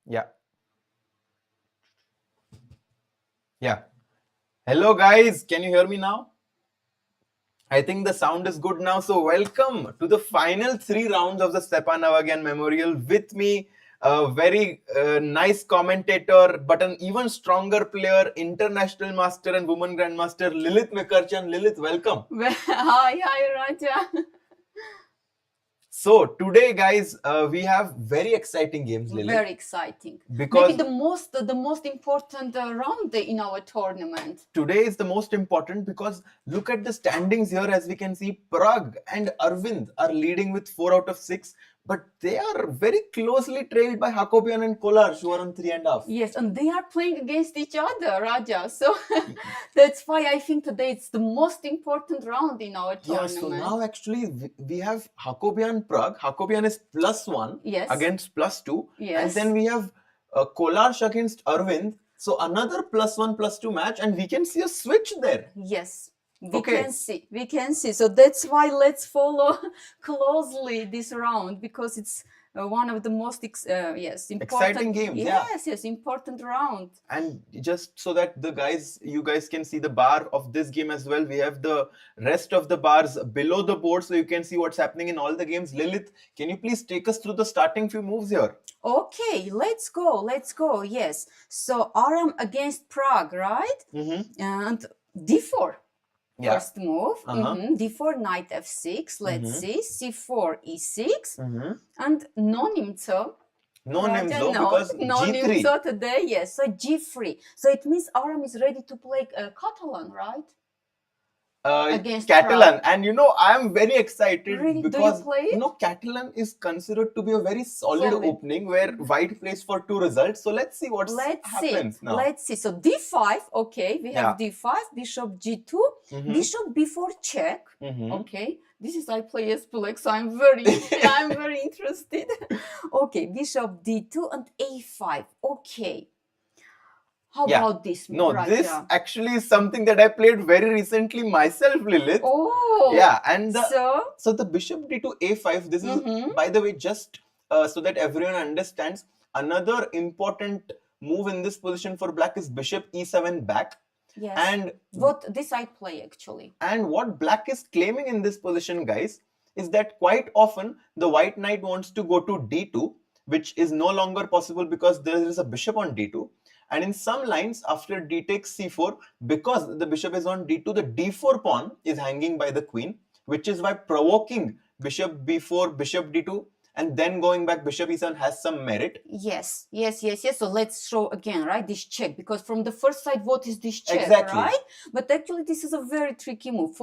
Yeah. Yeah. Hello, guys. Can you hear me now? I think the sound is good now. So, welcome to the final 3 rounds of the Stepan Avagyan Memorial. With me, a very nice commentator, but an even stronger player, international master and woman grandmaster, Lilith Mekarchan. Lilith, welcome. Hi, Raja. So today, guys, we have very exciting games, Lilith. Very exciting. Because maybe the most important round in our tournament. Today is the most important because look at the standings here. As we can see, Pragg and Aravindh are leading with 4 out of 6, but they are very closely trailed by Hakobyan and Kollars, who are on 3.5. Yes, and they are playing against each other, Raja. So that's why I think today it's the most important round in our tournament. Yeah, so now actually we have Hakobyan Pragg. Hakobyan is +1 against +2. Yes. And then we have Kollars against Aravindh. So another +1, +2 match, and we can see a switch there. Yes. We can see. So that's why let's follow closely this round, because it's one of the most important, exciting games. Yes, important round. And just so that you guys can see the bar of this game as well, we have the rest of the bars below the board, so you can see what's happening in all the games. Lilith, can you please take us through the starting few moves here? Okay, let's go. Yes. So Aram against Pragg, right? And D4. First move, D4, knight F6, let's see, C4, E6, and no nimco. Because G3. Today, yes, so G3. So it means Aram is ready to play Catalan, right? Against Catalan. And I am very excited because do you play it? Catalan is considered to be a very solid opening where white plays for 2 results. So let's see what happens now. Let's see. So D5, okay, we have D5, bishop G2, bishop B4 check, okay. This is I play as black, so I'm very interested. Okay, bishop D2 and A5, okay. How about this? This actually is something that I played very recently myself, Lilith. Oh. Yeah, and so the bishop D2 A5, this is, by the way, just so that everyone understands, another important move in this position for black is bishop E7 back. Yes. And what this I play actually. And what black is claiming in this position, guys, is that quite often the white knight wants to go to D2, which is no longer possible because there is a bishop on D2. And in some lines, after d takes c4, because the bishop is on d2, the d4 pawn is hanging by the queen, which is why provoking bishop b4, bishop d2, and then going back bishop e7 has some merit. Yes. So let's show again, right, this check, because from the first side, what is this check, right? But actually, this is a very tricky move,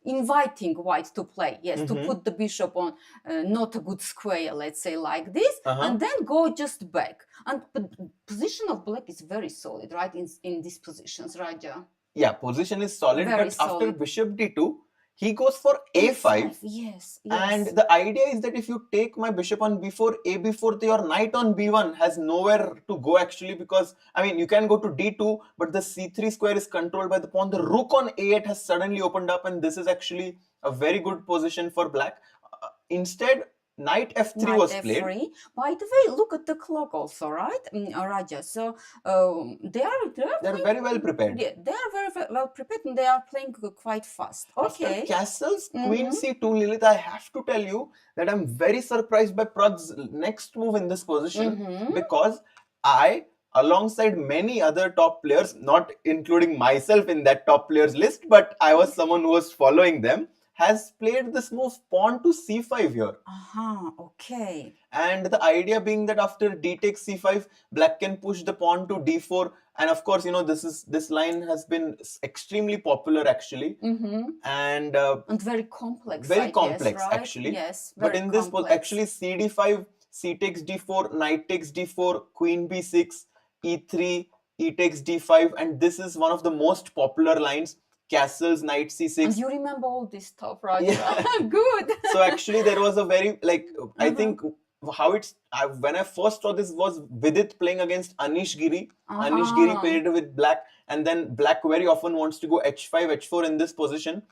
inviting white to play, to put the bishop on not a good square, let's say like this, and then go just back. And the position of black is very solid, right, in these positions, Raja? Yeah, position is solid, but after bishop d2, he goes for a5. Yes. And the idea is that if you take my bishop on b4, a b4, your knight on b1 has nowhere to go actually, because, I mean, you can go to d2, but the c3 square is controlled by the pawn. The rook on a8 has suddenly opened up, and this is actually a very good position for black. Instead, knight f3 was played. By the way, look at the clock also, right, Raja? So they're very well prepared. Yeah, they are very well prepared, and they are playing quite fast. Okay. After castles, queen c2, Lilith, I have to tell you that I'm very surprised by Pragg's next move in this position, because alongside many other top players, not including myself in that top players list, but I was someone who was following them, has played this move pawn to c5 here. Okay. And the idea being that after d takes c5, black can push the pawn to d4. And of course, this line has been extremely popular actually. And very complex. Very complex, right? Actually. Yes. But in this, actually, c d5, c takes d4, knight takes d4, queen b6, e3, e takes d5. And this is one of the most popular lines. Castles, knight c6. And you remember all this stuff, right? Yeah. Good. So actually there was a very, I think how when I first saw this was Vidit playing against Anish Giri. Anish Giri paired with black, and then black very often wants to go h5, h4 in this position.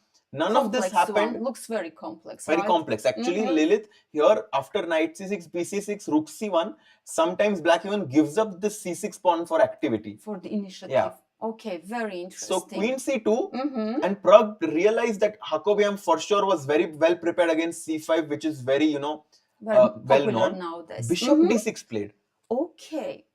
None of this happened. Looks very complex. Very right? complex. Actually, Lilith, here after knight c6, bc6, rook c1, sometimes black even gives up the c6 pawn for activity. For the initiative. Yeah. Okay, very interesting. So queen c2, and Pragg realized that Hakobyan for sure was very well prepared against c5, which is very, well known. Nowadays. Bishop d6 played. Okay.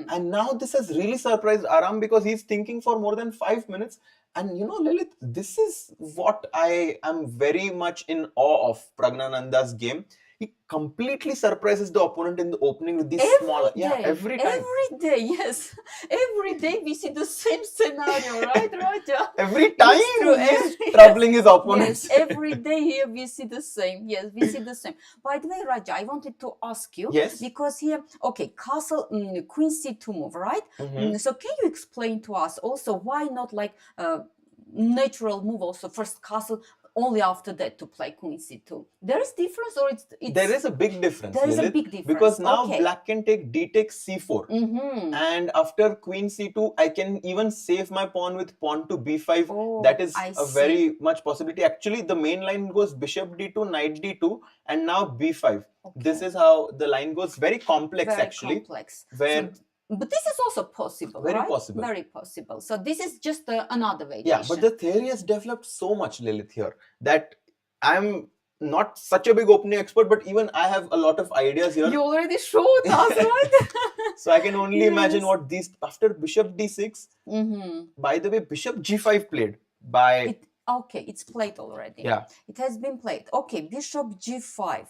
And now this has really surprised Aram because he's thinking for more than 5 minutes. And Lilith, this is what I am very much in awe of Praggnanandha's game. He completely surprises the opponent in the opening with these small... Yeah, every time. Every day, yes. Every day we see the same scenario, right, Raja? Every time he's troubling his opponents. Yes, every day here we see the same. Yes, we see the same. By the way, Raja, I wanted to ask you. Yes. Because here, okay, castle, queen c2 move, right? So can you explain to us also why not like natural move also first castle, only after that to play queen c2? There is difference, or it's there is a big difference. There is a big difference because now black can take d takes c4, and after queen c2, I can even save my pawn with pawn to b5. Oh, that is a very much possibility. Actually, the main line goes bishop d2, knight d2, and now b5. This is how the line goes. Very complex, actually. Complex. Where but this is also possible, very right? possible. Very possible. So this is just another variation. Yeah, but the theory has developed so much, Lilith, here that I'm not such a big opening expert, but even I have a lot of ideas here. You already showed us, right? So I can only imagine what these... After bishop d6, by the way, bishop g5 played by... Okay, it's played already. Yeah. It has been played. Okay, bishop g5.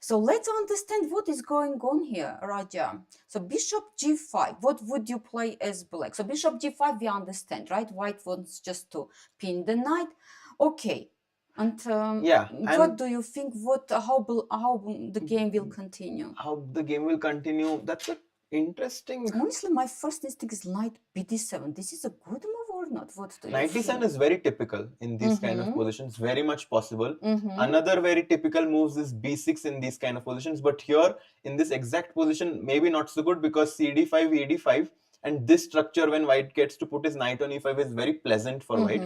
So let's understand what is going on here, Raja. So bishop g5, what would you play as black? So bishop g5, we understand, right? White wants just to pin the knight. Okay. And what do you think? How the game will continue? How the game will continue? That's a interesting... Honestly, my first instinct is knight bd7. This is a good move or not? What do you Knight think? d7 is very typical in these kind of positions. Very much possible. Another very typical moves is b6 in these kind of positions. But here, in this exact position, maybe not so good because cd5, ed5. And this structure, when white gets to put his knight on e5, is very pleasant for white.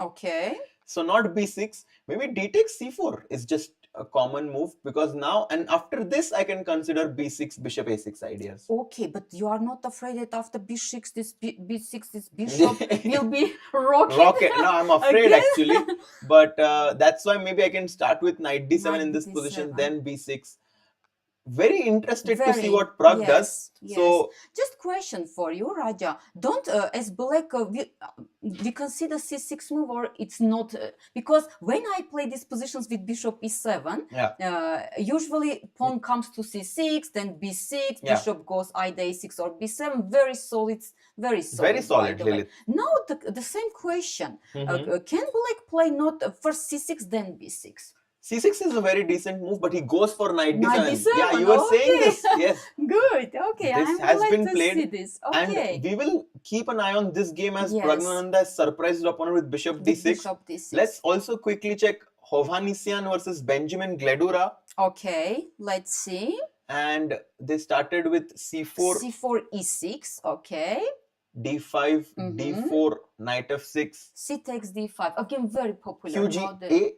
Okay. So not b6. Maybe d takes c4 is just a common move, because now and after this I can consider b6, bishop a6 ideas. Okay, but you are not afraid that after b6 this b6 this bishop will be rocket? No, I'm afraid actually, but that's why maybe I can start with knight d7 in this position, then b6. Very interested to see what Pragg does. So just question for you, Raja. Don't as black we consider c6 move, or it's not because when I play these positions with bishop e7, usually pawn comes to c6, then b6, bishop goes either a6 or b7. Very solid, very solid. Very solid, Lilith. Now the same question: can black play not first c6 then b6? c6 is a very decent move, but he goes for knight d7. Yeah, you were saying this. Yes. Good. Okay. This has been played. See this. Okay. And we will keep an eye on this game as Praggnanandhaa has surprised the opponent with bishop d6. Let's also quickly check Hovhannisyan versus Benjamin Gledura. Okay. Let's see. And they started with c4. c4, e6. Okay. d5, d4, knight f6. C takes d5. Again, very popular. QGA.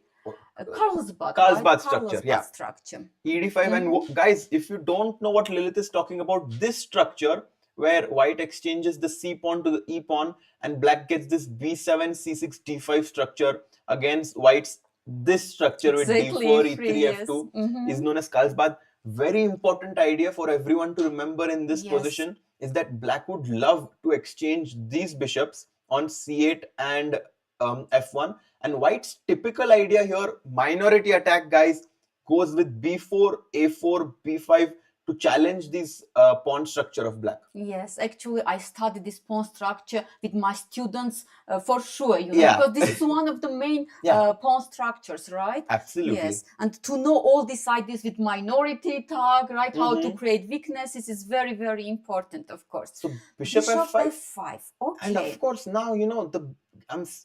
Carlsbad structure, structure. ed5 and guys, if you don't know what Lilith is talking about, this structure where white exchanges the c pawn to the e pawn and black gets this b7, c6, d5 structure against white's this structure with d4, e3, f2 is known as Carlsbad. Very important idea for everyone to remember in this position is that black would love to exchange these bishops on c8 and f1, and white's typical idea here, minority attack, guys, goes with b4, a4, b5 to challenge this pawn structure of black. Yes, actually I studied this pawn structure with my students for sure, because this is one of the main pawn structures, right? Absolutely. Yes, and to know all these ideas with minority attack, right, how to create weaknesses is very, very important, of course. So bishop f5. Okay. And of course now,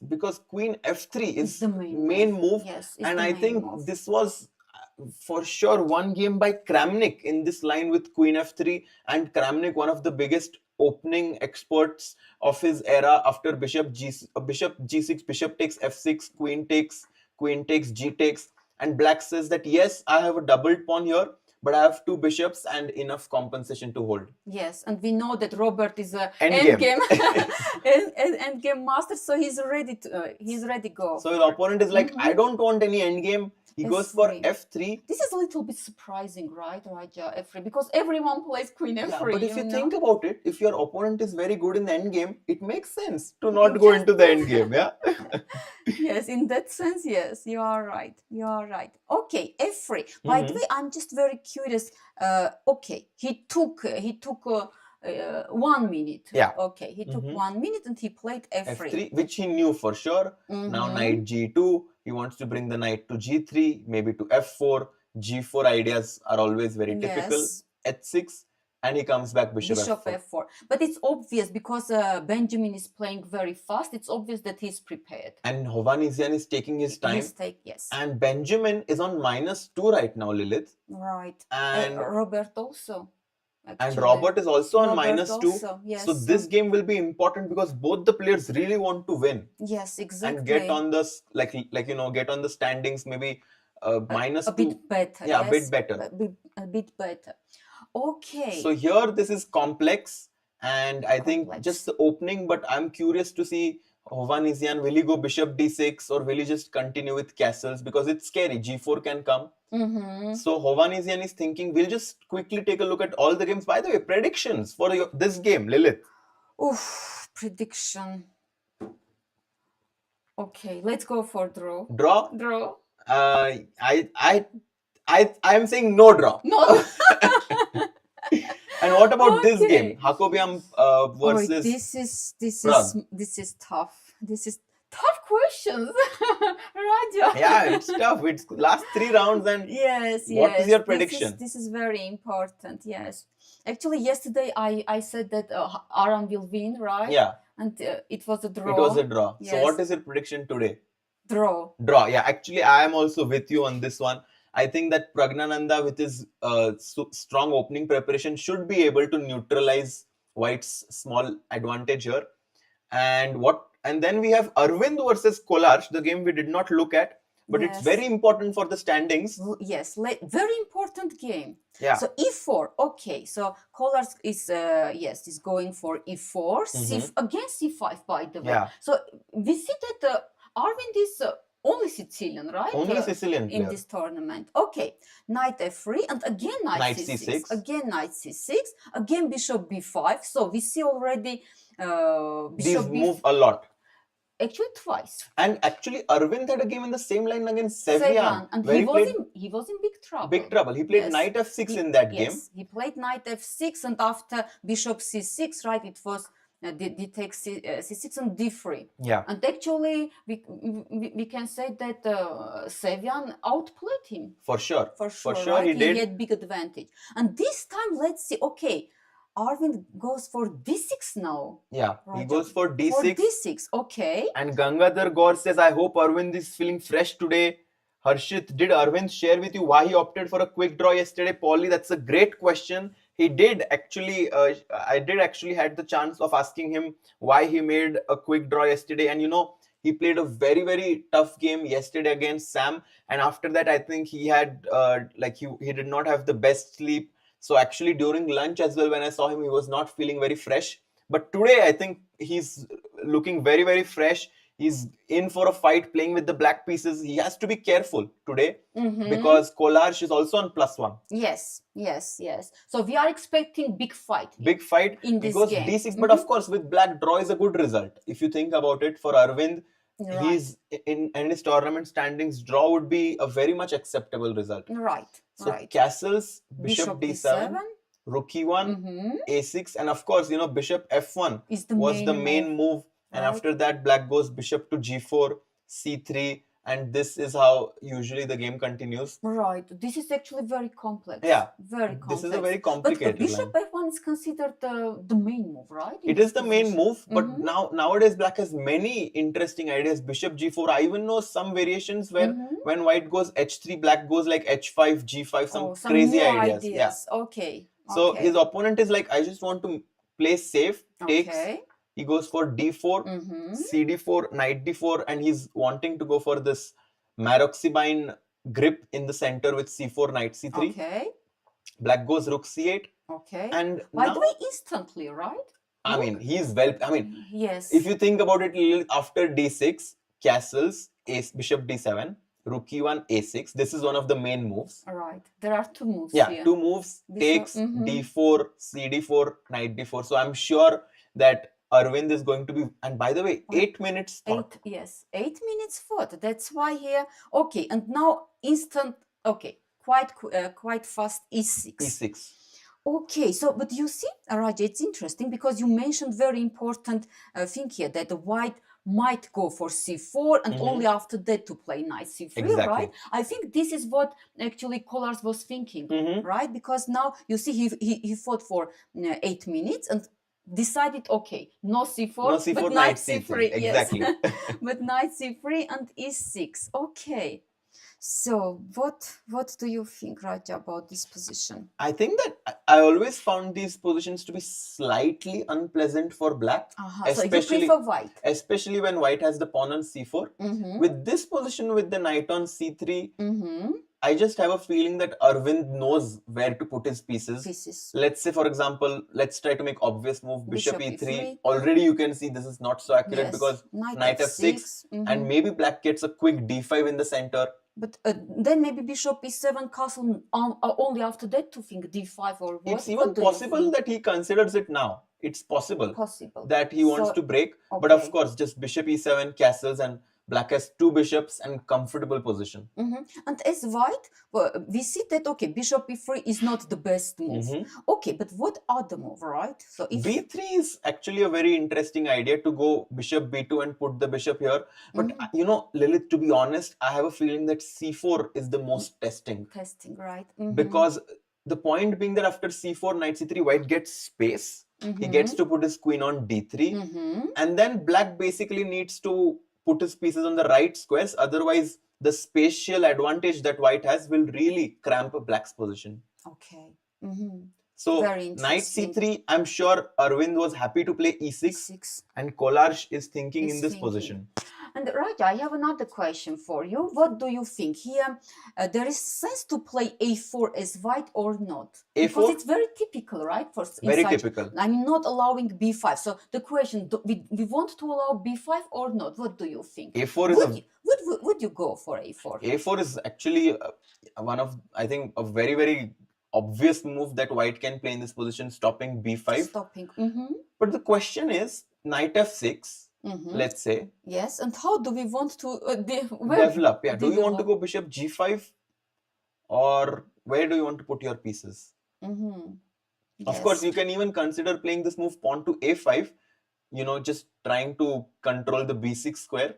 because queen f3 is the main move. Yes, and I think this was for sure one game by Kramnik in this line with queen f3, and Kramnik, one of the biggest opening experts of his era after bishop g6, bishop takes f6, queen takes, g takes, and black says that yes, I have a doubled pawn here, but I have two bishops and enough compensation to hold. Yes, and we know that Robert is a Endgame endgame master, so he's ready to go. So his opponent is like, I don't want any endgame. He goes for f3. This is a little bit surprising, right, Raja? F3, because everyone plays queen f3. Yeah, but if you think about it, if your opponent is very good in the endgame, it makes sense to not go into the endgame, yeah? Yes, in that sense, yes, you are right. You are right. Okay, f3. By the way, I'm just very curious. Okay, he took 1 minute. Yeah. Okay, he took 1 minute and he played f3. Which he knew for sure. Now knight g2. He wants to bring the knight to g3, maybe to f4. G4 ideas are always very typical. h6. And he comes back bishop f4. But it's obvious because Benjamin is playing very fast. It's obvious that he's prepared. And Hovhannisyan is taking his time. Yes. And Benjamin is on -2 right now, Lilith. Right. And Robert also. Actually. And Robert is also on -2. Also, yes. So this game will be important because both the players really want to win. Yes, exactly. And get on the get on the standings maybe -2. A bit better. Yeah, yes. a bit better. A bit better. Okay. So here this is complex, and I think just the opening, but I'm curious to see Hovhannisyan, will he go bishop d6 or will he just continue with castles, because it's scary. G4 can come. So Hovhannisyan is thinking, we'll just quickly take a look at all the games. By the way, predictions for this game, Lilith. Oof, prediction. Okay, let's go for draw. Draw? Draw. I'm saying no draw. No. And what about this game? Hakobyan versus Pragg. This is tough. This is tough questions, Raja. Yeah, it's tough. It's last 3 rounds, and what is your prediction? This is very important. Yes, actually, yesterday I said that Aram will win, right? Yeah, and it was a draw. It was a draw. Yes. So what is your prediction today? Draw. Draw. Yeah, actually, I am also with you on this one. I think that Praggnanandhaa, with his strong opening preparation, should be able to neutralize White's small advantage here. And then we have Aravindh versus Kollars, the game we did not look at, but it's very important for the standings. Yes, very important game. Yeah. So e4. Okay, so Kollars is is going for e4, against c5, by the way. Yeah. So we see that Aravindh is only Sicilian, right? Only Sicilian player. In this tournament. Okay, knight f3 and again knight c6. Again knight c6. Again bishop b5. So we see already these move a lot. Actually twice. And actually Aravindh had a game in the same line against Sevian. And he was in big trouble. Big trouble. He played knight f6 in that game. Yes, he played knight f6, and after bishop c6, right, it was d takes c6 and d3. Yeah. And actually, we can say that Sevian outplayed him. For sure. For sure, right? He did. He had big advantage. And this time, let's see. Okay, Aravindh goes for d6 now. Yeah, Right. he goes for d6. For d6, okay. And Gangadhar Gaur says, I hope Aravindh is feeling fresh today. Harshit, did Aravindh share with you why he opted for a quick draw yesterday? Polly, that's a great question. He did actually, I did actually had the chance of asking him why he made a quick draw yesterday. And he played a very, very tough game yesterday against Sam. And after that, I think he had, he did not have the best sleep. So actually during lunch as well, when I saw him, he was not feeling very fresh. But today, I think he's looking very, very fresh. He's in for a fight, playing with the black pieces. He has to be careful today because Kollars is also on +1. Yes. So we are expecting big fight. Big fight in this because game. d6. But of course, with black, draw is a good result. If you think about it, for Aravindh, he's in his tournament standings, draw would be a very much acceptable result. Right. So castles, bishop d7. Rook e1, a6, and of course, bishop f1 was the main move. And after that, black goes bishop to g4, c3, and this is how usually the game continues. Right. This is actually very complex. Yeah. Very complex. This is a very complicated But bishop f1 is considered the main move, right? It is the main move, but nowadays black has many interesting ideas. Bishop g4. I even know some variations where when white goes h3, black goes like h5, g5, some crazy ideas. Yeah. Okay. So his opponent is like, I just want to plays safe, takes. Okay. He goes for d4, cd4, knight d4, and he's wanting to go for this Maroxybine grip in the center with c4, knight c3. Okay. Black goes rook c8. Okay. And by now, the way, instantly, right? I mean, he's well. I mean, yes. If you think about it, after d6, castles, bishop d7, rook e1, a6. This is one of the main moves. All right. There are two moves. Yeah, here. two moves. Bishop, takes d4, cd4, knight d4. So I'm sure that Aravindh is going to be, and by the way, 8 minutes thought. 8 minutes thought. That's why here. Okay, and now instant. Okay, quite fast e6. e6. Okay, so but you see, Raja, it's interesting because you mentioned very important thing here that the white might go for c4 and only after that to play knight c3, Exactly. right? I think this is what actually Kollars was thinking, right? Because now you see he fought for 8 minutes and decided, okay, no c4, but knight c3. Exactly. Yes. But knight c3 and e6. Okay. So what do you think, Raja, about this position? I think that I always found these positions to be slightly unpleasant for black. Especially, so you prefer white? Especially when white has the pawn on c4. With this position with the knight on c3, I just have a feeling that Aravindh knows where to put his pieces. Let's say, for example, let's try to make obvious move, bishop e3. Already you can see this is not so accurate because knight f6 and maybe black gets a quick d5 in the center. But then maybe bishop e7 castle only after that to think d5 or what? It's even possible that he considers it now. It's possible that he wants to break. Okay. But of course, just bishop e7, castles, and black has two bishops and comfortable position. And as white, we see that, okay, bishop e3 is not the best move. Okay, but what other move, right? So if b3 is actually a very interesting idea to go bishop b2 and put the bishop here. But you know, Lilith, to be honest, I have a feeling that c4 is the most testing. Right? Because the point being that after c4, knight c3, white gets space. He gets to put his queen on d3. And then black basically needs to put his pieces on the right squares. Otherwise, the spatial advantage that white has will really cramp black's position. Okay. So, knight c3, I'm sure Aravindh was happy to play e6. And Kollars is thinking in this position. And Raja, I have another question for you. What do you think? Here, there is sense to play a4 as white or not? A4? Because it's very typical, right? Very typical. I mean, not allowing b5. So the question, we want to allow b5 or not? What do you think? A4 is would you go for a4? A4 is actually one of, I think, a very, very obvious move that white can play in this position, stopping b5. Stopping. But the question is, knight f6. Let's say. Yes, and how do we want to develop? Yeah, do you want to go bishop g5 or where do you want to put your pieces? Of course, you can even consider playing this move pawn to a5, you know, just trying to control the b6 square.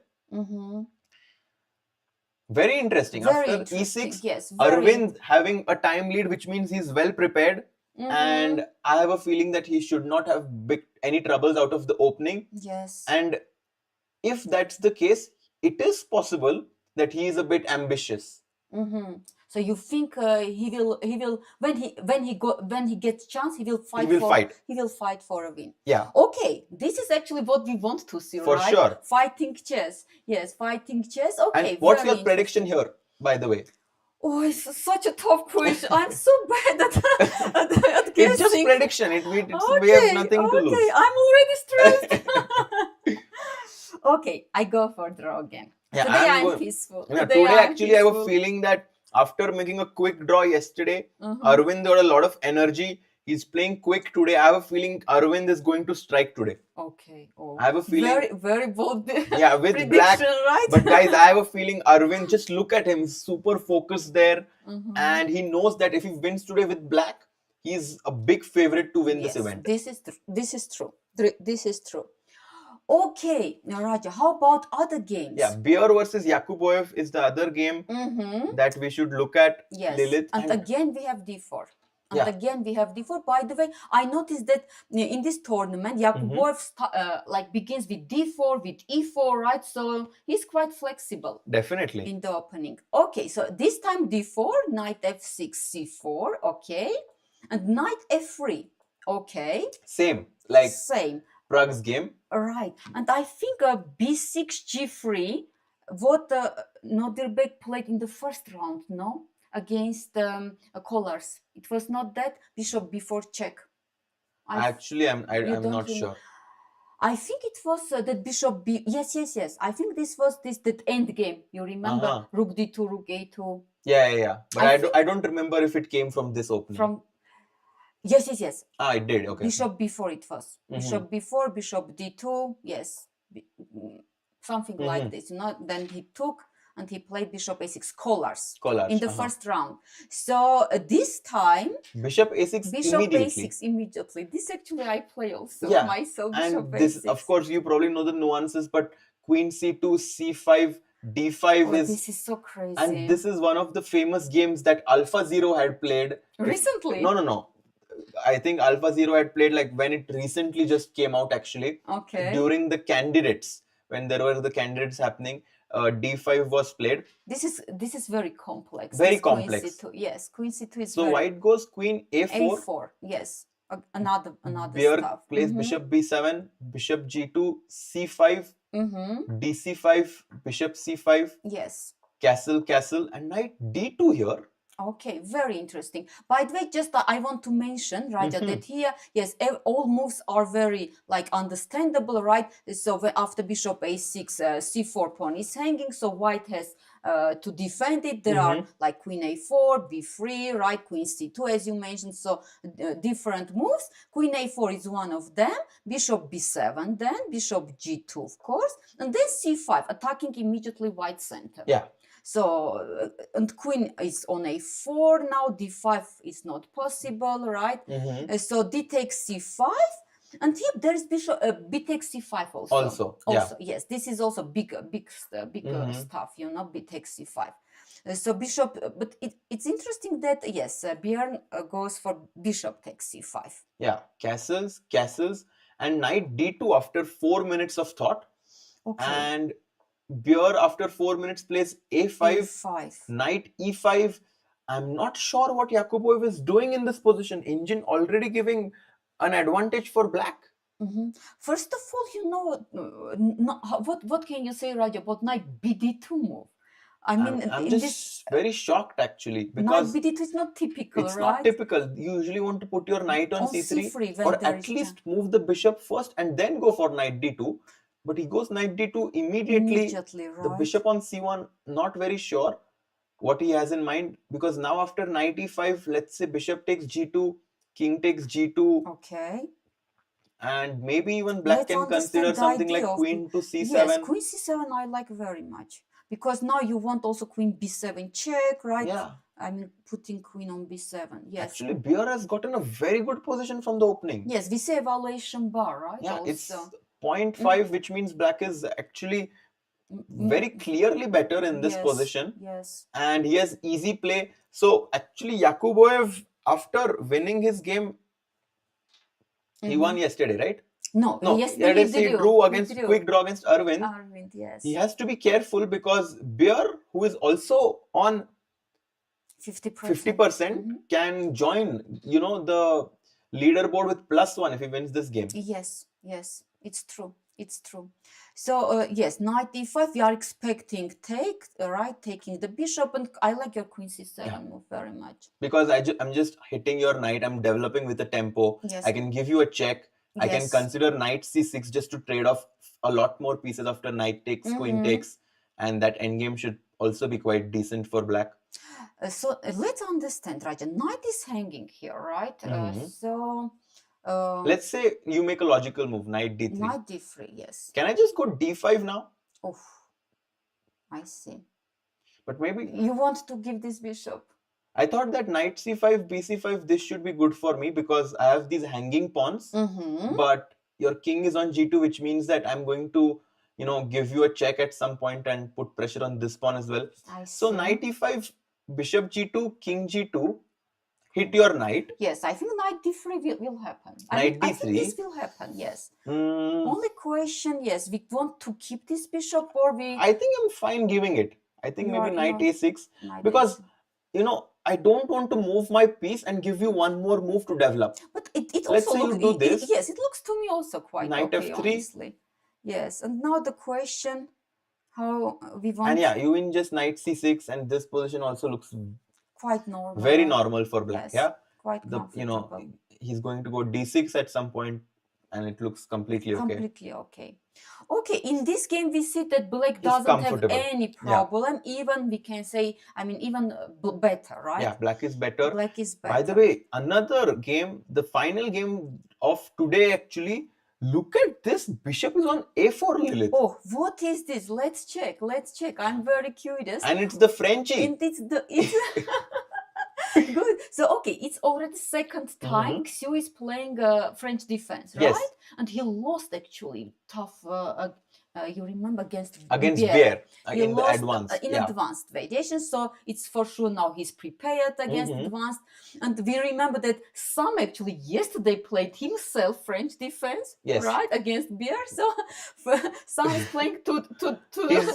Very interesting. After e6, Aravindh having a time lead, which means he's well prepared. And I have a feeling that he should not have any troubles out of the opening. Yes. And if that's the case, it is possible that he is a bit ambitious. So you think he will when he gets chance he will fight for a win. Yeah. Okay, this is actually what we want to see, for right? Sure. Fighting chess. Yes, fighting chess. Okay. And what's your prediction here, by the way? Oh, it's such a tough question. I'm so bad at guessing. It's just prediction. We have nothing to lose. Okay, I'm already stressed. Okay, I go for draw again. Yeah, today I'm peaceful. Yeah, today actually I have a feeling that after making a quick draw yesterday, Aravindh got a lot of energy. He's playing quick today. I have a feeling Aravindh is going to strike today. Okay. I have a feeling. Very, very bold. Yeah, with black. Right? But guys, I have a feeling Aravindh, just look at him. He's super focused there. And he knows that if he wins today with black, he's a big favorite to win this event. This is true. This is true. Okay, now Raja, how about other games? Yeah, Bjerre versus Yakubboev is the other game that we should look at. Yes, Lilith. And again we have d4. Again we have d4. By the way, I noticed that in this tournament, Yakubboev begins with d4, with e4, right? So he's quite flexible. Definitely. In the opening. Okay, so this time d4, knight f6, c4, okay. And knight f3, okay. Same. like same. Pragg's game. Right. And I think b6, g3, what Nodirbek played in the first round, no? Against Kollars. It was not that. Bishop b4 check. Actually, I'm not sure. I think it was that bishop b. Yes. I think this was that end game. You remember? Rook d2, rook a2. Yeah. But I don't remember if it came from this opening. Yes. It did. Okay. Bishop b4 it was. Bishop b4, bishop d2. Yes. Something like this. Then he took and he played bishop a6 Kollars in the first round. So this time bishop a6 immediately. This actually I play also myself. And this, of course, you probably know the nuances, but queen c2, c5, d5 is. This is so crazy. And this is one of the famous games that AlphaZero had played recently. No. I think AlphaZero had played like when it recently just came out actually. Okay. During the candidates, when there were the candidates happening. d5 was played. This is very complex. Very complex. Queen c2. Yes, queen c2 is. So white goes queen a4. A4. Yes, another Bjerre stuff. plays bishop b7, bishop g2, c5, dc5, bishop c5. Yes. Castle, and knight d2 here. Okay, very interesting. By the way, just I want to mention, right, that here, yes, all moves are very understandable, right? So after bishop a6, c4 pawn is hanging, so white has to defend it. There are like queen a4, b3, right, queen c2, as you mentioned. So different moves. Queen a4 is one of them. Bishop b7, then bishop g2, of course, and then c5, attacking immediately white center. Yeah. So, and queen is on a4 now, d5 is not possible, right? So d takes c5, and here there is bishop, b takes c5 also. Yes, this is also big stuff, b takes c5. So bishop, but it's interesting that, yes, Bjerre goes for bishop takes c5. Yeah, castles, and knight d2 after 4 minutes of thought. Okay. And Bjerre after 4 minutes plays a5, knight e5. I'm not sure what Yakubboev is doing in this position. Engine already giving an advantage for black. First of all, what can you say, Raja, about knight bd2 move? I mean, I'm just very shocked actually, because knight bd2 is not typical, it's right? not typical. You usually want to put your knight on c3 or at least move the bishop first and then go for knight d2. But he goes knight d2 immediately, right? The bishop on c1, not very sure what he has in mind, because now after knight e5, let's say bishop takes g2, king takes g2. Okay. And maybe even black can consider something like queen to c7. Yes, queen c7 I like very much, because now you want also queen b7 check, right? Yeah. I mean, putting queen on b7. Yes. Actually, Bjerre has gotten a very good position from the opening. Yes, we say evaluation bar, right? Yeah, also. It's 0.5, which means black is actually very clearly better in this position. Yes. And he has easy play. So actually, Yakubboev, after winning his game, he won yesterday, right? No, yesterday he drew against quick draw against Aravindh. Aravindh, yes. He has to be careful, because Bjerre, who is also on 50%, can join, the leaderboard with +1 if he wins this game. Yes, it's true. So yes, knight e5, we are expecting take, right? Taking the bishop, and I like your queen c7 move very much. Because I'm just hitting your knight, I'm developing with a tempo. Yes. I can give you a check. I can consider knight c6 just to trade off a lot more pieces after knight takes, queen takes, and that endgame should also be quite decent for black. So let's understand, Raja. Knight is hanging here, right? Let's say you make a logical move, knight d3. Knight d3, yes. Can I just go d5 now? Oh, I see. But maybe you want to give this bishop. I thought that knight c5, bc5, this should be good for me, because I have these hanging pawns. But your king is on g2, which means that I'm going to, give you a check at some point and put pressure on this pawn as well. I see. So knight e5, bishop g2, king g2. Hit your knight. Yes, I think knight d3 will happen. Knight d3. I think this will happen, yes. Only question, yes, we want to keep this bishop, or we... I think I'm fine giving it. I think maybe knight a6. Because, I don't want to move my piece and give you one more move to develop. But it Let's also say you looks, do this. yes, it looks to me also quite Knight okay, f3. honestly. Yes, and now the question, how we want... And yeah, you win just knight c6, and this position also looks quite normal. Very normal for black, Yes, yeah? quite comfortable. He's going to go d6 at some point, and it looks completely okay. Completely okay. Okay, in this game we see that black doesn't have any problem. Even we can say, I mean, even better, right? Yeah, black is better. Black is better. By the way, another game, the final game of today actually, look at this, bishop is on a4, Lilith. Oh, what is this? Let's check. I'm very curious. And it's the Frenchy. And it's good. So, okay, it's already second time Xu is playing French defense, right? Yes. And he lost actually tough, you remember, against Bjerre. He In the lost advanced. in advanced variation. So, it's for sure now he's prepared against advanced. And we remember that Sam actually yesterday played himself French defense, right, against Bjerre. So, Sam is playing two days.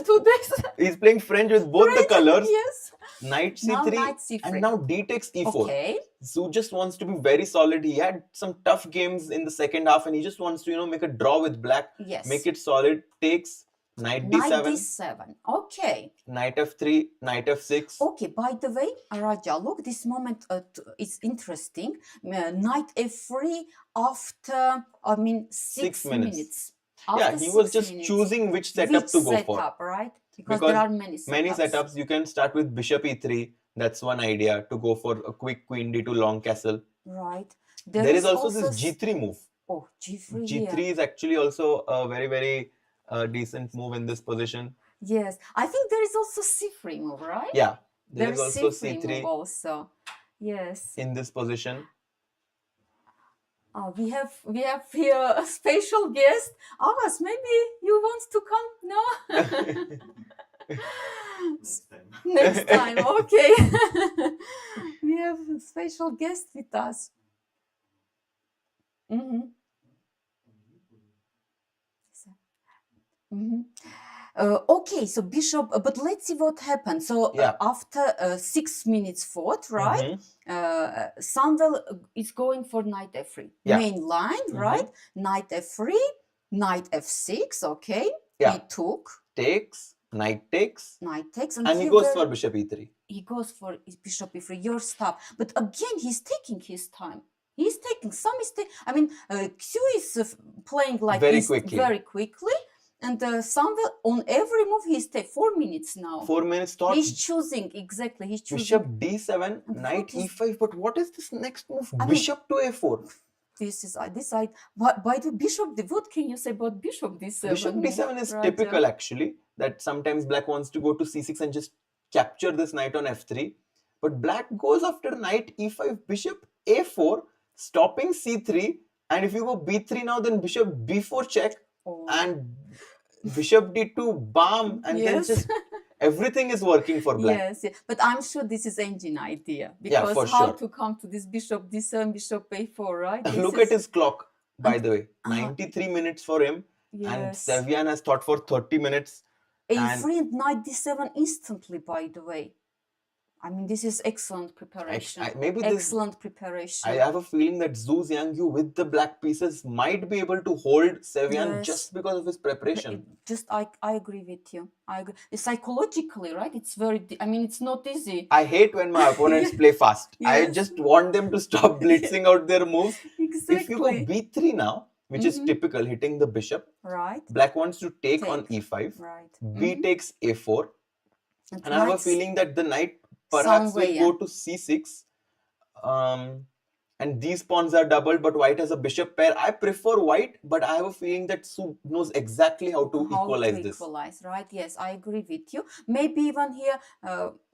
He's playing French with both the colors. Yes. Knight c3, now knight c3, and now d takes e4. Okay. Xu just wants to be very solid. He had some tough games in the second half, and he just wants to, make a draw with black. Yes. Make it solid. Takes knight d7. Knight d7. Okay. Knight f3, knight f6. Okay. By the way, Raja, look, this moment is interesting. Knight f3 after, 6 minutes. Yeah, he was just choosing which setup to go for. Right? Because there are many setups. Many setups. You can start with bishop e3. That's one idea, to go for a quick queen d2 long castle. Right. There is also this g3 move. Oh, g3. G3 is actually also a very, very decent move in this position. Yes. I think there is also c3 move, right? Yeah. There is also c3 move also. Yes. In this position. We have here a special guest. Avas, maybe you want to come? No? Next time, okay. We have a special guest with us. Okay, so bishop, but let's see what happened. So after 6 minutes fought, right? Samuel is going for knight f3, main line, right? Knight f3, knight f6, okay. He took. Takes, knight takes. And he goes for bishop e3. He goes for bishop e3, your stop. But again, he's taking his time. He's taking some mistake. I mean, Xu is playing like very quickly. And Samuel, on every move, he's taking 4 minutes now. 4 minutes thought. He's choosing, exactly. He's choosing. Bishop d7, knight e5. But what is this next move? Bishop to a4. This is, by the bishop, what can you say about bishop d7? Bishop d7 is typical, actually. That sometimes black wants to go to c6 and just capture this knight on f3. But black goes after knight e5, bishop a4, stopping c3. And if you go b3 now, then bishop b4 check. And bishop d2, bam, and then just everything is working for black. Yes, but I'm sure this is engine idea, because how to come to this bishop d7, bishop a4, right? Look at his clock, by the way, 93 minutes for him, and Sevian has thought for 30 minutes. A3 and knight d7 instantly, by the way. I mean, this is excellent preparation. Excellent preparation. I have a feeling that Xu Xinagyu with the black pieces might be able to hold Sevian just because of his preparation. I agree with you. I agree. Psychologically, right? It's it's not easy. I hate when my opponents play fast. I just want them to stop blitzing out their moves. Exactly. If you go b3 now, which is typical, hitting the bishop. Right. Black wants to take on e5. Right. B takes a4. And I have a feeling that the knight perhaps will go to c6. And these pawns are doubled, but white has a bishop pair. I prefer white, but I have a feeling that Xu knows exactly how to equalize this. Right? Yes, I agree with you. Maybe even here,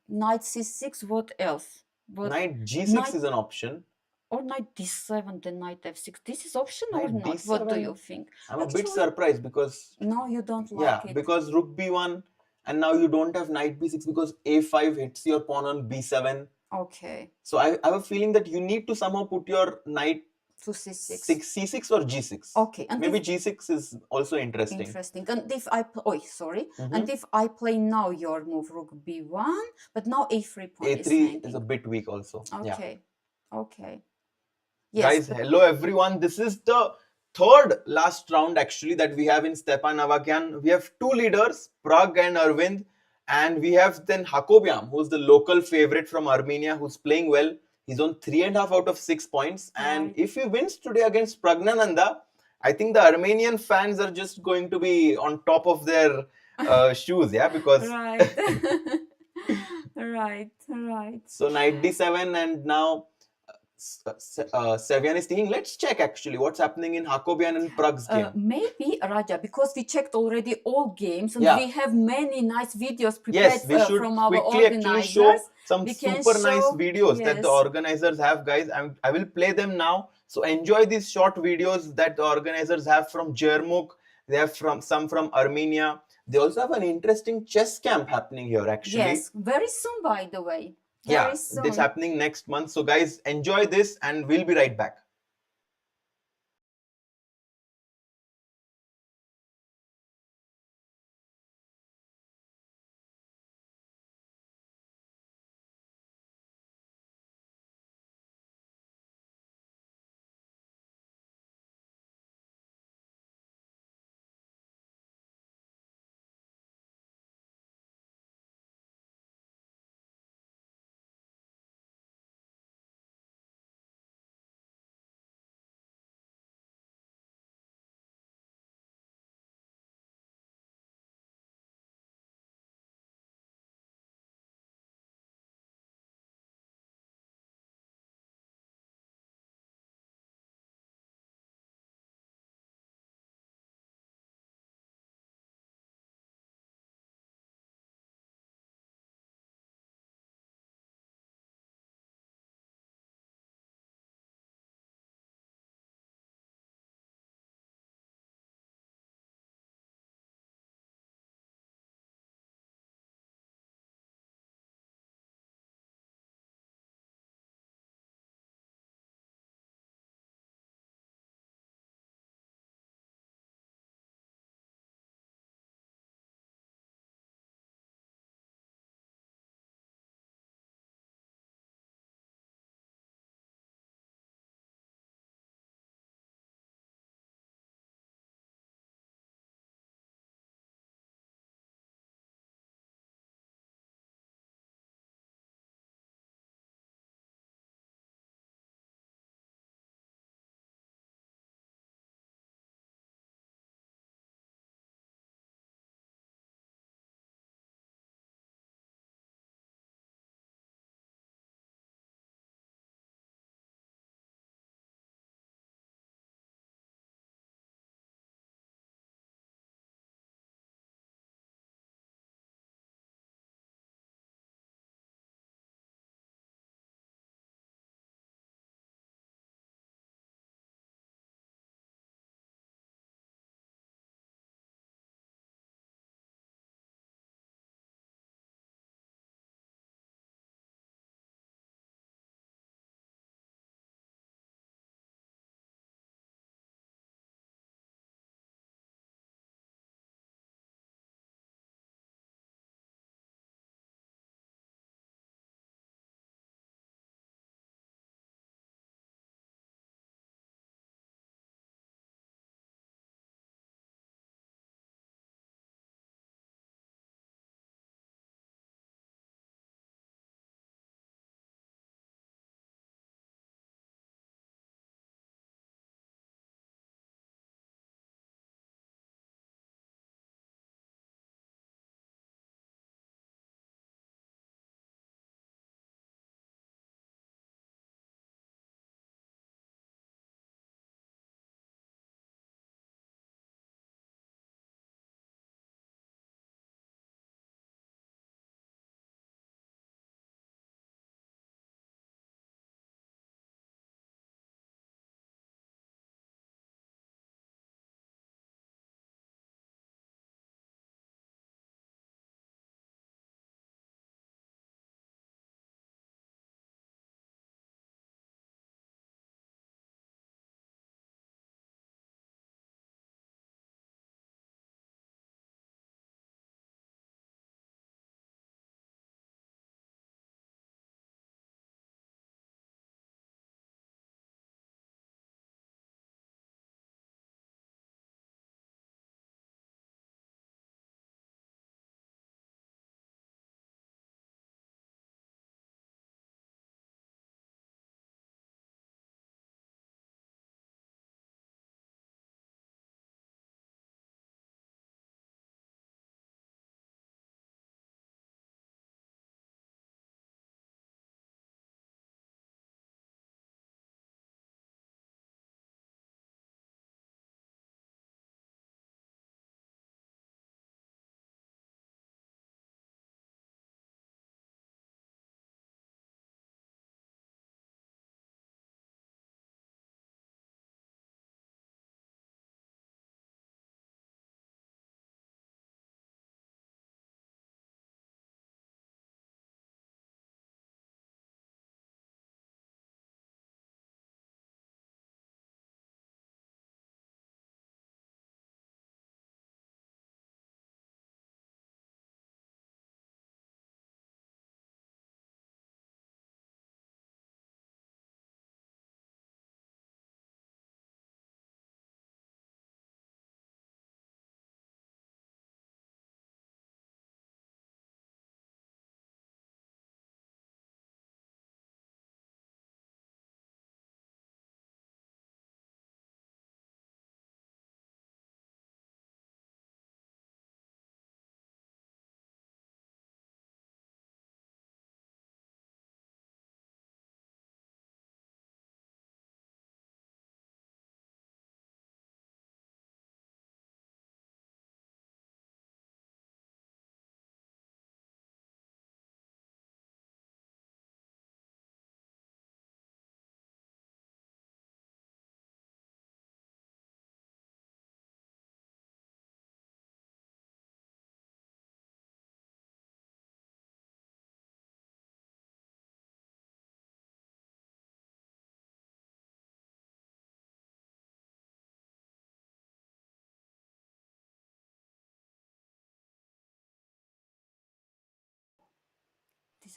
knight c6, what else? Knight g6 is an option. Or knight d7, then knight f6. This is option or not? D7, what do you think? I'm a bit surprised because... No, you don't like it. Yeah, because rook b1, and now you don't have knight b6 because a5 hits your pawn on b7. Okay. So I have a feeling that you need to somehow put your knight To C6. C6 or G6. Okay. And maybe G6 is also interesting. Interesting. And if I and if I play now your move rook B1, but now A3 pawn is hanging. A3 is a bit weak also. Okay. Yeah. Okay. Yes. Guys, hello everyone. This is the third last round actually that we have in Stepan Avagyan. We have two leaders, Pragg and Aravindh, and we have then Hakobyan, who's the local favorite from Armenia, who's playing well. He's on 3.5 out of 6 points. And if he wins today against Praggnanandhaa, I think the Armenian fans are just going to be on top of their shoes, yeah, because right. Right. So knight d7, and now Sevian is thinking, let's check actually what's happening in Hakobyan and Pragg's game. Maybe, Raja, because we checked already all games and we have many nice videos prepared yes, we should from our quickly organizers. actually show some super nice videos that the organizers have, guys. I will play them now. So enjoy these short videos that the organizers have from Bjerre. They have some from Armenia. They also have an interesting chess camp happening here actually. Yes, very soon, by the way. Yeah, it's happening next month. So guys, enjoy this and we'll be right back.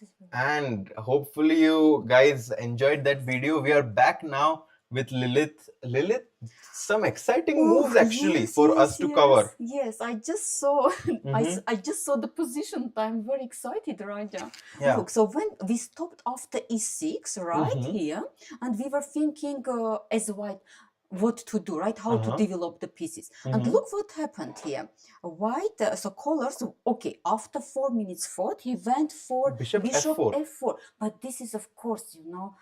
is very... And hopefully you guys enjoyed that video. We are back now with Lilith. Lilith, some exciting moves actually for us to cover. Yes, I just saw Mhm. I just saw the position. I'm very excited, Raja. Yeah. Look, so when we stopped after e6, right Mhm. here, and we were thinking as white what to do, right? How to develop the pieces. And look what happened here. White, so Kollars, okay, after 4 minutes fought, he went for Bishop F4. F4. But this is, of course, you know,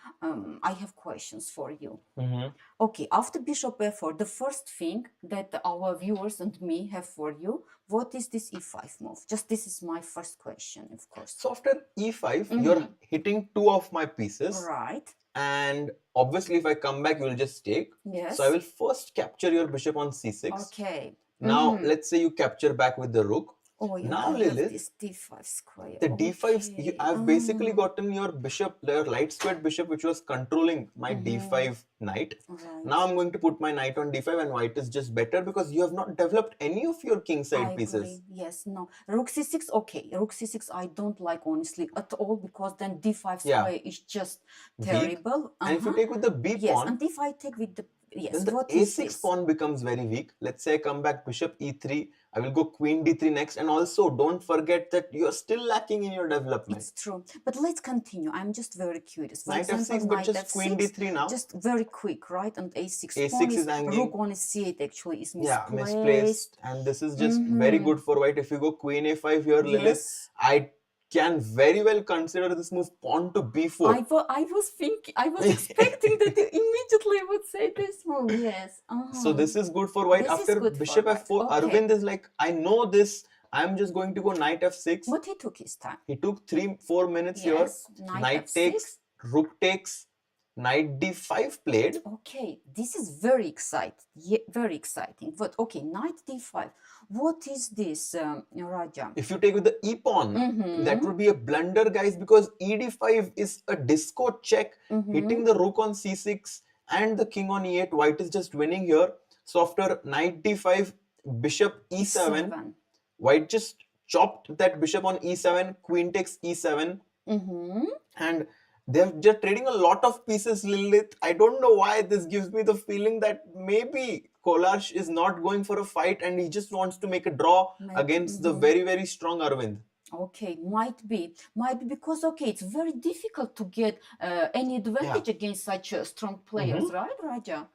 I have questions for you. Mhm. Okay, after Bishop F4, the first thing that our viewers and me have for you, what is this E5 move? Just this is my first question, of course. So after E5, you're hitting two of my pieces. Right. And obviously, if I come back, you will just take. Yes. So I will first capture your bishop on C6. Okay. Now, let's say you capture back with the rook. Oh, yeah, now, I Lilith, have this D5 square. the D5, I've basically gotten your bishop, your light squared bishop, which was controlling my D5 knight. Right. Now I'm going to put my knight on D5, and white is just better because you have not developed any of your kingside pieces. Agree. Yes, no. Rook C6, okay. Rook C6 I don't like, honestly, at all, because then D5 square is just terrible. And if you take with the B pawn... Yes, and if I take with the... Yes, then the A6 pawn becomes very weak. Let's say I come back bishop E3. I will go queen D3 next. And also, don't forget that you're still lacking in your development. It's true. But let's continue. I'm just very curious. For knight example, F6, but knight just F6, queen D3 now. Just very quick, right? And A6 A6 pawn is hanging. Rook on C8 actually is misplaced. Yeah, misplaced. And this is just very good for white. If you go queen A5 here, Lilith, I can very well consider this move pawn to B4. I was expecting that you immediately would say this move. Yes. So this is good for white. After bishop F4, Aravindh is like, I know this. I'm just going to go knight F6. But he took his time. He took 3-4 minutes here. Knight takes, rook takes, knight D5 played. Okay, this is very exciting. Yeah, very exciting. But okay, knight D5. What is this, Raja? If you take with the E pawn, that would be a blunder, guys, because E D5 is a disco check, hitting the rook on C6 and the king on E8. White is just winning here. So after knight D5, bishop E7. White just chopped that bishop on E7, queen takes E7. And they're just trading a lot of pieces, Lilith. I don't know why this gives me the feeling that maybe Kollars is not going for a fight and he just wants to make a draw against the very, very strong Aravindh. Okay, might be because, okay, it's very difficult to get any advantage against such strong players, right, Raja?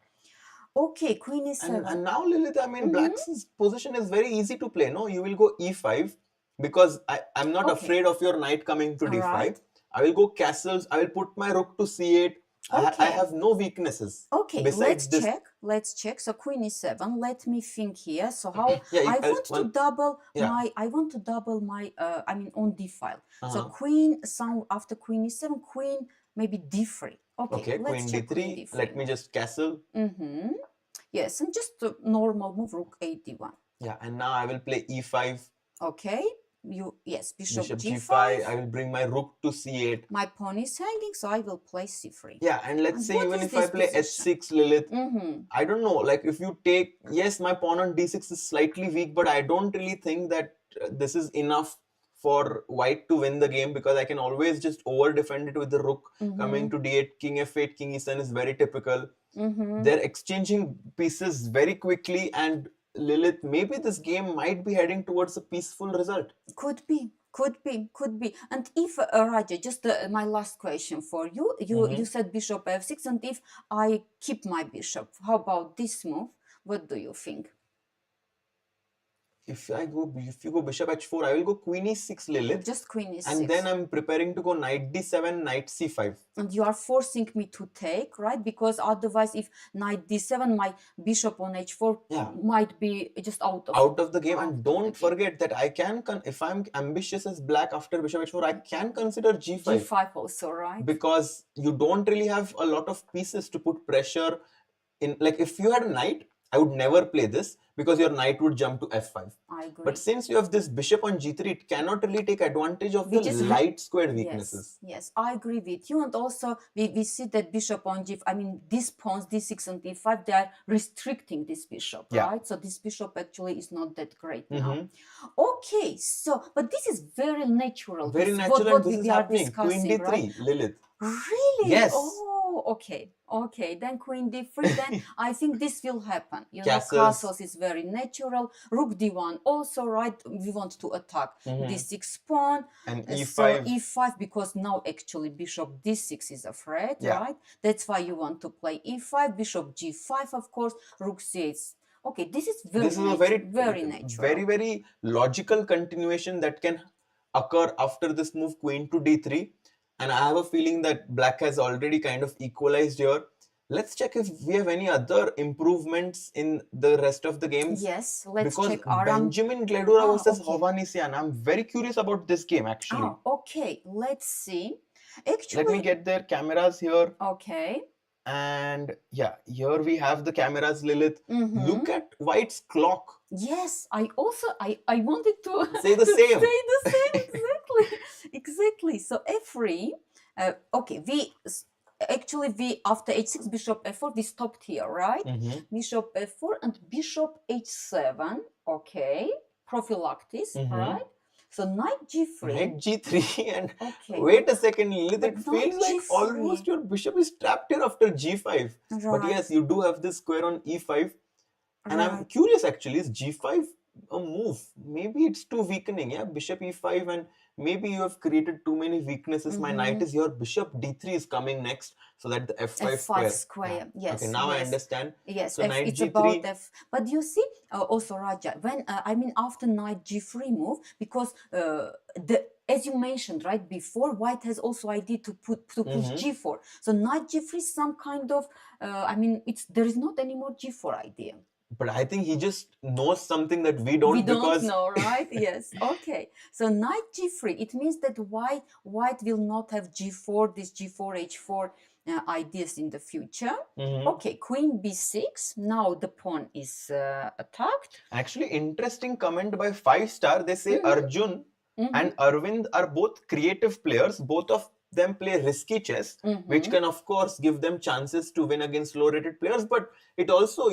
Okay, queen E7. And now, Lilith, I mean, black's position is very easy to play, no? You will go E5 because I'm not afraid of your knight coming to D5. Right. I will go castles. I will put my rook to C8. I have no weaknesses. Okay, let's check. So queen E7. Let me think here. So how I want to double my I mean on D file. So queen, after queen E7, queen maybe D3. Okay, let's queen check D3. Queen D3. Let me just castle. Yes, and just a normal move, rook A1. Yeah, and now I will play E5. Okay. Bishop G5. I will bring my rook to C8. My pawn is hanging, so I will play C3. Yeah, and let's say even if I play H6, Lilith, I don't know, like if you take, yes, my pawn on D6 is slightly weak, but I don't really think that this is enough for white to win the game because I can always just over defend it with the rook coming to D8, king F8, king E7 is very typical. They're exchanging pieces very quickly, and Lilith, maybe this game might be heading towards a peaceful result. Could be. And if, Raja, just my last question for you. You said bishop F6, and if I keep my bishop, how about this move? What do you think? If you go bishop H4, I will go queen E6, Lilith. Just queen E6. And then I'm preparing to go knight D7, knight C5. And you are forcing me to take, right? Because otherwise, if knight D7, my bishop on H4 might be just out of the game. And don't forget that I can, if I'm ambitious as black after bishop H4, I can consider G5. G5 also, right? Because you don't really have a lot of pieces to put pressure in. Like if you had a knight, I would never play this because your knight would jump to f5. I agree. But since you have this bishop on g3, it cannot really take advantage of the light square weaknesses. Yes, I agree with you. And also, we see that bishop on g5, I mean, these pawns, d6 and d5, they are restricting this bishop, right? So this bishop actually is not that great now. Okay, so, but this is very natural. Very natural, what this is we are happening. discussing, Queen d3, right? Lilith. Really? Yes. Oh, okay. Okay, then queen d3, then I think this will happen. You know, Castles. castles is very natural. Rook d1 also, right? We want to attack d6 pawn. And e5. So e5, because now actually bishop d6 is afraid, right? That's why you want to play e5, bishop g5, of course, rook c8. Okay, this is very natural. Very natural. Very, very logical continuation that can occur after this move queen to d3. And I have a feeling that black has already kind of equalized here. Let's check if we have any other improvements in the rest of the games. Yes, let's because check Aram. Benjamin Gledura versus Hovhannisyan. I'm very curious about this game actually. Okay, let's see. Actually, let me get their cameras here. Okay. And yeah, here we have the cameras, Lilith. Look at White's clock. Yes, I wanted to say the same. Say the same, exactly. So f3. Okay, we after h6, bishop f4, we stopped here, right? Bishop f4 and bishop h7. Okay, prophylactis, right? So knight g3. Knight g3 and wait a second, Lilith, it feels like almost your bishop is trapped here after g5. Right. But yes, you do have this square on e5. And I'm curious actually, is g5 a move? Maybe it's too weakening, bishop e5, and maybe you have created too many weaknesses. My knight is here, bishop d3 is coming next, so that the f5 square. Yes. Okay, now I understand. Yes, so knight it's g3. about f. But you see, also Raja, when after knight g3 move, because as you mentioned right before, White has also idea to push g4. So knight g3 is some kind of there is not any more g4 idea. But I think he just knows something that we don't. We don't know, right? Yes. Okay. So knight g3, it means that White will not have g4, this g4, h4 ideas in the future. Okay, queen b6. Now the pawn is attacked. Actually, interesting comment by 5-star. They say Arjun and Aravindh are both creative players. Both of them play risky chess, which can of course give them chances to win against low rated players, but it also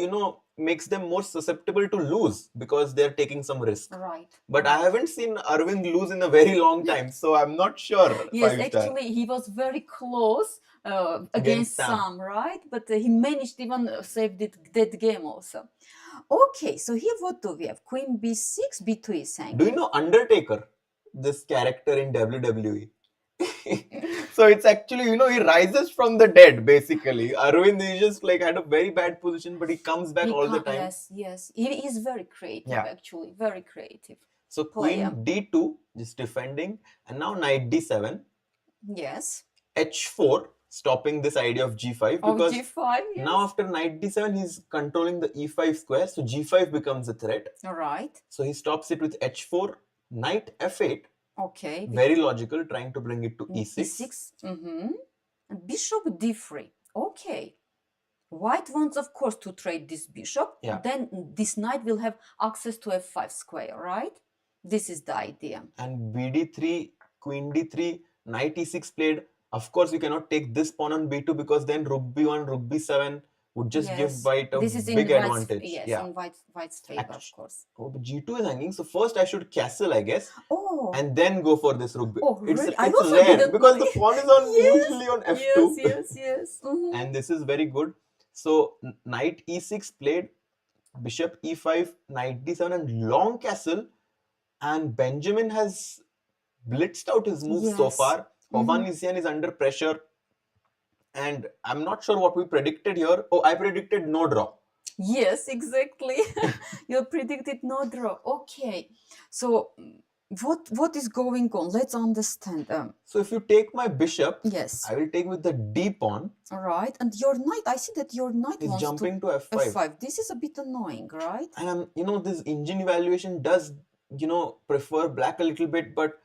makes them more susceptible to lose because they're taking some risk. Right. But I haven't seen Aravindh lose in a very long time, so I'm not sure. Yes, actually he was very close against Sam, right? But he managed even save that game also. Okay, so here what do we have? Queen b6, b2 is hanging. Do you know Undertaker, this character in WWE? So it's actually, he rises from the dead, basically. Aravindh is just had a very bad position, but he comes back all the time. Yes. He is very creative, actually. Very creative. So queen d2, just defending. And now knight d7. Yes. h4, stopping this idea of g5. Because g5, yes. Now after knight d7, he's controlling the e5 square. So g5 becomes a threat. All right. So he stops it with h4, knight f8. Okay. Very logical, trying to bring it to e6. e6. And bishop d3. Okay. White wants, of course, to trade this bishop. Then this knight will have access to f5 square, right? This is the idea. And bd3, queen d3, knight e6 played. Of course, you cannot take this pawn on b2 because then rook b1, rook b7 would just give White a big advantage. Yes, in White's favor, of course. Oh, but g2 is hanging. So first I should castle, I guess. Oh. And then go for this rook. Oh, it's really? it's rare because the pawn is on usually on f2. Yes. And this is very good. So knight e6 played, bishop e5, knight d7 and long castle. And Benjamin has blitzed out his moves so far. Hovhannisyan is under pressure. And I'm not sure what we predicted here. Oh, I predicted no draw. Yes, exactly. You predicted no draw. Okay. So what is going on? Let's understand. So if you take my bishop, yes, I will take with the d pawn. All right. And your knight, I see that your knight is jumping to f5. This is a bit annoying, right? And this engine evaluation does, prefer black a little bit, but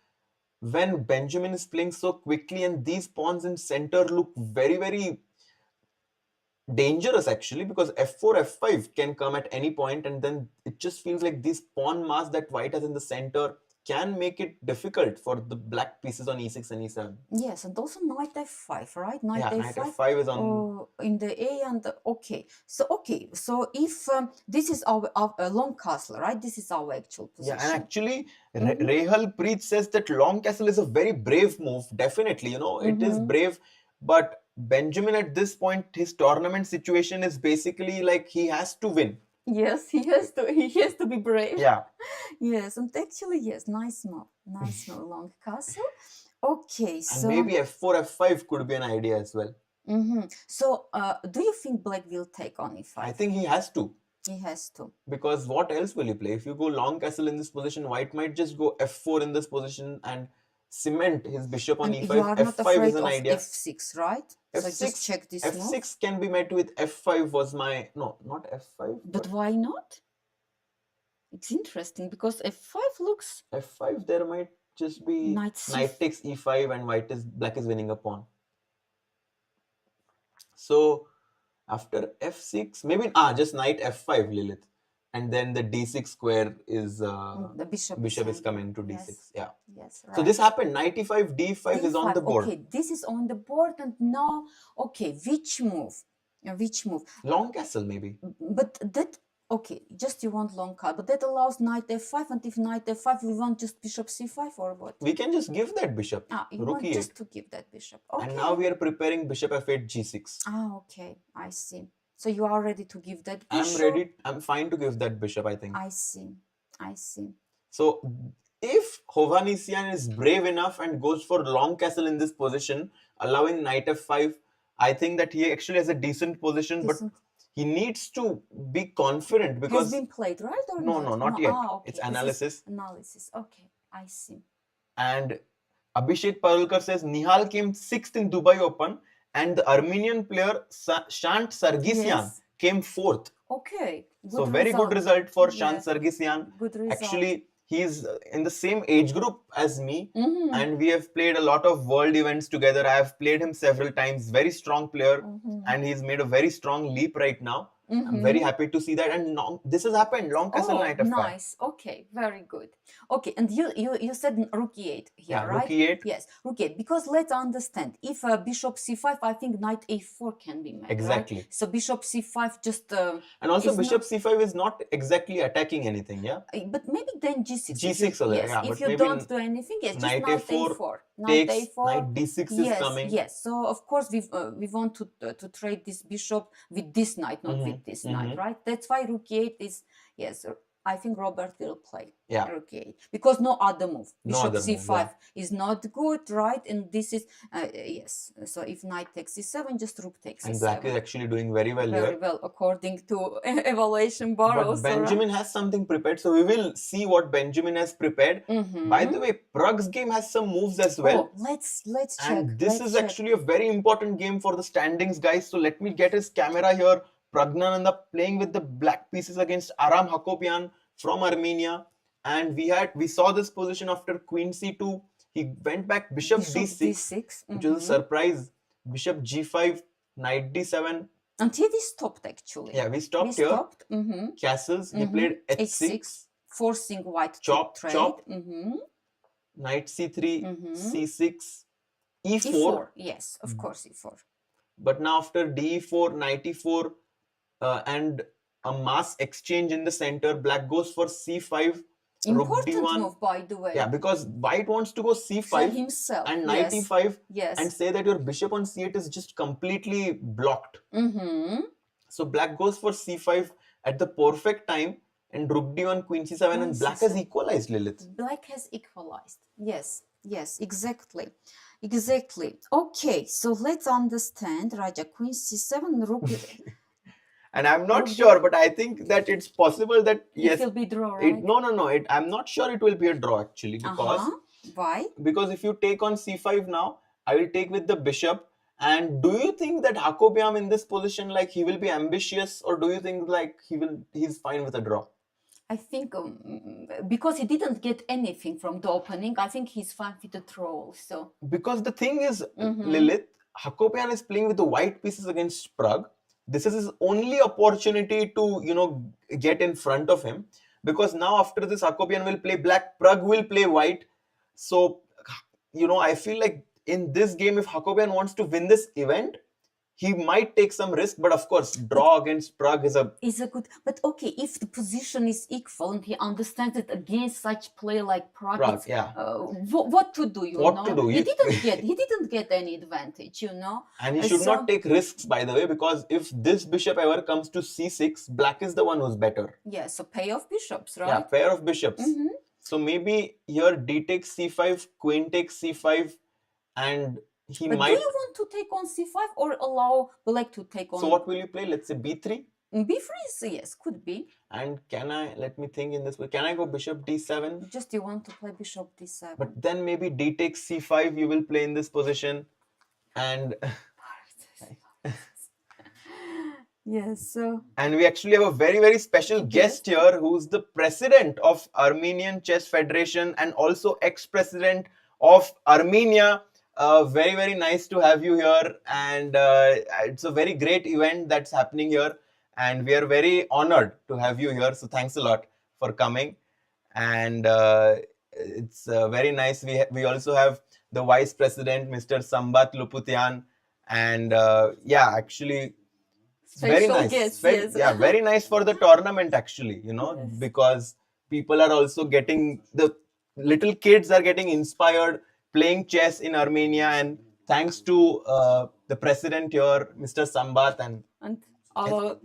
when Benjamin is playing so quickly and these pawns in center look very, very dangerous actually, because f4, f5 can come at any point, and then it just feels like this pawn mass that white has in the center can make it difficult for the black pieces on e6 and e7. Yes, and also knight f5, right? Knight Yeah, f5. knight f5 is on in the A and the, okay. So if this is our long castle, right? This is our actual position. Yeah, and actually, Rahul Preet says that long castle is a very brave move. Definitely, it is brave. But Benjamin, at this point, his tournament situation is basically like he has to win. Yes, he has to. He has to be brave. Yeah. Yes, and actually, yes, nice move, long castle. Okay, so and maybe f4, f5 could be an idea as well. So, do you think Black will take on e5? I think he has to. He has to. Because what else will he play? If you go long castle in this position, white might just go f4 in this position and cement his bishop on e5. You are not f5 afraid is an of idea. f6, right? f6, so just check this f6 move. Can be met with f5 was my... No, not f5. But why not? It's interesting because f5 looks... f5, there might just be knight takes e5 and black is winning a pawn. So after f6, maybe just knight f5, Lilith, and then the d6 square is the bishop is coming to d6. Yeah. Yes. Right. So this happened. Knight e5, d5 is on the board. Okay, this is on the board, and now, okay, which move? Which move? Long castle, maybe. But that... Okay, just you want long card, but that allows knight f5, and if knight f5, we want just bishop c5 or what? We can just give that bishop. You want just to give that bishop. Okay. And now we are preparing bishop f8, g6. Okay, I see. So you are ready to give that bishop? I'm ready. I'm fine to give that bishop, I think. I see. So if Hovhannisyan is brave enough and goes for long castle in this position, allowing knight f5, I think that he actually has a decent position, but he needs to be confident because... Has been played, right? Or no, not yet. Okay. It's analysis. Okay, I see. And Abhishek Parulkar says Nihal came 6th in Dubai Open and the Armenian player Shant Sargsyan came 4th. Okay. So very good result for Shant Sargsyan. Good result. Actually, he's in the same age group as me and we have played a lot of world events together. I have played him several times. Very strong player and he's made a very strong leap right now. I'm very happy to see that, and this has happened. Long castle knight f5. Nice. Okay, very good. Okay, and you said rook e8 here, right? Rook e8. Yes, rook e8. Because let's understand, if bishop c5, I think knight a4 can be made. Exactly. Right? So bishop c5 just. And also bishop c5 is not exactly attacking anything, yeah. But maybe then g6. G6, yes. If you don't do anything, yes, knight just knight a4. Knight takes, a4. Knight d6 is coming. Yes. So of course we want to trade this bishop with this knight, not with this knight, right? That's why rook e8 is, yes, I think Robert will play rook e8 because no other move. Bishop c5 is not good, right? And this is, yes. So if knight takes c7, just rook takes c7. And black is actually doing very well here. Very well, according to evaluation bar. But also, Benjamin has something prepared, so we will see what Benjamin has prepared. By the way, Pragg's game has some moves as well. Let's check. And this is actually a very important game for the standings, guys. So let me get his camera here. Praggnanandhaa playing with the black pieces against Aram Hakobyan from Armenia, and we saw this position after queen c2. He went back bishop d6, which was a surprise. Bishop g5, knight d7. Until we stopped actually. Yeah, we stopped here. Castles. He played h6, forcing white to trade. Chop. Knight c3, c6, e4. e4. Yes, of course e4. But now after d4, knight e4, and a mass exchange in the center, black goes for c5. Important move, by the way. Yeah, because white wants to go c5 himself, and knight e5 and say that your bishop on c8 is just completely blocked. So black goes for c5 at the perfect time, and rook d1, queen c7, and black has equalized, Lilith. Black has equalized. Yes, exactly. Okay, so let's understand. Raja, queen c7, rook. And I'm not sure, but I think that it's possible that yes, it will be draw, right? No. I'm not sure it will be a draw actually, because why? Because if you take on c5 now, I will take with the bishop. And do you think that Hakobyan in this position, like, he will be ambitious, or do you think like he's fine with a draw? I think because he didn't get anything from the opening, I think he's fine with the draw also. Because the thing is, Lilith, Hakobyan is playing with the white pieces against Pragg. this is his only opportunity to, get in front of him, because now after this Hakobyan will play black, Pragg will play white. So, I feel like in this game, if Hakobyan wants to win this event, he might take some risk, but of course, draw against Pragg is a good. But okay, if the position is equal and he understands that against such player like Pragg, what to do? What to do? He didn't get any advantage, And he should not take risks, by the way, because if this bishop ever comes to c6, black is the one who's better. Yeah, so pair of bishops, right? Yeah, pair of bishops. So maybe here d takes c5, queen takes c5, and but do you want to take on c5 or allow black to take on? So what will you play? Let's say b3? B3 is, yes, could be. And let me think in this way. Can I go bishop d7? Just you want to play bishop d7. But then maybe d takes c5 you will play in this position. And yes. So. And we actually have a very, very special guest here who's the president of Armenian Chess Federation and also ex-president of Armenia. Very, very nice to have you here, and it's a very great event that's happening here, and we are very honored to have you here. So thanks a lot for coming, and it's very nice. We also have the vice president, Mr. Sambat Luputian, and actually very nice. Guest, yes. Yeah, very nice for the tournament actually. Because people are also getting, the little kids are getting inspired playing chess in Armenia, and thanks to the president here, Mr. Sambat, and our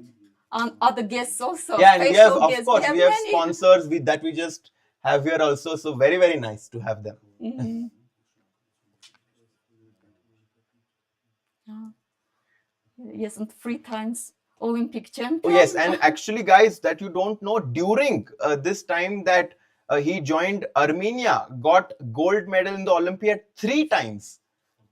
other guests also. Yeah, and we have, of course, we have sponsors that we just have here also. So very, very nice to have them. Yes, and 3 times Olympic champion. Oh, yes, and actually, guys, that you don't know, during this time that he joined Armenia, got gold medal in the Olympiad 3 times,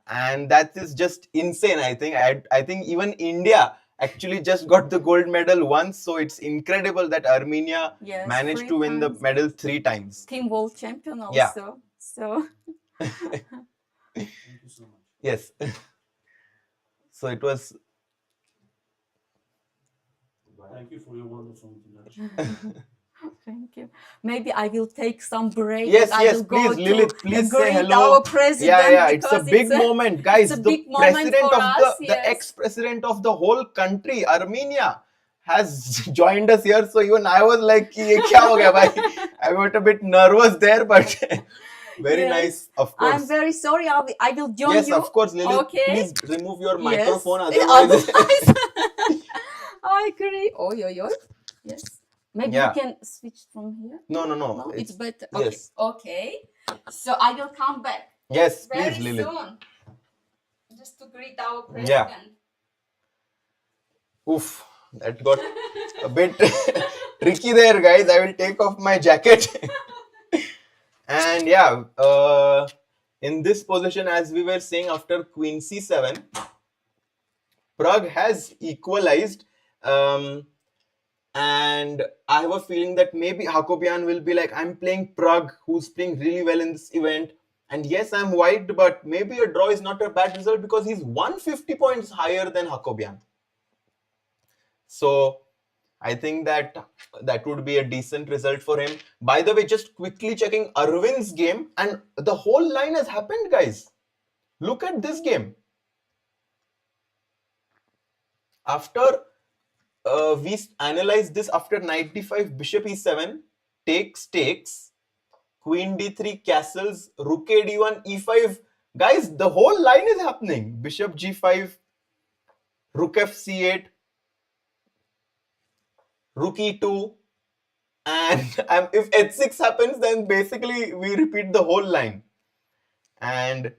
and that is just insane. I think even India actually just got the gold medal once, so it's incredible that Armenia managed to win the medal 3 times. Team world champion also. Yeah. So. Thank you so much. Yes. So it was. Thank you for your wonderful introduction. Thank you. Maybe I will take some break. Yes, please, Lilith, please say hello. Our president. Yeah, it's a big moment, guys. The president of the ex-president of the whole country, Armenia, has joined us here. So even I was like, "Ye kya ho gaya, bhai?" I got a bit nervous there, but very nice, of course. I'm very sorry. I will join you. Yes, of course, Lilith. Okay. Please remove your microphone. Otherwise, I agree. Oh. Yes. Maybe you can switch from here. No. It's better. Okay. Yes. Okay. So I will come back. Yes, very please, Lilith. soon. Just to greet our president. Yeah. Oof, that got a bit tricky there, guys. I will take off my jacket. And in this position, as we were saying, after Queen C7, Pragg has equalized. And I have a feeling that maybe Hakobyan will be like, I'm playing Pragg, who's playing really well in this event. And yes, I'm white, but maybe a draw is not a bad result because he's 150 points higher than Hakobyan. So I think that would be a decent result for him. By the way, just quickly checking Aravindh's game, and the whole line has happened, guys. Look at this game. After we analyze this, after knight d5, bishop e7, takes, queen d3, castles, rook a d1, e5. Guys, the whole line is happening. Bishop g5, rook f c8, rook e2, and if h6 happens, then basically we repeat the whole line. And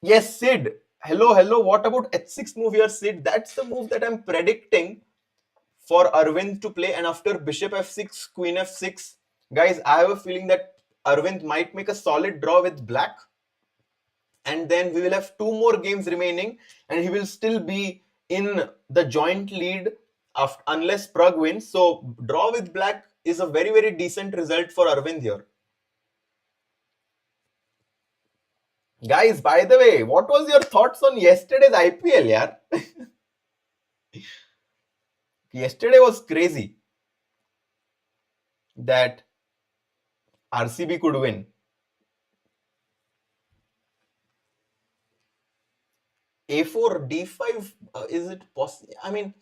yes, Sid. Hello. What about h6 move here, Sid? That's the move that I'm predicting for Aravindh to play. And after bishop f6, queen f6, guys, I have a feeling that Aravindh might make a solid draw with black. And then we will have 2 more games remaining, and he will still be in the joint lead unless Pragg wins. So draw with black is a very, very decent result for Aravindh here. Guys, by the way, what was your thoughts on yesterday's IPL, yaar? Yesterday was crazy that RCB could win. A4, D5, is it possible? I mean,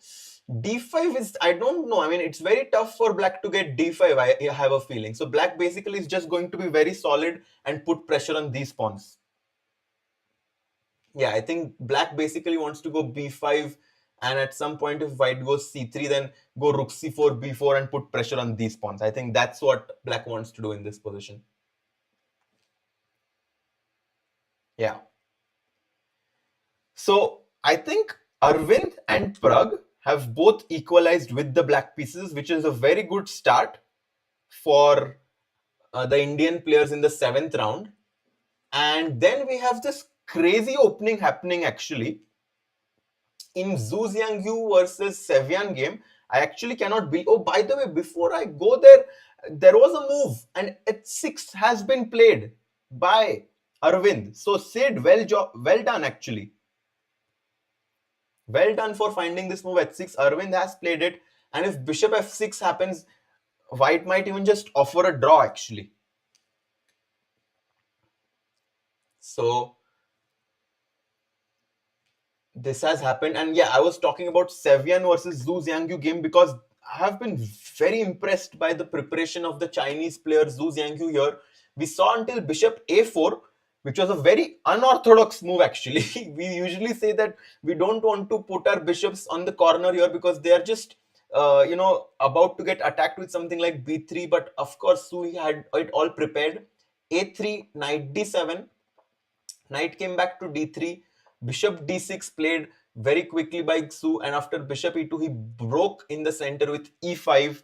D5 is, I don't know. I mean, it's very tough for black to get D5, I have a feeling. So black basically is just going to be very solid and put pressure on these pawns. Yeah, I think black basically wants to go B5, and at some point if white goes C3, then go rook C4, B4 and put pressure on these pawns. I think that's what black wants to do in this position. Yeah. So I think Aravindh and Pragg have both equalized with the black pieces, which is a very good start for the Indian players in the 7th round. And then we have this crazy opening happening actually in Xu Xinagyu versus Sevian game. I actually cannot be. Oh, by the way, before I go there, there was a move and H6 has been played by Aravindh. So Sid, well done actually. Well done for finding this move H6. Aravindh has played it, and if bishop F6 happens, white might even just offer a draw actually. So this has happened, and yeah, I was talking about Sevian versus Xu Xinagyu game because I have been very impressed by the preparation of the Chinese player Xu Xinagyu here. We saw until bishop A4, which was a very unorthodox move actually. We usually say that we don't want to put our bishops on the corner here because they are just about to get attacked with something like B3, but of course Xu had it all prepared. A3, knight D7, knight came back to D3, bishop D6 played very quickly by Xu, and after bishop E2 he broke in the center with E5,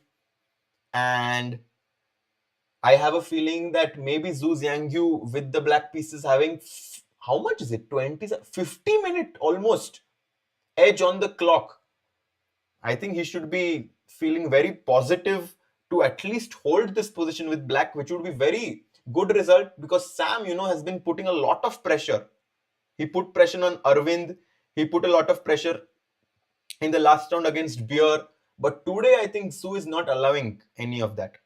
and I have a feeling that maybe Xu Xinagyu with the black pieces having, how much is it? 50 minute almost edge on the clock. I think he should be feeling very positive to at least hold this position with black, which would be very good result because Sam, has been putting a lot of pressure. He put pressure on Aravindh. He put a lot of pressure in the last round against Bjerre. But today, I think Xu is not allowing any of that.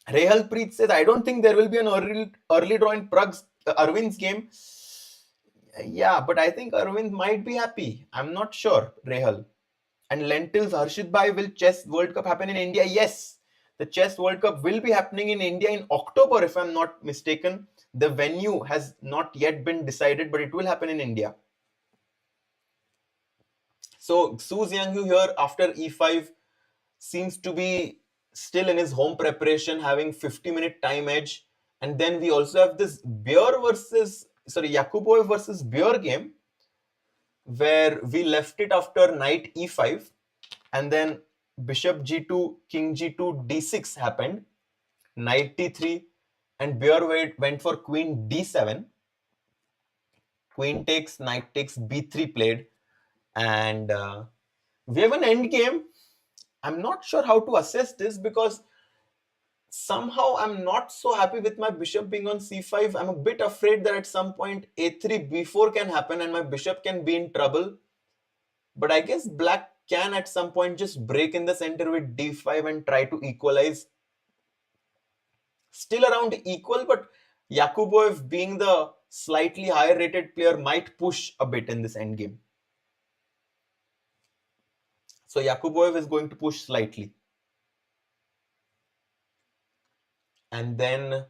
Rehal Preet says, I don't think there will be an early draw in Arvind's game. Yeah, but I think Aravindh might be happy. I'm not sure, Rehal. And Lentils, Harshit Bhai, will Chess World Cup happen in India? Yes, the Chess World Cup will be happening in India in October, if I'm not mistaken. The venue has not yet been decided, but it will happen in India. So Xu Xinagyu here after E5 seems to be still in his home preparation, having 50-minute time edge. And then we also have this Yakubboev versus Bjerre game, where we left it after knight E5, and then bishop G2, king G2, D6 happened, knight T3, and Bjerre went for queen D7. Queen takes, knight takes, B3 played, and we have an end game. I'm not sure how to assess this because somehow I'm not so happy with my bishop being on C5. I'm a bit afraid that at some point A3, B4 can happen and my bishop can be in trouble. But I guess black can at some point just break in the center with D5 and try to equalize. Still around equal, but Yakubboev being the slightly higher rated player might push a bit in this endgame. So Yakubboev is going to push slightly. And then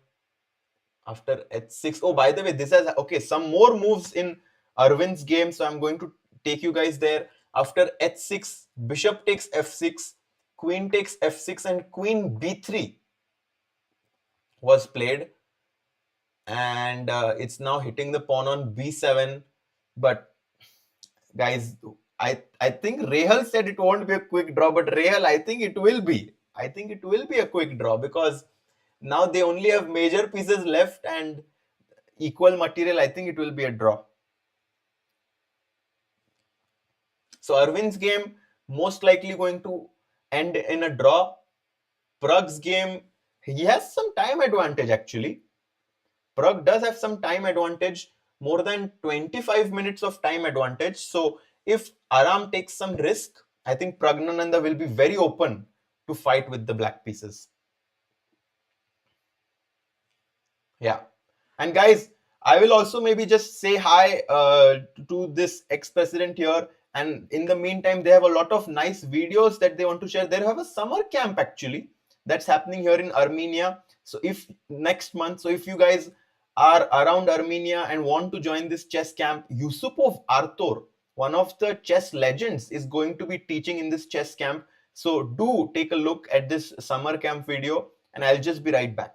after H6, oh, by the way, this has, okay, some more moves in Aravind's game. So I'm going to take you guys there. After H6, bishop takes F6, queen takes F6, and queen B3 was played. And it's now hitting the pawn on B7. But guys, I think Rehal said it won't be a quick draw, but Rehal, I think it will be. I think it will be a quick draw because now they only have major pieces left and equal material. I think it will be a draw. So Aravind's game most likely going to end in a draw. Pragg's game, he has some time advantage actually. Pragg does have some time advantage, more than 25 minutes of time advantage. So if Aram takes some risk, I think Praggnanandhaa will be very open to fight with the black pieces. Yeah. And guys, I will also maybe just say hi to this ex-president here. And in the meantime, they have a lot of nice videos that they want to share. They have a summer camp actually that's happening here in Armenia. So if next month, so if you guys are around Armenia and want to join this chess camp, Yusupov Artur, one of the chess legends, is going to be teaching in this chess camp. So do take a look at this summer camp video, and I'll just be right back.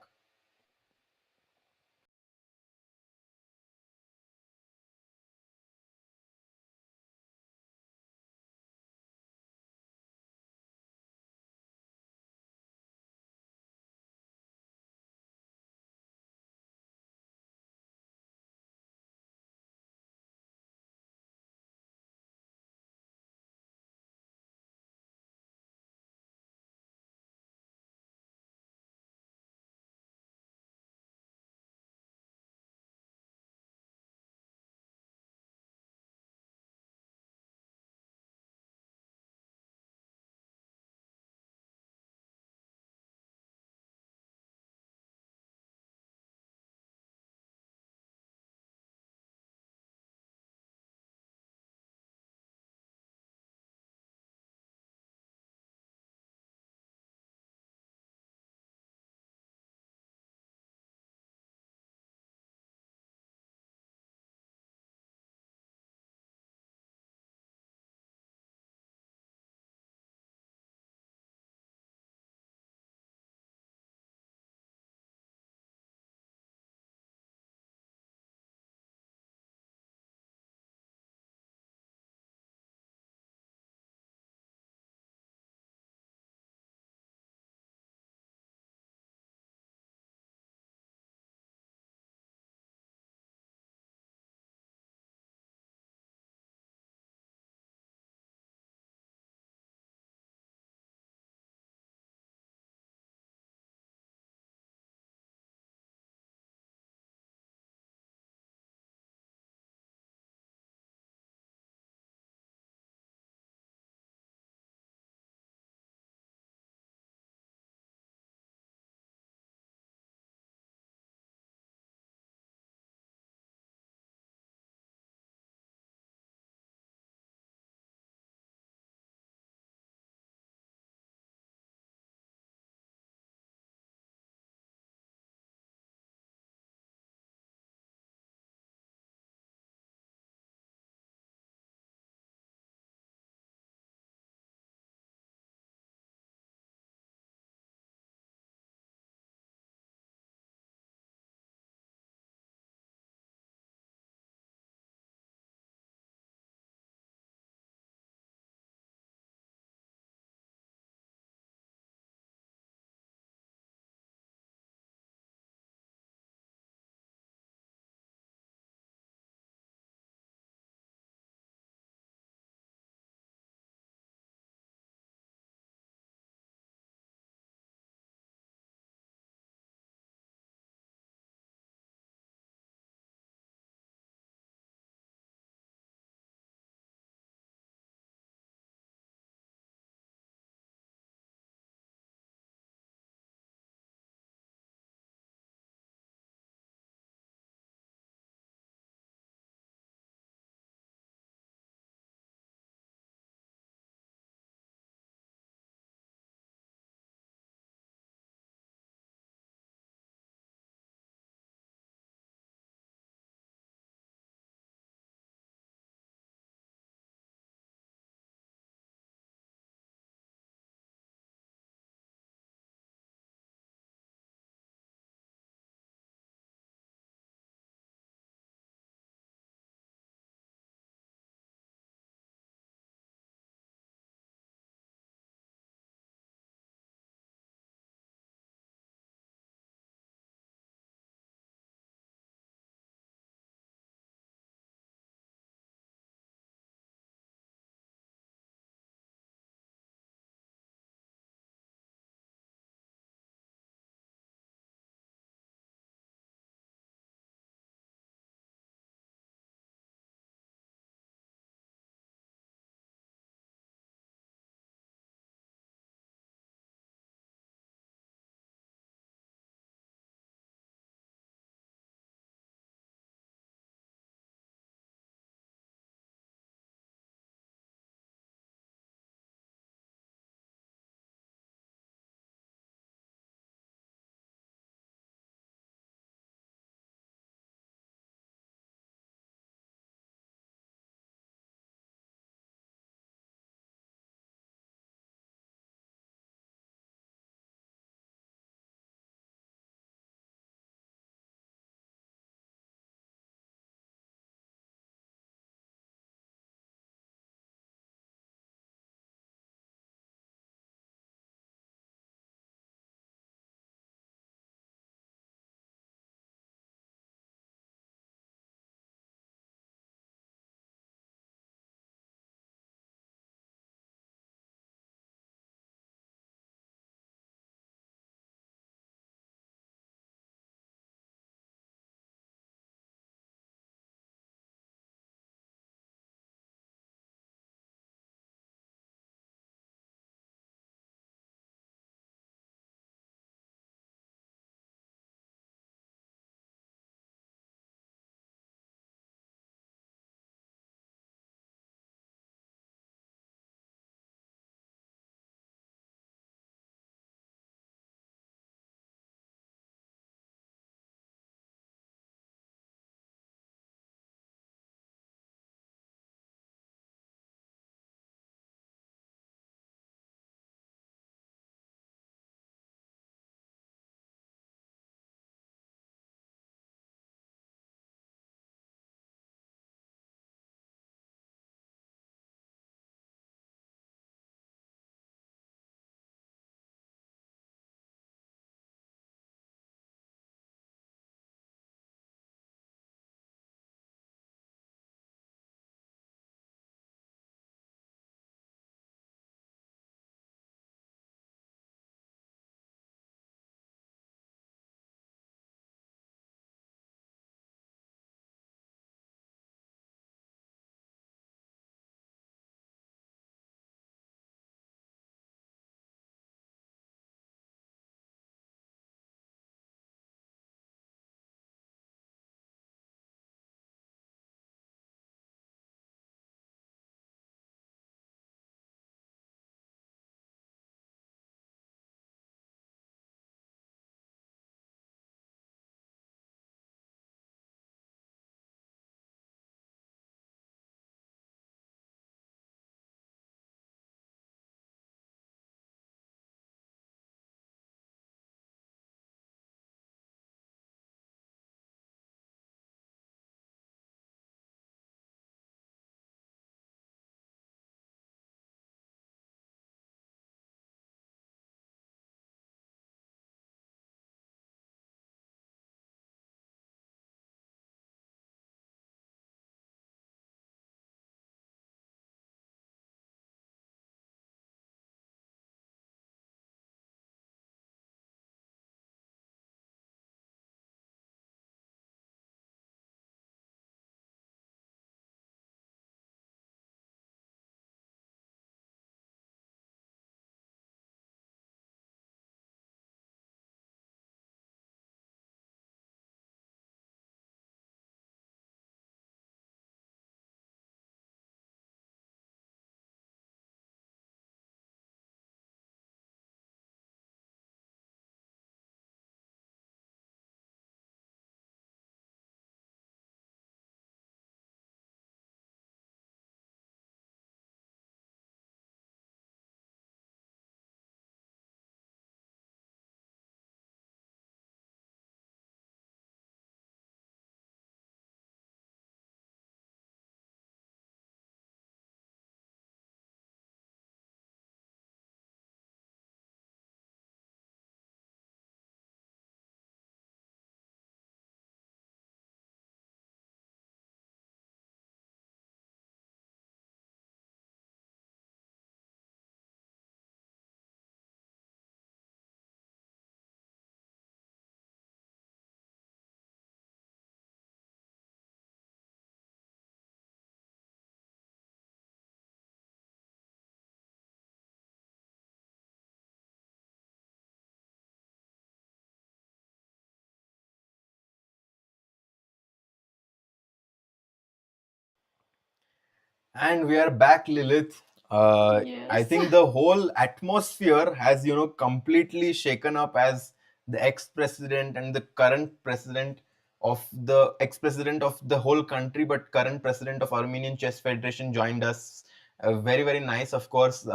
And we are back, Lilith. I Yes. think the whole atmosphere has, completely shaken up as the ex-president and the current president of the ex-president of the whole country, but current president of Armenian Chess Federation joined us. Very, very nice, of course,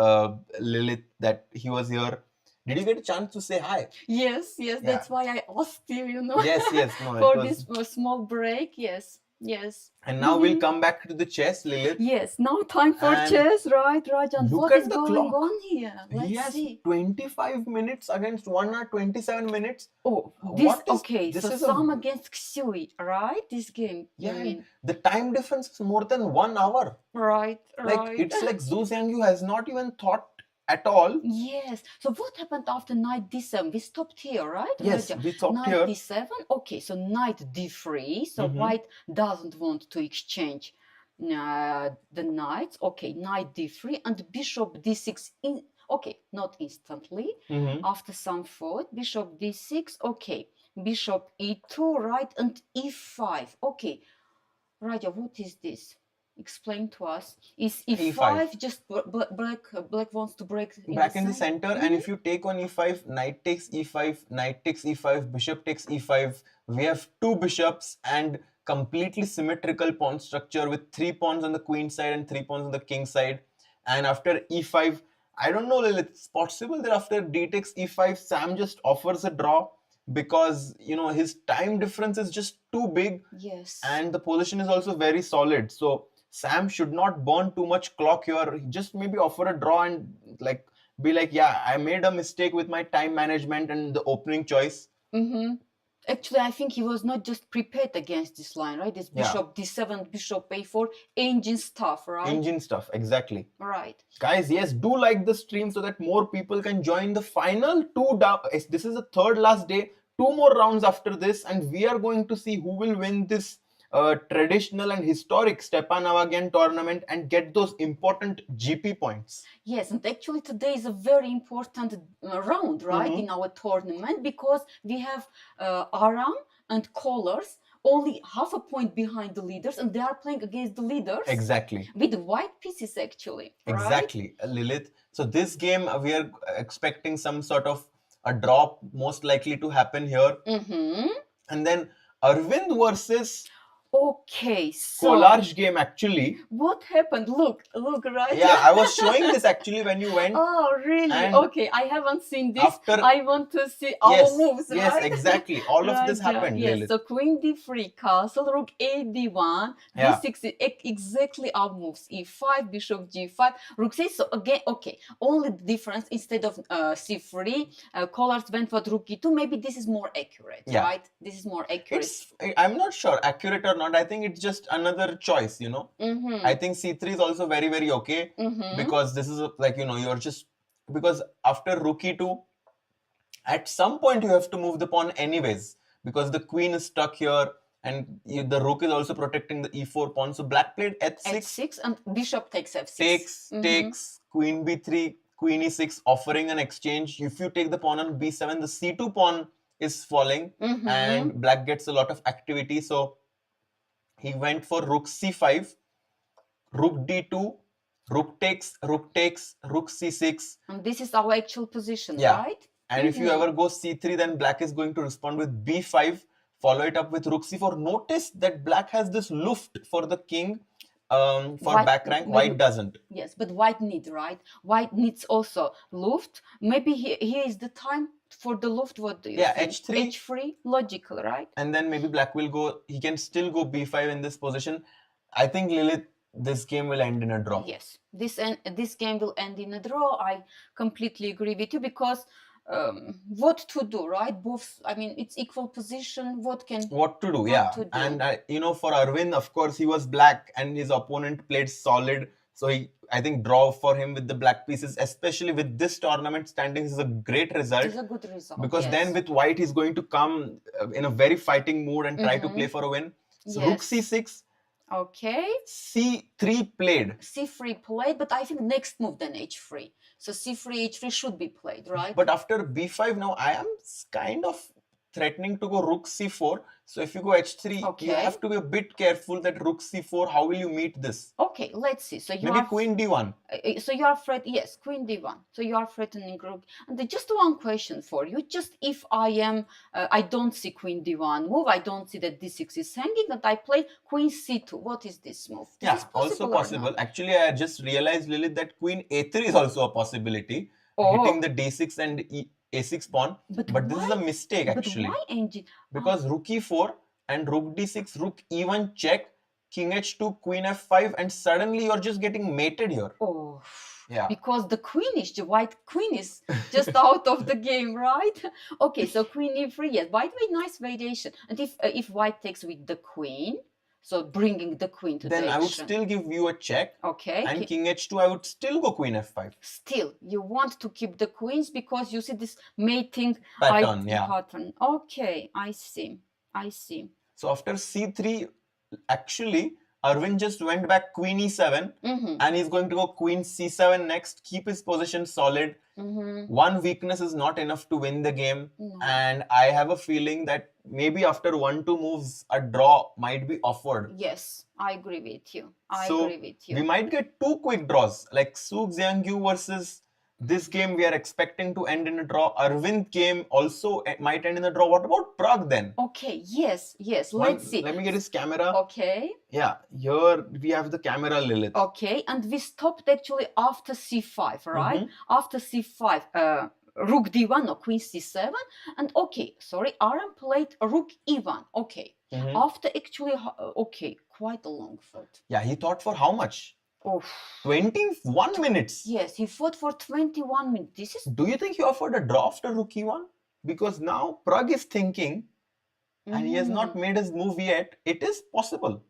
Lilith, that he was here. Did you get a chance to say hi? Yes, Yeah. that's why I asked you, Yes, no, it for was. this small break. Yes. And now we'll come back to the chess, Lilith. Yes, now time for And chess, right, Rajan? look What at is the going clock. on here? He Let's has see. 25 minutes against 1 hour 27 minutes. Oh, What is- okay. this So is Sam a- against Xu, right? This game. Yeah, I and mean, the time difference is more than 1 hour. right. Like, it's like Xu Xinagyu has not even thought at all. Yes. So what happened after knight d7? We stopped here, right? Yes, Raja? we stopped Knight here. d7. Okay, so knight d3. So Mhm. white doesn't want to exchange the knights. Okay, knight d3 and bishop d6. Okay, not instantly. Mhm. After some thought, bishop d6. Okay, bishop e2, right, and e5. Okay, Raja, what is this? Explain to us. Is e5, E5. just black wants to break Back in the side? center, and if you take on e5, knight takes e5, knight takes e5, bishop takes e5. We have two bishops and completely symmetrical pawn structure with 3 pawns on the queen side and 3 pawns on the king side. And after e5, I don't know, Lilith, it's possible that after d takes e5, Sam just offers a draw because his time difference is just too big. Yes. And the position is also very solid. So Sam should not burn too much clock here. Just maybe offer a draw and be like, yeah, I made a mistake with my time management and the opening choice. Mm-hmm. Actually, I think he was not just prepared against this line, right? This bishop d7, bishop a4, engine stuff, right? Engine stuff, exactly. Right. Guys, yes, do like the stream so that more people can join the final two. This is the third last day. 2 more rounds after this, and we are going to see who will win this traditional and historic Stepan Avagyan tournament and get those important GP points. Yes, and actually today is a very important round, right, in our tournament, because we have Aram and Kollars only half a point behind the leaders, and they are playing against the leaders. Exactly. With white pieces, actually. Right? Exactly, Lilith. So this game, we are expecting some sort of a drop, most likely to happen here. Mm-hmm. And then Aravindh versus Okay, so Kollars game, actually. what happened? Look, right? Yeah, I was showing this actually when you went. Oh, really? And okay, I haven't seen this. after- I want to see our Yes, moves, yes, right? exactly. All of this Right, happened, Yes, Lilith. so queen d3, castle, rook a d1, Yeah. d6, exactly our moves. e5, bishop g5, rook c. So again, okay, only the difference, instead of c3, Kollars went for rook e2. Maybe this is more accurate, Yeah. right? This is more accurate. I'm not sure, accurate or not. I think it's just another choice, Mm-hmm. I think c3 is also very, very okay. Mm-hmm. Because this is you're just, because after rook e2, at some point you have to move the pawn anyways, because the queen is stuck here and the rook is also protecting the e4 pawn. So black played h6, h6 and bishop takes f6. takes, queen b3, queen e6, offering an exchange. If you take the pawn on b7, the c2 pawn is falling, and black gets a lot of activity. So he went for rook c5, rook d2, rook takes, rook c6. And this is our actual position, Yeah. right? And if you ever go c3, then black is going to respond with b5, follow it up with rook c4. Notice that black has this luft for the king for White- back rank. White doesn't. Yes, but white needs, right? White needs also luft. Maybe here is the time for the luft. What do you Yeah, think? h3. h3, logical, right? And then maybe black will go, he can still go b5 in this position. I think, Lilith, this game will end in a draw. Yes, this game will end in a draw. I completely agree with you, because what to do, right? Both, I mean, it's equal position. What To do, What yeah. to do. And for Arvind, of course, he was black and his opponent played solid. So I think draw for him with the black pieces, especially with this tournament standings, is a great result. It's a good result. Because yes. then with white, he's going to come in a very fighting mood and try to play for a win. So rook Yes. c6, Okay. c3 played. c3 played, but I think next move then h3. So c3, h3 should be played, right? But after b5, now I am kind of threatening to go rook c4. So if you go h3, you Okay. have to be a bit careful that rook c4, how will you meet this? Okay, let's see. So you Maybe are queen d1. so you are yes, queen d1. So you are threatening rook. And just one question for you. Just if I am, I don't see queen d1 move. I don't see that d6 is hanging, and I play queen c2. What is this move? This Yeah, is possible also or possible. not? Actually, I just realized, Lilith, that queen a3 is also a possibility, Oh. hitting the d6 and a6 pawn. But this is a mistake actually. But why engine? Because rook e4 and rook d6, rook e1 check, king h2, queen f5, and suddenly you're just getting mated here. Oh, Yeah. because the white queen is just out of the game, right? Okay, so queen e3, yes. By the way, nice variation. And if white takes with the queen, so bringing the queen to then the I would action. still give you a check. Okay. And king h2, I would still go queen f5. Still, you want to keep the queens because you see this mating pattern. Okay, I see. So after c3, actually, Arvind just went back queen e7, and he's going to go queen c7 next, keep his position solid. One weakness is not enough to win the game. No. And I have a feeling that maybe after 1-2 moves, a draw might be offered. Yes, I agree with you. We might get 2 quick draws, like Xu Xinagyu versus this game we are expecting to end in a draw. Arvind game also might end in a draw. What about Pragg then? Okay, yes. Let's see. Let me get his camera. Okay. Yeah, here we have the camera, Lilith. Okay, and we stopped actually after c5, right? After c5, rook d1 or queen c7. And okay, sorry, Aram played rook e1. Okay. After actually, okay, quite a long fight. Yeah, he thought for how much? Oh, 21 minutes. Yes, he fought for 21 minutes. Do you think he offered a draw after rook e1? Because now Pragg is thinking, and he has not made his move yet. It is possible.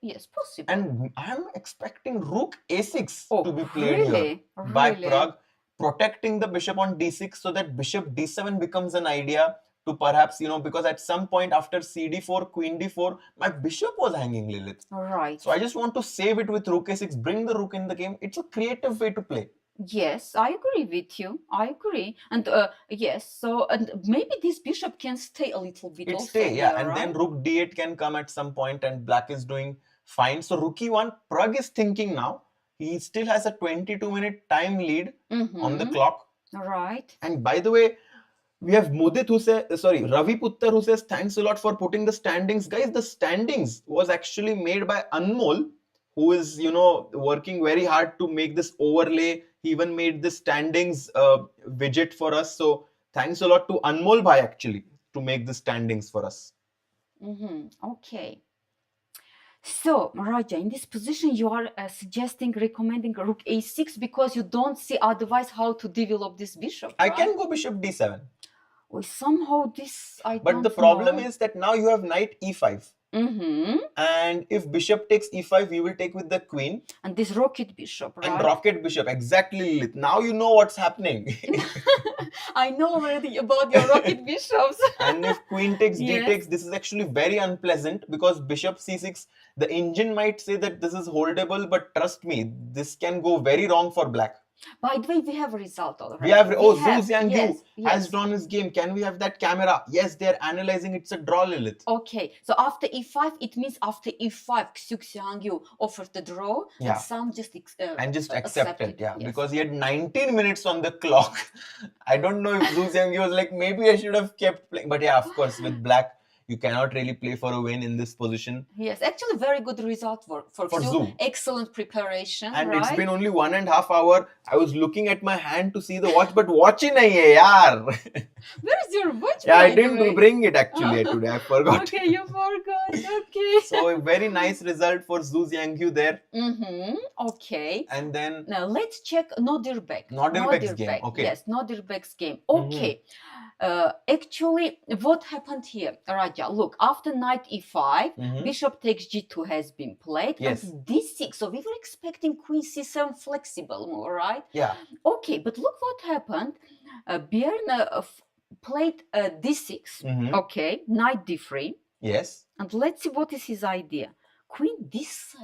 Yes, possible. And I'm expecting rook a6 to be played here by Pragg, protecting the bishop on d6 so that bishop d7 becomes an idea to perhaps, because at some point after cd4, queen d4, my bishop was hanging, Lilith. Right. So I just want to save it with rook a6, bring the rook in the game. It's a creative way to play. Yes, I agree with you. I agree. And yes, so and maybe this bishop can stay a little bit. It stay, yeah. And then rook d8 can come at some point and black is doing fine. So rook e1, Pragg is thinking now. He still has a 22-minute time lead on the clock. Right. And by the way, we have Mudit Ravi Puttar who says, thanks a lot for putting the standings. Guys, the standings was actually made by Anmol, who is, working very hard to make this overlay. He even made the standings widget for us. So thanks a lot to Anmol Bhai actually to make the standings for us. Okay. So, Raja, in this position, you are recommending rook a6 because you don't see otherwise how to develop this bishop. I can go bishop d7. Well, somehow this But the problem is that now you have knight e5. And if bishop takes e5, you will take with the queen. And this rocket bishop, right? And rocket bishop, exactly, Lilith. Now you know what's happening. I know already about your rocket bishops. And if queen takes d takes, this is actually very unpleasant because bishop c6, the engine might say that this is holdable, but trust me, this can go very wrong for black. By the way, we have a result already. We have, Xu Xinagyu has drawn his game. Can we have that camera? Yes, they're analyzing. It's a draw, Lilith. Okay, so after e5, it means after e5, Xu Xinagyu offered the draw. Yeah. And Sam just accepted. Yeah, yes. Because he had 19 minutes on the clock. I don't know if Xu Xinagyu was like, maybe I should have kept playing. But yeah, of course, with black, you cannot really play for a win in this position. Yes, actually very good result for Xu. Excellent preparation. And right? It's been only 1.5 hours. I was looking at my hand to see the watch, but watch nahi hai yaar. Where is your watch? Yeah, I didn't bring it actually today. I forgot. Okay, you forgot. Okay. So a very nice result for Xu Xinagyu there. Okay. And then now let's check Nodirbek's game. Okay. Yes, Nodirbek's game. Okay. Actually, what happened here, Raja? Look, after knight e5, bishop takes g2 has been played. Yes. And d6. So we were expecting queen c7 flexible move, right? Yeah. Okay, but look what happened. Bjerre played d6. Okay, knight d3. Yes. And let's see what is his idea. Queen d7.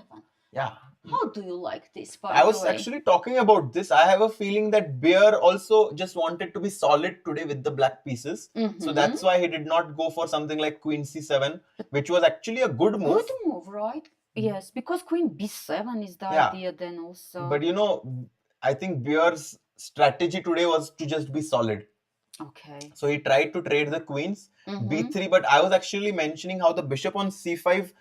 Yeah. How do you like this, by I the was way? actually talking about this. I have a feeling that Bjerre also just wanted to be solid today with the black pieces. So that's why he did not go for something like Queen C7, which was actually a good move. Good move, right? Yes, because Queen B7 is the Yeah. idea then also. But I think Bjerre's strategy today was to just be solid. Okay. So he tried to trade the queens, B3, but I was actually mentioning how the bishop on C5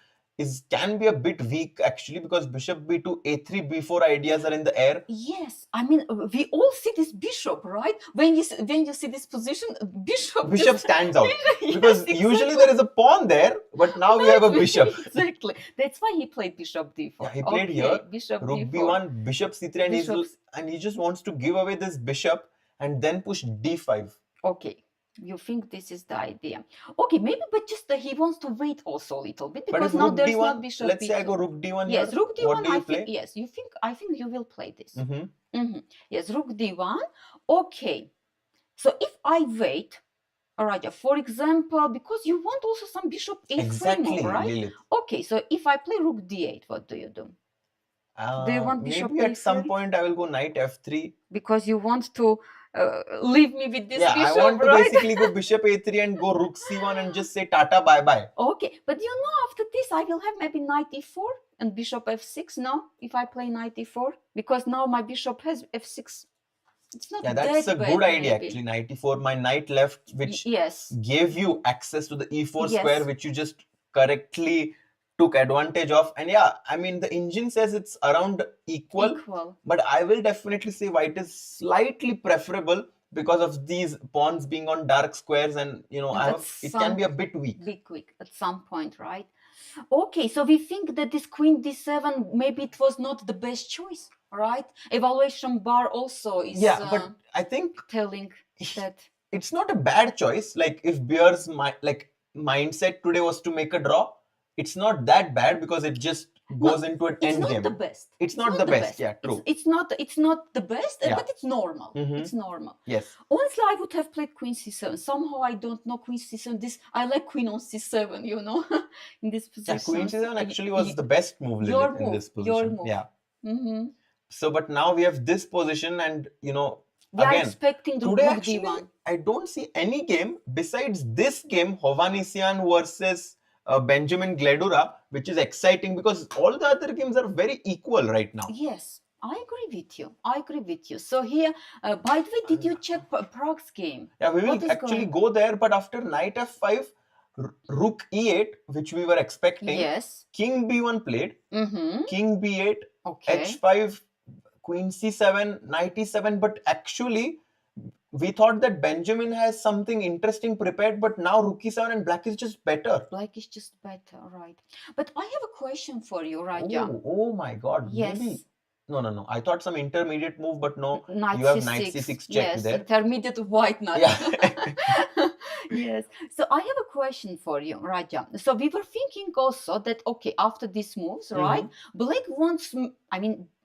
can be a bit weak actually, because bishop B2, A3, B4 ideas are in the air. Yes, I mean we all see this bishop, right? When you see this position, bishop just stands out. Yes, Because usually there is a pawn there, but now we have a bishop. Exactly. That's why he played bishop D4. Yeah, he played here, bishop rook D4. B1, bishop C3, and Bishops. he just wants to give away this bishop and then push D5. Okay. You think this is the idea? Okay, maybe, but just he wants to wait also a little bit, because now there's D1, not bishop. let's say I B2. go rook D1 Yes, here. rook D1. What do you I play? think yes. I think you will play this. Mm-hmm. Yes, rook D1. Okay. So if I wait, alright, for example, because you want also some bishop A3 Exactly, move, right? Lilith. Okay, so if I play rook D8, what do you do? Do you want bishop maybe at A3? some point I will go knight F3. Because you want to leave me with this bishop, I want to right? basically go bishop A3 and go rook C1 and just say tata bye-bye. Okay, but after this I will have maybe knight E4 and bishop F6, no? If I play knight E4, because now my bishop has F6. It's not that's a bad, good idea maybe. actually. Knight E4, my knight left, which gave you access to the E4 square, which you just correctly took advantage of. And I mean, the engine says it's around equal, but I will definitely say white is slightly preferable because of these pawns being on dark squares, and it can be a bit weak. At some point, right? Okay, so we think that this Queen D7, maybe it was not the best choice, right? Evaluation bar also is but I think telling that it's not a bad choice. Like if Bjerre's mindset today was to make a draw, it's not that bad, because it just goes into an end game. It's not the best. It's not the best. Yeah, true. It's not the best, but it's normal. It's normal. Yes. Honestly, I would have played Queen C7. Somehow I don't know Queen C7. I like Queen on C7, in this position. Yeah, Queen C7 actually was the best move, Lilith, in this position. Your move. Yeah. So, but now we have this position, and we are expecting the today rook actually, D1. I don't see any game besides this game, Hovhannisyan versus Benjamin Gledura, which is exciting because all the other games are very equal right now. Yes, I agree with you. So here, by the way, did you check Pragg's game? Yeah, we will actually go there, but after knight F5, rook E8, which we were expecting. Yes. King B1 played. King B8, okay. H5, Queen C7, Knight E7, but actually we thought that Benjamin has something interesting prepared, but now rook E7 and black is just better. Black is just better, right? But I have a question for you, Raja. Oh my God. Yes. Maybe. No. I thought some intermediate move, but no. Knight you have C6. Knight C6 check there. Intermediate white knight. Yeah. Yes. So I have a question for you, Raja. So we were thinking also that, okay, after these moves, right, Black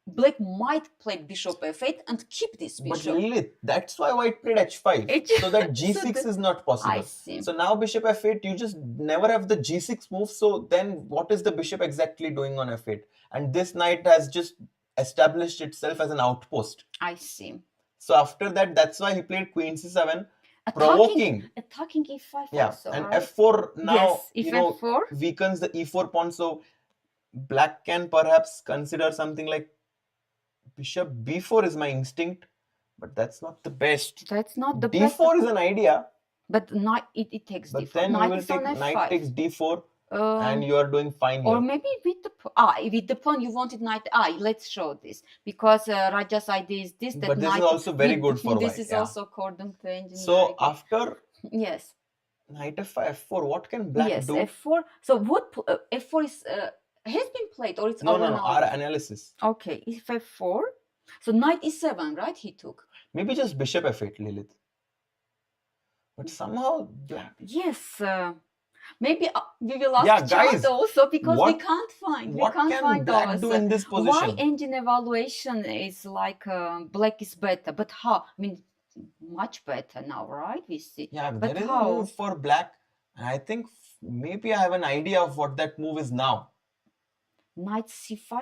Black might play bishop f8 and keep this bishop. But Lilith, that's why white played h5. So that g6 is not possible. I see. So now bishop f8, you just never have the g6 move. So then what is the bishop exactly doing on f8? And this knight has just established itself as an outpost. I see. So after that, that's why he played queen c7. Provoking. Attacking e5 yeah. also, and right? f4 now, yes, f4 weakens the e4 pawn. So black can perhaps consider something like bishop b4 is my instinct, but that's not the best. That's not the best. d4 is an idea. But knight, it takes but d4. Then knight you will take knight takes d4 and you are doing fine here. Or maybe with the pawn you wanted knight let's show this, because Raja's idea is this, that but this knight is also very good for this white. Is also according to engine. So after yes, knight f5, f4, what can black do? f4. So what f4 is has been played, or it's no our analysis. Okay, if f4, so knight e7, right? He took maybe just bishop f8, Lilith. But somehow black. Yes. Maybe we will ask guys, also, because we can't find. What can black do in this position? Why engine evaluation is like black is better, but how? I mean, much better now, right? We see. Yeah, but there is how? a move for black. I think maybe I have an idea of what that move is now. Knight c5.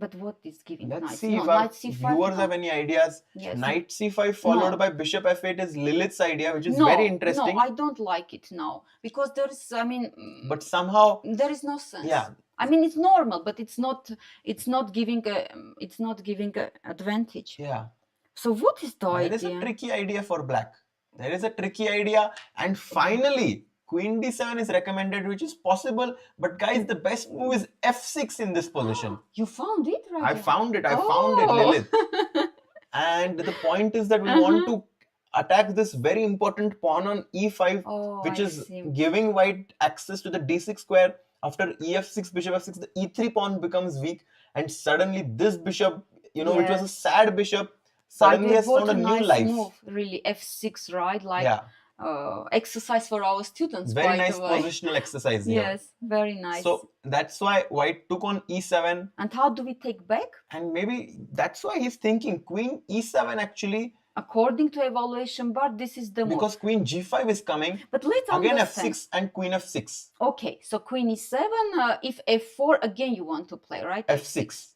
But what is giving Let's knight? see No, if our knight c5. viewers no. have any ideas. Yes. Knight c5 followed No. by bishop f8 is Lilith's idea, which is No, very interesting. No, I don't like it now because there is, I mean, but somehow there is no sense. Yeah. I mean, it's normal, but it's not giving a advantage. Yeah. So what is the idea? There is a tricky idea for black. There is a tricky idea, and finally queen d7 is recommended, which is possible. But guys, the best move is f6 in this position. You found it, right? I found it, Lilith. And the point is that we want to attack this very important pawn on e5, which is giving white access to the d6 square. After ef6, bishop f6, the e3 pawn becomes weak, and suddenly this bishop, which was a sad bishop, suddenly has found a new life. Move, really, f6, right? Like exercise for our students. Very nice the way. Positional exercise here. Yes, very nice. So that's why white took on e7. And how do we take back? And maybe that's why he's thinking queen e7 actually. According to evaluation bar, this is the move. Because queen g5 is coming. But let's again understand. f6 and queen f6. Okay, so queen e7, if f4, again you want to play, right? f6.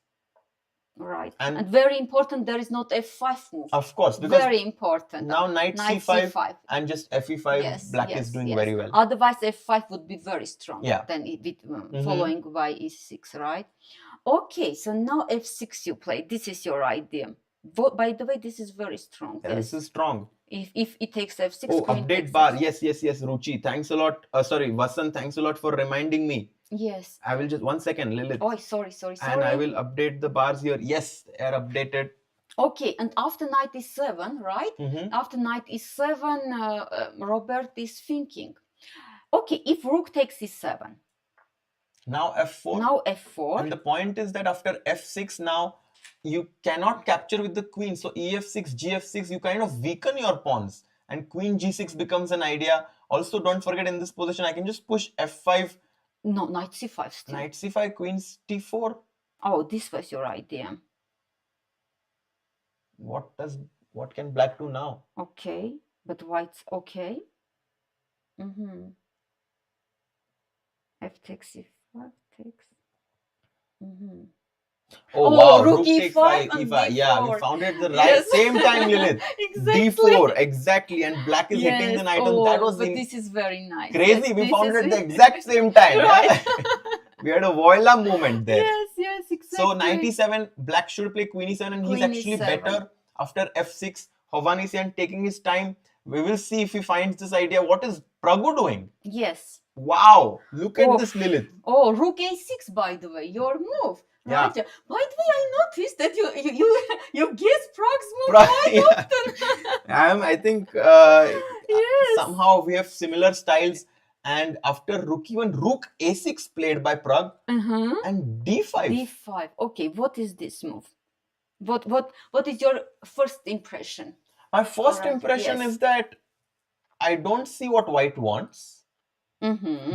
Right. And very important, there is not f5 move. Of course. Because very important. Now knight c5 and just fe5, black is doing very well. Otherwise, f5 would be very strong. Yeah. Then following by e6, right? Okay, so now f6 you play. This is your idea. By the way, this is very strong. Yeah, yes. This is strong. If it takes f6. Oh, update bar. Yes, Ruchi. Thanks a lot. Vasan, thanks a lot for reminding me. Yes. I will just 1 second, Lilith. Oh, sorry. And I will update the bars here. Yes, they are updated. Okay, and after knight e7, right? After knight e7, Robert is thinking. Okay, if rook takes e7. Now f4. And the point is that after f6 now, you cannot capture with the queen. So ef6, gf6, you kind of weaken your pawns. And queen g6 becomes an idea. Also, don't forget in this position, I can just push f5. No, knight c5 still. Knight c5, queen t4. Oh, this was your idea. What can black do now? Okay, but white's okay. F takes e5 takes. Oh wow, rook e5, e5. Yeah, we found it the right same time, Lilith. Exactly. d4, exactly, and black is hitting the knight. And that was this is very nice. Crazy. We found it the exact same time. Right. We had a voila moment there. Yes, exactly. So knight e7, black should play queen e7, and he's actually better after f6. Hovhannisyan taking his time. We will see if he finds this idea. What is Pragg doing? Yes. Wow, look at this, Lilith. Oh, rook a6, by the way, your move. Right. Yeah. By the way, I noticed that you guess Pragg's move quite often. I think yes. somehow we have similar styles. And after rook e1, rook a6 played by Pragg and d5. d5. Okay, what is this move? What is your first impression? My first impression is that I don't see what white wants.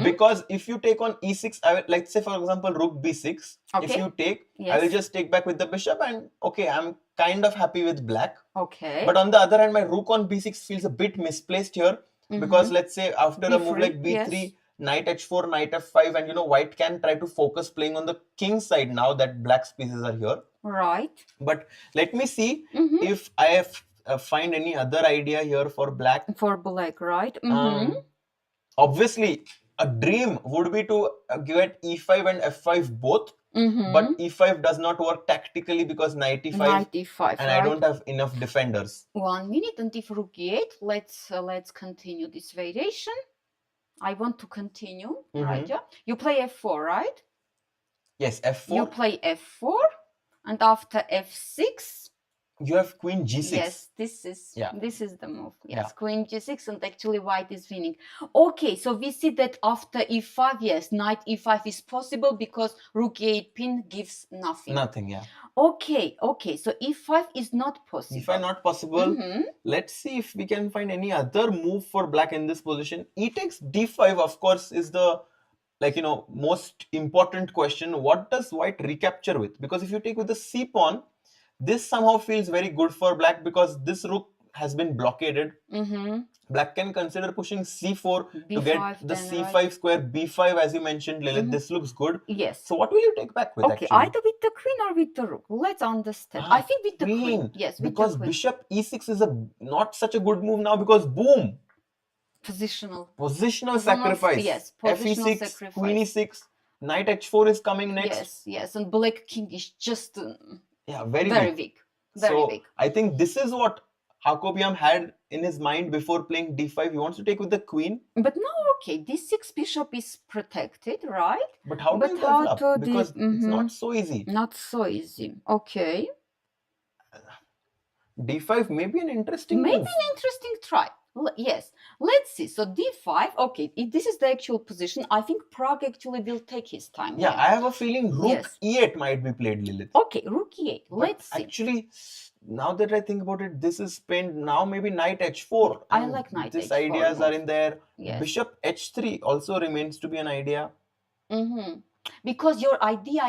Because if you take on e6, let's say for example rook b6. If you take, I will just take back with the bishop, and okay, I'm kind of happy with black. Okay. But on the other hand, my rook on b6 feels a bit misplaced here. Because let's say after a move like b3, knight h4, knight f5, and white can try to focus playing on the king side now that black's pieces are here. Right. But let me see if I find any other idea here for black. For black, right? Obviously, a dream would be to get e5 and f5 both. But e5 does not work tactically because knight e5, and I don't have enough defenders. 1 minute, and if rook e8, let's continue this variation. I want to continue, right? Yeah. You play f4, right? Yes, f4. You play f4, and after f6. You have queen g6. Yes, this is the move. Yes, queen g6, and actually white is winning. Okay, so we see that after e5, yes, knight e5 is possible because rook e8 pin gives nothing. Nothing, yeah. Okay, so e5 is not possible. E5 not possible. Let's see if we can find any other move for black in this position. E takes d5, of course, is the most important question. What does white recapture with? Because if you take with the c pawn, this somehow feels very good for black because this rook has been blockaded. Black can consider pushing c4 to B5 get the then, c5 right? square, b5 as you mentioned, Lilith. This looks good. Yes. So what will you take back with Okay, actually? either with the queen or with the rook. Let's understand. I think with the queen. Yes, with because the queen. bishop e6 is not such a good move now because boom. Positional sacrifice. Yes, positional f6, sacrifice. queen e6, knight h4 is coming next. Yes, and black king is just very weak. Very weak. I think this is what Hakobyan had in his mind before playing d5. He wants to take with the queen. But now, okay, d6 bishop is protected, right? But how do you develop? Because it's not so easy. Not so easy. Okay. d5 may be an interesting Maybe move. an interesting try. Yes, let's see. So d5, okay, if this is the actual position, I think Pragg actually will take his time. Yeah, I have a feeling rook e8 might be played, Lilith. Okay, rook e8. Let's see. Actually, now that I think about it, this is pinned. Now maybe knight h4. I like knight These h4 ideas are in there. Yes. Bishop h3 also remains to be an idea. Because your idea,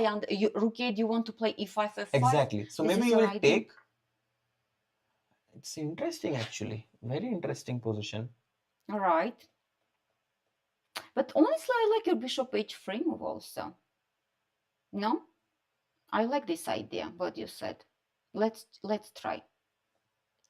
rook e8, you want to play e5, f5. Exactly. So This maybe is you your will idea? take. It's interesting actually. Very interesting position. All right. But honestly, I like your bishop h3 move also. No? I like this idea, what you said. Let's try.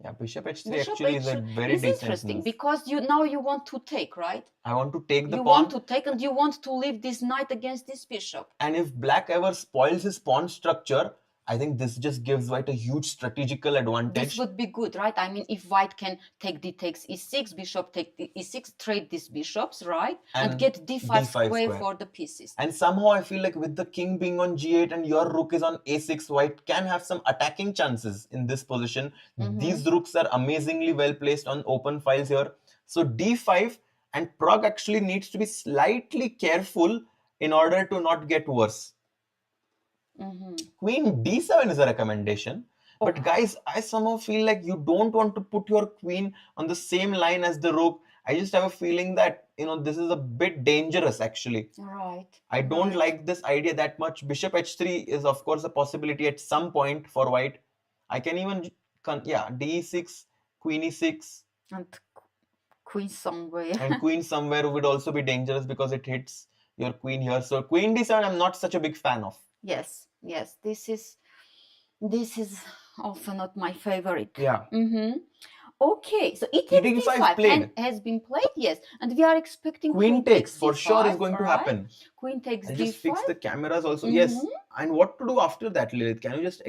Yeah, bishop h3 Bishop actually is a very decent interesting move. because now you want to take, right? I want to take the You pawn. want to take and you want to leave this knight against this bishop. And if black ever spoils his pawn structure, I think this just gives white a huge strategical advantage. This would be good, right? I mean, if white can take d takes e6, bishop take the e6, trade these bishops, right? And get d5 square for the pieces. And somehow I feel like with the king being on g8 and your rook is on a6, white can have some attacking chances in this position. These rooks are amazingly well placed on open files here. So d5, and Pragg actually needs to be slightly careful in order to not get worse. Queen d7 is a recommendation. But guys, I somehow feel like you don't want to put your queen on the same line as the rook. I just have a feeling that, this is a bit dangerous actually. Right. I don't like this idea that much. Bishop h3 is of course a possibility at some point for white. I can even, d6, queen e6. And queen somewhere. And queen somewhere would also be dangerous because it hits your queen here. So queen d7 I'm not such a big fan of. Yes, this is also not my favorite. Yeah. Okay, so it has been played, yes, and we are expecting queen takes for d5, sure is going to happen. Queen takes I'll d5. just fix the cameras also. Yes. And what to do after that, Lilith? Can you just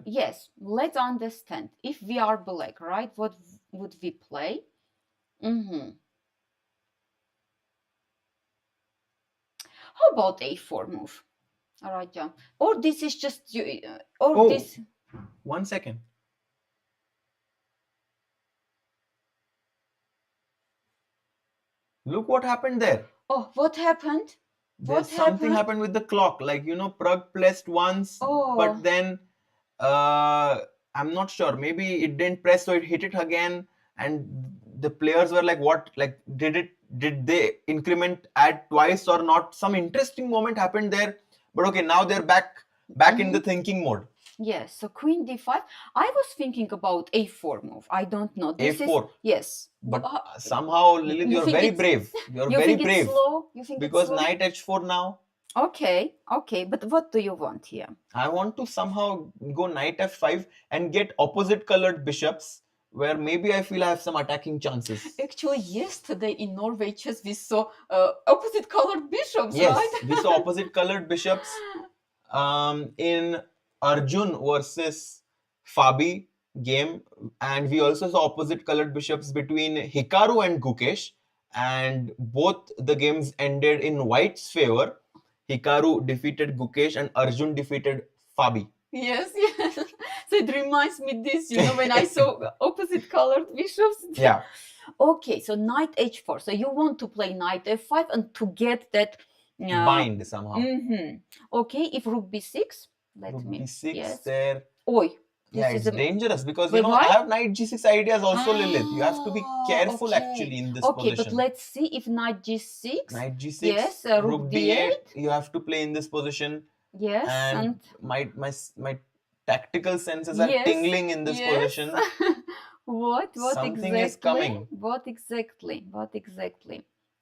yes, let's understand. If we are black, right, what would we play? How about a4 move? All right, John. Or this is just you, this. 1 second. Look what happened there. Oh, what happened? Something happened with the clock. Like, Pragg pressed once, but then I'm not sure. Maybe it didn't press, so it hit it again. And the players were like, what? Like, did they increment add twice or not? Some interesting moment happened there. But okay, now they're back in the thinking mode. Yes, so queen d5. I was thinking about a4 move. I don't know. A4? Yes. But somehow, Lilith, you're very brave. You're very brave. It's slow? You think because it's slow? knight h4 now. Okay. But what do you want here? I want to somehow go knight f5 and get opposite colored bishops, where maybe I feel I have some attacking chances. Actually, yesterday in Norway chess we saw opposite colored bishops, yes, right? We saw opposite colored bishops in Arjun versus Fabi game, and we also saw opposite colored bishops between Hikaru and Gukesh, and both the games ended in white's favor. Hikaru defeated Gukesh and Arjun defeated Fabi. Yes. So it reminds me this, when I saw opposite colored bishops. Yeah. Okay, so knight h4. So you want to play knight f5 and to get that bind somehow. Okay, if rook b6, rook b6 yes. there. Oi. It's dangerous because I have knight g6 ideas also, Lilith. You have to be careful actually in this position. Okay, but let's see if knight g6. Knight g6. Yes, rook d8. You have to play in this position. Yes, and my tactical senses are tingling in this position. What Something exactly? is coming. What exactly?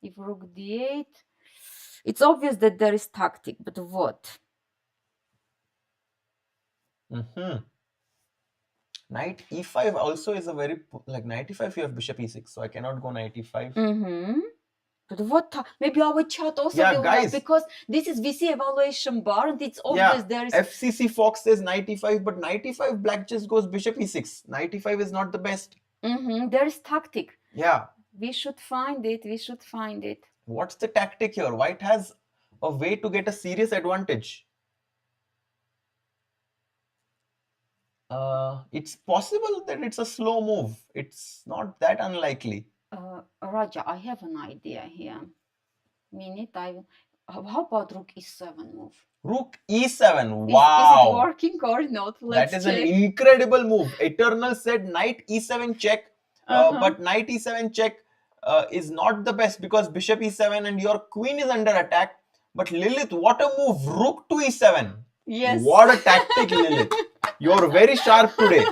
If rook d8, it's obvious that there is tactic, but what? Knight e5 also is a very, like knight e5 you have bishop e6, so I cannot go knight e5. But what? Maybe our chat also Yeah, will guys. help, because this is VC evaluation bar and it's obvious there is. FCC Fox says knight e5, but knight e5 black just goes bishop e6. Knight e5 is not the best. There is tactic. Yeah. We should find it. What's the tactic here? White has a way to get a serious advantage. It's possible that it's a slow move. It's not that unlikely. Raja, I have an idea here. How about rook e7 move? Rook e7. Wow. Is it working or not? That is an incredible move. Eternal said knight e7 check, but knight e7 check is not the best because bishop e7 and your queen is under attack. But Lilith, what a move. Rook to e7. Yes. What a tactic, Lilith. You're very sharp today.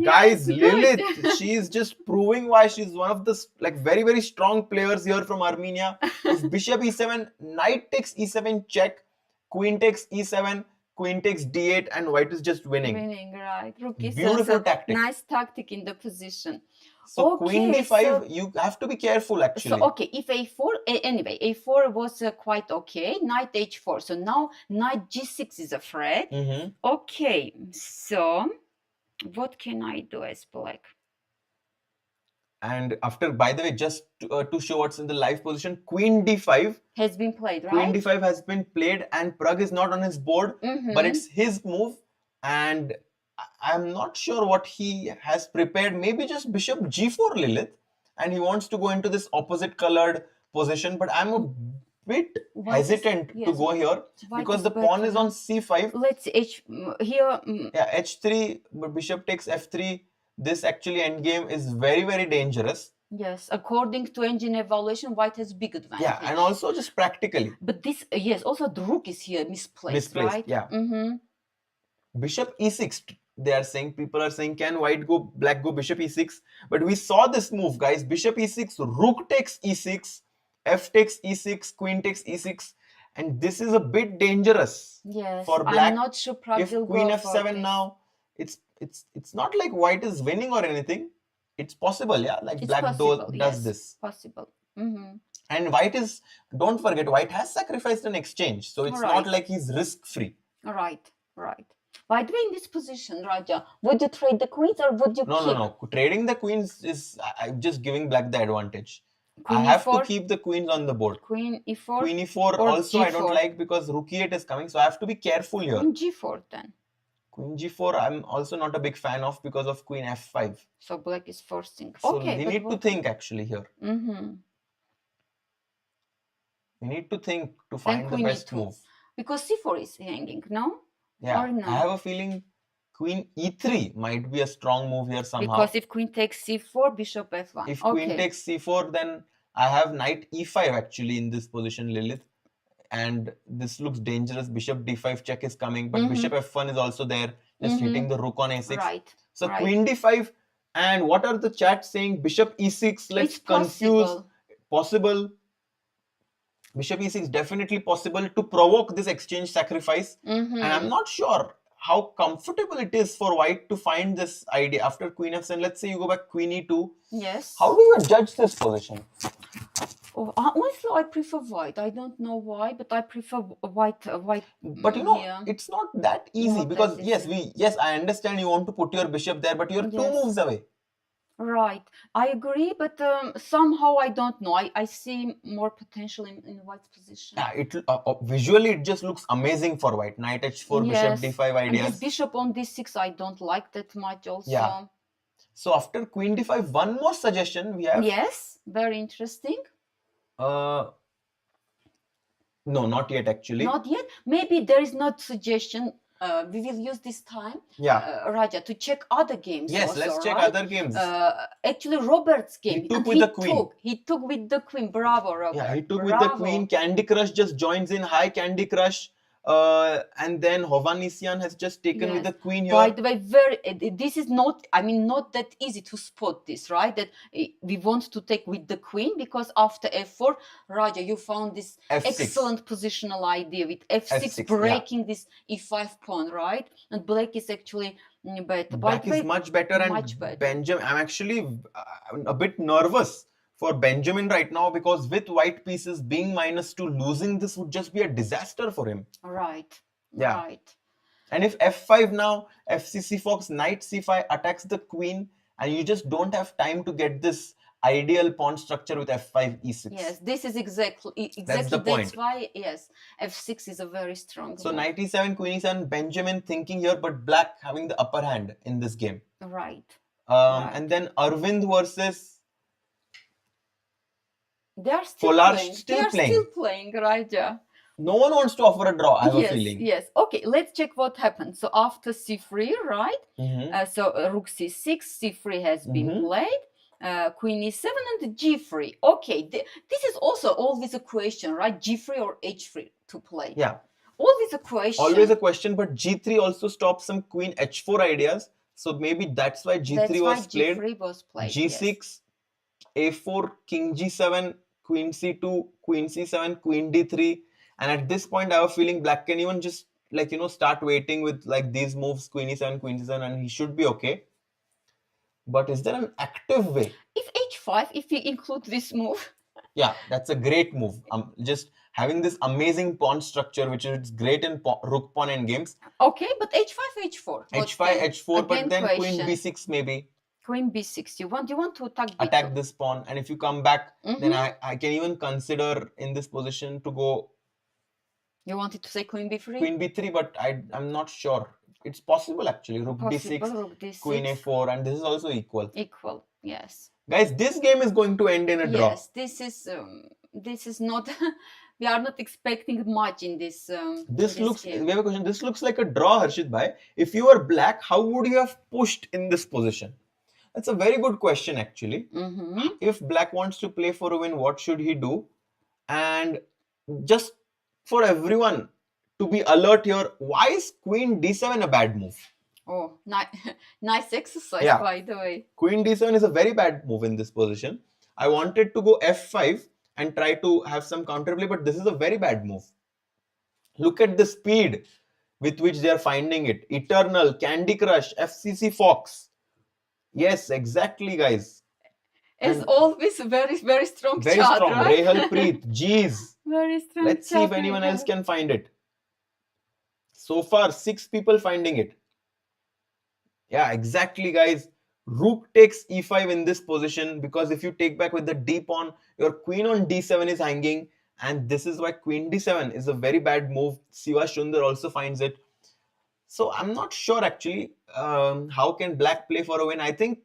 Guys, Yes, Lilith, she is just proving why she's one of the very, very strong players here from Armenia. If bishop e7, knight takes e7 check, queen takes e7, queen takes d8, and white is just winning. Right. Rook e7. Beautiful tactic. Nice tactic in the position. So queen d5, you have to be careful actually. So okay, if a4, anyway, a4 was quite okay. Knight h4. So now knight g6 is a threat. Okay, so what can I do as black? And after, by the way, just to show what's in the live position, queen d5 has been played, right? Queen d5 has been played and Pragg is not on his board, but it's his move. And I'm not sure what he has prepared. Maybe just bishop g4, Lilith. And he wants to go into this opposite colored position. But I'm a bit hesitant to go here because the pawn is on c5. Let's here. Yeah, h3, but bishop takes f3. This actually endgame is very, very dangerous. Yes, according to engine evaluation, white has big advantage. Yeah, and also just practically. But this, yes, also the rook is here misplaced, right? Yeah. Bishop e6, they are saying, people are saying, can black go bishop e6? But we saw this move, guys. Bishop e6, rook takes e6, f takes e6, queen takes e6. And this is a bit dangerous for black. I'm not sure Pragg if will queen go f7 now, it's not like white is winning or anything. It's possible, yeah. Like it's black possible, does this. Possible. And white is, don't forget, white has sacrificed an exchange. So it's not like he's risk-free. Right. By the way, in this position, Raja, would you trade the queens or would you keep? No. Trading the queens is just giving black the advantage. Queen I have e4, to keep the queens on the board. Queen e4. Queen e4 also I don't like because rook e8 is coming. So I have to be careful here. Queen g4 then. Queen g4 I'm also not a big fan of because of queen f5. So black is forcing. So we need to think actually here. We need to think to find the best move. Because c4 is hanging, no? Yeah, or no? I have a feeling queen e3 might be a strong move here somehow. Because if queen takes c4, bishop f1. If queen takes c4, then I have knight e5 actually in this position, Lilith. And this looks dangerous. Bishop d5 check is coming, but bishop f1 is also there, just hitting the rook on a6. Right. So queen d5, and what are the chats saying? Bishop e6, let's confuse. Possible. Bishop e6 definitely possible to provoke this exchange sacrifice. And I'm not sure how comfortable it is for white to find this idea after queen f7. Let's say you go back queen e2. Yes. How do you judge this position? Honestly, I prefer white. I don't know why, but I prefer white. But you know, it's not that easy because yes, I understand you want to put your bishop there, but you're 2 moves away. Right, I agree, but somehow I don't know. I see more potential in white's position. Yeah, visually it just looks amazing for white. Knight h4, bishop d5 ideas. And this bishop on d6 I don't like that much also. Yeah. So after queen d5, one more suggestion we have. Yes, very interesting. No, not yet actually. Not yet. Maybe there is not suggestion. We will use this time, Raja, to check other games. Yes, also, let's check other games. Actually, Robert's game. He took with the queen. He took with the queen. Bravo, Robert. Yeah, he took with the queen. Candy Crush just joins in. Hi, Candy Crush. And then Hovhannisyan has just taken with the queen here. By the way, this is not, not that easy to spot this, right? That we want to take with the queen, because after f4, Raja, you found this F6. excellent positional idea with f6, breaking this e5 pawn, right? And black is actually better. Black is much better, and Benjamin, I'm actually a bit nervous for Benjamin right now, because with white pieces being -2, losing this would just be a disaster for him. Right. Yeah. Right. And if f5 now, fcc fox, knight c5 attacks the queen, and you just don't have time to get this ideal pawn structure with f5 e6. Yes, this is exactly That's the point. That's why, yes, f6 is a very strong So move. knight e7, queen e7, Benjamin thinking here, but black having the upper hand in this game. Right. And then Aravindh versus They are still Kollars playing. Still playing, Raja. No one wants to offer a draw, I have a feeling. Yes. Okay, let's check what happened. So after c3, right? So rook c6, c3 has been played. Queen e7 and g3. Okay, this is also always a question, right? g3 or h3 to play. Yeah. Always a question. Always a question, but g3 also stops some queen h4 ideas. So maybe that's why g3 was played. G3 was played. G6, a4, king g7, queen c2, queen c7, queen d3. And at this point, I have a feeling black can even just start waiting with these moves, queen e7, queen c7, and he should be okay. But is there an active way? If h5, if we include this move. Yeah, that's a great move. Just having this amazing pawn structure, which is great in rook pawn endgames. Okay, but h5, h4. H5, h4, but then queen b6 maybe. Queen b6. You want to attack b2. Attack this pawn, and if you come back, then I can even consider in this position to go. You wanted to say queen b3? Queen b3, but I'm not sure. It's possible actually. Rook d6, rook d6, queen a4, and this is also equal. Equal, yes. Guys, this game is going to end in a draw. Yes, this is not. We are not expecting much in this. We have a question. This looks like a draw, Harshit bhai. If you were black, how would you have pushed in this position? That's a very good question actually. If black wants to play for a win, what should he do? And just for everyone to be alert here, why is queen d7 a bad move? Oh, nice exercise, by the way. Queen d7 is a very bad move in this position. I wanted to go f5 and try to have some counterplay, but this is a very bad move. Look at the speed with which they are finding it. Eternal, Candy Crush, FCC Fox. Yes, exactly, guys. As always, very, very strong Very chart, strong. right? Rahul Preet, jeez. Very strong. Let's see if anyone else can find it. So far, 6 people finding it. Yeah, exactly, guys. Rook takes e5 in this position, because if you take back with the d pawn, your queen on d7 is hanging, and this is why queen d7 is a very bad move. Siva Sundar also finds it. So I'm not sure actually how can black play for a win. I think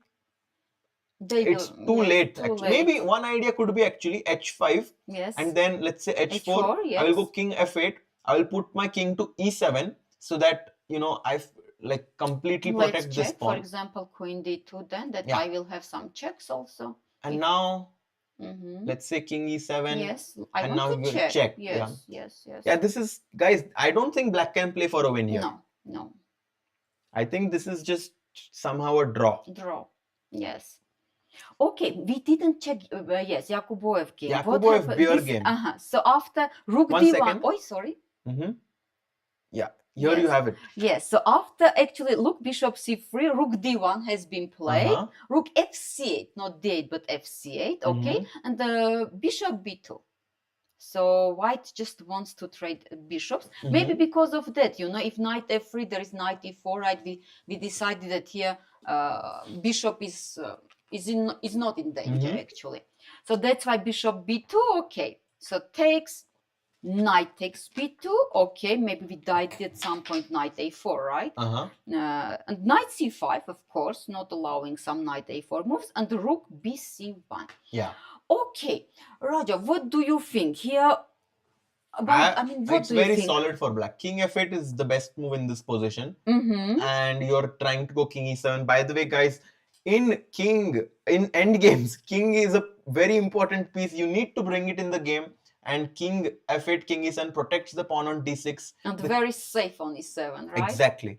it's too late. Maybe one idea could be actually h5. Yes. And then let's say h4. Yes. I will go king f8. I will put my king to e7 so that I completely protect this pawn. For example, queen d2. Then I will have some checks also. And now let's say king e7. Yes. And now you will check. Yes. Yeah, this is, guys, I don't think black can play for a win here. No. I think this is just somehow a draw. Yes. Okay, we didn't check. Yes, Yakubboev game. Yakubboev Bjerre game. So after rook d1. Oh, sorry. Yeah, here you have it. Yes. So after actually, look, bishop c3, rook d1 has been played. Rook fc8, not d8, but fc8. Okay, and the bishop b2. So white just wants to trade bishops. Maybe because of that, if knight f3, there is knight e4, right? We decided that here bishop is not in danger actually. So that's why bishop b2. Okay, so takes, knight takes b2. Okay, maybe we died at some point knight a4, right? And knight c5, of course, not allowing some knight a4 moves, and the rook bc1. Yeah. Okay, Raja, what do you think here? It's very solid for black. King f8 is the best move in this position, and you're trying to go king e7. By the way, guys, in end games, king is a very important piece. You need to bring it in the game, and king f8, king e7 protects the pawn on d6. And very safe on e7, right? Exactly.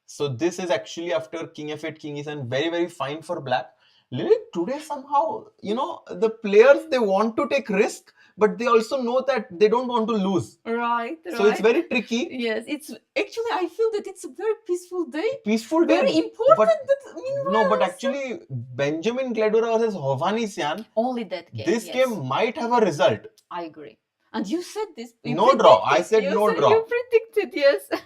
So this is actually after king f8, king e7, very, very fine for black. Lilith, today somehow, the players, they want to take risk, but they also know that they don't want to lose. Right. So it's very tricky. Yes, it's actually, I feel that it's a very peaceful day. Peaceful day. Very important, but meanwhile. No, but actually, Benjamin Gledura versus Hovhannisyan, only that game. This yes. game might have a result. I agree. And you said this. You No draw. I predicted. said You no said- draw. You predicted, yes.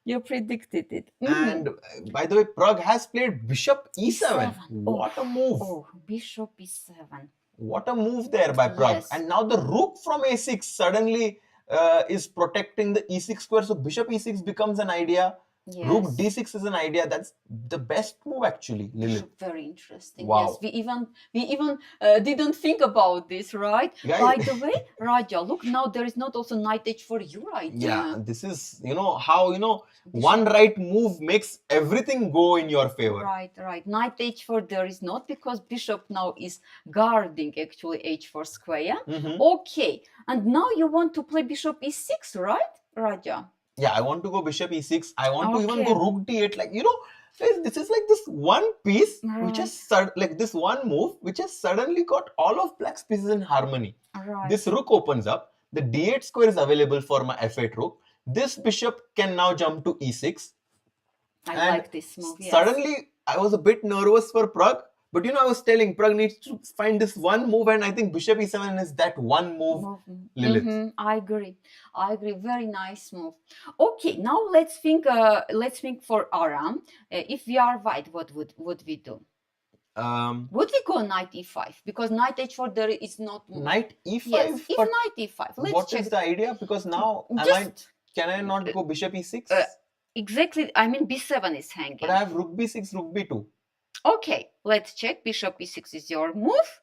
You predicted it. And by the way, Pragg has played bishop e7. What a move. Oh, bishop e7. What a move there by Pragg. Yes. And now the rook from a6 suddenly is protecting the e6 square. So bishop e6 becomes an idea. Yes. Rook d6 is an idea. That's the best move actually, Lilith. Very interesting. Wow. Yes, we even didn't think about this, right? Yeah. By the way, Raja, look, now there is not also knight h4 your idea. Yeah, this is, how, one right move makes everything go in your favor. Right. Knight h4 there is not, because bishop now is guarding actually h4 square. Mhm. Okay, and now you want to play bishop e6, right, Raja? Yeah, I want to go bishop e6. I want to even Okay. go rook d8. Like, guys, this is like this one piece which is like this one move which has suddenly got all of black's pieces in harmony. Right. This rook opens up. The d8 square is available for my f8 rook. This bishop can now jump to e6. I and like this move. Yes. Suddenly, I was a bit nervous for Pragg. But I was telling Pragg needs to find this one move, and I think bishop e7 is that one move, Lilith. I agree. Very nice move. Okay, now let's think for Aram. If we are white, what would we do? Would we go knight e5? Because knight h4 there is not Knight e5. Yes, if but knight e5. Let's what check. is the idea? Because now can I not go bishop e6? Exactly. I mean b7 is hanging. But I have rook b6, rook b2. Okay, let's check. Bishop e6 is your move,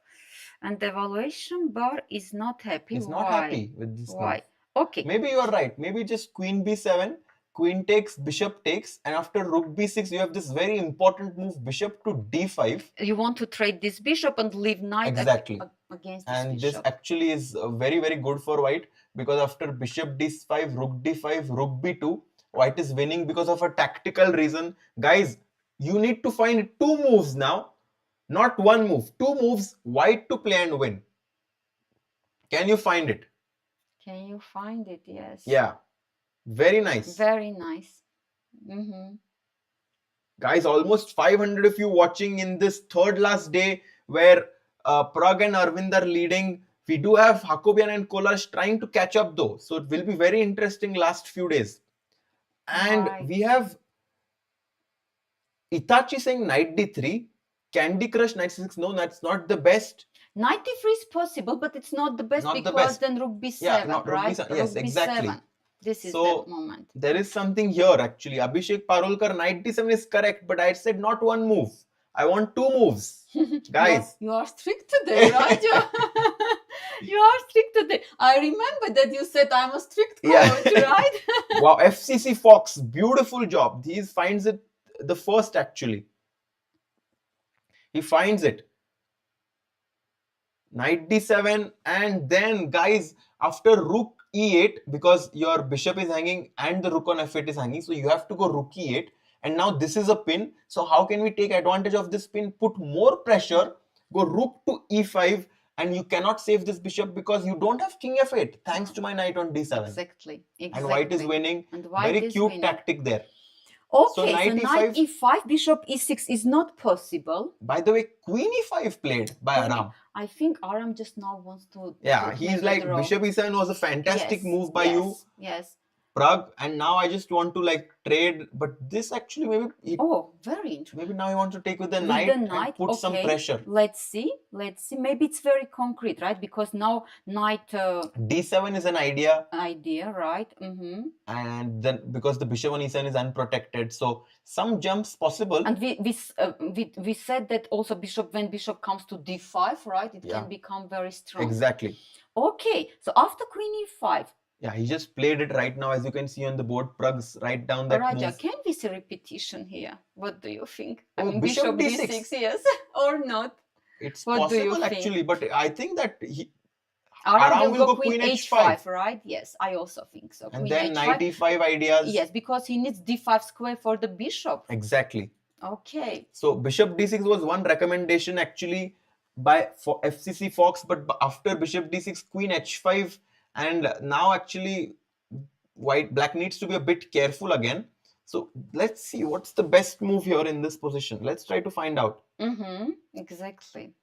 and the evaluation bar is not happy. He's not happy with this Why? move. Okay. Maybe you are right. Maybe just queen b7, queen takes, bishop takes, and after rook b6, you have this very important move, bishop to d5. You want to trade this bishop and leave knight Exactly. against this And bishop. this actually is very, very good for white, because after bishop d5, rook d5, rook b2, white is winning because of a tactical reason. Guys, you need to find two moves now, not one move. Two moves, white to play and win. Can you find it? Can you find it? Yes. Yeah. Very nice. Very nice. Guys, almost 500 of you watching in this third last day where Pragg and Aravindh are leading. We do have Hakobyan and Kollars trying to catch up though. So it will be very interesting last few days. And we have Itachi saying knight d3, Candy Crush knight c6. No, that's not the best. Knight d3 is possible, but it's not the best, because then rook b7, yeah, not right? Rook b7. Yes, rook exactly. B7. This is So, that moment. There is something here actually. Abhishek Parolkar, knight d7 is correct, but I said not one move. I want two moves. Guys. You are strict today, right? You are strict today. I remember that you said I'm a strict coach, right? Wow, FCC Fox, beautiful job. He finds it the first actually. He finds it. Knight d7, and then guys, after rook e8, because your bishop is hanging and the rook on f8 is hanging, so you have to go rook e8, and now this is a pin. So how can we take advantage of this pin? Put more pressure, go rook to e5, and you cannot save this bishop because you don't have king f8 thanks to my knight on d7. Exactly. And white is winning. And white very is cute winning. tactic there. Okay, So knight knight e5, bishop e6 is not possible. By the way, queen e5 played by Aram. I think Aram just now wants to... Yeah, he's like, bishop e7 was a fantastic move by you, Yes. Pragg, and now I just want to like trade, but this actually maybe... very interesting. Maybe now he wants to take with the knight and put some pressure. Let's see. Maybe it's very concrete, right? Because now knight... d7 is an idea. Right? And then because the bishop on e7 is unprotected, so some jumps possible. And we said that also when bishop comes to d5, right? It can become very strong. Exactly. Okay, so after queen e5... Yeah, he just played it right now, as you can see on the board. Pragg's right down that Raja, move. can we see repetition here? What do you think? I Oh, mean, bishop d6, yes, or not? It's What do you possible think? actually, but I think that Aram will go queen h5, right? Yes, I also think so. And Queen then h5. knight e5 ideas. Yes, because he needs d5 square for the bishop. Exactly. Okay. So bishop d6 was one recommendation actually for FCC Fox, but after bishop d6, queen h5, and now actually black needs to be a bit careful again. So let's see what's the best move here in this position. Let's try to find out. Exactly.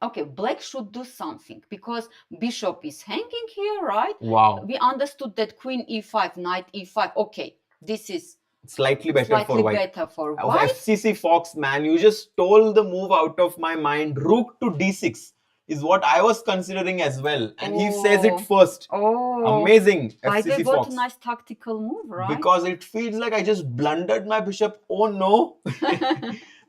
Okay, black should do something because bishop is hanging here, right? Wow. We understood that queen e5, knight e5. Okay, this is slightly better for white. FCC Fox, man, you just stole the move out of my mind. Rook to d6 is what I was considering as well. And he says it first. Amazing, FCC Fox. What a nice tactical move, right? Because it feels like I just blundered my bishop. Oh no.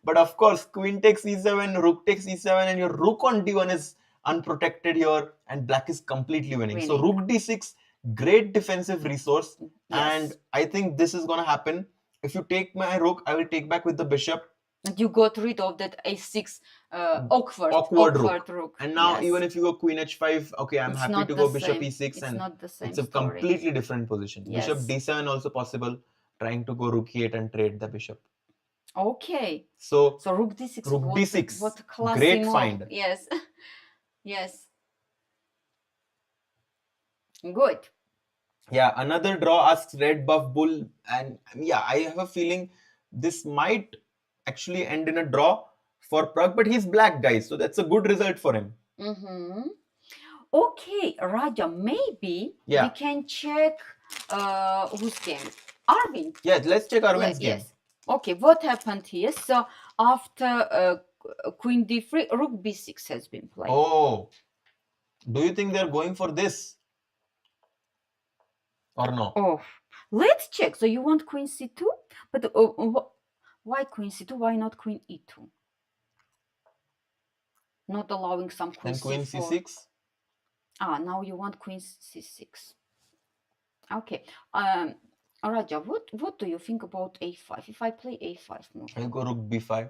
But of course, queen takes e7, rook takes e7, and your rook on d1 is unprotected here, and black is completely winning. So rook d6, great defensive resource. Yes. And I think this is going to happen. If you take my rook, I will take back with the bishop. And you got rid of that a6 awkward rook. And now even if you go queen h5, okay, I'm happy to go bishop e6, and not the same it's a completely different position. Yes. Bishop d7 also possible, trying to go rook e8 and trade the bishop. Okay. So rook d6. Rook d6. What a classy great move. find. Yes. Yes. Good. Yeah, another draw asks red buff bull, and yeah, I have a feeling this might actually end in a draw for Pragg, but he's black, guys, so that's a good result for him. Okay, Raja, maybe we can check whose game? Arvind. Yeah, let's check Arvind's game. Yes. Okay, what happened here? So after queen d3, rook b6 has been played. Oh, do you think they're going for this or no? Oh, let's check. So you want queen c2, but why queen c2? Why not queen e2? Not allowing some queen and queen c6. Now you want queen c6. Okay. Raja, what do you think about a5? If I play a5 move, I'll go rook b5.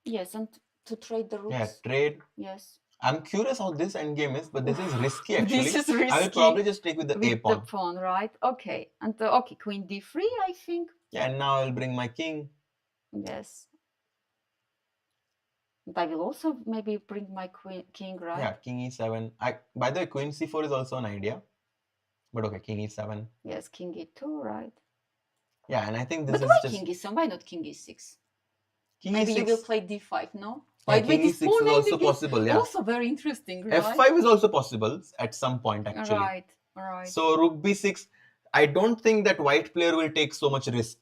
Yes, and to trade the rooks. Yeah, trade. Yes. I'm curious how this endgame is, but this is risky actually. This is risky. I will probably just take with the a pawn. The pawn, right? Okay. And okay, queen d3, I think. Yeah, and now I'll bring my king. Yes. And I will also maybe bring my king, right? Yeah, king e7. By the way, queen c4 is also an idea. But okay, king e7. Yes, king e2, right? Yeah, and I think this is why just... king e7? Why not king e6? King maybe e6. You will play d5, no? Yeah, king e6 is also possible, yeah. Also very interesting, right? f5 is also possible at some point, actually. Right. So rook b6, I don't think that white player will take so much risk.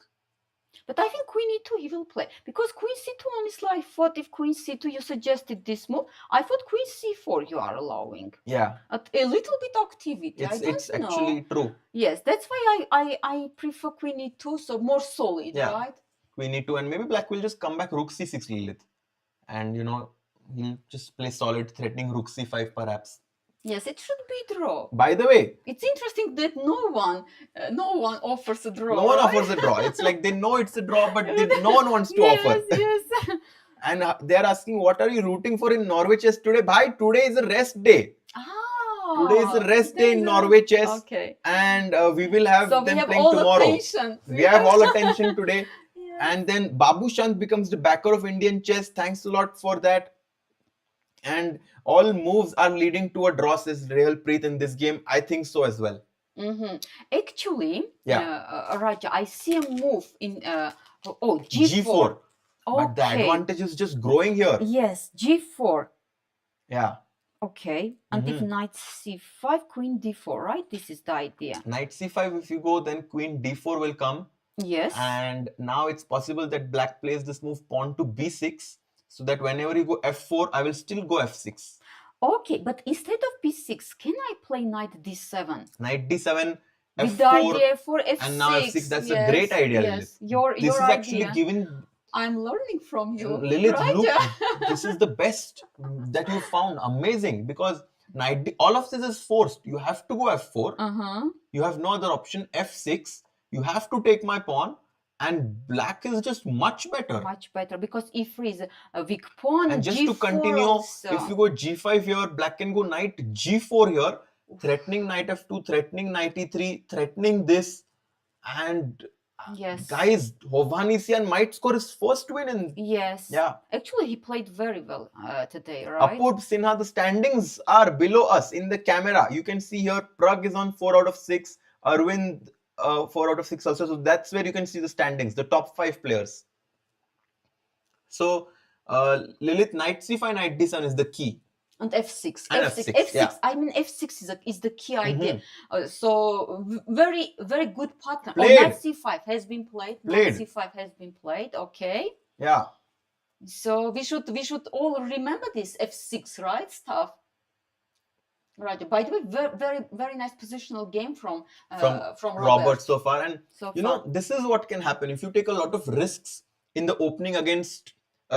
But I think queen e2 he will play. Because queen c2, honestly, I thought if queen c2 you suggested this move, I thought queen c4 you are allowing. Yeah. A little bit activity. It's actually true. Yes, that's why I prefer queen e2, so more solid, right? Queen e2, and maybe black will just come back rook c6 Lilith. And he'll just play solid, threatening rook c5 perhaps. Yes, it should be draw. By the way, it's interesting that no one offers a draw. No one offers a draw. It's like they know it's a draw, but no one wants to offer. Yes. And they're asking, what are you rooting for in Norway chess today? Bhai, today is a rest day. Today is a rest day in Norway chess. Okay. And we will have them playing tomorrow. We have all attention today. Yes. And then Babu Shant becomes the backer of Indian chess. Thanks a lot for that. And all moves are leading to a draw, says Real Preet in this game. I think so as well. Actually, Raja, I see a move in G4. Okay. But the advantage is just growing here. Yes, G4. Yeah. Okay. And if knight c5, queen d4, right? This is the idea. Knight c5, if you go, then queen d4 will come. Yes. And now it's possible that black plays this move pawn to b6. So that whenever you go f4, I will still go f6. Okay, but instead of b6, can I play knight d7? Knight d7, f4, with the idea for f6. And now f6. That's a great idea, Lilith. This is actually giving... I'm learning from you. Lilith, look, this is the best that you found. Amazing. Because all of this is forced. You have to go f4. You have no other option. f6. You have to take my pawn. And black is just much better. Much better, because e3 is a weak pawn. And just G4 to continue, also. if you go g5 here, black can go knight g4 here, threatening knight f2, threatening knight e3, threatening this. And Yes. guys, Hovhannisyan might score his first win in. Yes. Yeah. Actually, he played very well today, right? Apurv Sinha, the standings are below us in the camera. You can see here, Pragg is on 4 out of 6. Aravindh 4 out of 6 also. So that's where you can see the standings, the top 5 players. So Lilith, knight c5, knight d7 is the key. And f6. And F6. F6, yeah. I mean, f6 is the key idea. So very, very good pattern. Played. Oh, knight c5 has been played. Knight c5 has been played. Okay. Yeah. So we should all remember this f6, right? Stuff. Right. By the way, very nice positional game from Robert so far. And so you know, this is what can happen if you take a lot of risks in the opening against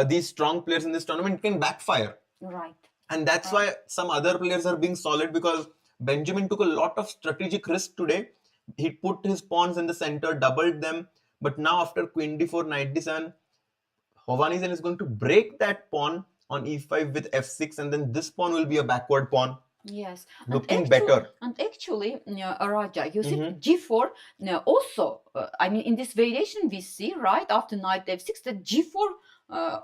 these strong players in this tournament. It can backfire. Right. And that's why some other players are being solid, because Benjamin took a lot of strategic risk today. He put his pawns in the center, doubled them. But now after queen d4, knight d7, Hovhannisyan is going to break that pawn on e5 with f6, and then this pawn will be a backward pawn. Yes. Looking better. And actually, Raja, you see g4 also, I mean, in this variation we see, right, after knight f6, that g4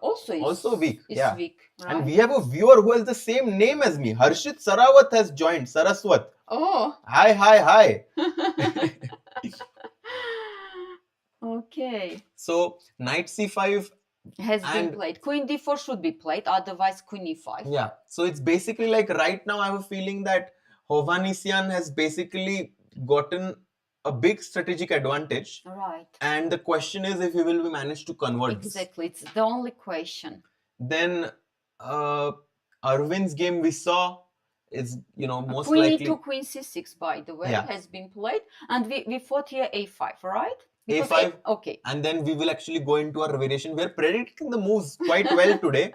also is weak. Is weak, right? And we have a viewer who has the same name as me. Harshit Sarawat has joined. Saraswat. Oh. Hi. Okay. So knight c5 has been played. Queen d4 should be played, otherwise queen e5. Yeah. So it's basically like right now I have a feeling that Hovhannisyan has basically gotten a big strategic advantage. Right. And the question is if he will manage to convert this. Exactly. It's the only question. Then Arvind's game we saw is, most queen likely... Queen e2, queen c6, by the way, has been played. And we fought here a5, right? Because a5. Okay. And then we will actually go into our variation. We are predicting the moves quite well today.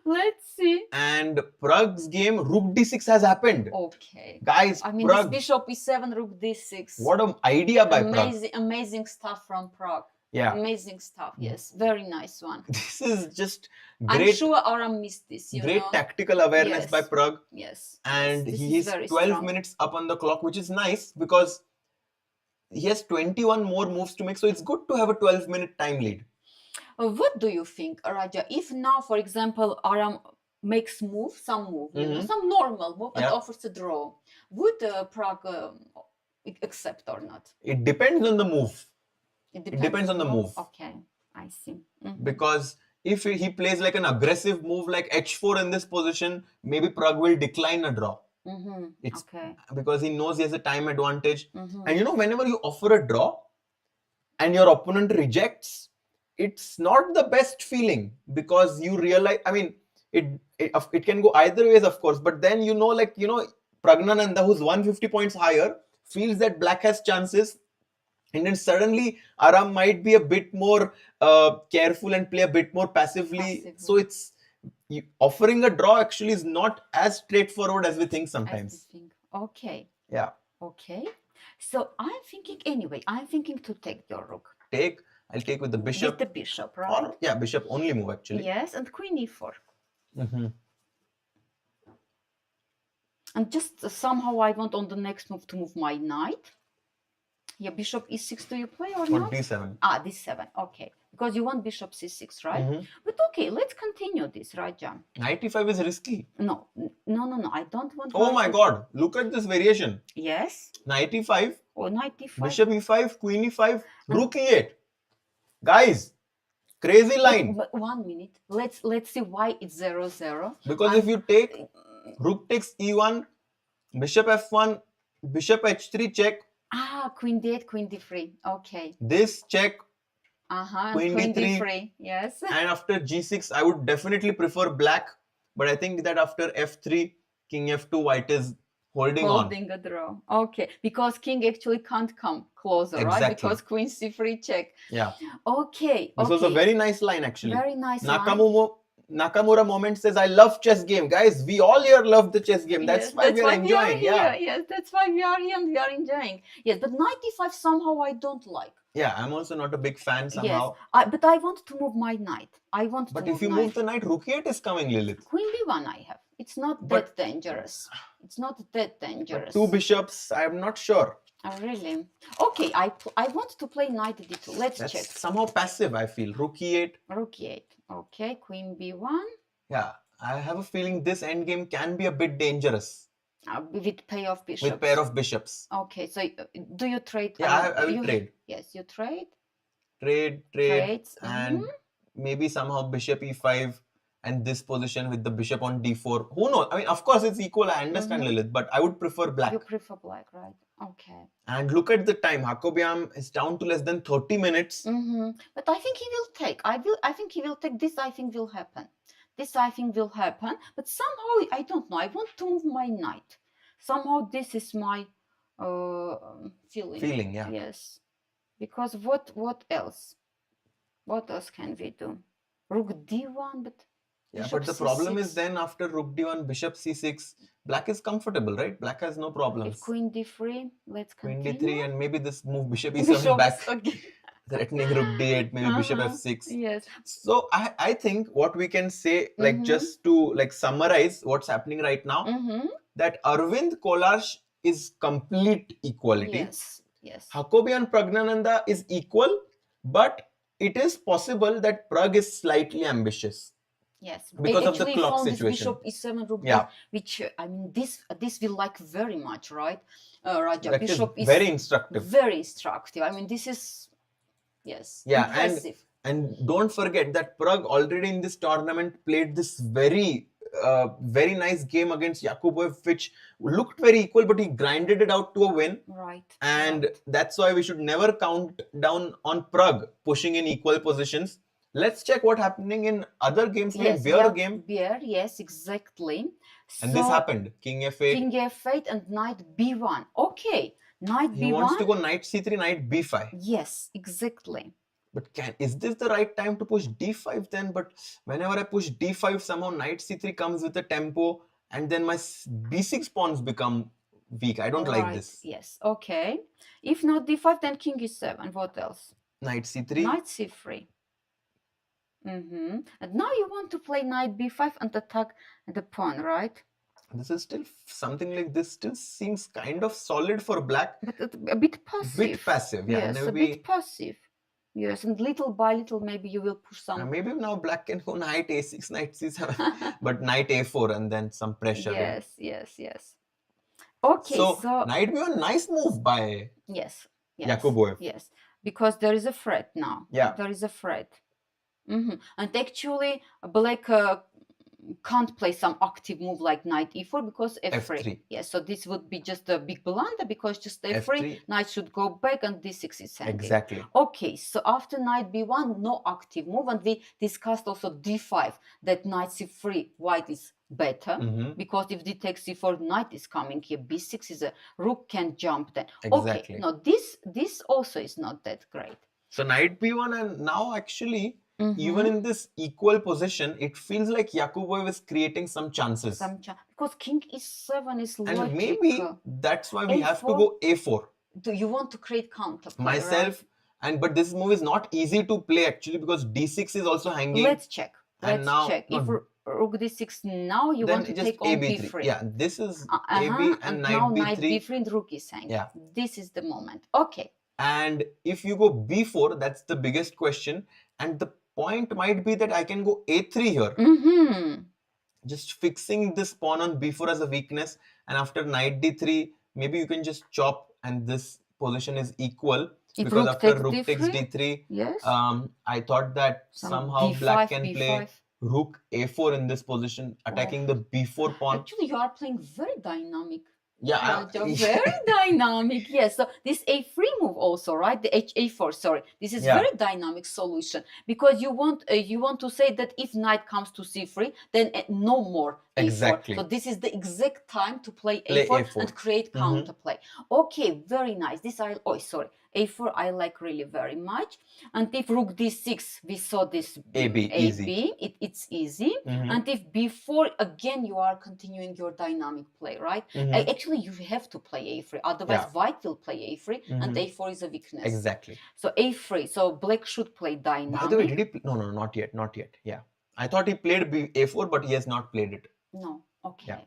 Let's see. And Pragg's game, rook d6 has happened. Okay. Guys, I mean, Pragg, this bishop e7, rook d6. What an idea by Pragg. Amazing stuff from Pragg. Yeah. Amazing stuff, yes. Very nice one. This is just great. I'm sure Aram missed this, Great tactical awareness by Pragg. Yes. And yes, he is 12 minutes up on the clock, which is nice because he has 21 more moves to make. So it's good to have a 12-minute time lead. What do you think, Raja? If now, for example, Aram makes some move, some normal move and offers a draw, would Pragg accept or not? It depends on the move. It depends on the move. Okay, I see. Because if he plays like an aggressive move like h4 in this position, maybe Pragg will decline a draw. It's because he knows he has a time advantage. And whenever you offer a draw and your opponent rejects, it's not the best feeling because you realize, I mean, it can go either ways, of course, but then Praggnanandhaa, who's 150 points higher, feels that black has chances, and then suddenly Aram might be a bit more careful and play a bit more passively. So it's offering a draw actually is not as straightforward as we think sometimes. Okay. Yeah. Okay. So I'm thinking to take your rook. I'll take with the bishop. With the bishop, right? Or, bishop only move actually. Yes, and queen e4. And just somehow I want on the next move to move my knight. Yeah, bishop e6, do you play or not? d7. Ah, d7, okay. Because you want bishop c6, right? But okay, let's continue this, Raja. Knight e5 is risky. No, I don't want... Oh my god, look at this variation. Yes. Knight e5. Oh, knight e5. Bishop e5, queen e5, rook e8. Guys, crazy line. But 1 minute. Let's see why it's 0-0. Because if you take rook takes e1, bishop f1, bishop h3 check. Ah, queen d8, queen d3. Okay. This check. Queen d3. Yes. And after g6, I would definitely prefer black. But I think that after f3, king f2, white is holding a draw. Okay. Because king actually can't come closer, right? Because queen c3 check. Yeah. Okay. This was a very nice line actually. Very nice Nakamu Nakamura moment says, I love chess game. Guys, we all here love the chess game. That's Yes, why we are enjoying. here. Yeah. Yes, that's why we are here and we are enjoying. Yes, but knight d5 somehow I don't like. Yeah, I'm also not a big fan somehow. Yes, but I want to move my knight. But if you move the knight, rook e8 is coming, Lilith. Queen b1 I have. It's not that dangerous. It's not that dangerous. But two bishops, I'm not sure. Oh, really? Okay, I want to play knight d2. Let's That's check. somehow passive, I feel. Rook e8. Rook e8. Okay, queen b1. Yeah, I have a feeling this endgame can be a bit dangerous. With pair of bishops. With pair of bishops. Okay, so do you trade? Yeah, I will trade. Yes, you trade. Trade, Trades. and maybe somehow bishop e5 and this position with the bishop on d4. Who knows? I mean, of course it's equal, I understand Lilith, but I would prefer black. You prefer black, right? Okay. And look at the time. Hakobyan is down to less than 30 minutes. But I think he will take. I think he will take this. I think will happen. This I think will happen. But somehow I don't know. I want to move my knight. Somehow this is my feeling. Feeling, yeah. Yes. Because what else? What else can we do? Rook d1, but yeah, bishop but the problem c6. is then after rook d1, bishop c6, black is comfortable, right? Black has no problems. If queen d3, let's continue. Queen d3 and maybe this move bishop e7 back, threatening rook d8, maybe bishop f6. Yes. So I think what we can say, like just to like summarize what's happening right now, that Aravindh Kollars is complete equality. Yes. Yes. Hakobyan Praggnanandhaa is equal, but it is possible that Pragg is slightly ambitious. Yes, because of the clock found situation. This bishop e7 rook, Yeah. which I mean, this we like very much, right, Raja? That Bishop is very instructive. Very instructive. I mean, this is impressive. And don't forget that Pragg already in this tournament played this very nice game against Yakubboev, which looked very equal, but he grinded it out to a win. Right. And that's why we should never count down on Pragg pushing in equal positions. Let's check what's happening in other games like Bjerre game. Bjerre, yes, exactly. And this happened. King f8. King f8 and knight b1. Okay, knight b1. He wants to go knight c3, knight b5. Yes, exactly. But is this the right time to push d5 then? But whenever I push d5, somehow knight c3 comes with a tempo and then my b6 pawns become weak. I don't like this. Yes, okay. If not d5, then king e7. What else? Knight c3. Knight c3. And now you want to play knight b5 and attack the pawn, right? This is still something like this. Still seems kind of solid for black. But a bit passive. Bit passive, yeah. Yes, a bit passive. Yes, and little by little, maybe you will push some. Maybe now black can go knight a6, knight c7, but knight a4 and then some pressure. Yes. Okay, so knight b1, nice move by Yakubboev. Yes, because there is a threat now. Yeah. There is a threat. And actually, black can't play some active move like knight e4 because f3. Yes, so this would be just a big blunder because just f3, knight should go back and d6 is handed. Exactly. Okay, so after knight b1, no active move, and we discussed also d5, that knight c3, white is better because if d takes c4, knight is coming here, b6 is a rook can jump then. Exactly. Okay, no, this also is not that great. So knight b1, and now actually even in this equal position, it feels like Yakubboev is creating some chances. Because king e7 is logical. And maybe that's why we have to go a4. Do you want to create counterplay? Myself, right? But this move is not easy to play actually because d6 is also hanging. Let's check. If rook d6 now, you want to take on b3. Yeah, this is ab and knight now b3. Knight b3 and rook is hanging. Yeah. This is the moment. Okay. And if you go b4, that's the biggest question. And the point might be that I can go a3 here. Just fixing this pawn on b4 as a weakness. And after knight d3, maybe you can just chop and this position is equal. Because after rook takes d3, I thought that somehow black can play rook a4 in this position, attacking the b4 pawn. Actually, you are playing very dynamic. Yeah, very dynamic. Yes, so this a3 move also, right? The a4, sorry. This is very dynamic solution because you want to say that if knight comes to c3, then no more a4. Exactly. So this is the exact time to play a4, and create counterplay. Okay, very nice. a4 I like really very much. And if rook d6, we saw this AB, easy. It's easy. And if b4, again you are continuing your dynamic play, right? Actually you have to play a3, otherwise white will play a3, and a4 is a weakness. Exactly. So a3, so black should play dynamic. By the way, did he no, not yet. Yeah, I thought he played a4, but he has not played it. No, okay. Yeah.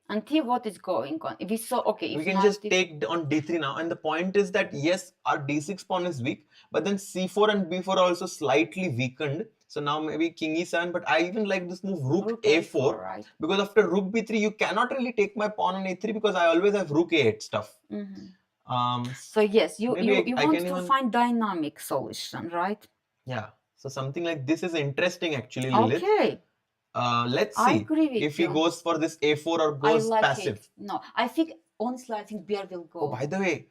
And here what is going on? We saw, okay. We can just take on d3 now, and the point is that yes, our d6 pawn is weak, but then c4 and b4 are also slightly weakened. So now maybe king e7, but I even like this move rook a4, right? Because after rook b3, you cannot really take my pawn on a3 because I always have rook a8 stuff. So yes, you want to find dynamic solution, right? Yeah. So something like this is interesting actually, Lilith. Okay. Let's see if he goes for this a4 or goes passive. No, I think honestly, I think Bjerre will go. Oh, by the way,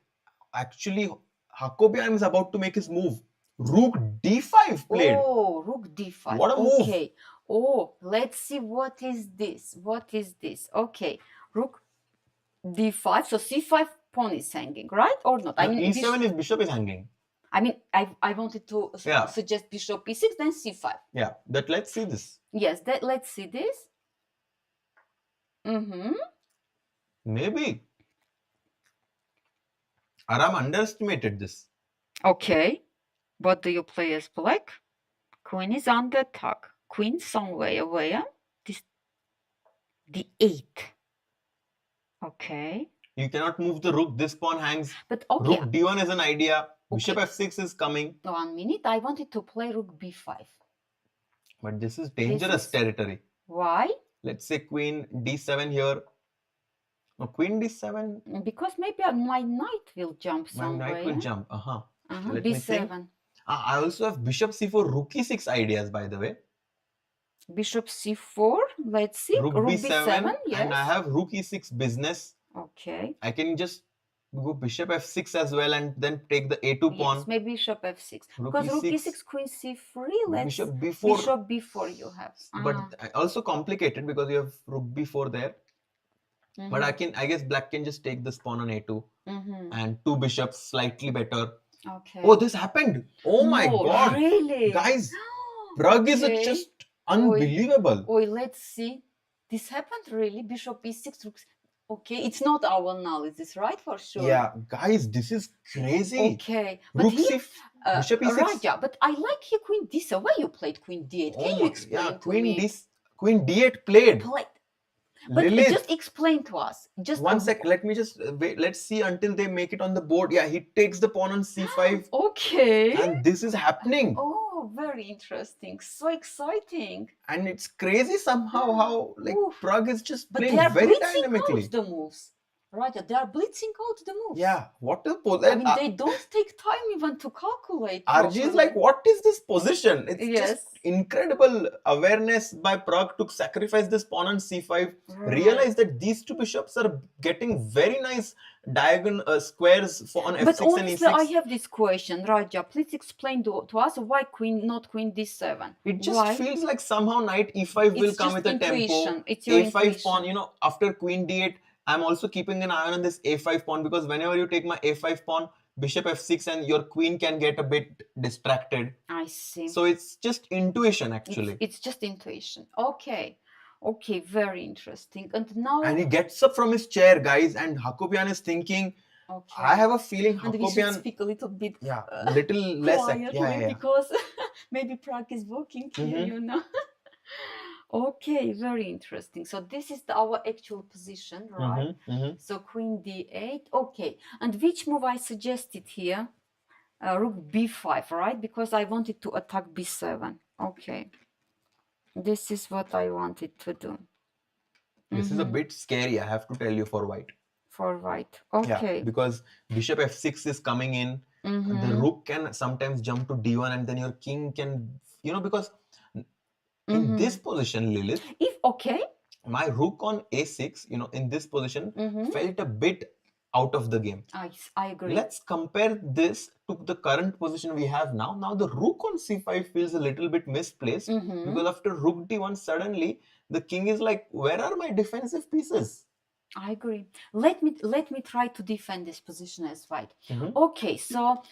actually, Hakobyan is about to make his move. Rook d5 played. Oh, rook d5. What a move! Okay. Oh, let's see what is this. What is this? Okay, rook d5. So c5 pawn is hanging, right or not? I mean, e7 if bishop is hanging. I mean, I wanted to suggest bishop e6, then c5. Yeah, but let's see this. Yes, let's see this. Maybe. Aram underestimated this. Okay. What do you play as black? Queen is under attack. Queen somewhere where? This d8. Okay. You cannot move the rook. This pawn hangs. But okay. Rook d1 is an idea. Bishop f6 is coming. 1 minute. I wanted to play rook b5. But this is dangerous territory. Why? Let's say queen d7 here. No, queen d7. Because maybe my knight will jump somewhere. My knight will jump. Let b7. me think. I also have bishop c4, rook e6 ideas, by the way. Bishop c4. Let's see. Rook b7. Yes. And I have rook e6 business. Okay. I can just go bishop f6 as well and then take the a2 pawn. Yes, maybe bishop f6. Because rook e6, queen c3, let's... Bishop b4. Bishop b4 you have. But also complicated because you have rook b4 there. But I guess black can just take this pawn on a2. And two bishops, slightly better. Okay. Oh, this happened. Oh my God. Really? Guys, Pragg is just unbelievable. Oh, let's see. This happened really. Bishop e6, rook. Okay, it's not our analysis, right? For sure. Yeah, guys, this is crazy. Okay. Rook bishop e6. Right, yeah, but I like here queen d7. Why you played queen d8? Can you explain to me? Queen d8 played. But Lilith, just explain to us. Just 1 sec. Let me just wait. Let's see until they make it on the board. Yeah, he takes the pawn on c5. Okay. And this is happening. Oh, very interesting. So exciting. And it's crazy somehow how Pragg is just playing very dynamically. But they are blitzing out the moves. Right, they are blitzing out the moves. Yeah, what a I mean, they don't take time even to calculate. RG is like, what is this position? It's just incredible awareness by Pragg to sacrifice this pawn on c5. Realize that these two bishops are getting very nice diagonal squares on f6 but honestly, and e6. I have this question, Raja. Please explain to us why not queen d7. It just feels like somehow knight e5 will come with a tempo. It's your a5 pawn, after queen d8, I'm also keeping an eye on this a5 pawn because whenever you take my a5 pawn, bishop f6 and your queen can get a bit distracted. I see. So it's just intuition actually. It's just intuition. Okay. Okay, very interesting. And he gets up from his chair, guys, and Hakobyan is thinking, I have a feeling Hakobyan... And we should speak a little bit little less... because maybe Pragg is working here, Okay, very interesting. So this is our actual position, right? So queen d8. Okay, and which move I suggested here? Rook b5, right? Because I wanted to attack b7. Okay, this is what I wanted to do. This is a bit scary, I have to tell you, for white. For white, okay. Yeah, because bishop f6 is coming in. The rook can sometimes jump to d1 and then your king can, because... In this position, Lilith, my rook on a6, in this position, felt a bit out of the game. I agree. Let's compare this to the current position we have now. Now the rook on c5 feels a little bit misplaced because after rook d1, suddenly the king is like, where are my defensive pieces? I agree. Let me try to defend this position as white. Mhm. Okay, so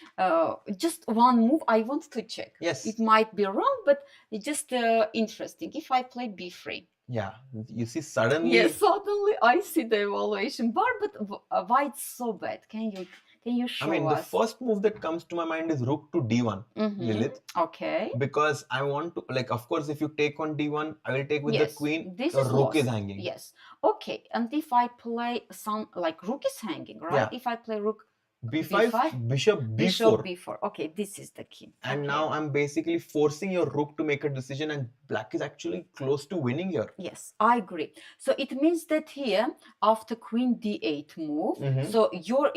just one move I want to check. Yes. It might be wrong, but it's just interesting. If I play b3. Yeah, you see suddenly. Yes, suddenly I see the evaluation bar, but white's so bad. Can you show I mean, the us? first move that comes to my mind is rook to d1, Mhm. Lilith. Okay. Because I want to, like, of course, if you take on d1, I will take with the Yes, queen. this The is rook is lost. hanging. Yes. Okay. And if I play some like rook is hanging, right? Yeah. If I play rook b5, b5, bishop b4. bishop b4. Okay, this is the key. And Okay. now I'm basically forcing your rook to make a decision, and black is actually close to winning here. Yes, I agree. So it means that here, after queen d8 move, Mhm. so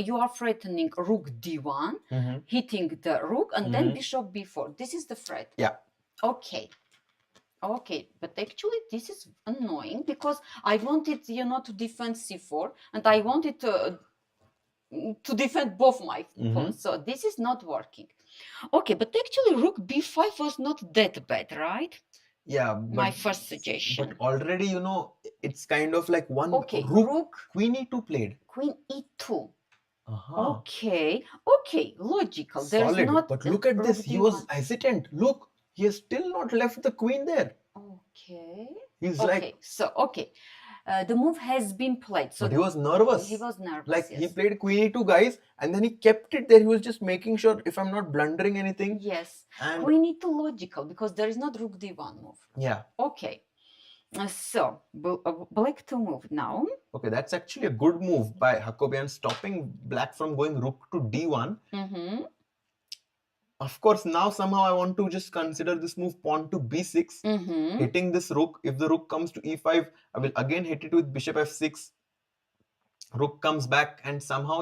you are threatening rook d1, Mhm. hitting the rook, and then Mhm. bishop b4. This is the threat. Yeah. Okay. Okay, but actually this is annoying because I wanted, to defend c4, and I wanted to defend both my pawns. So this is not working. Okay, but actually rook b5 was not that bad, right? Yeah, but, My first suggestion. But already, it's kind of like one Okay, rook queen e2 played. Queen e2. Uh-huh. Okay, logical. There's Solid. not. But look at rook this. He was d1. hesitant. Look, he has still not left the queen there. Okay. He's Okay. like, So the move has been played. So but he was nervous. He was nervous. Like yes. he played queen e2, guys, and then he kept it there. He was just making sure if I'm not blundering anything. Yes. And Queen e2 logical because there is not rook d1 move. yeah. Okay. So black to move now. Okay, that's actually a good move by Hakobyan, stopping black from going rook to d1. Mm-hmm. Of course, now somehow I want to just consider this move pawn to b6, Mm-hmm. hitting this rook. If the rook comes to e5, I will again hit it with bishop f6. Rook comes back, and somehow,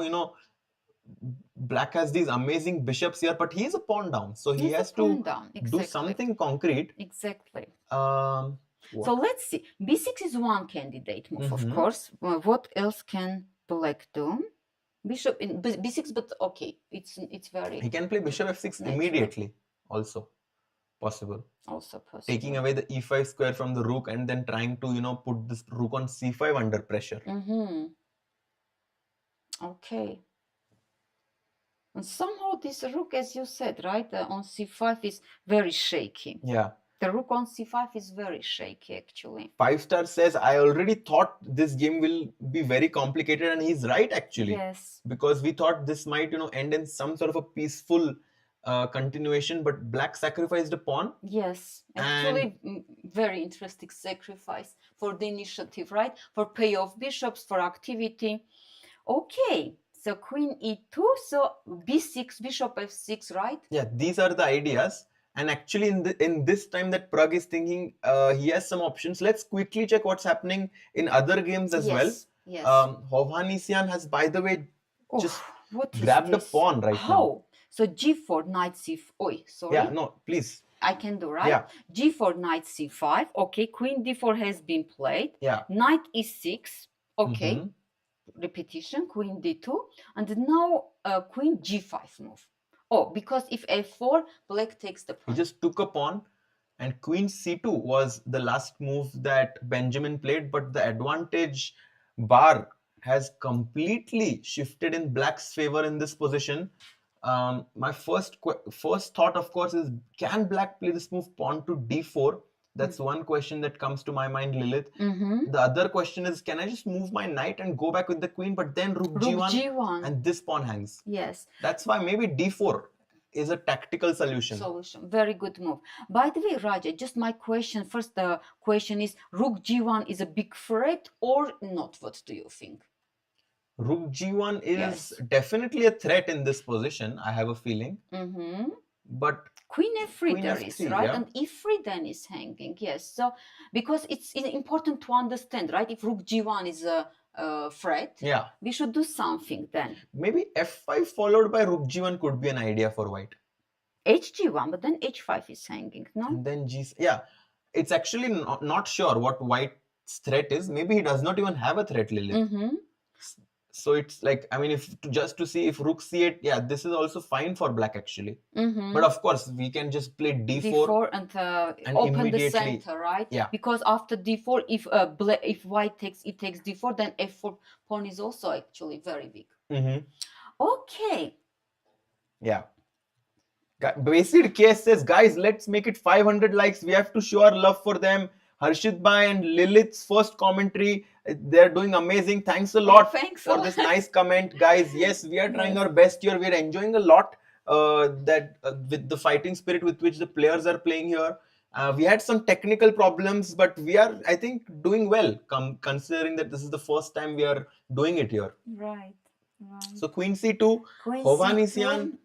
black has these amazing bishops here, but he's a pawn down, so he He's a has pawn to down. do Exactly. something concrete. Exactly. What? So let's see. b6 is one candidate move, Mhm. of course. What else can black do? Bishop in b6, but okay, it's very He can play bishop f6 Natural. immediately, also possible. also possible. Taking away the e5 square from the rook and then trying to, put this rook on c5 under pressure. Mm-hmm. Okay. And somehow this rook, as you said, right, on c5 is very shaky. Yeah. The rook on c5 is very shaky, actually. 5-star says, I already thought this game will be very complicated, and he's right, actually. Yes. Because we thought this might, end in some sort of a peaceful continuation, but black sacrificed a pawn. Yes, actually, very interesting sacrifice for the initiative, right? For payoff bishops, for activity. Okay, so queen e2, so b6, bishop f6, right? Yeah, these are the ideas. And actually, in this time that Pragg is thinking, he has some options. Let's quickly check what's happening in other games as well. Yes. Hovhannisyan has, by the way, just what is grabbed a this? pawn right now. How? So g4, knight c4. Oi, sorry. Yeah, no, please. I can do, right? Yeah. g4, knight c5. Okay, queen d4 has been played. Yeah. Knight e6. Okay. Mhm. Repetition, queen d2. And now queen g5 move. Oh, because if f4, black takes the pawn. He just took a pawn, and queen c2 was the last move that Benjamin played, but the advantage bar has completely shifted in black's favor in this position. My first thought, of course, is can black play this move pawn to d4? That's one question that comes to my mind, Lilith. Mm-hmm. The other question is, can I just move my knight and go back with the queen, but then rook g1 and this pawn hangs? Yes. That's why maybe d4 is a tactical solution. Very good move. By the way, Raja, just my question. First, the question is, rook g1 is a big threat or not? What do you think? Rook g1 is Yes. definitely a threat in this position, I have a feeling. Mm-hmm. But Queen f3 Queen there f3, is, right? yeah. And e3 then is hanging, yes. So, because it's important to understand, right? If rook g1 is a threat, yeah, we should do something then. maybe f5 followed by rook g1 could be an idea for white. Hg1, but then h5 is hanging, no? And then yeah, it's actually not sure what white's threat is. Maybe he does not even have a threat, Lilith. Mm-hmm. So it's like, I mean, just to see if rook c8, yeah, this is also fine for black actually. But of course, we can just play d4 and open the immediately, center, right? yeah. Because after d4, if white takes d4, then f4 pawn is also actually very big. Okay. Yeah. Basic Case says, guys, let's make it 500 likes. We have to show our love for them. Harshit Bhai and Lilith's first commentary, they're doing amazing. Thanks a lot for this nice comment, guys. Yes, we are trying our best here. We're enjoying a lot with the fighting spirit with which the players are playing here. We had some technical problems, but we are, I think, doing well, considering that this is the first time we are doing it here. Right. So Queen C2, Hovhannisyan,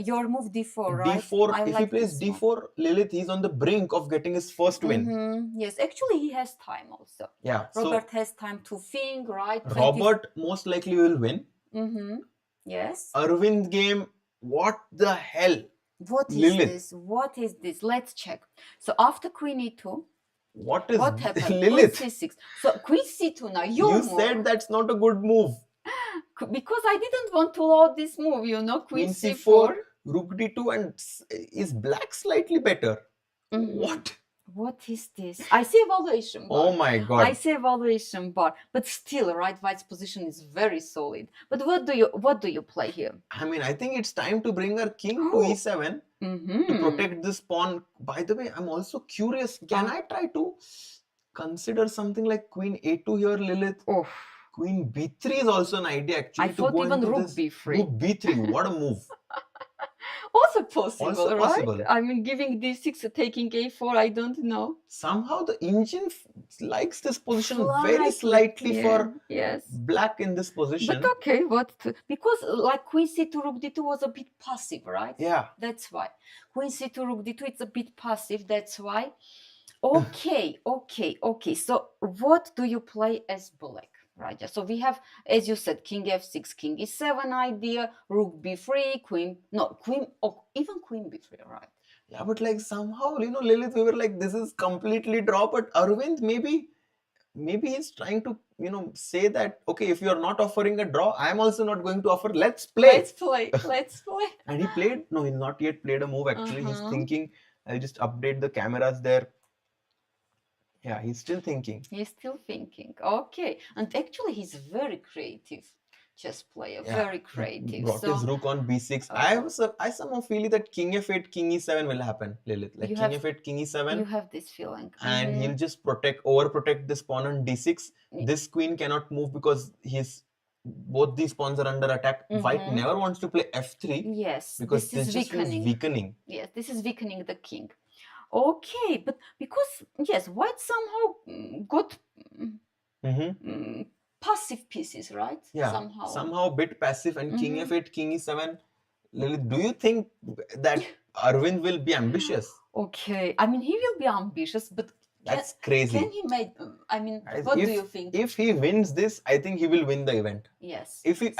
your move D4, right? D4. If he plays D4, Lilith, he's on the brink of getting his first win. Yes, actually he has time also. Yeah. Robert has time to think, right? Robert most likely will win. Yes. Aravindh game, what the hell? What is this? What is this? Let's check. So after Queen E2, what happened? Lilith. Queen C6. So Queen C2 now. You said that's not a good move. Because I didn't want to load this move, Queen C4, Rook D2, and is black slightly better? What is this? I see evaluation bar. Oh my god. I see evaluation bar. But still, right, white's position is very solid. But what do you play here? I mean, I think it's time to bring our king to E7 to protect this pawn. By the way, I'm also curious. Can I try to consider something like Queen A2 here, Lilith? Oh. Queen B3 is also an idea actually. I thought even Rook B3. Rook B3, what a move. Also possible, right? I mean, giving D6, taking A4, I don't know. Somehow the engine likes this position very slightly for black in this position. But okay, because like Queen C2, Rook D2 was a bit passive, right? Yeah. That's why. Queen C2, Rook D2, it's a bit passive, that's why. Okay. So what do you play as black? Right, so we have, as you said, King F6, King E7 idea, Rook B3, even Queen B3, right? Yeah, but like somehow, Lilith, we were like, this is completely draw, but Aravindh, maybe he's trying to, say that, okay, if you're not offering a draw, I'm also not going to offer, let's play. And he played, no, he's not yet played a move actually, he's thinking, I'll just update the cameras there. Yeah, he's still thinking. Okay. And actually, he's very creative chess player. Very creative. Brought his rook on B6. I somehow feel that King F8, King E7 will happen, Lilith. Like King F8, King E7. You have this feeling. And he'll just overprotect this pawn on D6. This queen cannot move because both these pawns are under attack. White never wants to play F3. Yes. Because this is weakening. Yes, this is weakening the king. Okay, but because, white somehow got passive pieces, right? Yeah, somehow a bit passive, and King F8, King E7. Lilith, do you think that Aravindh will be ambitious? Okay, I mean, he will be ambitious, but that's crazy. Can he make, what do you think? If he wins this, I think he will win the event. Yes. If he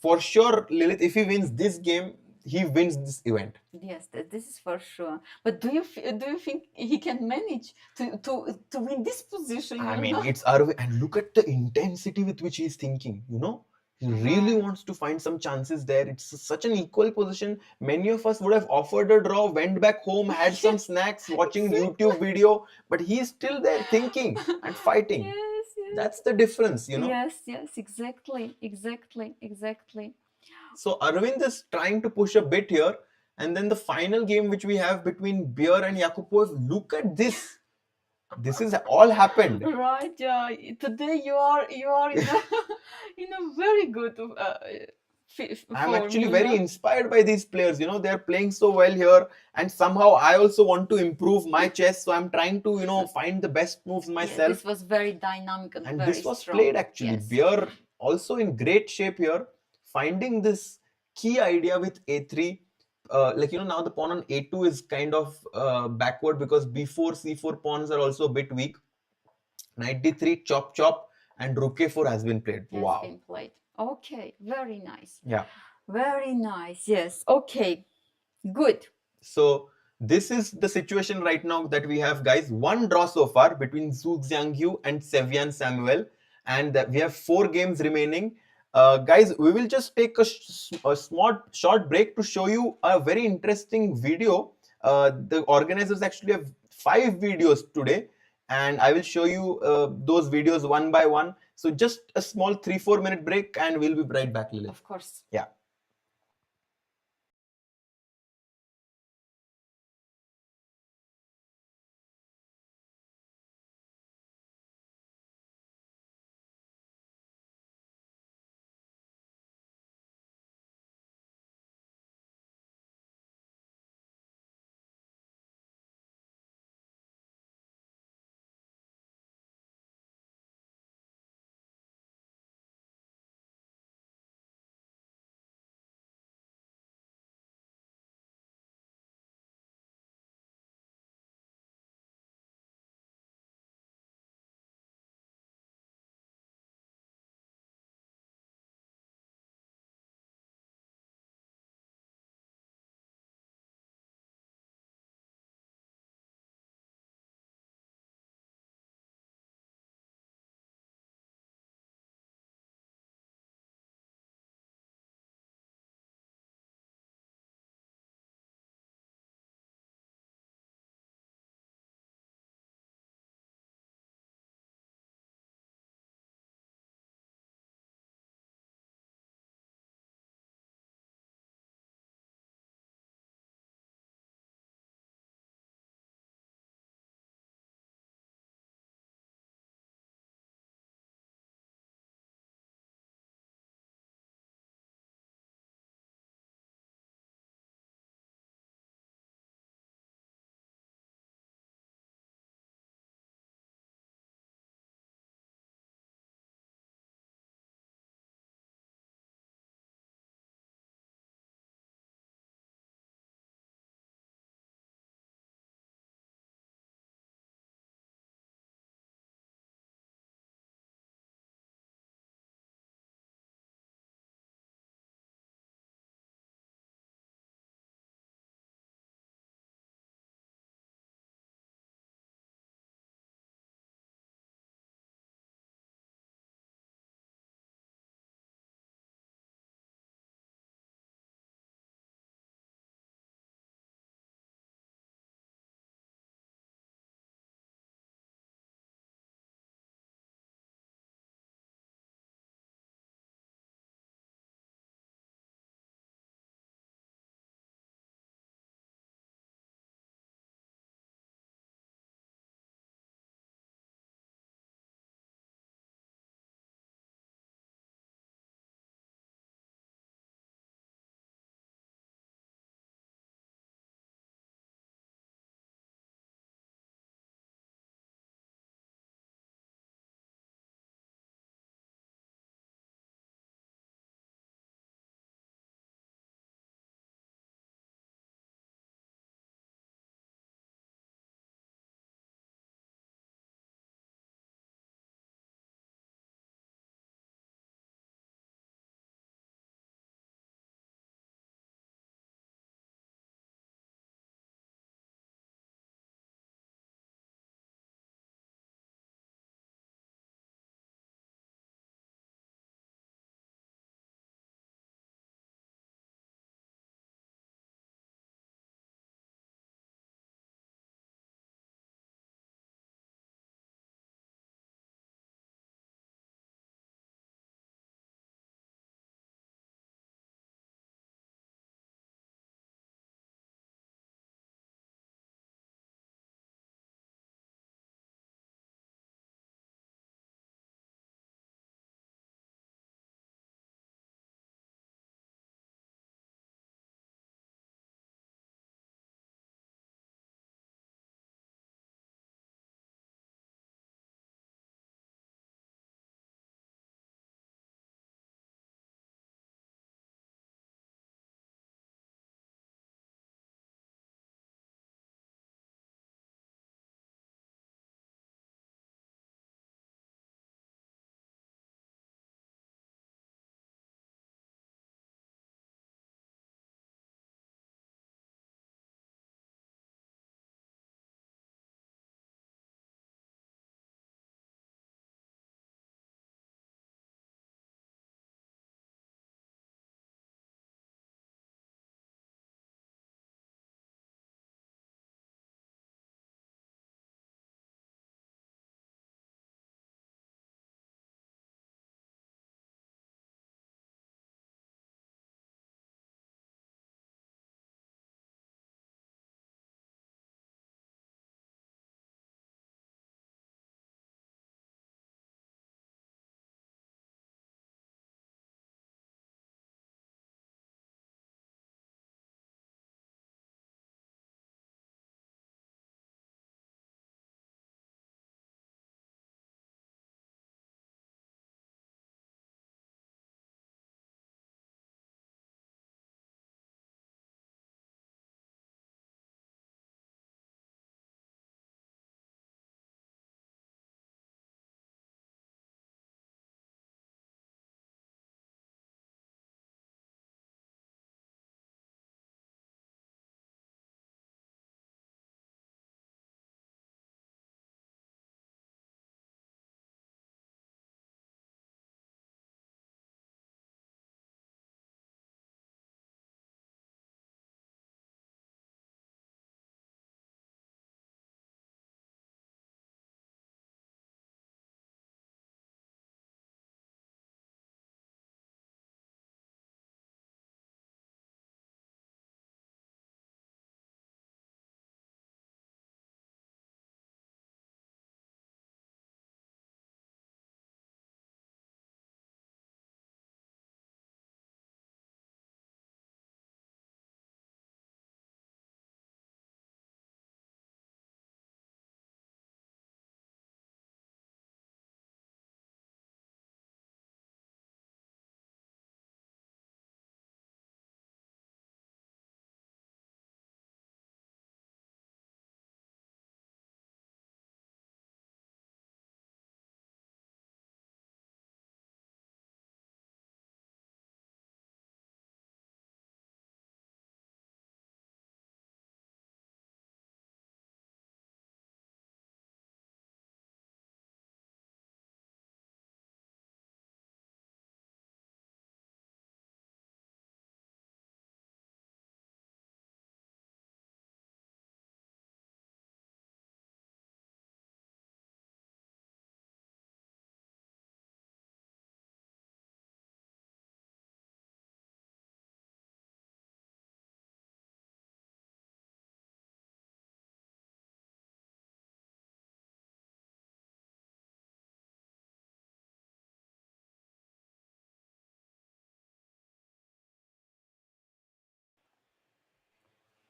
for sure, Lilith, if he wins this game, he wins this event. Yes, this is for sure. But do you think he can manage to win this position? I mean, it's Aravindh, and look at the intensity with which he's thinking. He really wants to find some chances there. It's such an equal position. Many of us would have offered a draw, went back home, had some snacks, watching YouTube video, but he's still there thinking and fighting. Yes. That's the difference, Yes, exactly. So Aravindh is trying to push a bit here, and then the final game which we have between Bjerre and Yakubboev. Look at this. This is all happened. Right. Yeah. Today you are in a very good. I'm actually very inspired by these players. They're playing so well here, and somehow I also want to improve my chess. So I'm trying to find the best moves myself. This was very dynamic and very this was strong. played actually. Bjerre also in great shape here. Finding this key idea with A3, now the pawn on A2 is kind of backward because B4, C4 pawns are also a bit weak. Knight D3, chop chop, and Rook A4 has been played. Wow. Been played. Okay, very nice. Yeah. Very nice. Yes. Okay. Good. So this is the situation right now that we have, guys. One draw so far between Xu Xinagyu and Sevian Samuel. and we have 4 games remaining. Guys, we will just take a short break to show you a very interesting video. The organizers actually have 5 videos today, and I will show you those videos one by one. So just a small 3-4 minute break, and we'll be right back, Lily. Of course. Yeah.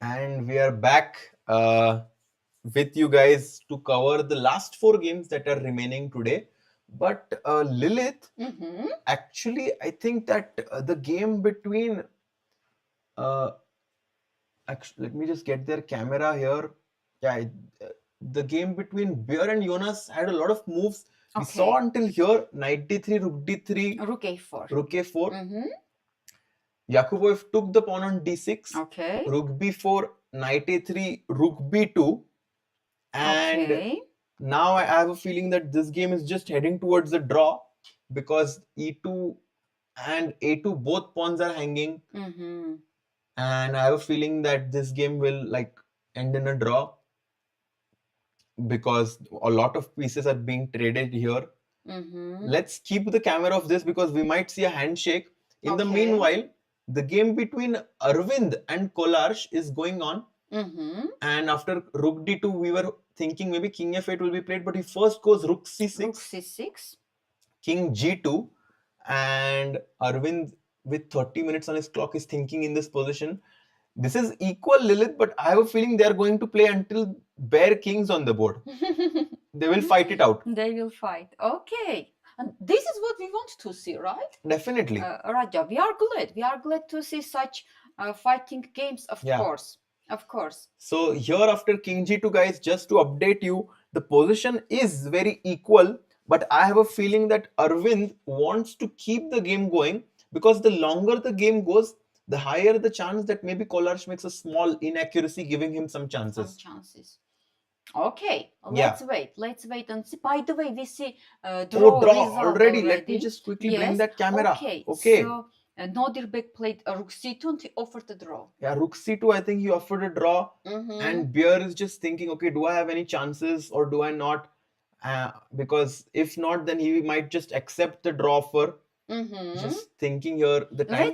And we are back with you guys to cover the last 4 games that are remaining today. But Lilith, actually, I think that the game between actually, let me just get their camera here. Yeah, the game between Bjerre and Jonas had a lot of moves. We saw until here knight d3, rook d3, rook a4. rook a4. Yakubboev took the pawn on d6. Okay. Rook b4, knight a3, rook b2. And now I have a feeling that this game is just heading towards a draw because e2 and a2 both pawns are hanging. And I have a feeling that this game will like end in a draw because a lot of pieces are being traded here. Let's keep the camera off this because we might see a handshake. In the meanwhile, the game between Aravindh and Kollars is going on. And after rook d2, we were thinking maybe king f8 will be played, but he first goes rook c6, rook c6, king g2, and Aravindh with 30 minutes on his clock is thinking in this position. This is equal, Lilith, but I have a feeling they are going to play until bare kings on the board. They will fight it out. They will fight. Okay. And this is what we want to see, right? Definitely. Raja, we are glad. We are glad to see such fighting games, of course. Of course. So here after king g2, guys, just to update you, the position is very equal, but I have a feeling that Aravindh wants to keep the game going because the longer the game goes, the higher the chance that maybe Kollars makes a small inaccuracy, giving him some chances. Okay, let's wait and see. By the way, we see draw already. Let me just quickly bring that camera. Okay. So Nodirbek played a rook c2 and he offered a draw. Yeah, rook c2, I think he offered a draw. And Bjerre is just thinking, okay, do I have any chances or do I not? Because if not, then he might just accept the draw offer. Just thinking here the time.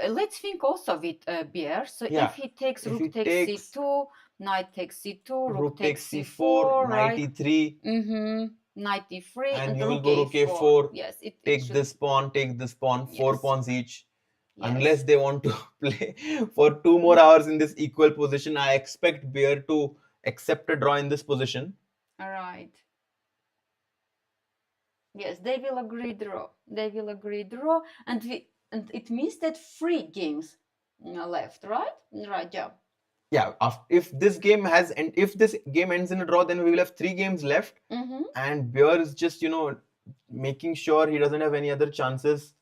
Let's think also with Bjerre. So if he takes rook takes c2, knight takes c2, rook takes c4, knight e3, knight e3, and you will go rook a4. Yes, take this pawn, 4 pawns each. Unless they want to play for 2 more hours in this equal position, I expect Bjerre to accept a draw in this position. All right. Yes, they will agree draw. They will agree draw, and it means that 3 games left, right? Right, yeah. If this game ends in a draw, then we will have 3 games left. And Bjerre is just making sure he doesn't have any other chances.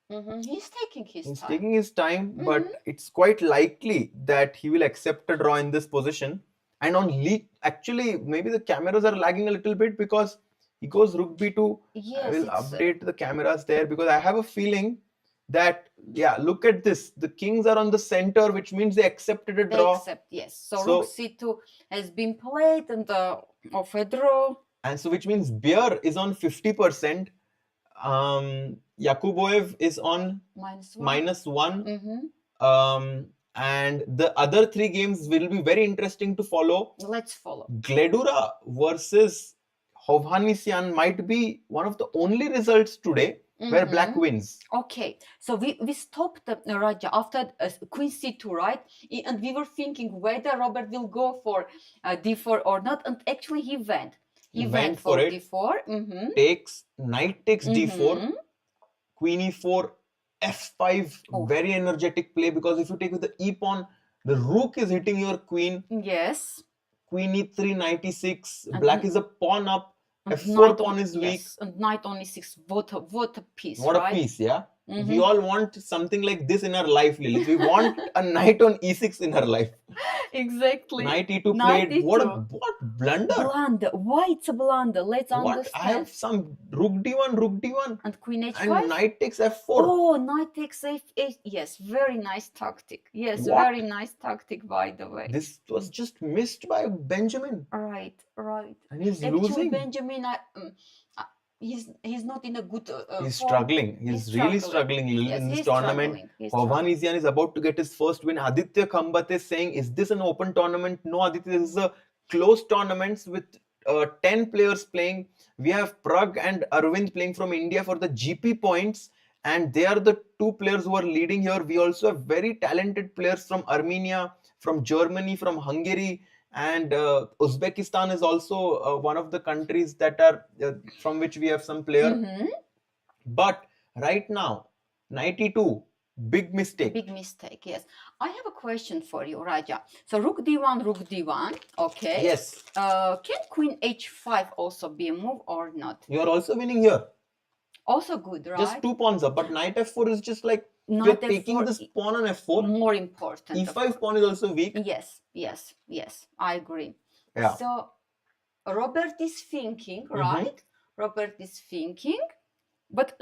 He's taking his time. He's taking his time, but it's quite likely that he will accept a draw in this position. And on actually, maybe the cameras are lagging a little bit because he goes rook b2. Yes, I will update the cameras there because I have a feeling that, look at this. The kings are on the center, which means they accepted a draw. They accept, yes. So rook c2 has been played and of a draw. And so which means Bjerre is on 50%. Yakubboev is on -1. And the other 3 games will be very interesting to follow. Let's follow. Gledura versus Hovhannisyan might be one of the only results today where black wins. Okay, so we stopped Raja after queen c2, right? And we were thinking whether Robert will go for d4 or not, and actually he went. He went for d4. Takes, knight takes d4, queen e4, f5. Very energetic play because if you take with the e pawn, the rook is hitting your queen. Yes. Queen e3, knight e6. Black is a pawn up. f4 pawn is weak. Yes, and knight on e6. What a piece, What a piece, yeah? We all want something like this in our life, Lilith. We want a knight on e6 in our life. Exactly. Knight e2 played. What blunder? Blunder. Why it's a blunder? Let's understand. I have some rook d1. And queen h5. And knight takes f4. Oh, knight takes f8. Yes, very nice tactic. Yes, very nice tactic, by the way. This was just missed by Benjamin. Right. And he's actually, losing. Benjamin, he's not in a good he's form. struggling. He's really struggling in this tournament. Hovhannisyan is about to get his first win. Aditya Khambat is saying, is this an open tournament? No, Aditya, this is a closed tournament with 10 players playing. We have Pragg and Aravindh playing from India for the GP points, and they are the 2 players who are leading here. We also have very talented players from Armenia, from Germany, from Hungary, and Uzbekistan is also one of the countries that are from which we have some player. Mhm. But right now, 92, big mistake. Big mistake, yes. I have a question for you, Raja. So rook d1, rook d1, okay. Yes, Can queen h5 also be a move or not? you are also winning here. Also good, right? Just 2 pawns up, but knight f4 is just like Knight you're taking f4 this pawn on f4. more important. of E5 pawn is also weak. Yes, yes, yes, I agree. Yeah. So Robert is thinking, right? Robert is thinking, but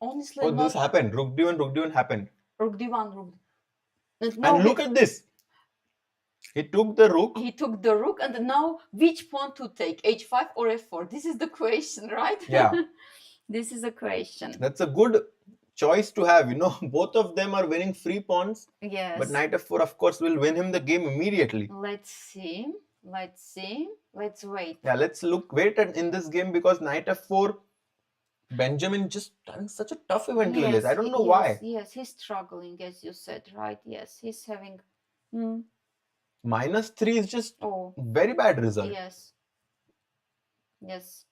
honestly, Oh, not this happened. Rook d1 happened. rook d1, rook. And look at this. He took the rook. He took the rook, and now which pawn to take, h5 or f4? This is the question, right? Yeah. This is a question. That's a good choice to have. You know, both of them are winning free pawns. Yes. But knight f4, of course, will win him the game immediately. Let's see. Let's see. Let's wait. Yeah, let's wait in this game because knight f4, Benjamin just having such a tough event. Yes, I don't know yes, why. Yes, he's struggling, as you said, right? Yes, he's having. -3 is just Oh, very bad result. yes. Yes.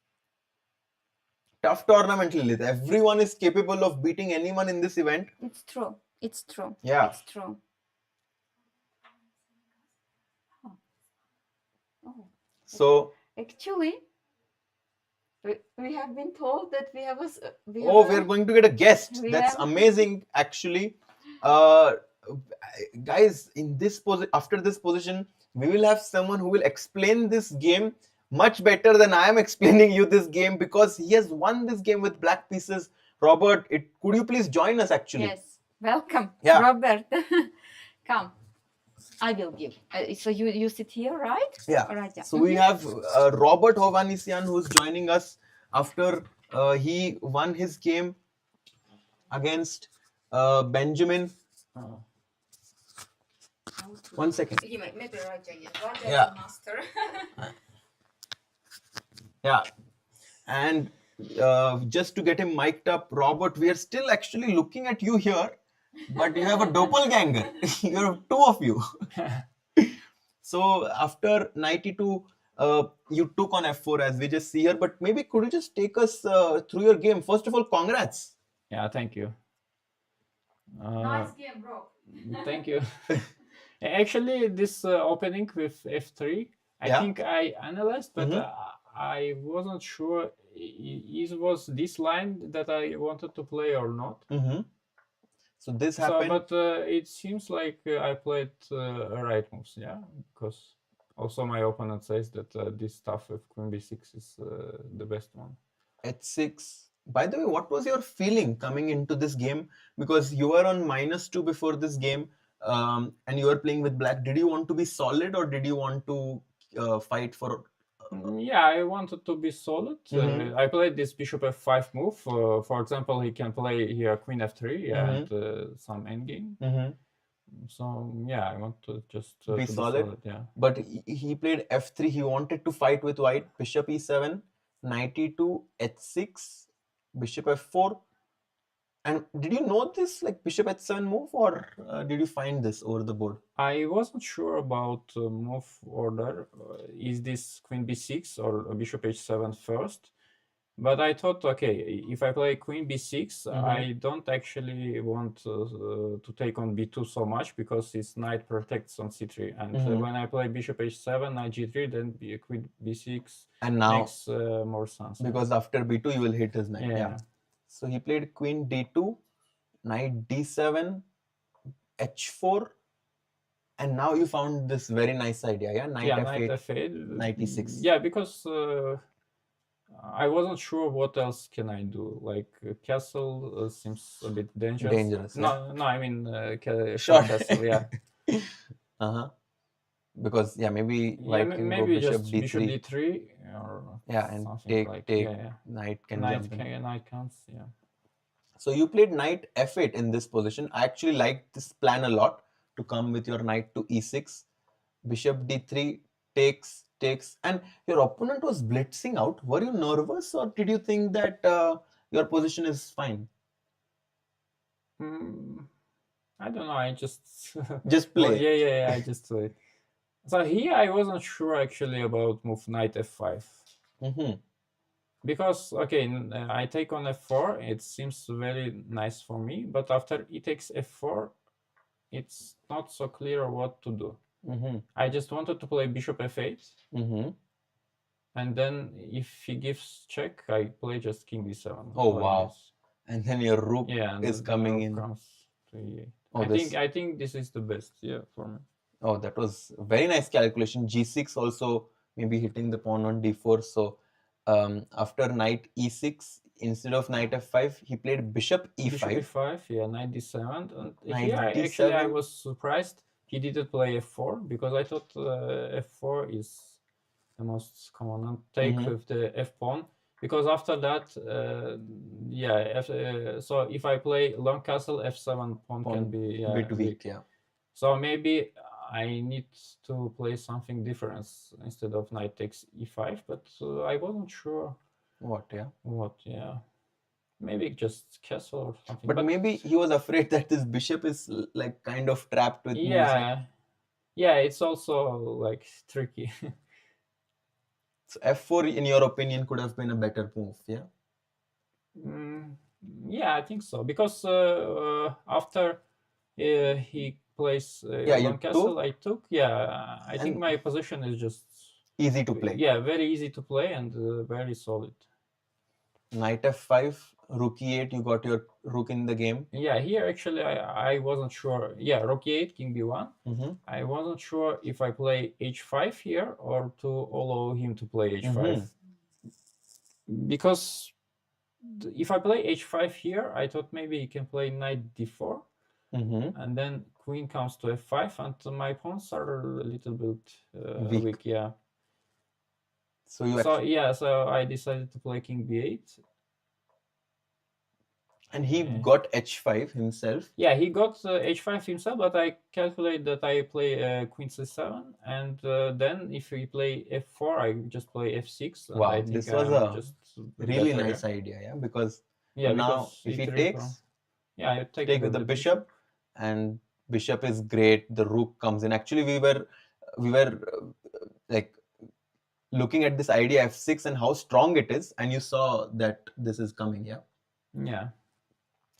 Tough tournament, Lilith. Everyone is capable of beating anyone in this event. It's true. It's true. Yeah. It's true. Oh. So, Actually, we have been told that we have a. we're going to get a guest. we That's have- amazing, actually. Guys, in this after this position, we will have someone who will explain this game much better than I am explaining you this game because he has won this game with black pieces. Robert, could you please join us actually? Yes. Welcome, Yeah. Robert. Come. I will give. So you sit here, right? Yeah. Right. Yeah. So we have Robert Hovhannisyan who's joining us after he won his game against Benjamin. One second. Maybe Raja. Raja Yeah. is the master. Yeah. And just to get him mic'd up, Robert, we are still actually looking at you here, but you have a doppelganger. You have two of you. So after 92, you took on f4 as we just see here, but maybe could you just take us through your game? First of all, congrats. Yeah, thank you. Nice game, bro. Thank you. Actually, this opening with f3, I Yeah. think I analyzed, but Mhm. I wasn't sure it was this line that I wanted to play or not. So this So, happened. but it seems like I played right moves, yeah, because also my opponent says that this stuff with queen b6 is the best one. h6. By the way, what was your feeling coming into this game? Because you were on -2 before this game, and you were playing with black. Did you want to be solid or did you want to fight for? Yeah, I wanted to be solid. Mhm. I played this bishop f5 move. For example, he can play here queen f3 and some endgame. So yeah, I want to just Be to solid? Yeah. But he played f3. He wanted to fight with white. Bishop e7, knight e2, h6, bishop f4. And did you know this, like bishop h7 move, or did you find this over the board? I wasn't sure about move order. Is this queen b6 or bishop h7 first? But I thought, okay, if I play queen b6, I don't actually want to take on b2 so much because his knight protects on c3. And when I play bishop h7, knight g3, then queen b6 And now, makes more sense. because after b2, you will hit his knight. Yeah. So he played queen d2, knight d7, h4, and now you found this very nice idea, yeah? Knight knight f8, f8. knight e6. Yeah, because I wasn't sure what else can I do. Like castle seems a bit dangerous. Dangerous, No, I mean Sure. castle. Yeah. Because maybe Yeah, white can go maybe bishop just d3. bishop d3 or and something take. Yeah. Knight can Knight jump in. knight comes. Yeah. So you played knight f8 in this position. I actually like this plan a lot, to come with your knight to e6. Bishop d3 takes, and your opponent was blitzing out. Were you nervous, or did you think that your position is fine? I don't know. I just Just well, play. yeah. I just play. So here I wasn't sure actually about move knight f5 because okay, I take on f4. It seems very nice for me, but after e takes f4, it's not so clear what to do. I just wanted to play bishop f8, and then if he gives check, I play just king d7. Oh playing wow! this. And then your rook Yeah, and is then coming rook in. comes to e8. Oh, I think this is the best, yeah, for me. Oh, that was very nice calculation. G6 also maybe hitting the pawn on d4. So after knight e6, instead of knight f5, he played bishop e5. Bishop e5, yeah, knight d7. And Knight here I d7. was surprised he didn't play f4 because I thought f4 is the most common and take with the f pawn. Because after that, so if I play long castle, f7 pawn can be bit weak, yeah. So maybe I need to play something different instead of knight takes e5, but I wasn't sure what, yeah. Maybe just castle or something. But maybe he was afraid that this bishop is like kind of trapped with moves. Yeah, it's also like tricky. So f4, in your opinion, could have been a better move, yeah? Yeah, I think so. Because after he plays long castle, I took. Yeah, I think my position is just easy to play. Yeah, very easy to play and very solid. Knight f5, rook e8, you got your rook in the game. Yeah, here actually I wasn't sure. Yeah, rook e8, king b1. I wasn't sure if I play h5 here or to allow him to play h5. Because if I play h5 here, I thought maybe he can play knight d4. And then queen comes to f5 and my pawns are a little bit weak, yeah. So I decided to play king b8. And he got h5 himself. Yeah, he got h5 himself, but I calculate that I play queen c7, and then if we play f4, I just play f6. And Wow, I think this was a just really nice idea, yeah, because now if he takes, I take with the bishop, and bishop is great. The rook comes in. Actually, we were like looking at this idea f6 and how strong it is, and you saw that this is coming, yeah. Yeah.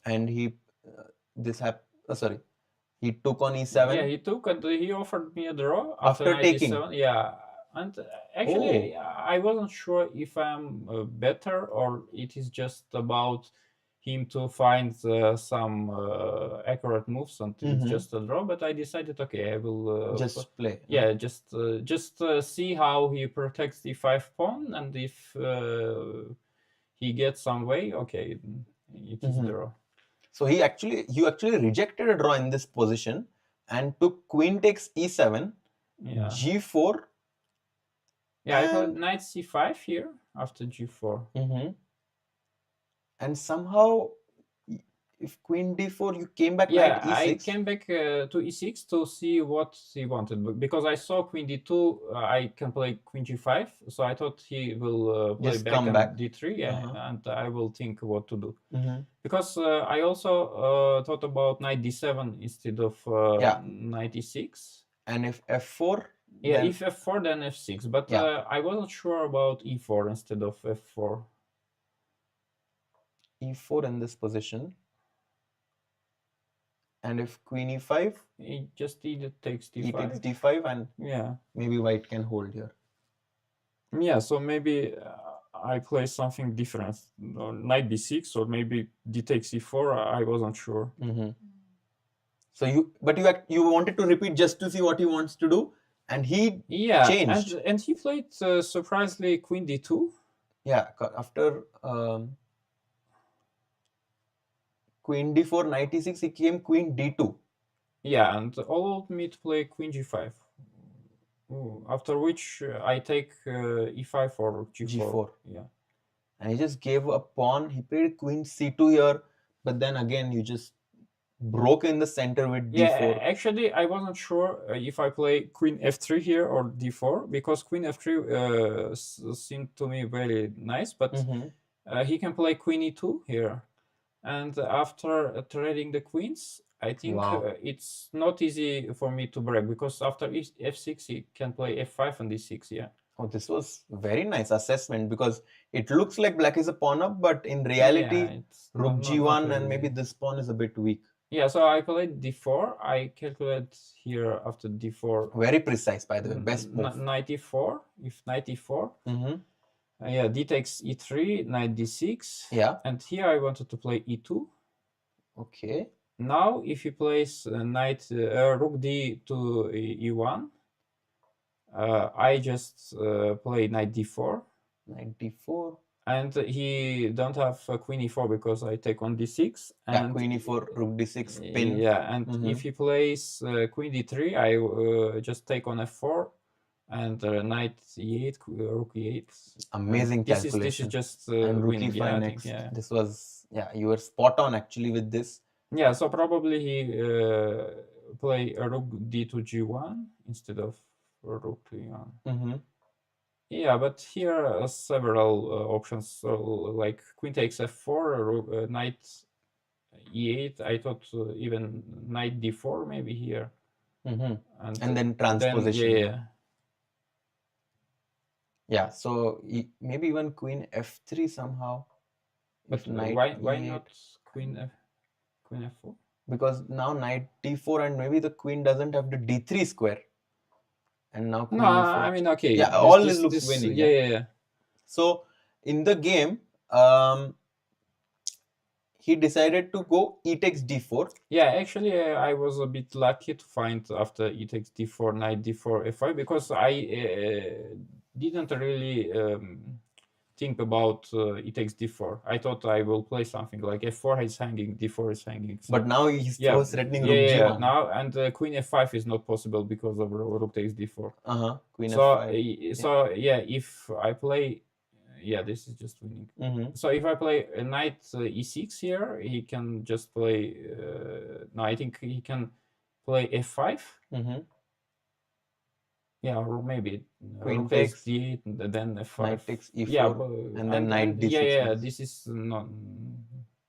And he he took on e7. Yeah, he took and he offered me a draw after taking. e7. Yeah, and actually I wasn't sure if I'm better or it is just about him to find some accurate moves and it's just a draw. But I decided, okay, I will just play. Yeah, just see how he protects the e5 pawn, and if he gets some way, okay, it is a draw. So you actually rejected a draw in this position and took queen takes e7, g4. Yeah, I thought knight c5 here after g4. And somehow, if queen d4, you came back knight e6. I came back to e6 to see what he wanted. Because I saw queen d2, I can play queen g5. So I thought he will play just back come and back. d3, and I will think what to do. Because I also thought about knight d7 instead of knight e6. And if f4? Yeah, if f4, then f6. But I wasn't sure about e4 instead of f4. E4 in this position. And if queen e5? It just either takes d5. He takes d5 and maybe white can hold here. Yeah, so maybe I play something different. Knight b6 or maybe d takes e4. I wasn't sure. So you wanted to repeat just to see what he wants to do, and he changed. And he played surprisingly queen d2. Yeah, after queen d4, knight e6, he came queen d2. Yeah, and allowed me to play queen g5. After which I take e5 or g4. Yeah. And he just gave a pawn. He played queen c2 here, but then again you just broke in the center with d4. Yeah, actually I wasn't sure if I play queen f3 here or d4, because queen f3 seemed to me very nice, but he can play queen e2 here. And after trading the queens, I think Wow. it's not easy for me to break because after f6 he can play f5 and d6. Yeah. Oh, this was very nice assessment because it looks like black is a pawn up, but in Yeah, reality, it's rook not g1 and really. maybe this pawn is a bit weak. Yeah, so I played d4. I calculate here after d4. Very precise, by the way. Best move. Knight e4. If knight e4. Mm-hmm. Yeah, d takes e3, knight d6. Yeah. And here I wanted to play e2. Okay. Now, if he plays rook d to e1, I just play knight d4. Knight d4. And he don't have queen e4 because I take on d6. And yeah, queen e4, rook d6, pin. Yeah, and if he plays queen d3, I just take on f4 and knight e8, rook e8. Amazing calculation. This is just and rook winning. e5 next. This was, you were spot on actually with this. Yeah, so probably he play a rook d to g1 instead of rook to e1. Yeah, but here are several options. So like queen takes f4, knight e8. I thought even knight d4 maybe here. And then transposition. Yeah, so maybe even queen f3 somehow. But why not queen f4? Because now knight d4 and maybe the queen doesn't have the d3 square. And now queen e4. I mean, okay. Yeah, all this looks winning. Yeah. So in the game, he decided to go e takes d4. Yeah, actually, I was a bit lucky to find after e takes d4, knight d4, f5 because I didn't really think about e takes d4. I thought I will play something like f4 is hanging, d4 is hanging. So, but now he's threatening rook g1. Now and queen f5 is not possible because of rook takes d4. Queen f5. So if I play, this is just winning. So if I play a knight e6 here, he can just play. No, I think he can play f5. Yeah, or maybe queen takes d8, then f5. Knight takes e4, and then knight d6. Yeah, this is not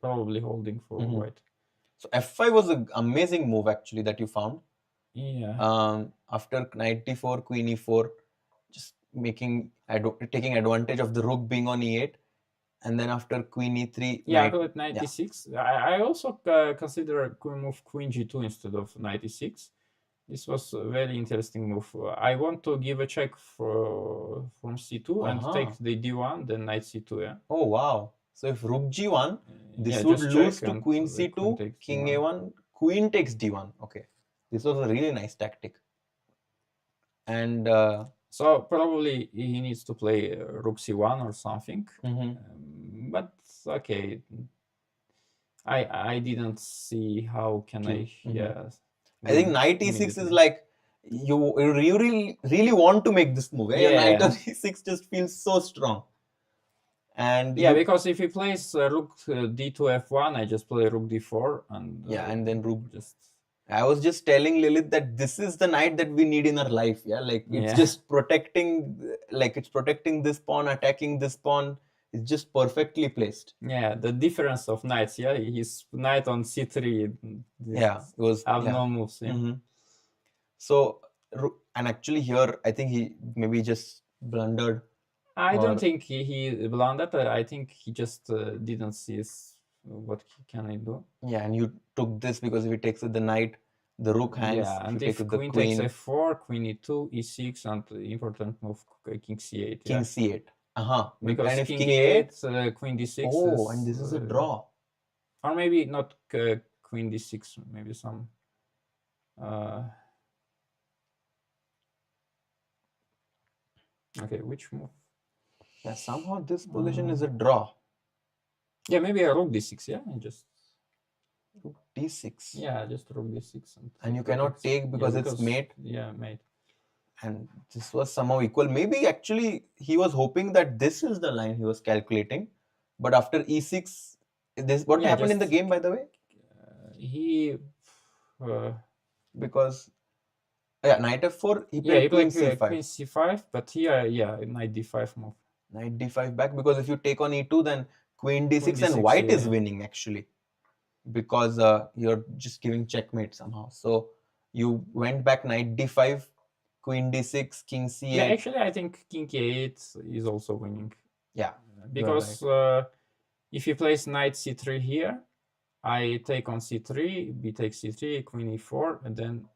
probably holding for white. So f5 was an amazing move actually that you found. Yeah. After knight d4, queen e4, just taking advantage of the rook being on e8, and then after queen e3. Yeah, I played knight d6. I also consider move queen g2 instead of knight e6. This was a very interesting move. I want to give a check from c2 and take the d1, then knight c2. Yeah. Oh wow! So if rook g1, this would lose to queen c2, king a1, queen takes d1. Okay, this was a really nice tactic. And so probably he needs to play rook c1 or something. But okay, I didn't see how can I. I think knight e6 is like you really want to make this move. Knight on e6 just feels so strong. And because if he plays rook d to f1, I just play rook d4 and and then rook just. I was just telling Lilith that this is the knight that we need in our life. It's just protecting, it's protecting this pawn, attacking this pawn. It's just perfectly placed. Yeah, the difference of knights. His knight on c3. It was no moves. So, and actually here, I think he maybe just blundered. I don't think he blundered. I think he just didn't see what can I do. Yeah, and you took this because if he takes with the knight, the rook hangs. Yeah, and if queen takes f4, queen e2, e6, and important move king c8. King c8. Because and if king e8, queen d6. Oh, and this is a draw. Or maybe not queen d6, maybe some. Okay, which move? Yeah, somehow this position is a draw. Yeah, maybe a rook d6. Just rook d6. Yeah, just rook d6. And you cannot take because it's mate. Yeah, mate. And this was somehow equal. Maybe actually he was hoping that this is the line he was calculating. But after e6, what happened in the game, by the way? Because knight f4, he played queen c5. Queen c5, but here, knight d5 move. Knight d5 back, because if you take on e2, then queen d6 and white is winning actually. because you're just giving checkmate somehow. So you went back knight d5, queen d6, king c8. Yeah, actually, I think king e8 is also winning. Yeah, Because if you place knight c3 here, I take on c3, b takes c3, queen e4, and then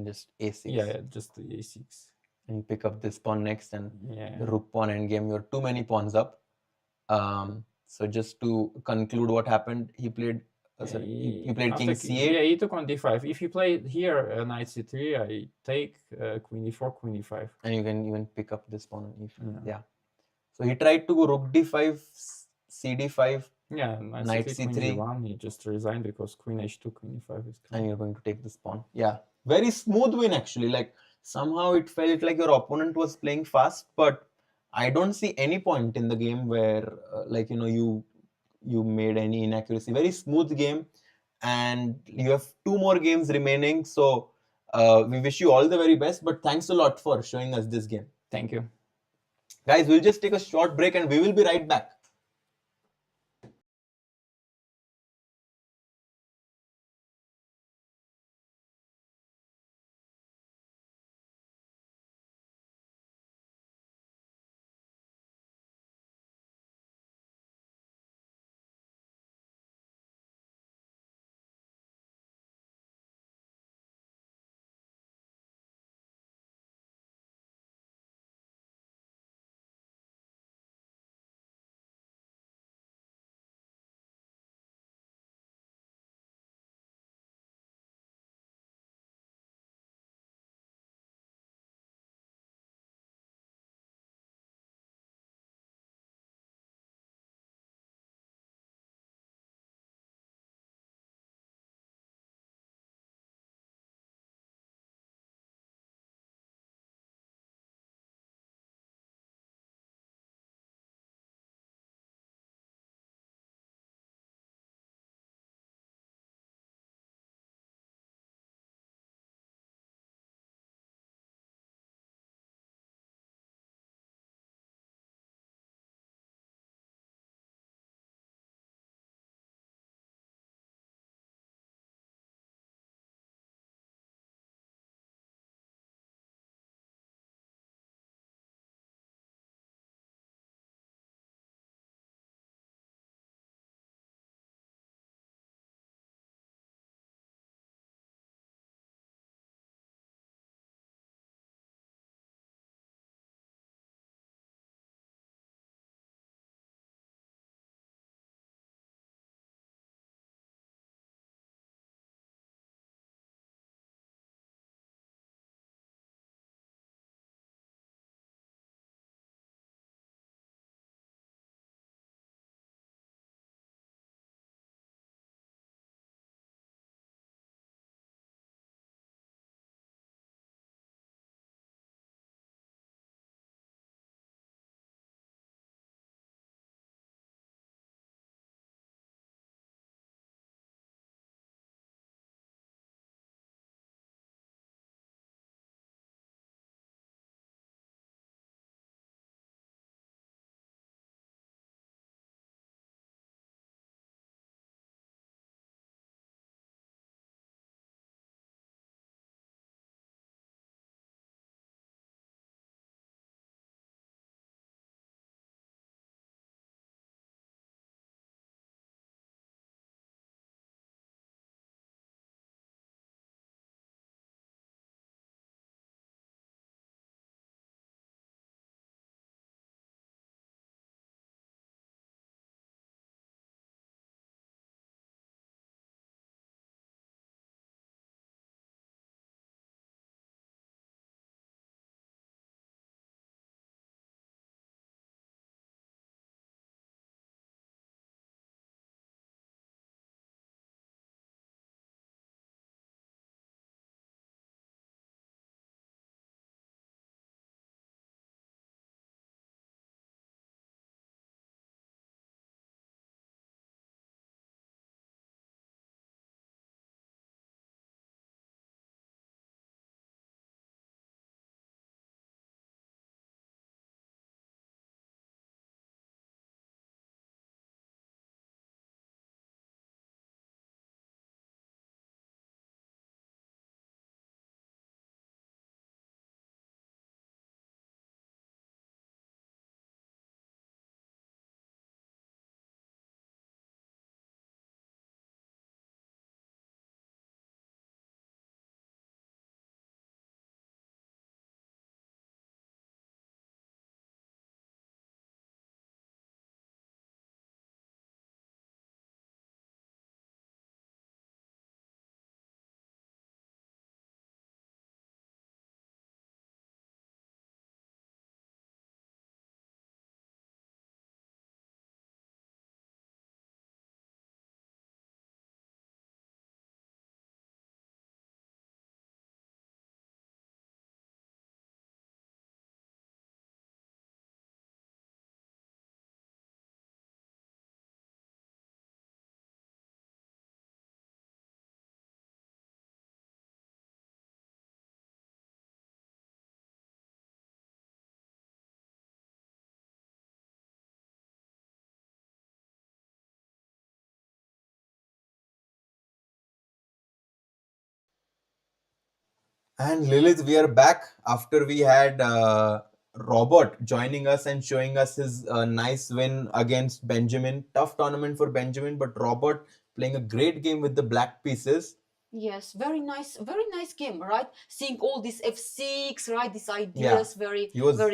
just a6. Yeah, just a6. And you pick up this pawn next, and Yeah. the rook pawn endgame. You're too many pawns up. So just to conclude what happened, he played. He played king c8. Yeah, he took on d5. If you play here knight c3, I take queen e4, queen e5. And you can even pick up this pawn on e5. Yeah. So he tried to go rook d5, cd5. Yeah, knight c3, queen d1. He just resigned because queen h2, queen e5 is coming. And you're going to take this pawn. Yeah, very smooth win actually. Like somehow it felt like your opponent was playing fast, but I don't see any point in the game where you made any inaccuracy. Very smooth game, and you have 2 more games remaining. So we wish you all the very best. But thanks a lot for showing us this game. Thank you. Guys, we'll just take a short break and we will be right back. And Lilith, we are back after we had Robert joining us and showing us his nice win against Benjamin. Tough tournament for Benjamin, but Robert playing a great game with the black pieces. Yes, very nice game, right? Seeing all these f6, right? These ideas, very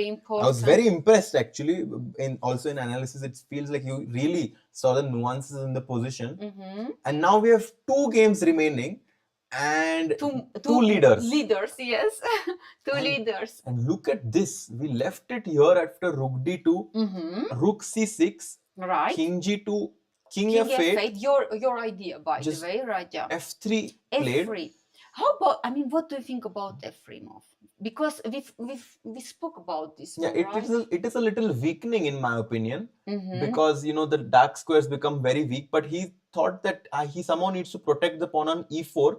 important. I was very impressed actually. Also in analysis, it feels like you really saw the nuances in the position. And now we have 2 games remaining and two leaders. Leaders, yes, leaders. And look at this. We left it here after Rook D2, Rook C6, right? King G2, King F8. Your idea, by the way, right? Yeah. F3 played. F3. How about? I mean, what do you think about F3 move? Because we spoke about this. Yeah, right? it is a little weakening in my opinion, because the dark squares become very weak. But he thought that he somehow needs to protect the pawn on E4,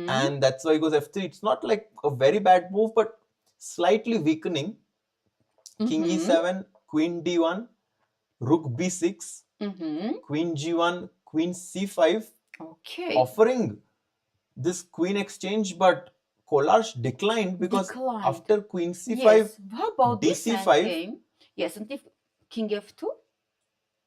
and that's why he goes F3. It's not like a very bad move, but slightly weakening. King E7, Queen D1, Rook B6, Queen G1, Queen C5. Okay. Offering this queen exchange, but Kollars declined because after Queen C5, yes. How about DC5? This yes, and if King F2?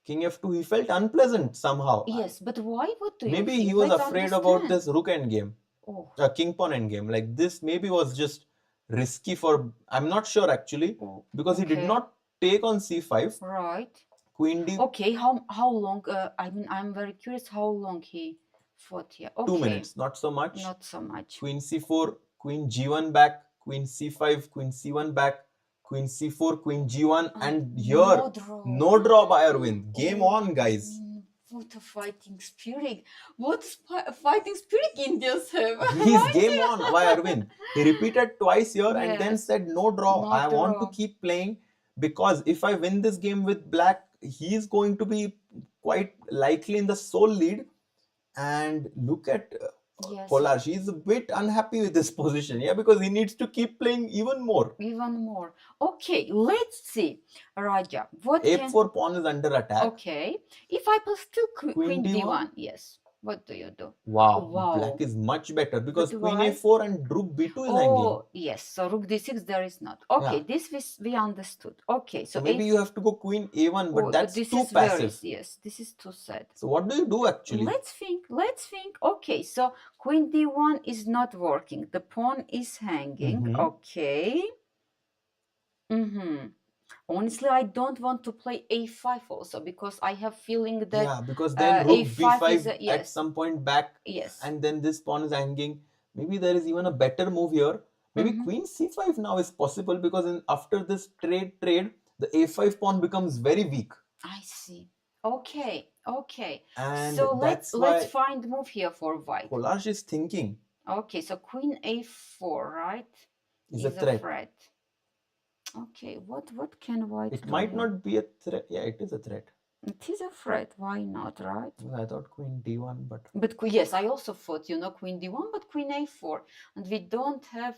King F2, he felt unpleasant somehow. Yes, but why? What do you Maybe think? he was afraid about this rook endgame. Oh. King pawn endgame. Like this maybe was just risky for, I'm not sure actually, because he did not take on C5. Right. Queen D. Okay, how long? I mean, I'm very curious how long he fought here. Okay. 2 minutes, not so much. Not so much. Queen C4, Queen G1 back, Queen C5, Queen C1 back, Queen C4, Queen G1, and here no draw by Aravindh. Game on, guys. What a fighting spirit! What fighting spirit Indians have? He's game on by Aravindh. He repeated twice here and then said no draw. I want to keep playing, because if I win this game with black, he is going to be quite likely in the sole lead. And look at Kollars. He's a bit unhappy with this position, because he needs to keep playing even more. Okay, let's see, Raja. What A4 pawn is under attack. Okay, if I play still Queen D1, yes. What do you do? Wow. Black is much better because Queen A4 and Rook B2 is hanging. Yes. So Rook D6 there is not. Okay, this we understood. Okay, so maybe you have to go Queen A1, but that's too passive. Yes, this is too sad. So what do you do actually? Let's think. Okay, so Queen D1 is not working. The pawn is hanging. Okay. Honestly, I don't want to play A5 also, because I have feeling that because then Rook B5 is at some point back, and then this pawn is hanging. Maybe there is even a better move here. Maybe Queen C5 now is possible, because after this trade, the A5 pawn becomes very weak. I see. Okay. And so let's find move here for white. Kollars is thinking. Okay, so Queen A4, right? Is a threat. Okay, what can white do? It might not be a threat. Yeah, it is a threat. It is a threat. Why not, right? I thought Queen D1, but yes, I also thought Queen D1, but Queen A4, and we don't have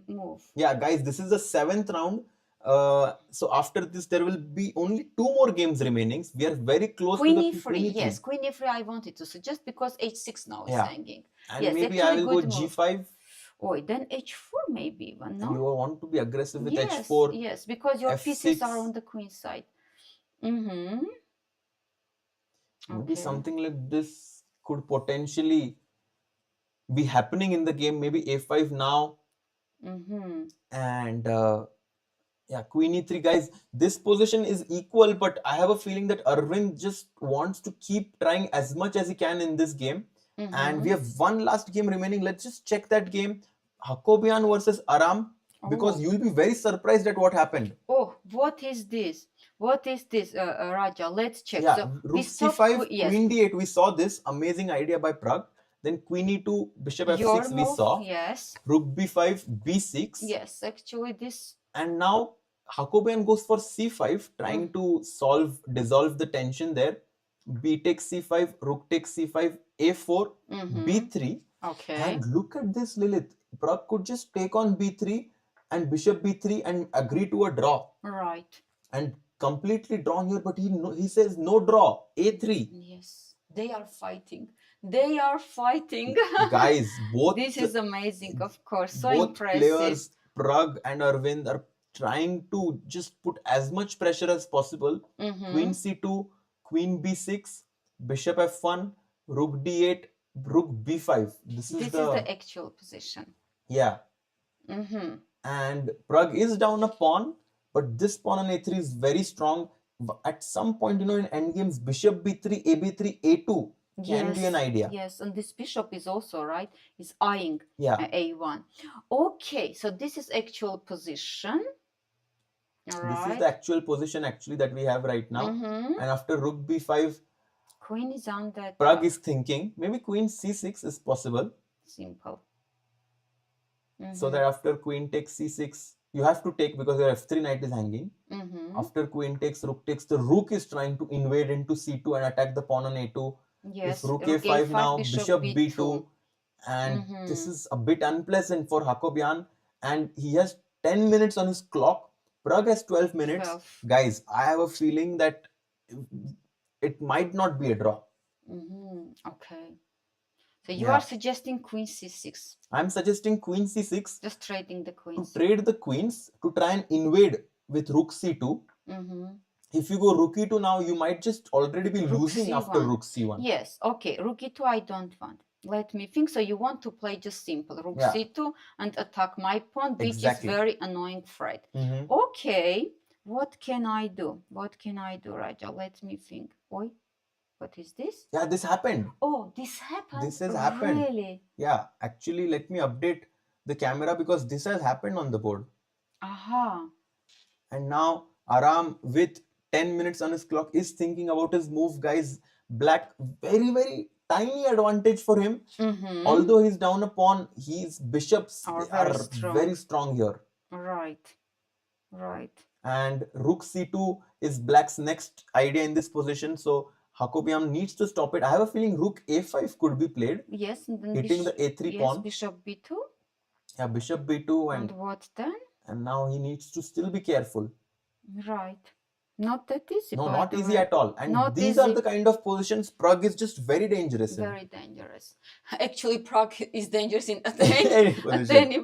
move. Yeah, guys, this is the 7th round. So after this, there will be only 2 more games remaining. We are very close to the Queen E3. Yes, Queen E3. I wanted to suggest because H6 now is hanging. And maybe I will go G5. Then H4 maybe even, no? You want to be aggressive with H4. Yes, because your F6. pieces are on the queen side. Maybe something like this could potentially be happening in the game. Maybe A5 now. And Queen E3, guys. This position is equal, but I have a feeling that Aravindh just wants to keep trying as much as he can in this game. And we have one last game remaining. Let's just check that game. Hakobyan versus Aram, because you will be very surprised at what happened. What is this? Raja? Let's check. So Rook C5, Queen D8. We saw this amazing idea by Pragg. Then Queen E2, Bishop F6 we saw. Yes. Rook B5, B6. Yes, actually this. And now Hakobyan goes for C5, trying to dissolve the tension there. B takes C5, Rook takes C5, A4, B3. Okay. And look at this, Lilith. Pragg could just take on B3 and Bishop B3 and agree to a draw. Right. And completely drawn here, but he says no draw. A3. Yes. They are fighting. They are fighting. Guys, both This is amazing, of course. So both impressive. players, Pragg and Aravindh, are trying to just put as much pressure as possible. Queen c2, queen b6, bishop f1, rook d8, rook b5. This is the actual position. Yeah. And Pragg is down a pawn, but this pawn on a3 is very strong. At some point, in endgames, bishop b3, ab3, a2 can be an idea. Yes, and this bishop is also, right, is eyeing a1. Okay, so this is actual position. This is the actual position actually that we have right now. And after rook b5, queen is on that. Pragg is thinking maybe queen c6 is possible. Simple. So that after queen takes c6, you have to take because your f3 knight is hanging. After queen takes, the rook is trying to invade into c2 and attack the pawn on a2. Yes, if rook a5 now, bishop b2. And this is a bit unpleasant for Hakobyan. And he has 10 minutes on his clock. Pragg has 12 minutes. Guys, I have a feeling that it might not be a draw. Okay. So you are suggesting queen c6. I'm suggesting queen c6. Just trading the queens. To trade the queens to try and invade with rook c2. If you go rook e2 now, you might just already be losing after rook c1. Yes, okay. Rook e2 I don't want. Let me think. So you want to play just simple. Rook c2 and attack my pawn, which is very annoying threat. Okay, what can I do? What can I do, Raja? Let me think. Oi, what is this? Yeah, this happened. Oh, this happened? This has happened. Really? Yeah, actually, let me update the camera because this has happened on the board. Aha. And now Aram with 10 minutes on his clock is thinking about his move. Guys, black, very, very tiny advantage for him. Although he's down a pawn, his bishops are very strong here. Right. And rook c2 is black's next idea in this position. So Hakobyan needs to stop it. I have a feeling rook a5 could be played. Yes, and then hitting the a3 pawn. Bishop b2. Yeah, bishop b2. And what then? And now he needs to still be careful. Right. Not that easy. No, not easy at all. And these are the kind of positions Pragg is just very dangerous in. Very dangerous. Actually, Pragg is dangerous in any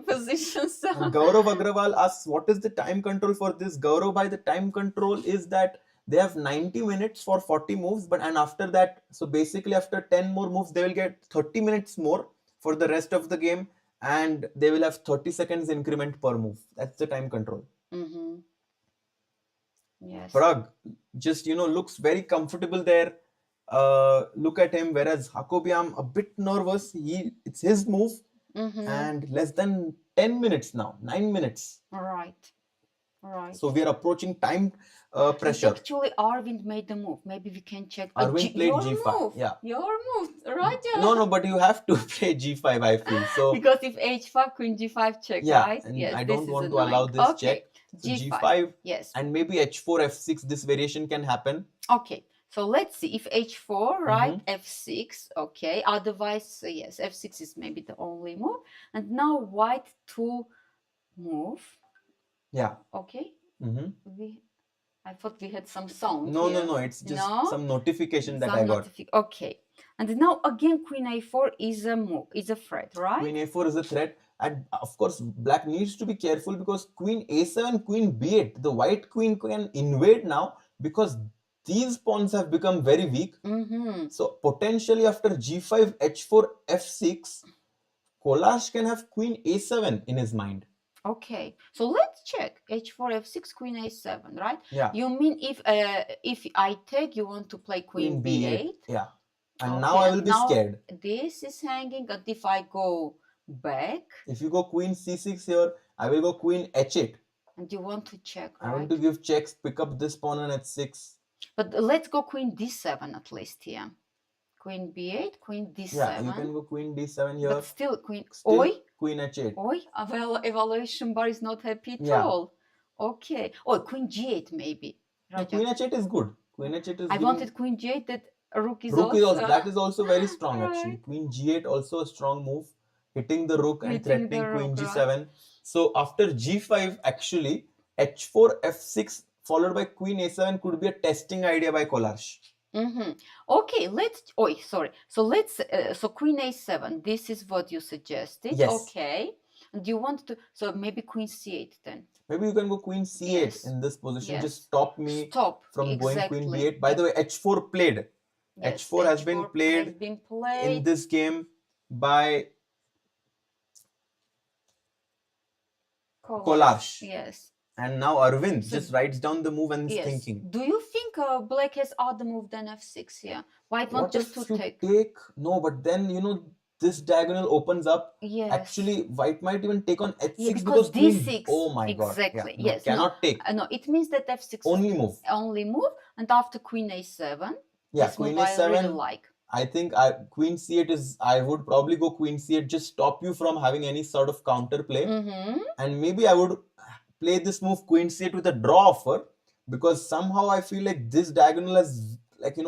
position. So. Gaurav Agrawal asks, what is the time control for this? Gaurav, by the time control is that they have 90 minutes for 40 moves. And after that, so basically after 10 more moves, they will get 30 minutes more for the rest of the game. And they will have 30 seconds increment per move. That's the time control. Yes. Pragg just, looks very comfortable there. Look at him. Whereas Hakobyan a bit nervous. It's his move. And less than 10 minutes now. 9 minutes. Right. So we are approaching time pressure. Actually, Arvind made the move. Maybe we can check. Arvind played g5. Move. Yeah. Your move, right? No, but you have to play g5, I feel. So because if h5, queen g5 check, right? And I don't want to allow this check. So g5. Yes. And maybe h4, f6, this variation can happen. Okay. So let's see if h4, right? f6, okay. Otherwise, yes, f6 is maybe the only move. And now white to move. Yeah. Okay. I thought we had some sound. No. It's just some notification that I got. Okay. And now again, queen a4 is a move, is a threat, right? Queen a4 is a threat. And of course, black needs to be careful because queen a7, queen b8, the white queen can invade now because these pawns have become very weak. So potentially after g5, h4, f6, Kollars can have queen a7 in his mind. Okay, so let's check h4, f6, queen a7, right? Yeah. You mean if I take, you want to play queen b8? Yeah. And now I will be scared. This is hanging, and if I go back, if you go queen c6 here, I will go queen h8. And you want to check, right? I want to give checks, pick up this pawn on h6. But let's go queen d7 at least here. Queen b8, queen d7. Yeah, you can go queen d7 here. But still queen... Queen h8. Well, evaluation bar is not happy at all. Okay. Queen g8 maybe. No, queen h8 is good. Queen h8 is I wanted queen g8, that rook is also... That is also very strong actually. Queen g8 also a strong move. Hitting the rook and threatening queen g7. So after g5 actually, h4, f6 followed by queen a7 could be a testing idea by Kollars. Okay, let's. Oh, sorry. So let's. So Queen A7. This is what you suggested. Yes. Okay. And you want to. So maybe Queen C8 then. Maybe you can go Queen C8 Yes. in this position. Yes. Just stop me Stop. from going Queen Exactly. B8. By the way, H4 played. Yes, H4 has been has played been in played. this game by Kollars. Yes. And now Aravindh So- just writes down the move and is Yes. thinking. Do you think Black has other move than F6 here? White What wants just if to you take. No, but then this diagonal opens up. Yes. Actually, white might even take on H6 Yeah, because queen. D6. Oh my god. Exactly. Yeah, no, Yes. cannot take. No, it means that F6 Only move. only move, and after Queen A7. Yeah, this Queen move I A7. really like. I think Queen C8 is. I would probably go Queen C8. Just stop you from having any sort of counter play. And maybe I would play this move Queen C8 with a draw offer, because somehow I feel like this diagonal has,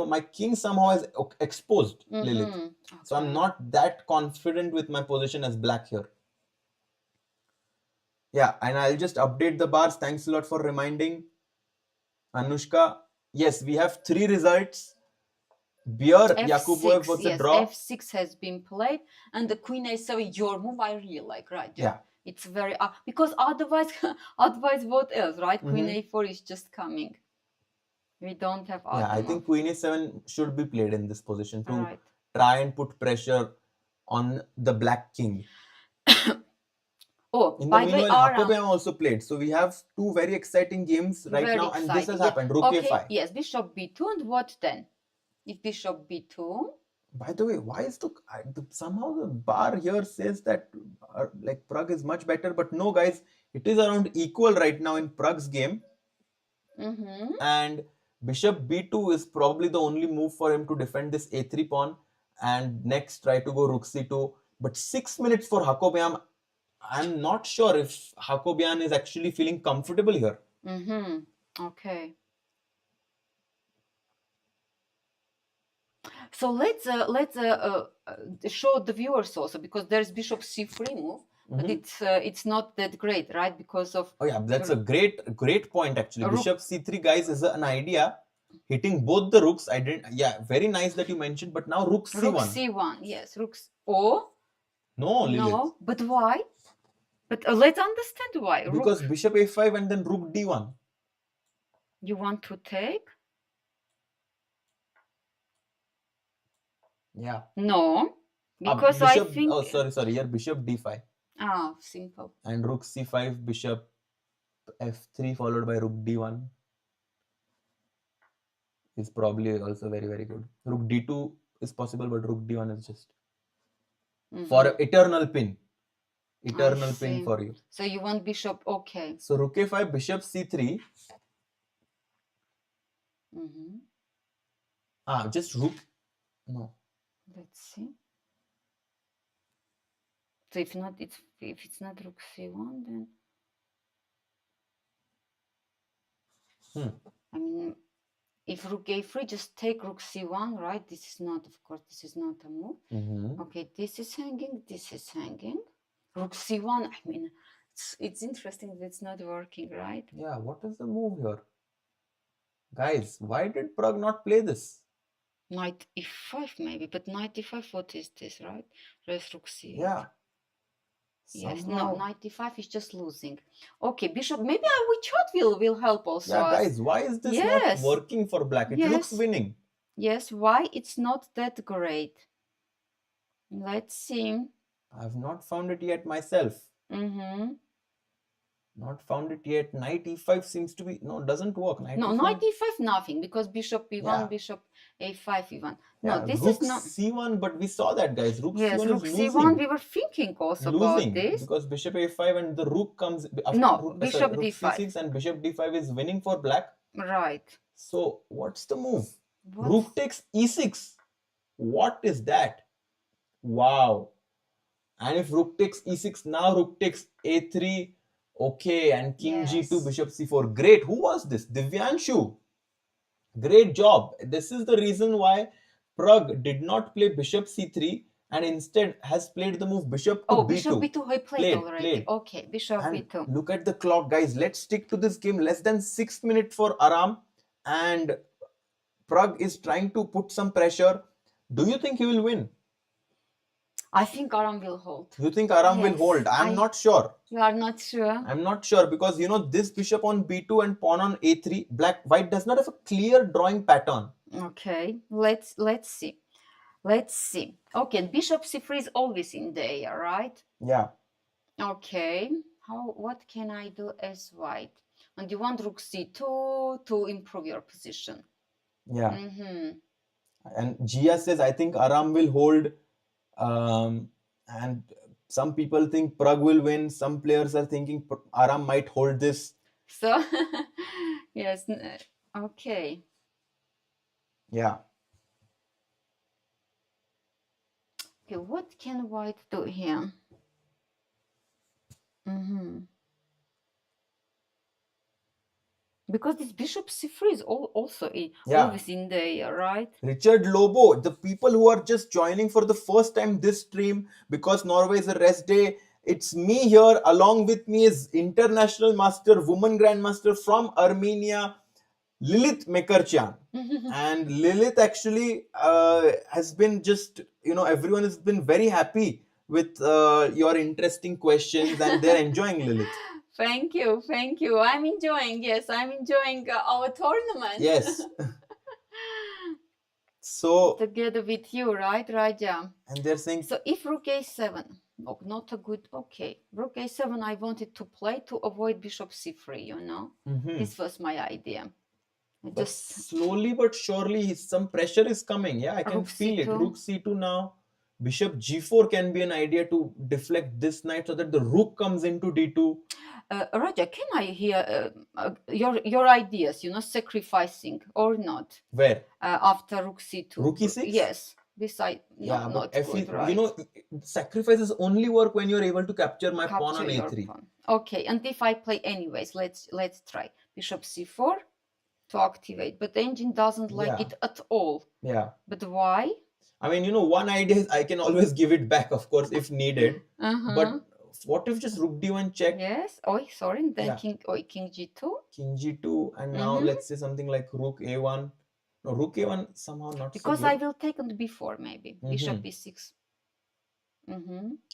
my king somehow has exposed Lilith. So I'm not that confident with my position as black here. Yeah, and I'll just update the bars. Thanks a lot for reminding, Anushka. Yes, we have 3 results. Bjerre Yakubboev was a draw. F6 has been played, and the Queen A7, your move I really like, right? Yeah. It's very because otherwise what else, right? Queen A4 is just coming. We don't have other Yeah, I move. think Queen A7 should be played in this position to Right. try and put pressure on the black king. Oh, In the by the way, meanwhile, Aram, Hakobyan also played. So we have 2 very exciting games right very now, and this has exciting. happened. Rook Okay, A5. yes, Bishop B2, and what then? If Bishop B2, By the way, why is somehow the bar here says that Pragg is much better, but no, guys, it is around equal right now in Pragg's game, and Bishop B2 is probably the only move for him to defend this A3 pawn, and next try to go Rook C2. But 6 minutes for Hakobyan. I'm not sure if Hakobyan is actually feeling comfortable here. Okay. So let's show the viewers also, because there's Bishop C3 move, but it's not that great, right? Because of Oh yeah, that's a great point actually. Bishop C3, guys, is an idea hitting both the rooks. Very nice that you mentioned. But now Rook C1. Rook C1, yes, Rooks. Oh no, Lilith. no, but why? But let's understand why. Because Bishop A5 and then Rook D1. You want to take? Yeah. No, because Bishop, I think. Oh, sorry. Here Bishop D5 Simple. and Rook C5, Bishop F3 followed by Rook D1 is probably also very, very good. Rook D2 is possible, but Rook D1 is just for eternal pin. Eternal pin for you. So you want Bishop? Okay. So Rook A5, Bishop C3. Just Rook. No. Let's see. So if it's not Rook C1, then I mean, if Rook A3, just take Rook C1, right? This is not, of course, this is not a move. Okay, this is hanging. This is hanging. Rook C1. I mean, it's interesting that it's not working, right? Yeah. What is the move here, guys? Why did Pragg not play this? Knight E5 maybe, but Knight E5, what is this, right? Raise Rook C8. Yeah. Yes, no, Knight E5 is just losing. Okay, Bishop, maybe our chat will help also. Yeah, guys, why is this not working for black? It looks winning. Yes, why it's not that great? Let's see. I've not found it yet myself. Not found it yet. Knight E5 seems to be... No, doesn't work. Knight E5 nothing, because Bishop E1, Bishop A5 E1. No, this Rook is not... C1, but we saw that, guys. Rook C1 Rook is C1, losing. we were thinking also about this. Because Bishop A5 and the Rook comes... After Bishop Rook D5. C6 and Bishop D5 is winning for black. Right. So, what's the move? Rook takes E6. What is that? Wow. And if Rook takes E6, now Rook takes A3... Okay, and King G2, Bishop C4. Great. Who was this? Divyanshu. Great job. This is the reason why Pragg did not play Bishop C3 and instead has played the move Bishop to B2. Bishop B2 he played already. Okay, Bishop B2. Look at the clock, guys. Let's stick to this game. Less than 6 minutes for Aram, and Pragg is trying to put some pressure. Do you think he will win? I think Aram will hold. You think Aram will Yes, hold? I'm not sure. You are not sure? I'm not sure because this bishop on b2 and pawn on a3, white does not have a clear drawing pattern. Okay, let's see. Let's see. Okay, bishop c3 is always in the air, right? Yeah. Okay. What can I do as white? And you want rook c2 to improve your position. Yeah. And Gia says, I think Aram will hold. And some people think Pragg will win. Some players are thinking Aram might hold this. So, yes. Okay. Yeah. Okay, what can white do here? Because this bishop c3 is also always in the air, right? Richard Lobo, the people who are just joining for the first time this stream, because Norway is a rest day, it's me here. Along with me is international master, woman grandmaster from Armenia, Lilith Mekarchyan. And Lilith actually has been just, everyone has been very happy with your interesting questions and they're enjoying Lilith. Thank you. I'm enjoying, our tournament. Yes. So together with you, right, Raja? And they're saying, so if rook a7, not a good, okay. Rook a7 I wanted to play to avoid bishop c3, This was my idea. Just slowly but surely some pressure is coming. Yeah, I can feel it. Rook c2 now. Bishop g4 can be an idea to deflect this knight so that the rook comes into d2. Raja, can I hear your ideas, sacrificing or not? Where? After rook c2. Rook e6? Yes. This side, not good, right? Sacrifices only work when you're able to capture my pawn on a3. Pawn. Okay, and if I play anyways, let's try. Bishop c4 to activate, but the engine doesn't like it at all. Yeah. But why? I mean, one idea is I can always give it back, of course, if needed. But what if just rook d1 check? Yes. Oh, sorry. Then king g2. King g2, and now let's say something like rook a1. No, rook a1 somehow not because so good. I will take on b4 maybe. Bishop b6.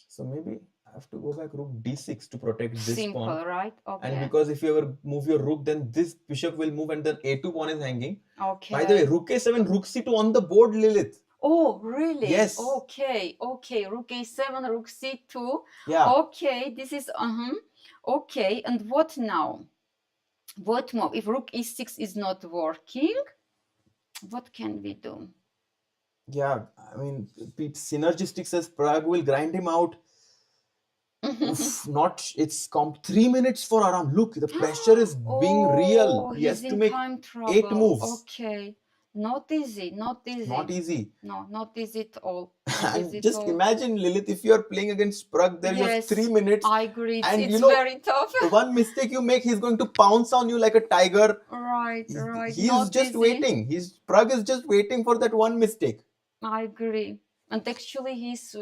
So maybe I have to go back rook d6 to protect this Simple, pawn. Right? Okay. And because if you ever move your rook, then this bishop will move and then a2 pawn is hanging. Okay. By the way, rook a7, rook c2 on the board, Lilith. Oh, really? Yes. Okay. Rook a7, rook c2. Yeah. Okay, this is okay. And what now? What move? If rook e6 is not working, what can we do? Yeah, I mean, Synergistic says Pragg will grind him out. It's 3 minutes for Aram. Look, the pressure is being real. He has to make 8 moves. Okay. Not easy. Not easy. No, not easy at all. Just imagine, Lilith, if you are playing against Pragg, there you have 3 minutes. I agree. And it's very tough. One mistake you make, he's going to pounce on you like a tiger. Right. He's just waiting. Pragg is just waiting for that one mistake. I agree. And actually, he's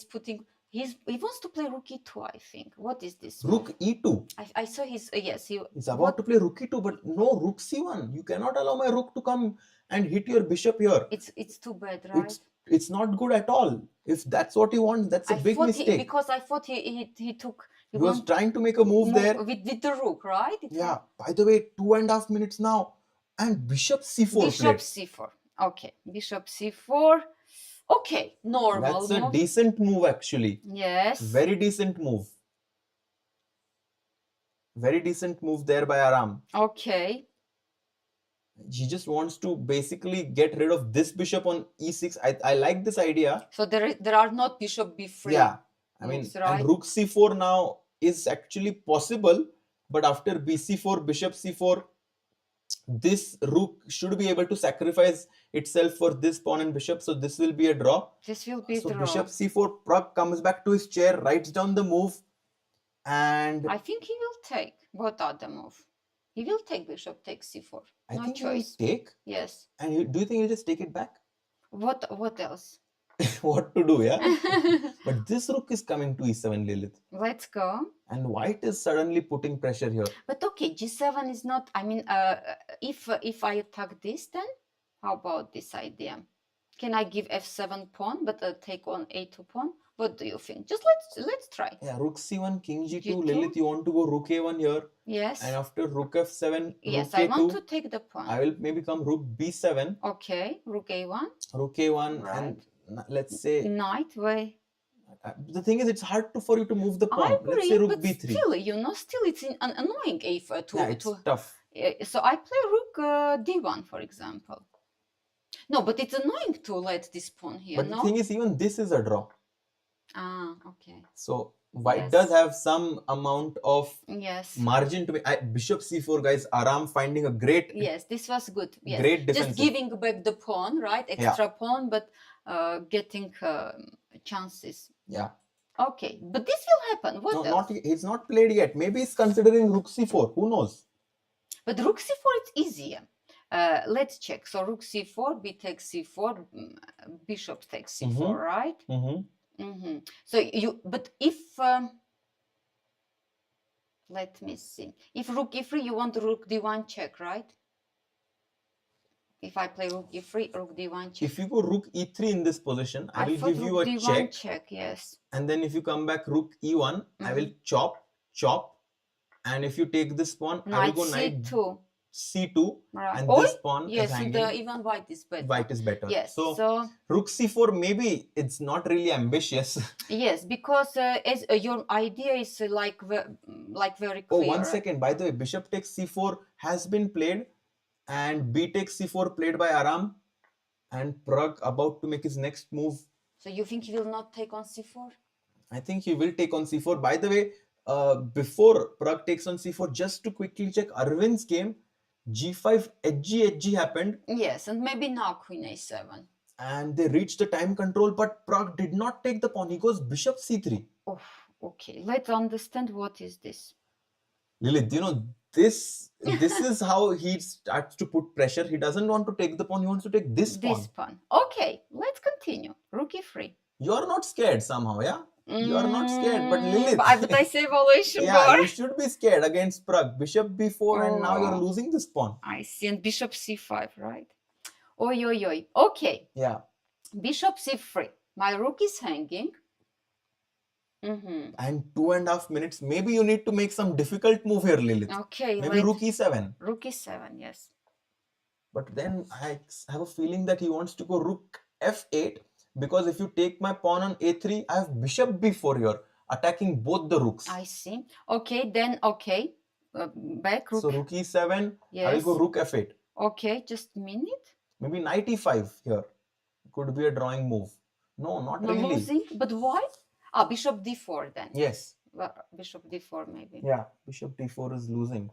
putting. He wants to play rook e2, I think. What is this? Rook e2. I saw his. Yes, he's about to play rook e2, but no, rook c1. You cannot allow my rook to come and hit your bishop here. It's too bad, right? It's not good at all. If that's what he wants, that's a big mistake. Because I thought he took. He was trying to make a move there with the rook, right? Yeah. By the way, 2.5 minutes now, and bishop c4. Bishop c4. Okay, bishop c4. Okay, normal. That's a decent move, actually. Yes. Very decent move. Very decent move there by Aram. Okay. He just wants to basically get rid of this bishop on e6. I like this idea. So there are not bishop b3. Yeah. I mean, right? And rook c4 now is actually possible. But after bc4, bishop c4, this rook should be able to sacrifice itself for this pawn and bishop. So this will be a draw. This will be a draw. So bishop c4, Pragg comes back to his chair, writes down the move. And I think he will take. What other move? He will take bishop takes c4. I think he will take. Yes. And do you think he'll just take it back? What else? what to do, yeah? But this rook is coming to e7, Lilith. Let's go. And white is suddenly putting pressure here. But okay, g7 is not, I mean, if I attack this, then how about this idea? Can I give f7 pawn, but take on a2 pawn? What do you think? Just let's try. Yeah, rook c1, king g2. G2. Lilith, you want to go rook a1 here. Yes. And after rook f7, Yes, rook I a2. want to take the pawn. I will maybe come rook b7. Okay, rook a1. Rook a1 Right. and let's say... Knight, way. The thing is, it's hard for you to move the I pawn. agree, Let's say rook but b3. still, still it's annoying if Yeah, it's tough. So I play rook d1, for example. No, but it's annoying to let this pawn here, But no? the thing is, even this is a draw. Ah, okay. So white Yes. does have some amount of Yes. margin to be. Bishop c4, guys. Aram finding a great, Yes, this was good. Yes. great Just defensive. giving back the pawn, right? Extra pawn, but getting chances. Yeah. Okay, but this will happen. What No, else? he's not played yet. Maybe he's considering rook c4. Who knows? But rook c4 it's easier. Let's check. So rook c4, b takes c4, bishop takes c4, right? So but if let me see. If rook e3, you want rook d1 check, right? If I play rook e3, rook d1 check. If you go rook e3 in this position, I will thought give you rook a d1 check. Yes. And then if you come back rook e1, I will chop. And if you take this pawn, I will Knight go knight c2. c2. Right. And Oh, this pawn yes, is hanging. and even white is better. White is better. Yes. So rook c4, maybe it's not really ambitious. Yes, because as your idea is like very clear. Oh, one second. By the way, bishop takes c4 has been played, and b takes c4 played by Aram, and Pragg about to make his next move. So you think he will not take on c4? I think he will take on c4. By the way, before Pragg takes on c4, just to quickly check Arvind's game, g5 edgy happened. Yes, and maybe now queen a7. And they reached the time control, but Pragg did not take the pawn. He goes bishop c3. Oh, okay. Let's understand what is this. Lilith, this is how he starts to put pressure. He doesn't want to take the pawn. He wants to take this pawn. Okay, let's continue. Rook e3. You are not scared somehow, yeah? You are not scared, but Lilith. But I say evaluation yeah, bar. you should be scared against Pragg. Bishop b4 and now you're losing this pawn. I see, and bishop c5, right? Oi. Okay. Yeah. Bishop c3. My rook is hanging. And 2.5 minutes. Maybe you need to make some difficult move here, Lilith. Okay. Maybe rook e7. Rook e7, yes. But then I have a feeling that he wants to go rook f8. Because if you take my pawn on a3, I have bishop b4 here, attacking both the rooks. I see. Okay, then, okay. Back rook. So rook e7, Yes. I will go rook f8. Okay, just a minute. Maybe knight e5 here. Could be a drawing move. No, not No really. losing, but why? Bishop d4 then. Yes. Well, bishop d4 maybe. Yeah, bishop d4 is losing.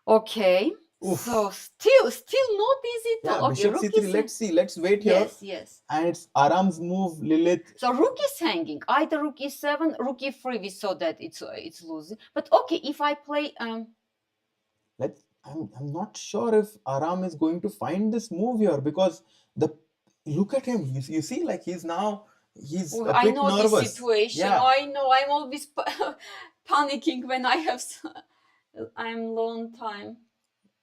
Okay. Oof. So still not easy to. Yeah, Okay, bishop rook c3. is Let's see. Let's wait here. Yes. And it's Aram's move, Lilith. So rook is hanging. Either rook e7, rook e3. We saw that it's losing. But okay, if I play I'm not sure if Aram is going to find this move here because look at him. You see, like he's a bit nervous. This situation. Yeah. I know. I'm always panicking when I'm long time.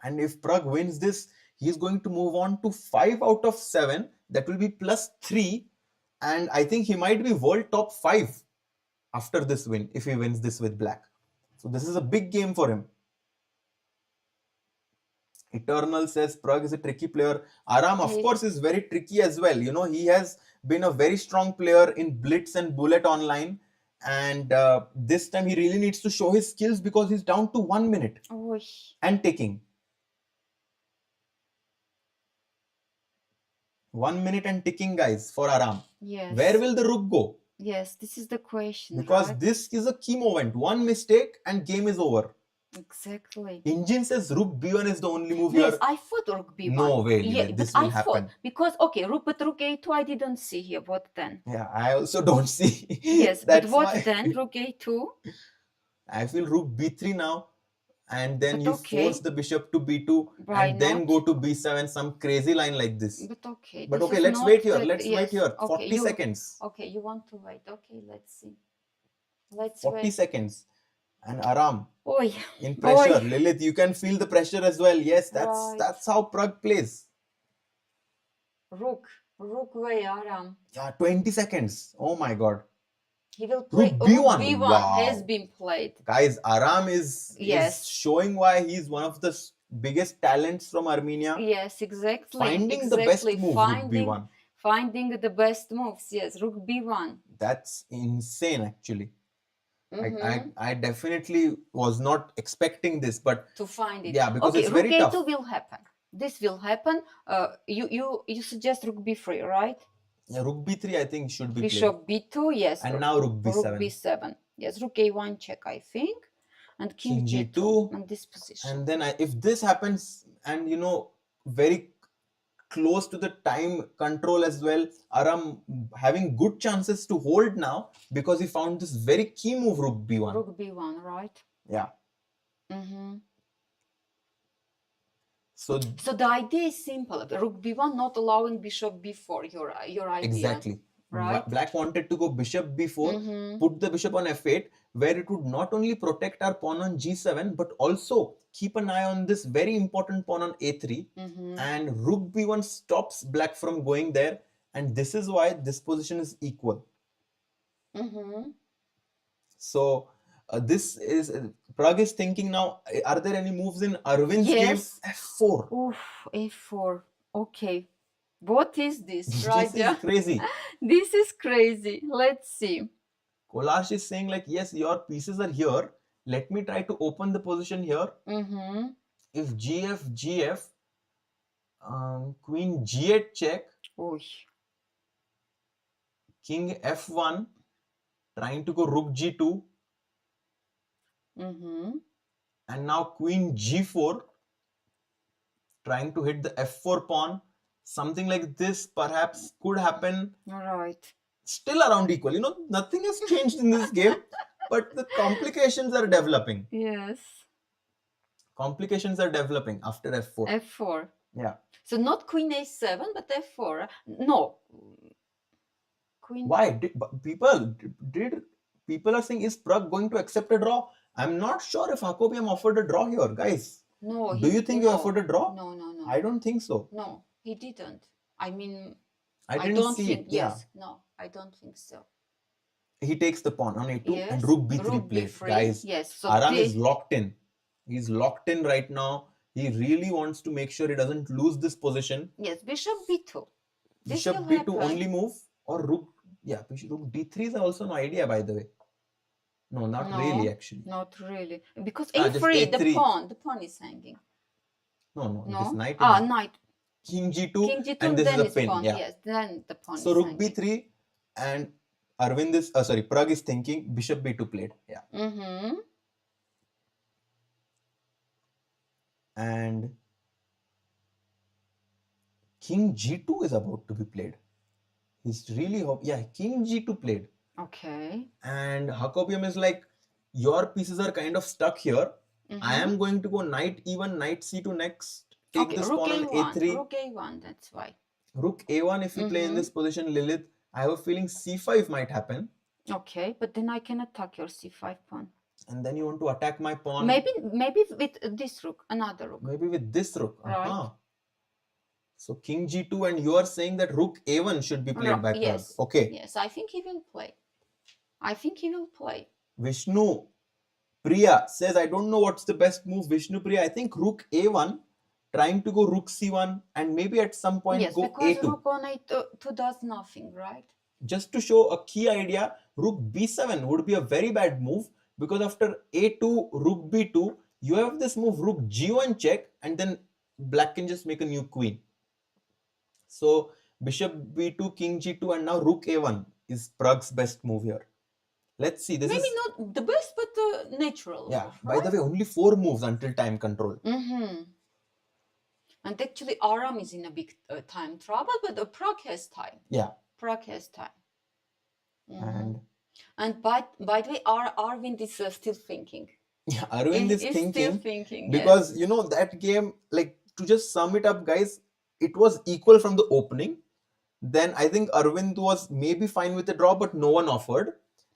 And if Pragg wins this, he's going to move on to 5 out of 7. That will be +3. And I think he might be world top 5 after this win, if he wins this with black. So this is a big game for him. Eternal says Pragg is a tricky player. Aram, of course, is very tricky as well. He has been a very strong player in Blitz and Bullet online. And this time he really needs to show his skills because he's down to 1 minute and taking. 1 minute and ticking, guys, for Aram. Yes. Where will the rook go? Yes, this is the question. Because right? this is a key moment. One mistake and game is over. Exactly. Engine says rook b1 is the only move Yes, here. I thought rook b1. No way, this will happen. Thought, because, okay, rook a2 I didn't see here. What then? Yeah, I also don't see. Yes, That's but what why. then? Rook a2? I feel rook b3 now. and then But you okay. force the bishop to b2 Why and then not? go to b7, some crazy line like this. But okay. But this okay, is let's not wait here. that- Let's yes, wait here. Okay, 40 seconds. Okay, you want to wait. Okay, let's see. Let's 40 wait. seconds. And Aram Oi. in pressure. Oi. Lilith, you can feel the pressure as well. Yes, Right. that's how Pragg plays. Rook way, Aram. Yeah, 20 seconds. Oh my God. He will play. Rook b1. B1 Wow. has been played. Guys, Aram is Yes. showing why he's one of the biggest talents from Armenia. Yes, exactly. Finding the best exactly. move, Finding, Rook b1. Finding the best moves. Yes, Rook b1. That's insane, actually. Mhm. I definitely was not expecting this, but To find it. yeah, because okay, it's very Rook tough. a2 will happen. This will happen. You suggest Rook b3, right? Yeah, Rook b3, I think, should be played. Bishop b2, yes. And now Rook b7. Rook b7. Yes, Rook a1 check, I think. And King King g2 g2. in this position. And then if this happens, and very close to the time control as well, Aram having good chances to hold now because he found this very key move, Rook b1. Rook b1, right? Yeah. Mm-hmm. So the idea is simple. Rook b1 not allowing bishop b4, your idea. exactly. Right? Black wanted to go bishop b4, Mhm. put the bishop on f8, where it would not only protect our pawn on g7, but also keep an eye on this very important pawn on a3. Mhm. And Rook b1 stops Black from going there. And this is why this position is equal. Mhm. So this is Pragg is thinking now, are there any moves in Arvind's Yes. game? f4. Oof, a4. Okay. What is this? This Right? is crazy. This is crazy. Let's see. Kollars is saying like, yes, your pieces are here. Let me try to open the position here. Mm-hmm. If gf, queen g8 check, Oy. king f1, trying to go rook g2, Mm-hmm. and now queen g4, trying to hit the f4 pawn. Something like this perhaps could happen. All right. Still around equal. Nothing has changed in this game, but the complications are developing. Yes. Complications are developing after f4. F4. Yeah. So not queen a7, but f4. No. Queen. Why people are saying, is Pragg going to accept a draw? I'm not sure if Hakobyan offered a draw here, guys. No. Do you think he offered a draw? No, no, no. I don't think so. No, he didn't. I mean, I didn't don't see think. it. Yes. No, I don't think so. He takes the pawn on a2 Yes. and rook b3 Rook plays. b3. Guys, Yes. So Aram is locked in. He's locked in right now. He really wants to make sure he doesn't lose this position. Yes, bishop b2. This Bishop will b2 happen. only move, or rook. Yeah, rook d3 is also an idea, by the way. No, not No, really, actually. Not really. Because just a3, the A3. pawn is hanging. No, No. this knight. Knight. King g2, King g2, and this then is a it's pin. pawn. Yeah. Yes, then the pawn So is rook hanging. b3, and Pragg is thinking bishop b2 played. Yeah. Mm-hmm. And king g2 is about to be played. He's really king g2 played. Okay. And Hakobyan is like, your pieces are kind of stuck here. Mm-hmm. I am going to go knight e1, knight c2 next. Take this rook pawn on a1. a3. Rook a1, that's why. Rook a1, if you play in this position, Lilith, I have a feeling c5 might happen. Okay, but then I can attack your c5 pawn. And then you want to attack my pawn. Maybe with this rook, another rook. Maybe with this rook. Right. So king g2, and you are saying that rook a1 should be played by Pragg. Yes. Okay. Yes, I think he will play. Vishnu Priya says, I don't know what's the best move. Vishnu Priya, I think rook a1, trying to go rook c1, and maybe at some point Yes, go because a2. rook on a2 does nothing, right? Just to show a key idea, rook b7 would be a very bad move, because after a2, rook b2, you have this move rook g1 check, and then black can just make a new queen. So bishop b2, king g2, and now rook a1 is Pragg's best move here. Let's see. This Maybe is not the best, but natural. yeah. Move, By the way, only 4 moves until time control. Mm-hmm. And actually, Aram is in a big time trouble, but Pragg has time. Yeah. Pragg has time. And by the way, Arvind is still thinking. Yeah, Arvind is He's still thinking thinking, because that game, like, to just sum it up, guys, it was equal from the opening. Then I think Arvind was maybe fine with the draw, but no one offered.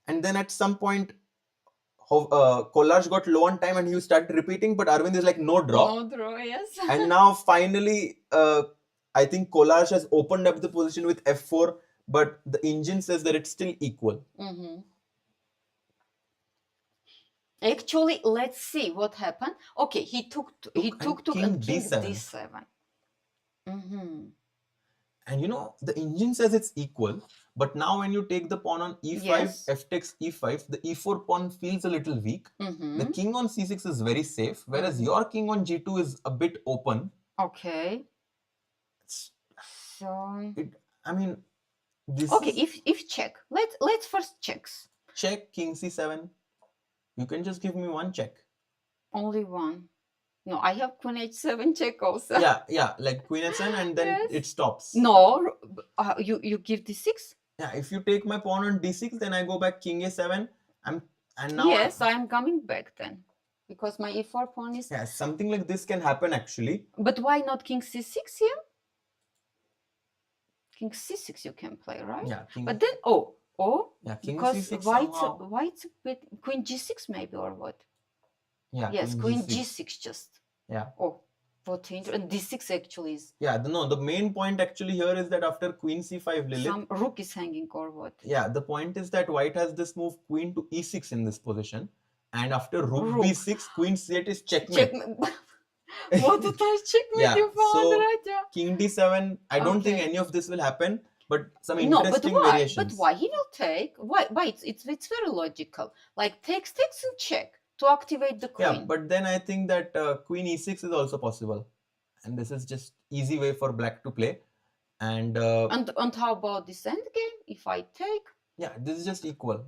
And then at some point, Kollars got low on time and he started repeating, but Arvind is like, no draw. No draw, yes. And now finally, I think Kollars has opened up the position with f4, but the engine says that it's still equal. Actually, let's see what happened. Okay, he took and king d7. And the engine says it's equal, but now when you take the pawn on e5, Yes. f takes e5, the e4 pawn feels a little weak. The king on c6 is very safe, whereas your king on g2 is a bit open. Okay. So This okay, is if check. Let's first checks. check, king c7. You can just give me one check. Only one. No, I have queen h7 check also. Yeah, like queen h7 and then Yes. it stops. No, you give d6. Yeah, if you take my pawn on d6, then I go back king a7. And now Yes, I'm coming back then, because my e4 pawn is. yeah, something like this can happen actually. But why not king c6 here? King c6 you can play, right? Yeah, king. But then Yeah, king because c6 white's somehow. a bit queen g6 maybe, or what? Yeah, Yes, queen g6 just. Yeah. Oh, what and d6 actually is. Yeah, the main point actually here is that after queen c5, Lilith. Some rook is hanging or what? Yeah, the point is that white has this move queen to e6 in this position, and after rook b6, queen c8 is checkmate. What did I checkmate Yeah, you found, so Raja? king d7. I don't think Okay. any of this will happen, but some No, but interesting why? variations. But why he will take? Why? It's very logical. Like takes and check to activate the queen. Yeah, but then I think that queen e6 is also possible, and this is just easy way for black to play. And how about this endgame? If I take, yeah, this is just equal.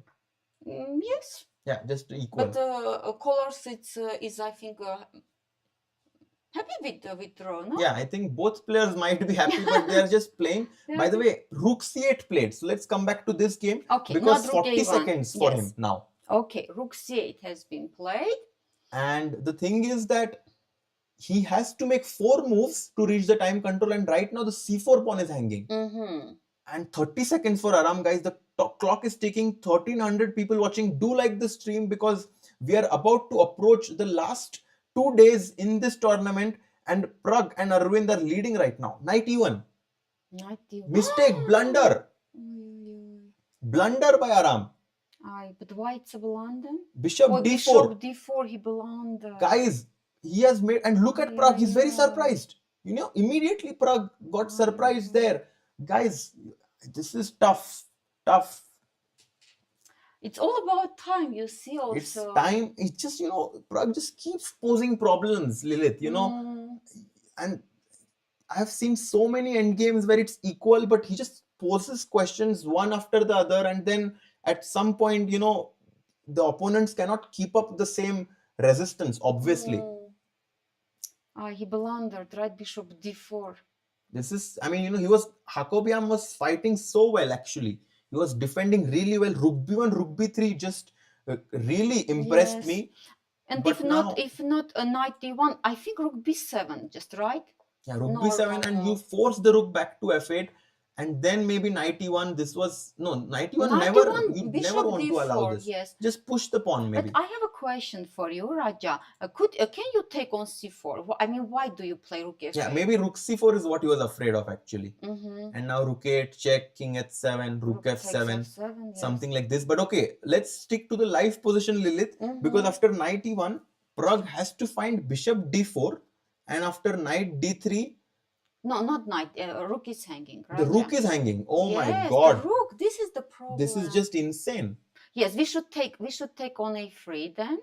Yes. Yeah, just equal. But Kollars is I think happy with draw, no? Yeah, I think both players might be happy, but they are just playing. Yeah. By the way, rook c8 played. So let's come back to this game, Okay, because not rook 40 a1. seconds for Yes. him now. Okay, rook c8 has been played. And the thing is that he has to make 4 moves to reach the time control, and right now the c4 pawn is hanging. And 30 seconds for Aram, guys. The clock is ticking. 1300 people watching. Do like the stream, because we are about to approach the last 2 days in this tournament, and Pragg and Arvind are leading right now. Knight e1. Mistake, blunder. Blunder by Aram. But why it's a blunder? Bishop d4. Bishop d4, he blundered. Guys, he has made, and look at Pragg. He's very surprised. Immediately Pragg got surprised there. Guys, this is tough. It's all about time, you see also. It's time. It's just, Pragg just keeps posing problems, Lilith, and I have seen so many endgames where it's equal, but he just poses questions one after the other, and then at some point, the opponents cannot keep up the same resistance, obviously. He blundered, right? Bishop d4. This is, Hakobyan was fighting so well, actually. He was defending really well. Rook b1, rook b3 just really impressed Yes. me. And But if not a knight d1, I think rook b7, just right? Yeah, rook No, b7, and no. you force the rook back to f8, and then maybe knight e1. This was knight e1. Knight Never, e1, you bishop never want to allow d4, this. yes. Just push the pawn, maybe. But I have a question for you, Raja. Can you take on c4? Why do you play rook f8? Yeah, maybe rook c4 is what he was afraid of, actually. Mm-hmm. And now rook 8, check, king h7, rook f7, takes f7, yes. something like this. But okay, let's stick to the live position, Lilith, Mhm. because after knight e1, Pragg has to find bishop d4, and after knight d3, No, not knight. Rook is hanging, right? the rook is hanging. Oh my Yes, god, the rook. This is the problem. this is just insane. Yes, we should take on a3 then.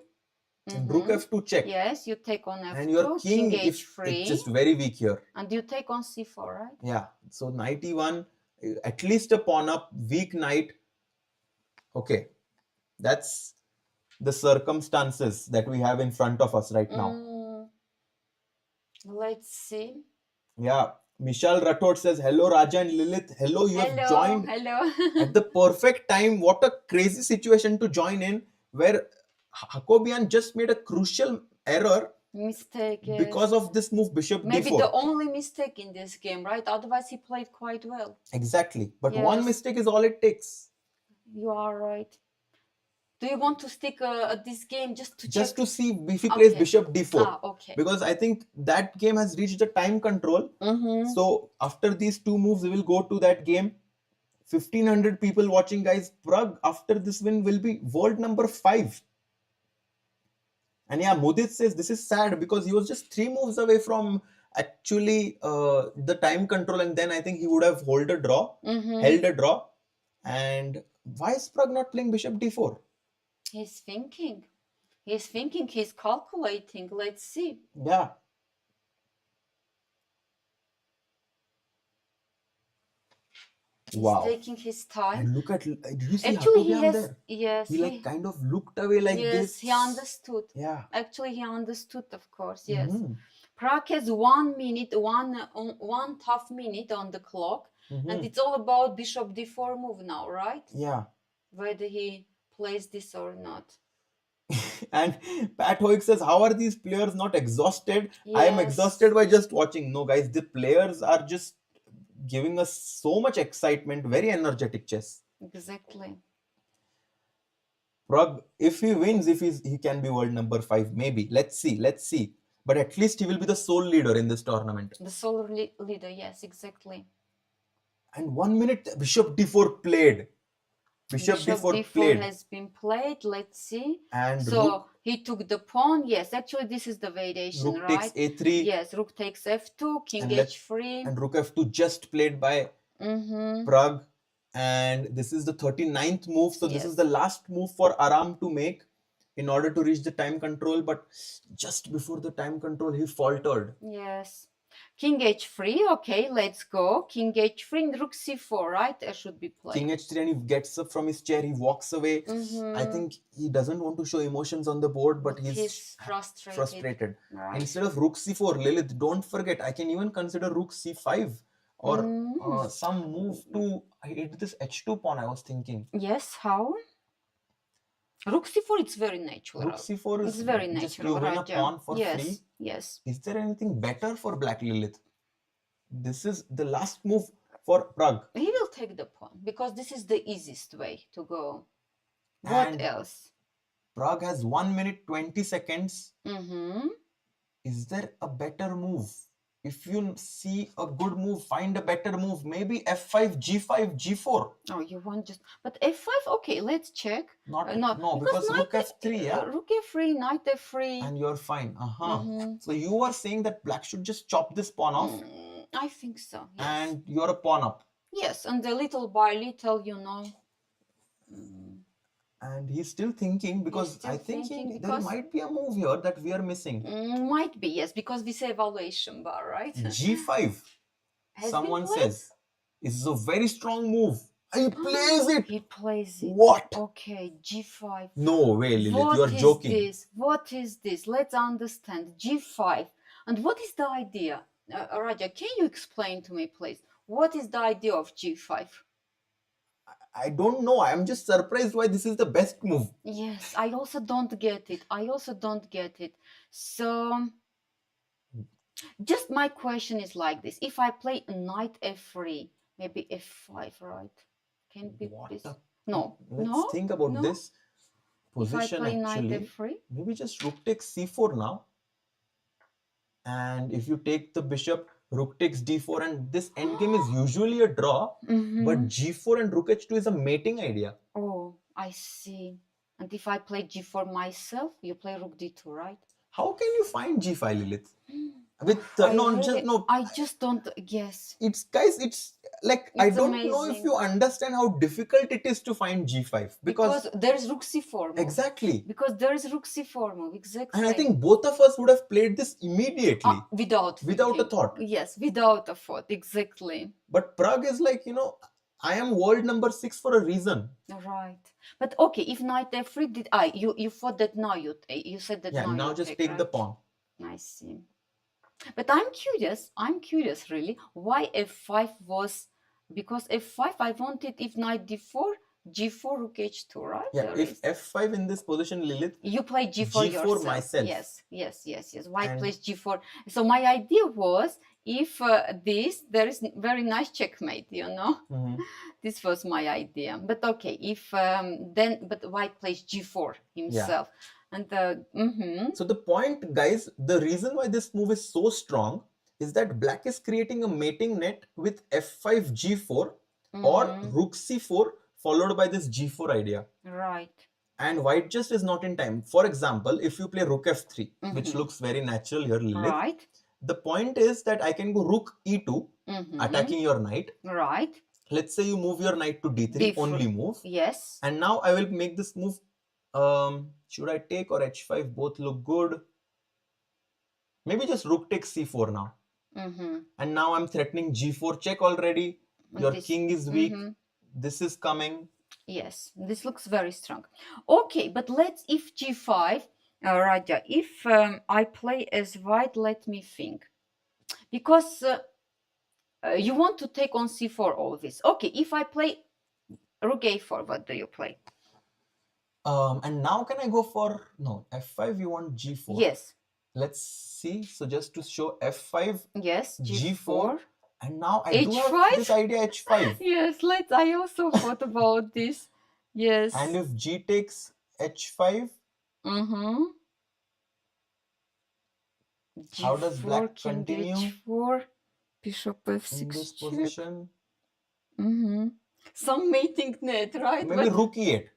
And rook f2 check. Yes, you take on f2, And your king, h3, it's just very weak here. and you take on c4, right? Yeah, so knight e1, at least a pawn up, weak knight. Okay, that's the circumstances that we have in front of us right now. Let's see. Yeah, Michelle Rathod says, hello Raja and Lilith. Hello, you have joined Hello. at the perfect time. What a crazy situation to join in, where Hakobyan just made a crucial error Mistake, yes. because of this move bishop Maybe d4. the only mistake in this game, right? Otherwise, he played quite well. Exactly. But one Yes. mistake is all it takes. You are right. Do you want to stick at this game just to Just check? to see if he plays Okay. bishop d4. Ah, okay. Because I think that game has reached the time control. Mm-hmm. So after these two moves, we will go to that game. 1,500 people watching, guys. Pragg, after this win, will be world number 5. And yeah, Mudit says this is sad because he was just 3 moves away from actually the time control, and then I think he would have held a draw. And why is Pragg not playing bishop d4? He's thinking. He's calculating. Let's see. Yeah. He's Wow. taking his time. And look at, did you see Actually, he Hakobyan has, there? yes. He like kind of looked away like yes, this. he understood. Yeah. Actually, he understood, of course, yes. Mhm. Pragg has 1 minute, one tough minute on the clock. Mhm. And it's all about bishop d4 move now, right? Yeah. Whether he plays this or not. And Pat Hoik says, how are these players not exhausted? I am Yes. exhausted by just watching. No, guys, the players are just giving us so much excitement. Very energetic chess. Exactly. Pragg, if he wins, he can be world number 5, maybe. Let's see. But at least he will be the sole leader in this tournament. The solo leader, yes, exactly. And 1 minute, bishop d4 played. Bishop d4 played. has been played. Let's see. And So he took the pawn. Yes, actually, this is the variation, rook right? takes a3. Yes, rook takes f2, king And h3. And rook f2 just played by Pragg. And this is the 39th move. So this is Yes. the last move for Aram to make in order to reach the time control. But just before the time control, he faltered. Yes. King h3. Okay, let's go. King h3 and rook c4, right? That should be played. King h3, and he gets up from his chair. He walks away. I think he doesn't want to show emotions on the board, but he's frustrated. Right. Instead of rook c4, Lilith, don't forget, I can even consider rook c5 or some move to hit this h2 pawn, I was thinking. Yes, how? Rook c4, it's very natural. Rook c4 is It's very just natural, you win a right? pawn for yes. free. Yes. Is there anything better for Black Lilith? This is the last move for Pragg. He will take the pawn because this is the easiest way to go. What And else? Pragg has 1 minute 20 seconds. Mm-hmm. Is there a better move? If you see a good move, find a better move. Maybe f5, g5, g4. Oh, you want just... But f5, okay, let's check. No, because because rook f3, yeah? Rook f3, knight f3. And you're fine. So you are saying that Black should just chop this pawn off? I think so, yes. And you're a pawn up. Yes, and the little by little, And he's still thinking because still I think thinking there because- might be a move here that we are missing. Might be, yes, because we say evaluation bar, right? G5, Has someone been played? says. Is a very strong move. He plays it. He plays it. What? Okay, g5. No way, Lilith. What You are is joking. this? What is this? Let's understand. G5. And what is the idea? Raja, can you explain to me, please? What is the idea of g5? I don't know. I'm just surprised why this is the best move. Yes, I also don't get it. So, just my question is like this. If I play knight f3, maybe f5, right? Can it be this? No. Let's think about No. this If I position play knight actually. f3? Maybe just rook takes c4 now. And if you take the bishop, rook takes d4, and this endgame is usually a draw. But g4 and rook h2 is a mating idea. Oh, I see. And if I play g4 myself, you play rook d2, right? How can you find g5, Lilith? With I just don't guess. It's like I It's don't know if amazing. you understand how difficult it is to find g5 Because there's rook c4 move. exactly. Because there is rook c4 move, exactly. And I think both of us would have played this immediately without a thinking. thought. Yes, without a thought, exactly. But Pragg is like, I am world number 6 for a reason. Right. But okay, if knight f3 did you thought that now you said that Yeah, now you just take the right? pawn. I see. But I'm curious really why f5 was, because f5 I wanted if knight d4 G4, rook H2, right? Yeah, There if is. F5 in this position, Lilith, You play G4 G4 yourself. myself. Yes. White And- plays G4. So my idea was, if there is very nice checkmate, you know. Mhm. This was my idea. But okay, if but White plays G4 himself. And So the point, guys, the reason why this move is so strong is that Black is creating a mating net with F5 G4 or Rook C4 followed by this G4 idea. Right. And White just is not in time. For example, if you play Rook F3, which looks very natural here, Lilith, Right. the point is that I can go Rook E2, attacking your knight. Right. Let's say you move your knight to D3, only move. Yes. And now I will make this move. Should I take or H5? Both look good. Maybe just Rook takes C4 now. And now I'm threatening G4 check already. Your king is weak. This is coming. Yes, this looks very strong. Okay, but let's, if G5, Raja, if I play as White, let me think. Because you want to take on C4 always. Okay, if I play Rook A4, what do you play? And now can I go for, no, F5 you want G4. Yes. Let's see. So just to show F5. Yes, G4. And now I do H5? have this idea H5. Yes, I also thought about this. Yes. And if G takes H5, how does Black continue H4, Bishop F6 in this check. position? Some mating net, right? Maybe Rook E8.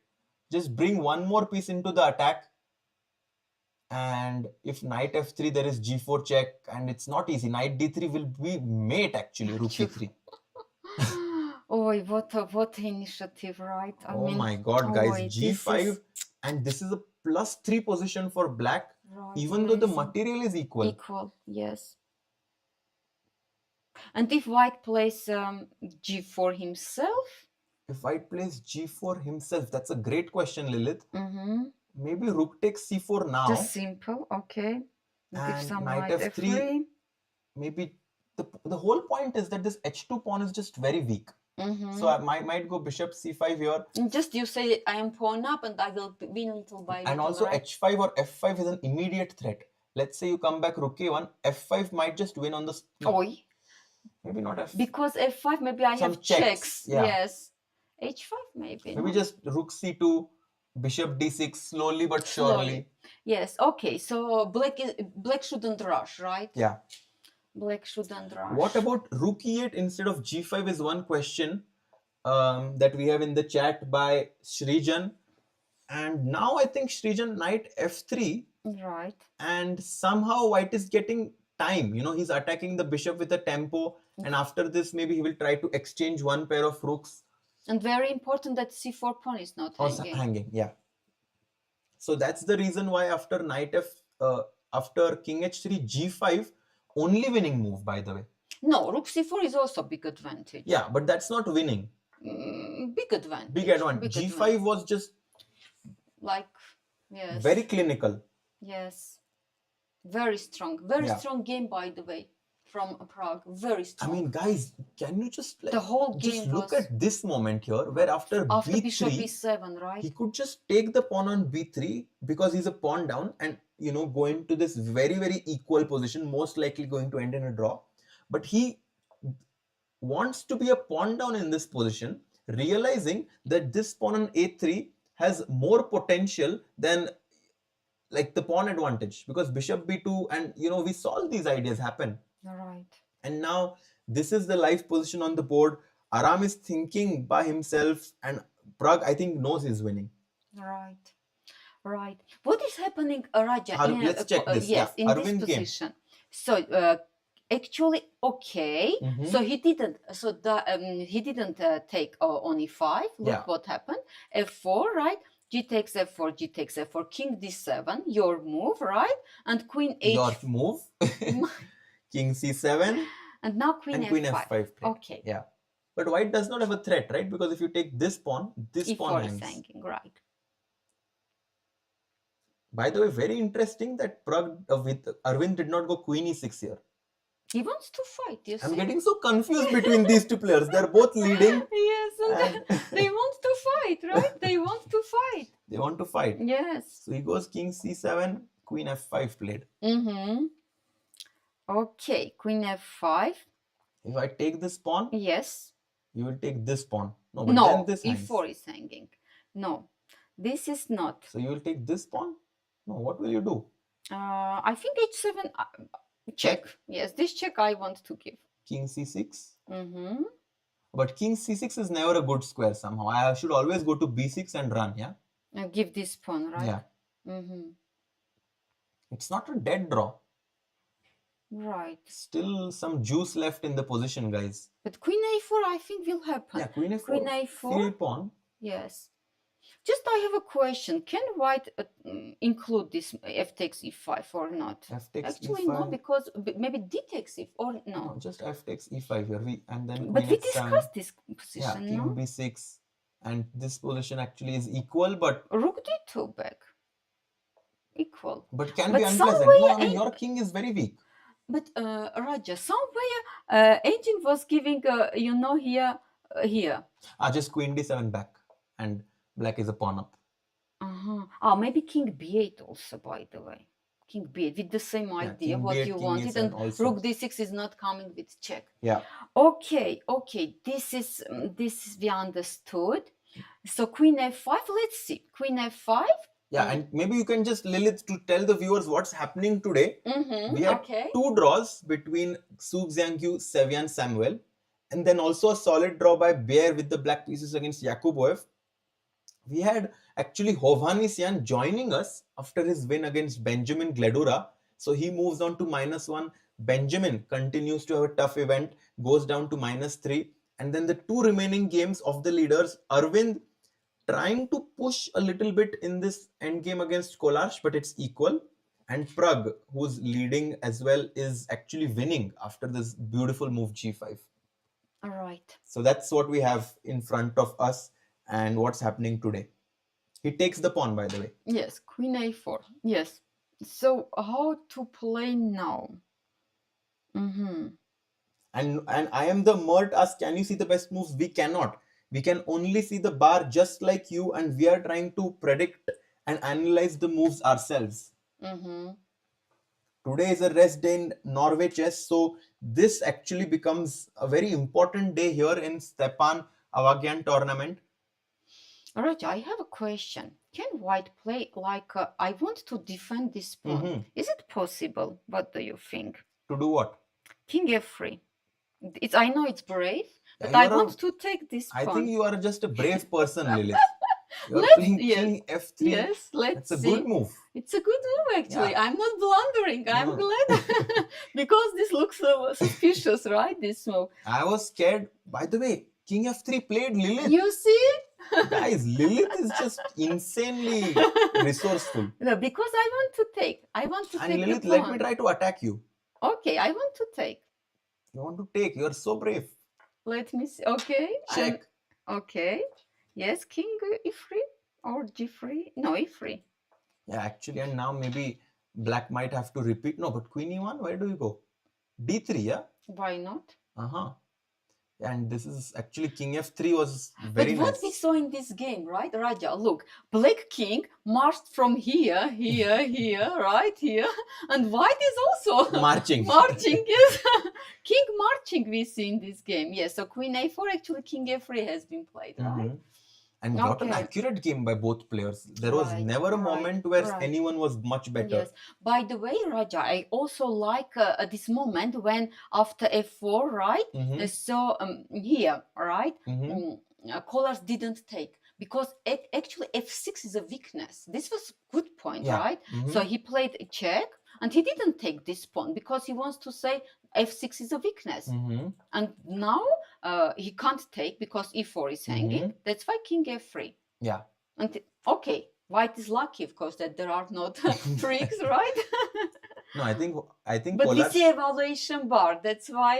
Just bring one more piece into the attack. And if Knight F3, there is G4 check, and it's not easy. Knight D3 will be mate actually, Rook E3. Oh, what initiative, right? I mean, my God, guys, this G5, is and this is a +3 position for Black, right, even though the amazing. material is equal. Equal, yes. And if White plays G4 himself? If White plays G4 himself, that's a great question, Lilith. Maybe Rook takes C4 now. Just simple, okay. And some Knight F3. Maybe the whole point is that this H2 pawn is just very weak. So I might go Bishop C5 here. Just you say I am pawn up and I will win little by little. And also right? H5 or F5 is an immediate threat. Let's say you come back Rook A1, F5 might just win on the... No, maybe not F5. Because F5 maybe I Some have checks. Yeah. Yes. H5 maybe. Maybe just Rook C2, Bishop D6, slowly but surely. Yes, okay. So Black shouldn't rush, right? Yeah. Black shouldn't rush. What about Rook E8 instead of G5 is one question that we have in the chat by Srijan. And now I think Srijan Knight F3. Right. And somehow White is getting time. You know, he's attacking the bishop with a tempo. And after this, maybe he will try to exchange one pair of rooks. And very important that C4 pawn is not hanging. Yeah. So that's the reason why after after King H3, G5, only winning move, by the way. No, Rook C4 is also big advantage. Yeah, but that's not winning. Big advantage. Big advantage. Big G5 advantage. was just yes. very clinical. Yes. Very strong. Very strong game, by the way, from Pragg. Very strong. I mean, guys, can you just the whole game just look at this moment here where after B3, Bishop B7, right? He could just take the pawn on B3 because he's a pawn down and, you know, go into this very, very equal position, most likely going to end in a draw. But he wants to be a pawn down in this position, realizing that this pawn on A3 has more potential than like the pawn advantage, because Bishop B2 and, you know, we saw these ideas happen. Right. And now this is the live position on the board. Aram is thinking by himself and Pragg, I think, knows he's winning. Right. Right. What is happening, Raja? Let's check this. Yes, in Arvind this game. position. So actually, okay. So he didn't. So he didn't take on E5. Look what happened. F4, right? G takes F4. G takes F4. King D7. Your move, right? And Queen H. Your move. King C7. And now Queen and F5. Queen F5. Play. Okay. Yeah. But White does not have a threat, right? Because if you take this pawn E4 hangs. is hanging, right? By the way, very interesting that Pragg with Arvind did not go Queen E6 here. He wants to fight, you see. I'm getting so confused between these two players. They're both leading. Yes, and they want to fight, right? They want to fight. They want to fight. Yes. So he goes king c7, queen f5 played. Okay, queen f5. If I take this pawn, Yes. you will take this pawn. No, but No, then this hangs. e4 is hanging. No, this is not. So you will take this pawn? No, what will you do? I think h7 check. Yes, this check I want to give. King c6. But king c6 is never a good square somehow. I should always go to b6 and run, yeah? Give this pawn, right? Yeah. It's not a dead draw. Right. Still some juice left in the position, guys. But queen a4 I think will happen. Yeah, queen a4. Queen a4. Free pawn. Yes. Just I have a question. Can white include this f takes e5 or not? F takes Actually, e5. no, because maybe d takes e or no. No, just f takes e5 here. And then But we queen h7. discussed this Yeah, position, king no? b6. And this position actually is equal, but... Rook d2 back. Equal. But can But be unpleasant. somewhere No, I mean, your king is very weak. But Raja, somewhere engine was giving, you know, here. Just queen d7 back. And black is a pawn up. Oh, maybe king b8 also, by the way. King b8 with the same idea, king what b8, you king wanted, a7 and also. rook d6 is not coming with check. Yeah. Okay. This is we understood. So queen f5. Let's see. Queen f5. Yeah, and maybe you can just, Lilith, to tell the viewers what's happening today. We had Okay. 2 draws between Xu Xinagyu, Sevian, Samuel, and then also a solid draw by Bjerre with the black pieces against Yakubboev. We had actually Hovhannisyan joining us after his win against Benjamin Gledura. So he moves on to -1. Benjamin continues to have a tough event, goes down to -3. And then the 2 remaining games of the leaders, Aravindh trying to push a little bit in this endgame against Kollars, but it's equal. And Pragg, who's leading as well, is actually winning after this beautiful move g5. All right. So that's what we have in front of us and what's happening today. He takes the pawn, by the way. Yes, queen a4. Yes. So how to play now? And I am the Mert asks, can you see the best moves? We cannot. We can only see the bar just like you, and we are trying to predict and analyze the moves ourselves. Today is a rest day in Norway chess, so this actually becomes a very important day here in Stepan Avagyan tournament. Alright, I have a question. Can white play like I want to defend this pawn? Is it possible? What do you think? To do what? King f3. I know it's brave, but Yeah, I want to take this pawn. I think you are just a brave person, Lilith. You're Let's- playing yes. King f3. Yes, let's That's a see. good move. It's a good move, actually. Yeah. I'm not blundering. I'm No. glad because this looks so suspicious, right? This move. I was scared. By the way, King f3 played Lilith. You see? Guys, Lilith is just insanely resourceful. No, because I want to take. I want to And take Lilith, the let pawn. me try to attack you. Okay, I want to take. You want to take. You're so brave. Let me see. Okay. Check. Okay. Yes, king e3 or g3. No, e3. Yeah, actually, and now maybe black might have to repeat. No, but queen e1, where do you go? d3, yeah? Why not? And this is actually king f3 was very But what nice. we saw in this game, right, Raja? Look, black king marched from here, right here, and white is also Marching. marching. Yes, king marching. We see in this game. Yes, so queen a4. Actually, king f3 has been played, right? And what an Okay. accurate game by both players. There was Right, never a right, moment where right. anyone was much better. Yes. By the way, Raja, I also like this moment when after f4, right? So here, right? Kollars didn't take because actually f6 is a weakness. This was good point, Yeah. right? So he played a check and he didn't take this pawn because he wants to say f6 is a weakness. And now he can't take because e4 is hanging. That's why king f3. Yeah. And okay, white is lucky, of course, that there are not tricks, right? No, I think But we Kollars, see evaluation bar. That's why,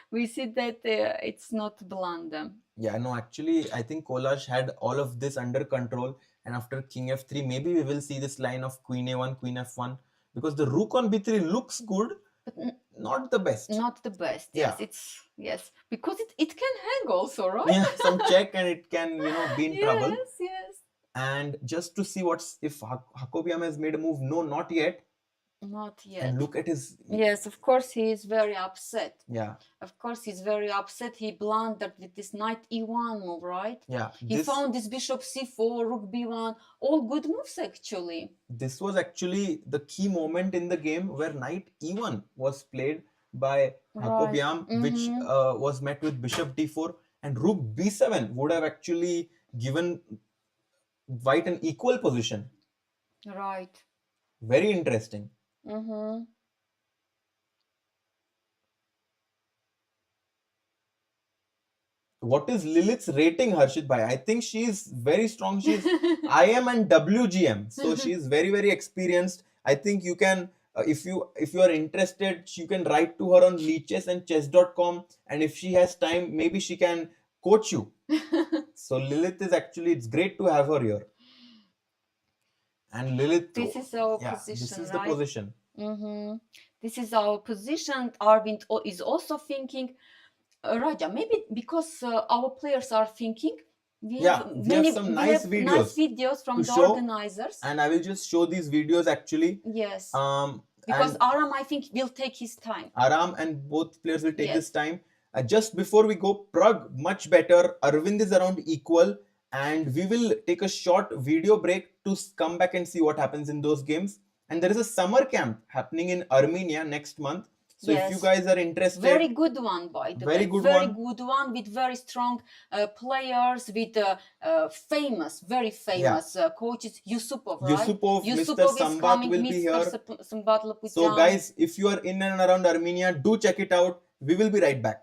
we see that it's not blunder. yeah, no, actually, I think Kollars had all of this under control. And after king f3, maybe we will see this line of queen a1, queen f1, because the rook on b3 looks good. But not the best. Not the best. Yeah. Yes, yes, because it can hang also, right? Yeah, some check and it can, be in trouble. Yes. And just to see if Hakobyan has made a move. No, not yet. Not yet. And look at his. Yes, of course he is very upset. Yeah. Of course he's very upset. He blundered with this knight e1 move, right? Yeah. He found this bishop c4, rook b1, all good moves actually. This was actually the key moment in the game where knight e1 was played by Hakobyan, which was met with bishop d4, and rook b7 would have actually given white an equal position. Right. Very interesting. What is Lilith's rating, Harshit Bhai? I think she is very strong. She's IM and WGM, so she is very, very experienced. I think you can, if you are interested, you can write to her on leechess and chess.com, and if she has time, maybe she can coach you. So Lilith is actually, it's great to have her here. And Lilith, this is our position. This is right? the position. This is our position. Arvind is also thinking, Raja, maybe because our players are thinking, we have some nice videos from the organizers. And I will just show these videos actually. Yes. Because Aram, I think, will take his time. Aram and both players will take this time. Just before we go, Pragg much better. Aravind is around equal. And we will take a short video break to come back and see what happens in those games. And there is a summer camp happening in Armenia next month. So if you guys are interested, very good one, by the way. Very good one with very strong players, with very famous coaches. Yusupov, right? Yusupov Mr. Sambat will be here. So guys, if you are in and around Armenia, do check it out. We will be right back.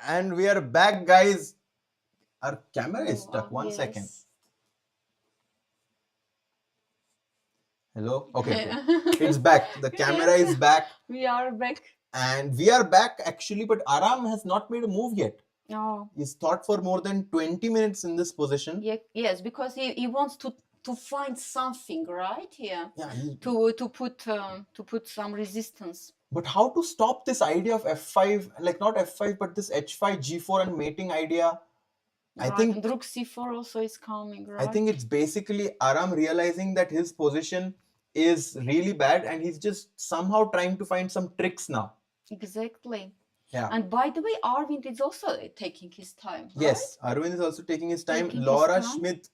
And we are back, guys. Our camera is Oh, stuck. One yes. second. Hello? Okay. It's back. The camera is back. We are back. And we are back actually, but Aram has not made a move yet. Oh, He's thought for more than 20 minutes in this position. yeah, yes, because he wants to find something, right? Yeah. Yeah. To put some resistance. But how to stop this idea of f5, like not f5, but this h5, g4 and mating idea? I Right, think and rook c4 also is coming, right? I think it's basically Aram realizing that his position is really bad and he's just somehow trying to find some tricks now. Exactly. Yeah. And by the way, Arvind is also taking his time. Yes, Arvind is also taking his time. Taking his Laura time. Schmidt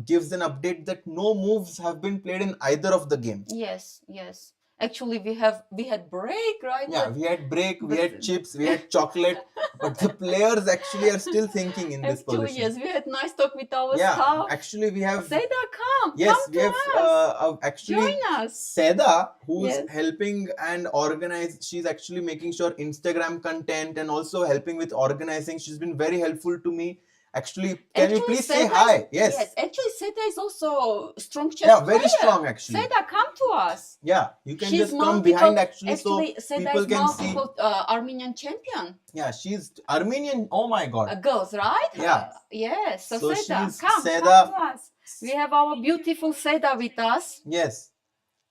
gives an update that no moves have been played in either of the games. Yes, yes. Actually, we had break, right? Yeah, we had break, we but- had chips, we had chocolate, but the players actually are still thinking in this Actually, position. yes, we had nice talk with our Yeah, staff. actually we have. Seda, come. Yes, come we to have us. actually Join us. Seda, who's Yes. helping and organize. She's actually making sure Instagram content and also helping with organizing. She's been very helpful to me. Actually, can you Actually, please say Seda hi? is- Yes. Actually, Seda is also strong chess Yeah, very player. strong actually. Seda, come to us. Yeah, you can She's just come multiple- behind actually, Actually, so Seda people is can see. multiple Armenian champion. Yeah, she's Armenian. Oh my God. Girls, right? Yeah. Yes. So, So Seda, she's come Seda. to us. We have our beautiful Seda with us. Yes.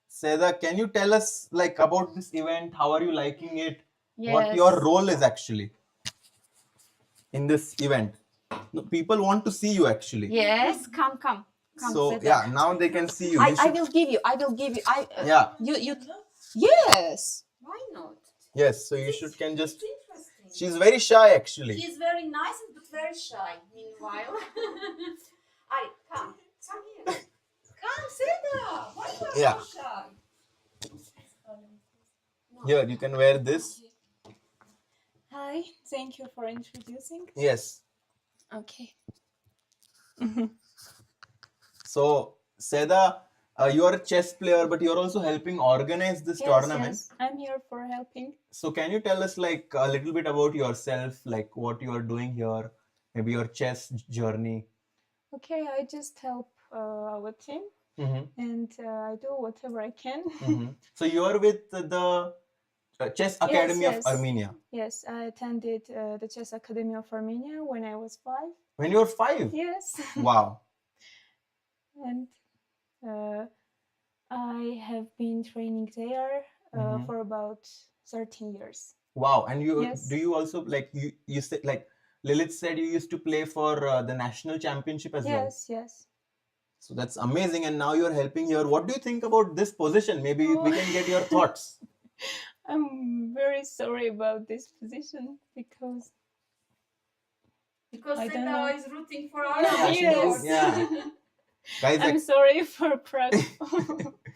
Seda, can you tell us like about this event? How are you liking it? Yes. What your role is actually in this event? No, people want to see you actually. Yes, come, So Seda. yeah, now they can see you. I You should- will give you. Yeah. You. Yes. Why not? Yes. So you should can just. Interesting. She's very shy actually. She's very nice but very shy. Meanwhile, come here. Come, Seda. Why you are Yeah. so shy? Here you can wear this. Hi, thank you for introducing. Yes. Okay. So Seda, you are a chess player, but you're also helping organize this tournament. Yes, I'm here for helping. So can you tell us like a little bit about yourself, like what you are doing here, maybe your chess journey? Okay, I just help our team Mm-hmm. and I do whatever I can. Mm-hmm. So you are with the Chess Academy yes. of Armenia. Yes, I attended the Chess Academy of Armenia when I was 5. When you were 5? Yes. Wow. And I have been training there Mhm. for about 13 years. Wow. And you Yes. do you also like you said like Lilith said you used to play for the national championship as well. Yes, yes. So that's amazing. And now you're helping here. What do you think about this position? Maybe we can get your thoughts. I'm very sorry about this position because Because I don't Seda know. is rooting for Yeah, Aram. she Yes. is, yeah. Guys, I'm sorry for Pragg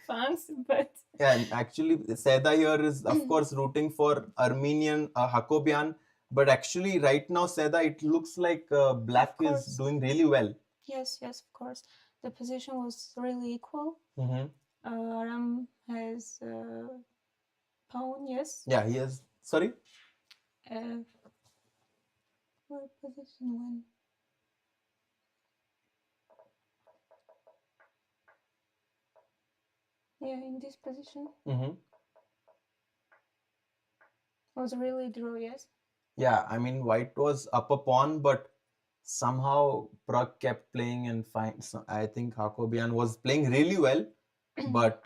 fans, but yeah, and actually Seda here is of course rooting for Armenian Hakobyan. But actually right now Seda, it looks like Black Of is course. doing really well. yes, of course. The position was really equal. Mm-hmm. Aram has pawn, yes. Yeah, he has. Sorry? What position when? Yeah, in this position Mm-hmm. was really draw, yes. Yeah, I mean, White was up a pawn, but somehow Pragg kept playing and fine. So I think Hakobyan was playing really well, but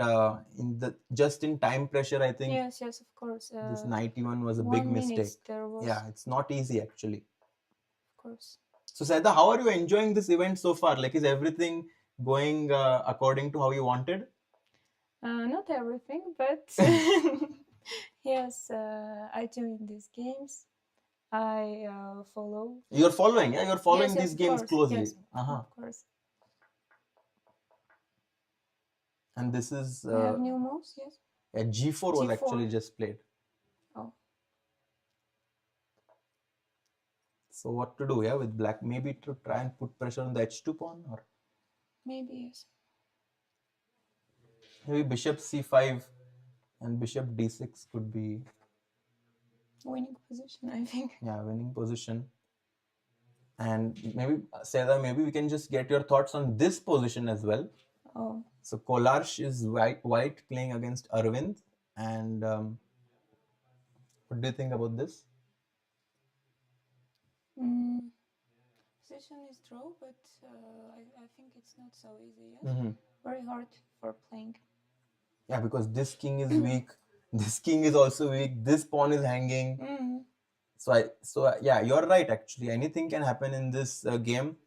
in time pressure, I think Yes, of course. this knight e1 was a big 1 minute mistake. there was, Yeah, it's not easy actually. of course. So Seda, how are you enjoying this event so far? Like, is everything going according to how you wanted? Not everything, but yes, I join these games. I follow. You're following, yeah? You're following Yes, these of games course, closely. yes. Uh-huh. Of course. And this is We have new moves, yes. yeah, G4 was G4. actually just played. Oh. So what to do, yeah, with Black? Maybe to try and put pressure on the h2 pawn, or Maybe, yes. maybe bishop c5 and bishop d6 could be. winning position, I think. Yeah, winning position. And maybe, Seda, maybe we can just get your thoughts on this position as well. Oh, So Kollars is white playing against Aravindh. And what do you think about this? position is draw, but I think it's not so easy yet. Mm-hmm. Very hard for playing. Yeah, because this king is weak. This king is also weak. This pawn is hanging. So yeah, you're right. Actually, anything can happen in this game.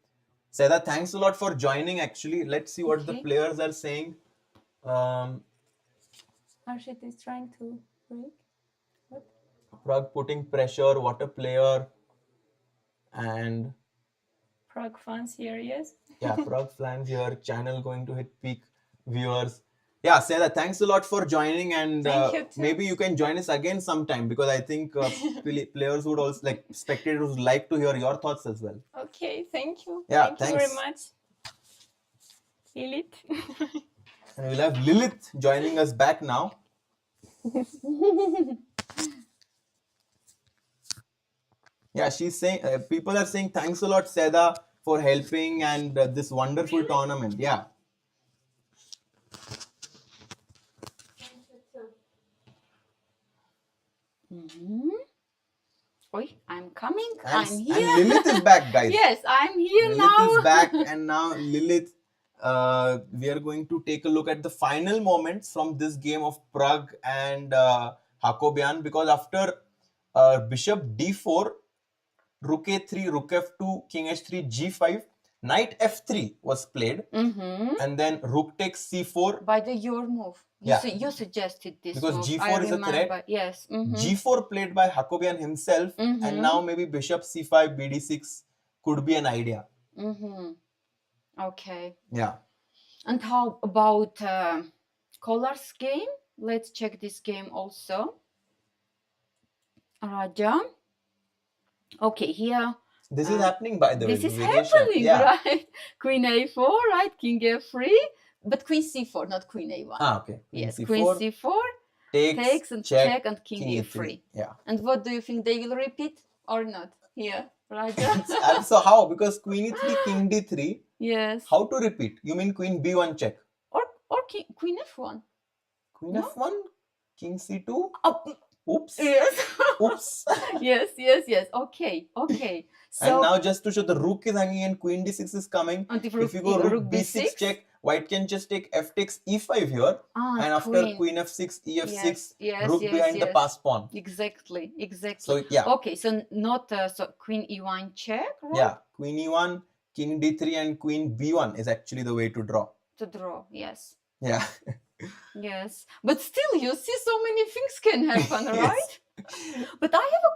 Seda, thanks a lot for joining. Actually, let's see what the Okay. players are saying. Arshit is trying to break. What? Pragg putting pressure. What a player! And Pragg fans here, yes. yeah, Pragg fans here. Channel going to hit peak viewers. Yeah, Seda, thanks a lot for joining, and Thank you too. maybe you can join us again sometime, because I think players would also, like spectators, would like to hear your thoughts as well. Okay, thank you. Yeah, thank you very thanks. much. Lilith. And we'll have Lilith joining us back now. Yeah, she's saying, people are saying thanks a lot, Seda, for helping and this wonderful tournament. Yeah. Oi, I'm coming. And, I'm here. and Lilith is back, guys. Yes, I'm here Lilith now. is back, and now Lilith, we are going to take a look at the final moments from this game of Pragg and Hakobyan, because after bishop d4, rook a3, rook f2, king h3, g5, knight f3 was played, and then rook takes c4. By the your move. You suggested this Because move. g4 I is a remember. threat. Yes. g4 played by Hakobyan himself, and now maybe bishop c5, bd6 could be an idea. Okay. Yeah. And how about Kollars' game? Let's check this game also. Raja. Okay, here. This is happening, by the way. This is variation. happening, Yeah. right? Queen a4, right? King f3, but queen c4, not queen a1. Ah, okay. Yes, c4, queen c4 takes and check and king e3. Yeah. And what do you think, they will repeat or not? Here, Raja. So how? Because queen e3, king d3. Yes. How to repeat? You mean queen b1 check? Or queen f1. Queen No? f1, king c2. Oh, Oops. yes. Oops. yes. Okay. So And now, just to show, the rook is hanging and queen d6 is coming. and if If you go rook b6 check, white can just take f takes e5 here. And after queen f6, ef6, rook behind the passed pawn. Exactly. So yeah. Okay, so not so queen e1 check, right? Yeah, queen e1, king d3 and queen b1 is actually the way to draw. To draw, yes. Yeah. Yes, but still, you see, so many things can happen, Yes. right? But I have a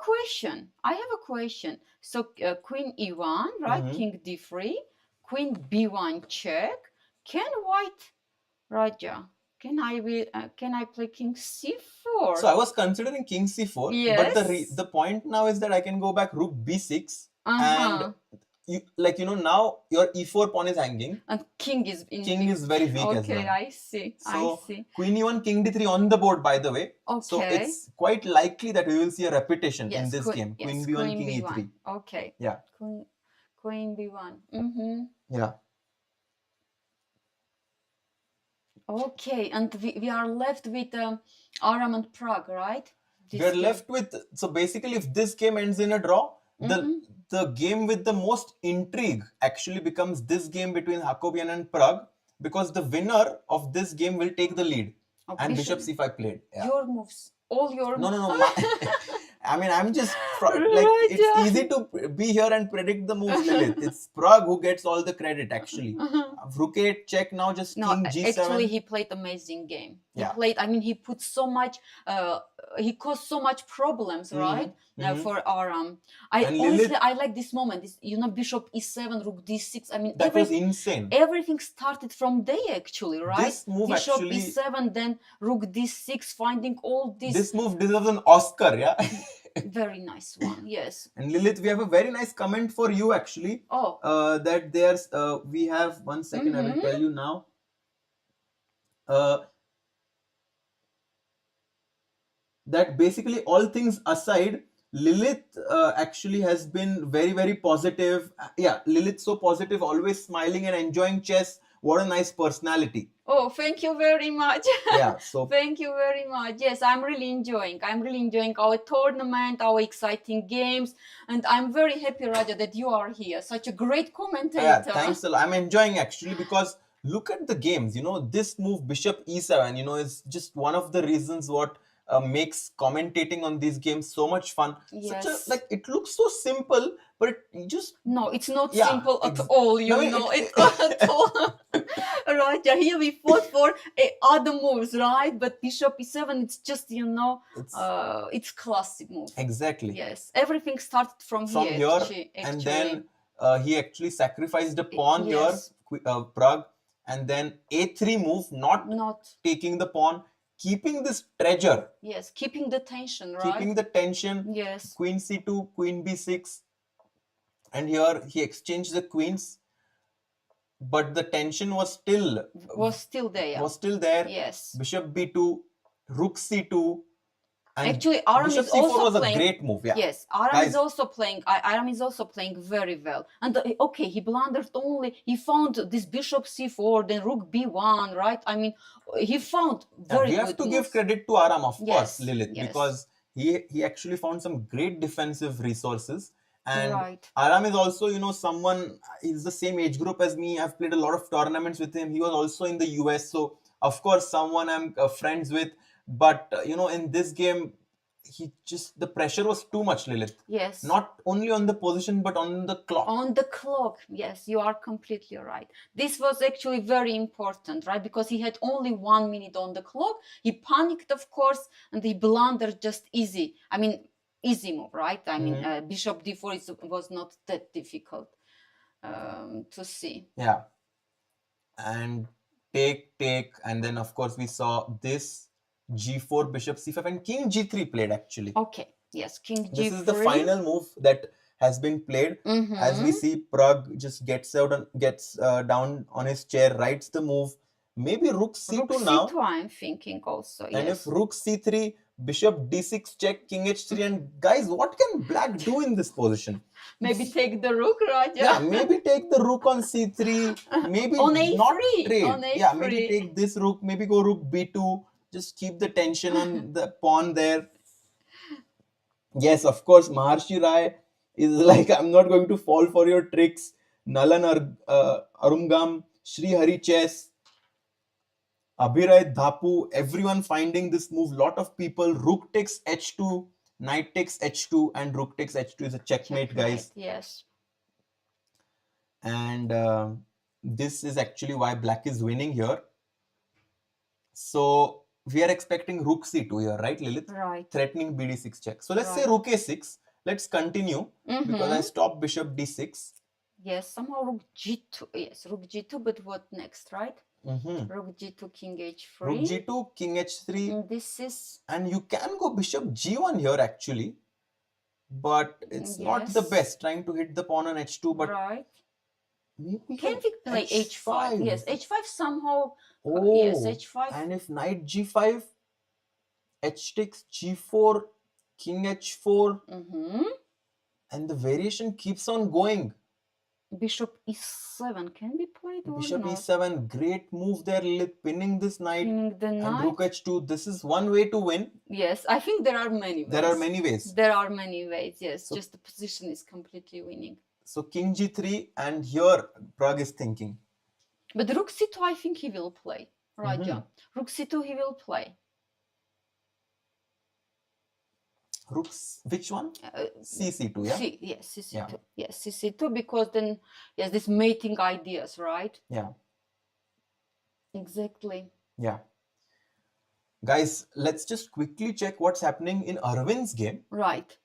question. So queen e1, right? King d3, queen b1 check. Can white, Raja? Can I play king c4? So I was considering king c4, Yes. but the point now is that I can go back rook b6 and now your e4 pawn is hanging. And king is very weak as well. Okay, I see. So queen e1, king d3 on the board, by the way. Okay. So it's quite likely that we will see a repetition in this game. Yes, Queen b1, king b1. e3. Okay. Yeah. Queen b1. Yeah. Okay, and we are left with Aram and Pragg, right? We're left with, so basically, if this game ends in a draw, the game with the most intrigue actually becomes this game between Hakobyan and Pragg, because the winner of this game will take the lead. And bishop c5 played. Yeah. Your moves, all your moves. No. I mean, I'm just it's easy to be here and predict the moves, Lilith. It's Pragg who gets all the credit, actually. Rook 8 check now, just king g7. Actually, he played amazing game. He put so much, he caused so much problems, right? For Aram. I like this moment. This, bishop e7, rook d6. I mean, that was insane. Everything started from there, actually, right? This move bishop actually, e7, then rook d6, finding all this. This move deserves an Oscar, yeah? Very nice one, yes. And Lilith, we have a very nice comment for you, actually. Oh. That there's, we have, 1 second, I will tell you now. That basically, all things aside, Lilith actually has been very, very positive. Yeah, Lilith so positive, always smiling and enjoying chess. What a nice personality. Oh, thank you very much. Yeah, so Thank you very much. Yes, I'm really enjoying our tournament, our exciting games, and I'm very happy, Raja, that you are here. Such a great commentator. yeah, thanks a lot. I'm enjoying actually because look at the games. You know, this move Bishop E7. You know, is just one of the reasons what makes commentating on these games so much fun. Such a Yes. like it looks so simple, but it just No, it's not Yeah, simple at all, you No, know. it- It's not at all. Raja, here we fought for other moves, right? But Bishop E7, it's just, you know, it's it's classic move. exactly Yes, everything started from from here. here, and then he actually sacrificed a pawn Yes. here, Pragg, and then A3 move, not not taking the pawn, keeping this treasure, yes, keeping the tension, right? keeping the tension. Yes, Queen C2, Queen B6, and here he exchanged the queens, but the tension was still there. Yes. Bishop B2, Rook C2, and Actually, Aram Bishop is C4 also was playing. a great move. Yeah, Yes, Aram Guys. is also playing. Aram is also playing very well. And okay, he blundered only. He found this Bishop C4, then Rook B1, right? I mean, he found very we good have to moves. give credit to Aram, of Yes, course, Lilith, yes. because he actually found some great defensive resources. And Right. Aram is also, you know, someone, he's the same age group as me. I've played a lot of tournaments with him. He was also in the US. So, of course, someone I'm friends with. But, you know, in this game, the pressure was too much, Lilith. Yes. Not only on the position, but on the clock. On the clock, yes, you are completely right. This was actually very important, right? Because he had only 1 minute on the clock. He panicked, of course, and he blundered just easy. I mean, easy move, right? I mean, Bishop D4 was not that difficult to see. Yeah. And take, and then, of course, we saw this G4, Bishop C5, and King G3 played actually. Okay, yes, King G3. This is the final move that has been played. As we see, Pragg just gets down on his chair, writes the move. Maybe Rook C2 Rook now. C2, I'm thinking also, And yes. if Rook C3, Bishop D6 check, King H3, and guys, what can Black do in this position? Maybe take the Rook, Raja. Yeah, maybe take the Rook on C3, maybe On not A3, trade. on Yeah, A3. maybe take this Rook, maybe go Rook B2, just keep the tension on the pawn there. Yes, of course, Maharshi Rai is like, I'm not going to fall for your tricks. Nalan Arumgam, Sri Hari Chess, Abhiray Dhapu, everyone finding this move. Lot of people. Rook takes H2, Knight takes H2, and Rook takes H2 is a checkmate, guys. Yes. And this is actually why Black is winning here. So we are expecting Rook C2 here, right, Lilith? Right. Threatening BD6 check. So let's say Right. Rook A6. Let's continue because I stopped Bishop D6. Yes, somehow Rook G2. Yes, Rook G2, but what next, right? Rook G2, King H3. Rook G2, King H3. And this is... And you can go Bishop G1 here actually. But it's not the Yes. best trying to hit the pawn on H2. But right. maybe Can we play H5? Yes, H5 somehow... Oh, yes, H5. And if Knight G5, H takes G4, King H4, and the variation keeps on going. Bishop E7 can be played or Bishop not? E7, great move there, Lilith, pinning this knight. Pinning the And knight. Rook H2, this is one way to win. Yes, I think there are many ways. There are many ways. There are many ways, yes. So- Just the position is completely winning. So King G3, and here Pragg is thinking. But Rook C2, I think he will play. Raja. Rook C2, he will play. Rooks, which one? CC2, yeah? Yes, CC2. Yeah. Yes, CC2, because then, yes, this mating ideas, right? Yeah. Exactly. Yeah. Guys, let's just quickly check what's happening in Arvind's game. Right.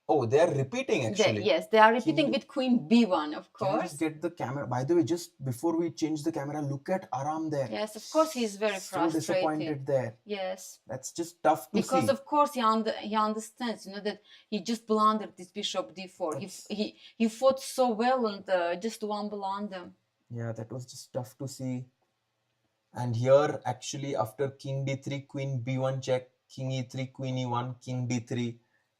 Oh, they are repeating actually. Yes, they are repeating King- with Queen B1, of Can I course. just get the camera? By the way, just before we change the camera, look at Aram there. Yes, of course, he is very So frustrated. disappointed there. Yes. That's just tough to Because see. of course he understands, you know, that he just blundered this Bishop D4. He fought so well and just one blunder. Yeah, that was just tough to see. And here, actually, after King D3, Queen B1 check, King E3, Queen E1, King D3,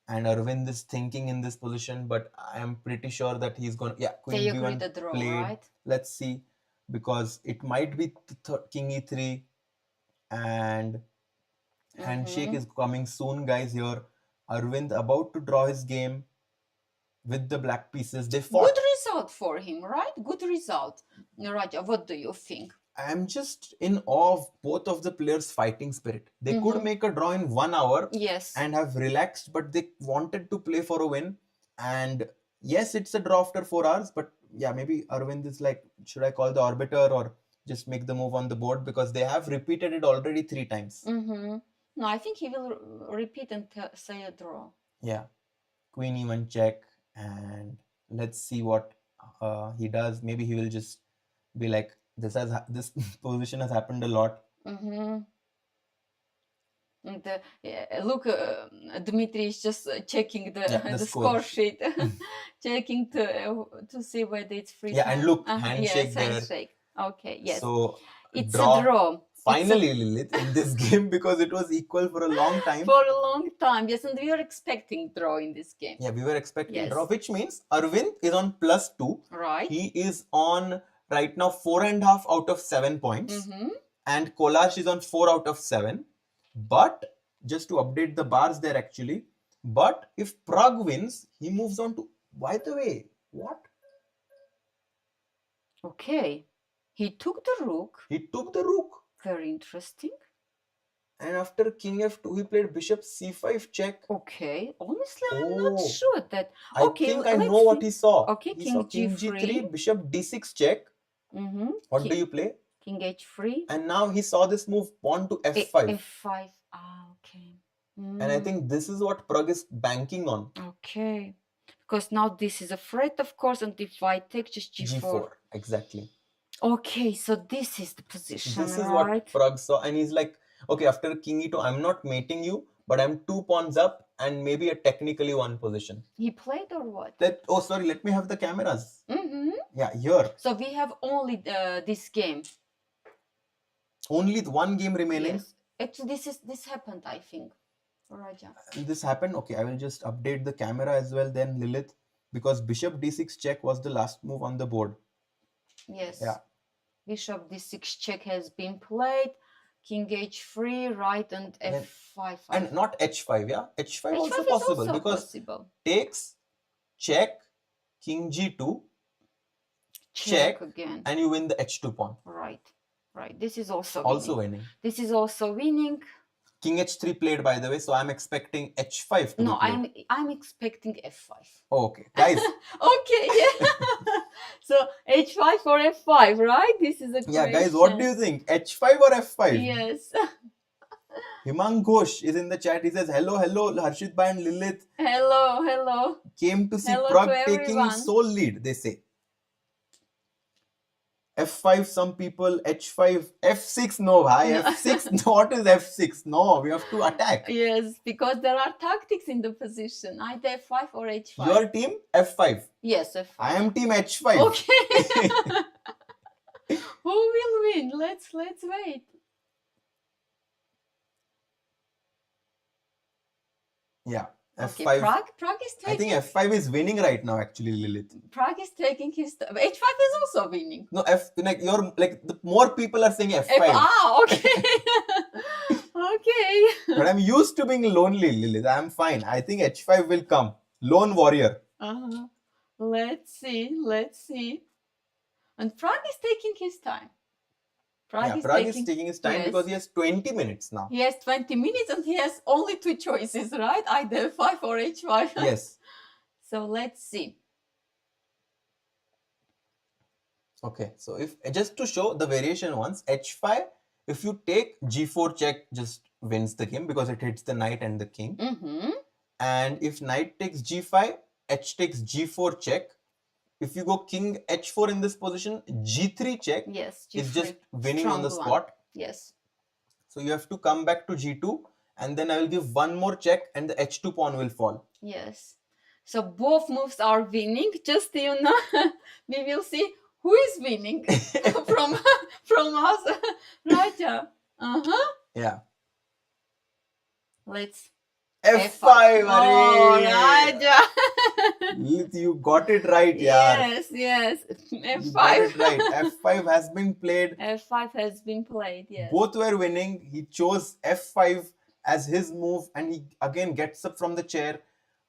and Aravindh is thinking in this position, but I am pretty sure that he's going to, They queen agree b1 the draw, played. right? Let's see, because it might be king e3, and handshake is coming soon, guys. Here, Aravindh about to draw his game with the black pieces. They fought. Good result for him, right? Good result. Raja, what do you think? I'm just in awe of both of the players' fighting spirit. They could make a draw in 1 hour Yes. and have relaxed, but they wanted to play for a win. And yes, it's a draw after 4 hours, but yeah, maybe Aravindh is like, should I call the arbiter or just make the move on the board, because they have repeated it already 3 times. No, I think he will repeat and say a draw. Yeah, queen e1 check, and let's see what he does. Maybe he will just be like, this position has happened a lot. And look, Dmitry is just checking the score sheet, checking to see whether it's free. Yeah, time. and look, handshake yes, there. handshake. Okay, yes. So It's draw. a draw. Finally, Lilith, in this game, because it was equal for a long time. For a long time, yes, and we were expecting draw in this game. Yeah, we were expecting Yes. draw, which means Aravindh is on +2. Right. He is on right now 4.5 out of 7 points, and Kollars is on 4 out of 7. But just to update the bars there, actually, but if Pragg wins, he moves on to. By the way, what? Okay. He took the rook. He took the rook. Very interesting. And after king f2, he played bishop c5 check. Okay. Honestly, I'm not Oh. sure that. I Okay, think I let's know what see. he saw. Okay, He king saw king g3. g3, bishop d6 check. What do you play? King h3. And now he saw this move, pawn to f5. f5. Ah, okay. And I think this is what Pragg is banking on. Okay. Because now this is a threat, of course, and if I take just g4. Exactly. Okay, so this is the position, This is right? what Pragg saw. And he's like, okay, after king e2, I'm not mating you, but I'm 2 pawns up and maybe a technically 1 position. He played or what? Sorry, let me have the cameras. Yeah, here. So we have only this game. Only 1 game remaining. Yes. Actually, this happened, I think. Raja. And this happened. Okay, I will just update the camera as well then, Lilith, because bishop d6 check was the last move on the board. Yes. Yeah. Bishop d6 check has been played. King h3, right, and f5. And not h5, yeah? H5 also is possible, also because possible. takes, check, king g2, check, again. and you win the h2 pawn. Right. This is also Winning. This is also winning. King h3 played, by the way, so I'm expecting h5 to No, be played. I'm expecting f5. Okay, guys. Okay, yeah. So h5 or f5, right? This is a Yeah, question. guys, what do you think? H5 or f5? Yes. Himang Ghosh is in the chat. He says, hello, Harshit Bhai and Lilith. Hello. Came to see Hello Pragg to taking everyone. sole lead, they say. F5, some people, H5, F6, no, bhai, F6, what is F6? No, we have to attack. Yes, because there are tactics in the position, either f5 or h5. Your team, F5. Yes, f5. I am team H5. Okay. Who will win? Let's wait. Yeah, Okay, F5. Pragg is I think taking. F5 is winning right now, actually, Lilith. Pragg is taking his. H5 is also winning. No, the more people are saying F5. Okay. Okay. But I'm used to being lonely, Lilith. I'm fine. I think H5 will come. Lone warrior. Let's see. And Pragg is taking his time. Pragg is taking his time, yes. because he has 20 minutes now. He has 20 minutes and he has only 2 choices, right? Either f5 or h5. Yes. So let's see. Okay, so if just to show the variation once, H5, if you take G4 check, just wins the game because it hits the knight and the king. And if knight takes G5, H takes G4 check. If you go king H4 in this position, G3 check Yes, is G3. just winning on the Strong spot. Yes. So you have to come back to G2 and then I will give one more check and the H2 pawn will fall. Yes. So both moves are winning. Just so you know, we will see who is winning from us. Right? Yeah. Let's F5. Oh, Arey. Raja. Lilith, you got it right, yaar. Yes. You got it F5. right. F5 has been played. F5 has been played, yes. Both were winning. He chose F5 as his move and he again gets up from the chair.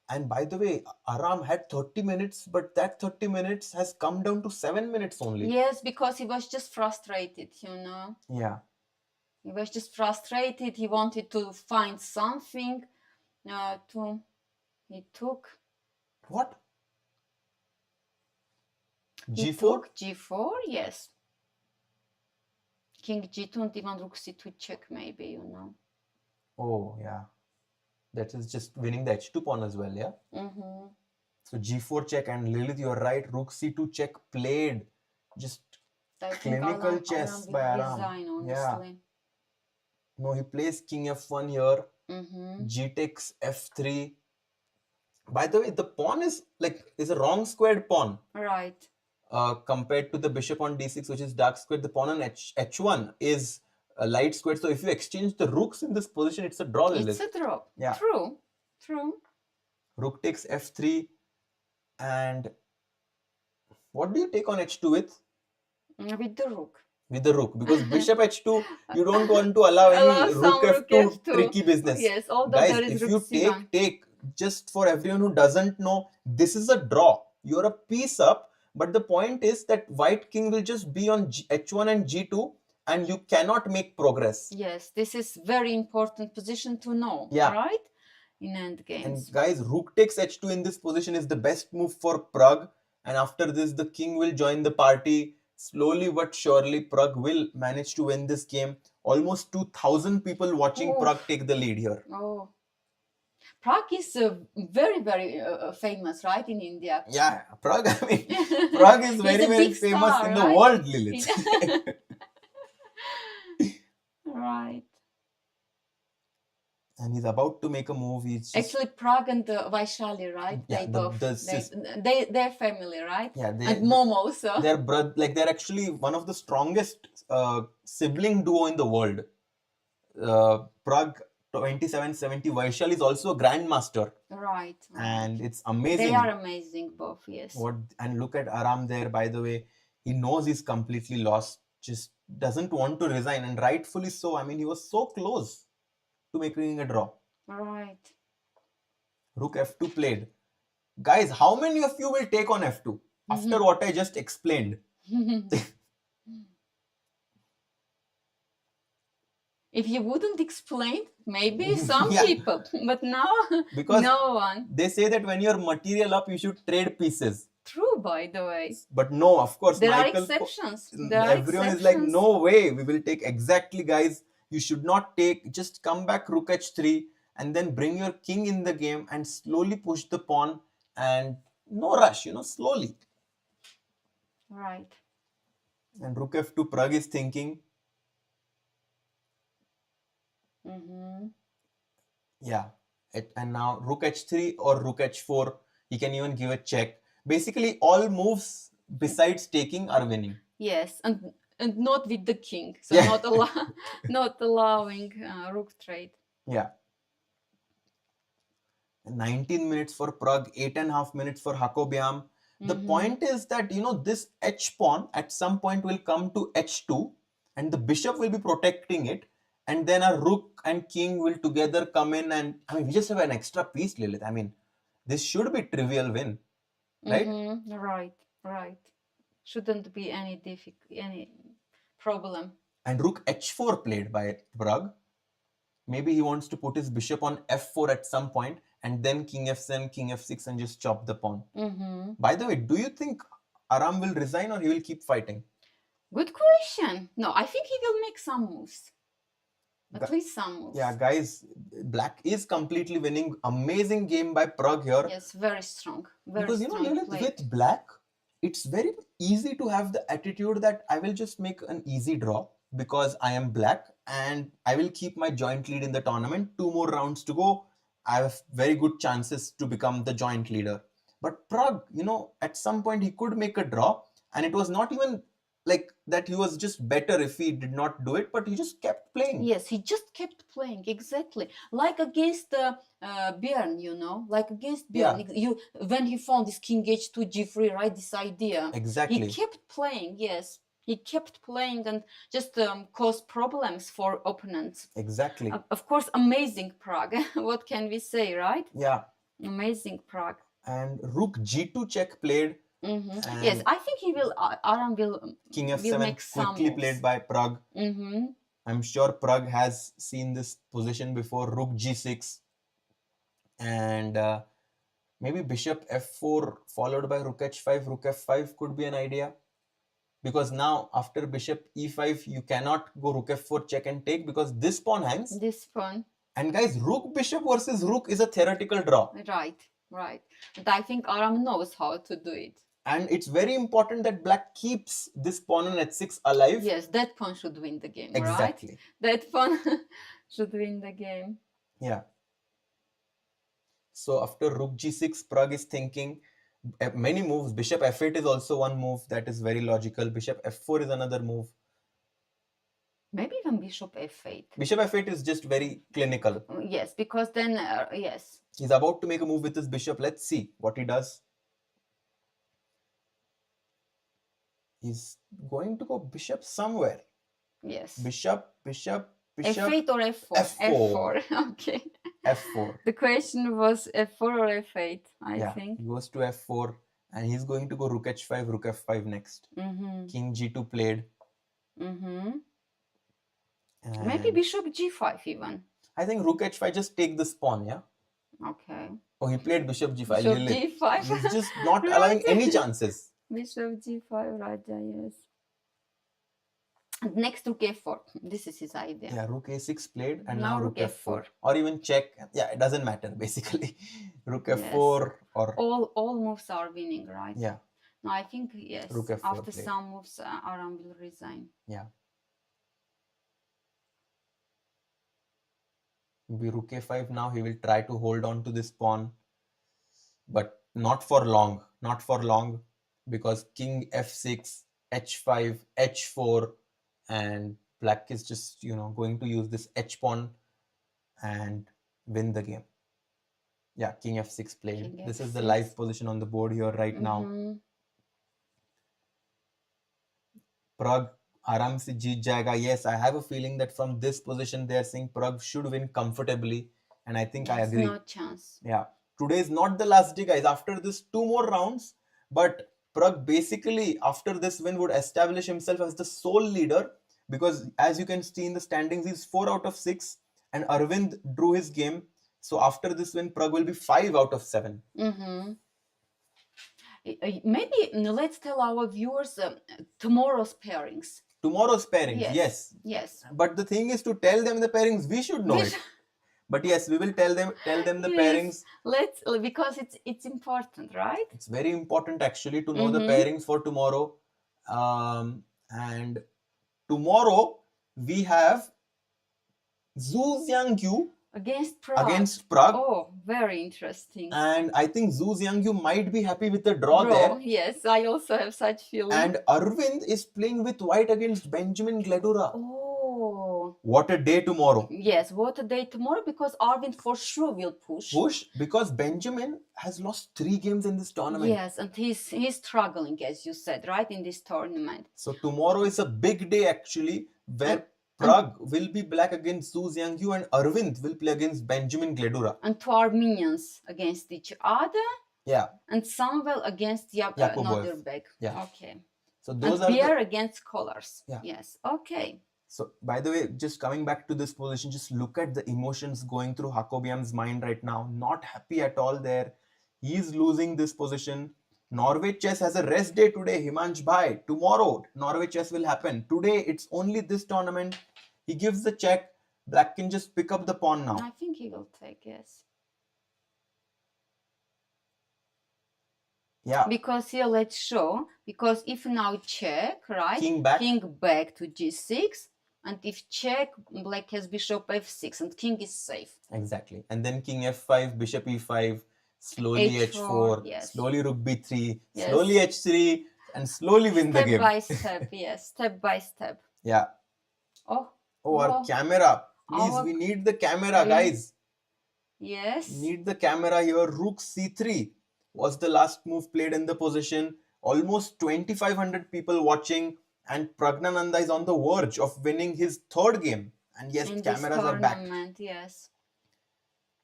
And by the way, Aram had 30 minutes, but that 30 minutes has come down to 7 minutes only. Yes, because he was just frustrated, Yeah. He was just frustrated. He wanted to find something he took. What? He G4? took G4, yes. King G2 and even Rook C2 check, maybe, Oh, yeah. That is just winning the H2 pawn as well, yeah? Mm-hmm. So G4 check, and Lilith, you're right. Rook C2 check played. Just I think clinical chess Aram by will Aram. resign, Yeah. honestly. No, he plays King F1 here. Mm-hmm. G takes F3. By the way, the pawn is a wrong squared pawn. Right. Compared to the bishop on D6, which is dark squared. The pawn on H1 is a light squared. So if you exchange the rooks in this position, it's a draw, Lilith. It's a draw. Yeah. True. Rook takes F3. And what do you take on H2 with? With the rook. With the rook, because bishop H2, you don't want to allow any rook F2 tricky business. Yes, although Guys, there is if rook you C1. take, just for everyone who doesn't know, this is a draw. You're a piece up, but the point is that white king will just be on H1 and G2, and you cannot make progress. Yes, this is very important position to know, Yeah. right? In endgames. And guys, rook takes H2 in this position is the best move for Pragg. And after this, the king will join the party. Slowly but surely, Pragg will manage to win this game. Almost 2,000 people watching Pragg take the lead here. Oh. Pragg is very, very famous, right, in India? Yeah, Pragg, I mean, Pragg is He's very, a very big famous star, in the right? world, Lilith. Right. And he's about to make a move. He's just, Actually, Pragg and Vaishali, right? Yeah, They both. They're family, right? yeah, And Mom also. they're actually one of the strongest sibling duo in the world. Pragg 2770, Vaishali is also a grandmaster. Right. And it's amazing. They are amazing, both, yes. And look at Aram there, by the way. He knows he's completely lost. Just doesn't want to resign. And rightfully so. I mean, he was so close to making a draw. Right. Rook F2 played. Guys, how many of you will take on F2 after what I just explained? If you wouldn't explain, maybe some Yeah. people, but now Because no one. they say that when you're material up, you should trade pieces. True, by the way. But no, of course, There Michael, are exceptions. There are everyone is like, exceptions. no way, we will take exactly, guys. You should not take, just come back Rook H3 and then bring your king in the game and slowly push the pawn and no rush, slowly. Right. And Rook F2, Pragg is thinking, yeah. And now Rook H3 or Rook H4, he can even give a check. Basically, all moves besides taking are winning. Yes, and not with the king, so Yeah. not allowing rook trade. Yeah. 19 minutes for Pragg, 8.5 minutes for Hakobyan. The point is that, this H pawn at some point will come to H2 and the bishop will be protecting it. And then a rook and king will together come in and, we just have an extra piece, Lilith. This should be trivial win, right? Right. Shouldn't be any problem. And Rook H4 played by Pragg. Maybe he wants to put his bishop on F4 at some point and then King F7, King F6 and just chop the pawn. By the way, do you think Aram will resign or he will keep fighting? Good question. No, I think he will make some moves. At least some moves. Yeah, guys, Black is completely winning. Amazing game by Pragg here. Yes, very strong. Very because, strong Lilith, play. with Black, it's very easy to have the attitude that I will just make an easy draw because I am Black and I will keep my joint lead in the tournament. 2 more rounds to go. I have very good chances to become the joint leader. But Pragg, at some point he could make a draw and it was not even like that he was just better if he did not do it, but he just kept playing. Yes, he just kept playing, exactly. Like against Bjerre, like against Bjerre. When he found this king h2 g3, right, this idea. Exactly. He kept playing, yes. He kept playing and just caused problems for opponents. Exactly. Of course, amazing Pragg. What can we say, right? Yeah. Amazing Pragg. And rook g2 check played. Yes, I think Aram will King f7 will make quickly some played by Pragg. I'm sure Pragg has seen this position before. Rook g6 and maybe bishop f4 followed by rook h5, rook f5 could be an idea, because now after bishop e5 you cannot go rook f4 check and take because this pawn hangs. This pawn. And guys, rook bishop versus rook is a theoretical draw. Right. But I think Aram knows how to do it. And it's very important that black keeps this pawn on h6 alive. Yes, that pawn should win the game, Exactly. right? That pawn should win the game. Yeah. So after rook g6, Pragg is thinking many moves. Bishop f8 is also one move that is very logical. Bishop f4 is another move. Maybe even bishop f8. Bishop f8 is just very clinical. Yes, because then, yes. He's about to make a move with his bishop. Let's see what he does. He's going to go bishop somewhere. Yes. Bishop. F8 or f4? F4. Okay. F4. The question was f4 or f8, I think. He goes to f4 and he's going to go rook h5, rook f5 next. King g2 played. Maybe bishop g5 even. I think rook h5, just take this pawn, yeah? Okay. Oh, he played bishop g5. Bishop g5. He's just not allowing any chances. Bishop g5, Raja, yes. And next rook f4. This is his idea. Yeah, rook a6 played and Now now rook rook f4. f4. Or even check. Yeah, it doesn't matter basically. Rook f4 or... All moves are winning, right? Yeah. No, I think, yes. Rook f4 After played. some moves, Aram will resign. Yeah. Maybe rook a5 now. He will try to hold on to this pawn. But not for long. Not for long. Because king f6, h5, h4, and black is just, going to use this h pawn and win the game. Yeah, king f6 played. This is the live position on the board here right now. Pragg आराम से जीत जाएगा. Yes, I have a feeling that from this position they are saying Pragg should win comfortably, and I think I agree. No chance. Yeah, today is not the last day, guys. After this 2 more rounds, but Pragg basically after this win would establish himself as the sole leader, because as you can see in the standings, he's 4 out of 6 and Aravindh drew his game. So after this win, Pragg will be 5 out of 7. Maybe let's tell our viewers tomorrow's pairings. Tomorrow's pairings, yes. But the thing is, to tell them the pairings, we should know it. But yes, we will tell them the pairings. Let's, because it's important, right? It's very important actually to know the pairings for tomorrow. And tomorrow we have Xu Xinagyu against Pragg. Oh, very interesting. And I think Xu Xinagyu might be happy with the draw there. Yes, I also have such feeling. And Aravindh is playing with white against Benjamin Gledura. Oh. What a day tomorrow. Yes, what a day tomorrow, because Aravindh for sure will push. Because Benjamin has lost 3 games in this tournament. Yes, and he's struggling, as you said, right, in this tournament. So tomorrow is a big day actually, where Pragg will be black against Xu Xinagyu and Aravindh will play against Benjamin Gledura. And 2 Armenians against each other. Yeah. And Samuel against Nodirbek. Yeah. Okay. So those and are Bjerre against Kollars. Yeah. Yes. Okay. So by the way, just coming back to this position, just look at the emotions going through Hakobyan's mind right now. Not happy at all there. He's losing this position. Norway Chess has a rest day today, Himansh Bhai. Tomorrow, Norway Chess will happen. Today, it's only this tournament. He gives the check. Black can just pick up the pawn now. I think he will take, yes. Yeah. Because here, let's show. Because if now check, right? King back to g6. And if check, black has bishop f6 and king is safe. Exactly. And then king f5, bishop e5. Slowly h4, yes. slowly rook b3, yes. slowly h3, and slowly win the Step game. by step, yes, step by step. Yeah. Oh, Oh, our oh, camera. Please, our- we need the camera, we- guys. yes. Need the camera here. Rook c3 was the last move played in the position. Almost 2,500 people watching, and Praggnanandhaa is on the verge of winning his third game. And yes, In this cameras are back. tournament, yes.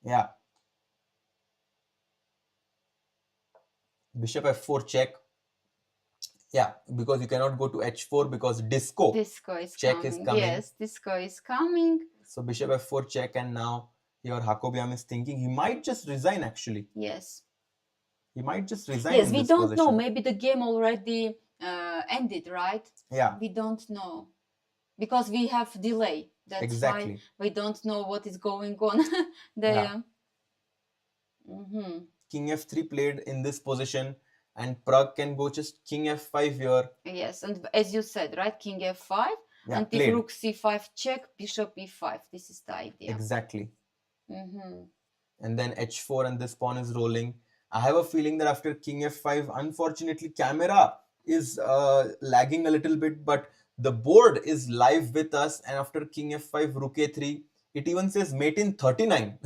Yeah. Bishop f4 check. Yeah, because you cannot go to h4 because disco. Disco is Check coming. is coming. Yes, disco is coming. So bishop f4 check, and now your Hakobyan is thinking he might just resign actually. Yes. He might just resign Yes, in we this don't position. know. Maybe the game already ended, right? Yeah, We don't know. Because we have delay. That's exactly. why we don't know what is going on there. Yeah. King f3 played in this position, and Pragg can go just king f5 here. Yes, and as you said, right, king f5, Yeah, and played. if rook c5 check, bishop e5. This is the idea. Exactly. Mhm. And then h4, and this pawn is rolling. I have a feeling that after king f5, unfortunately, camera is lagging a little bit, but the board is live with us. And after king f5, rook a3, it even says mate in 39.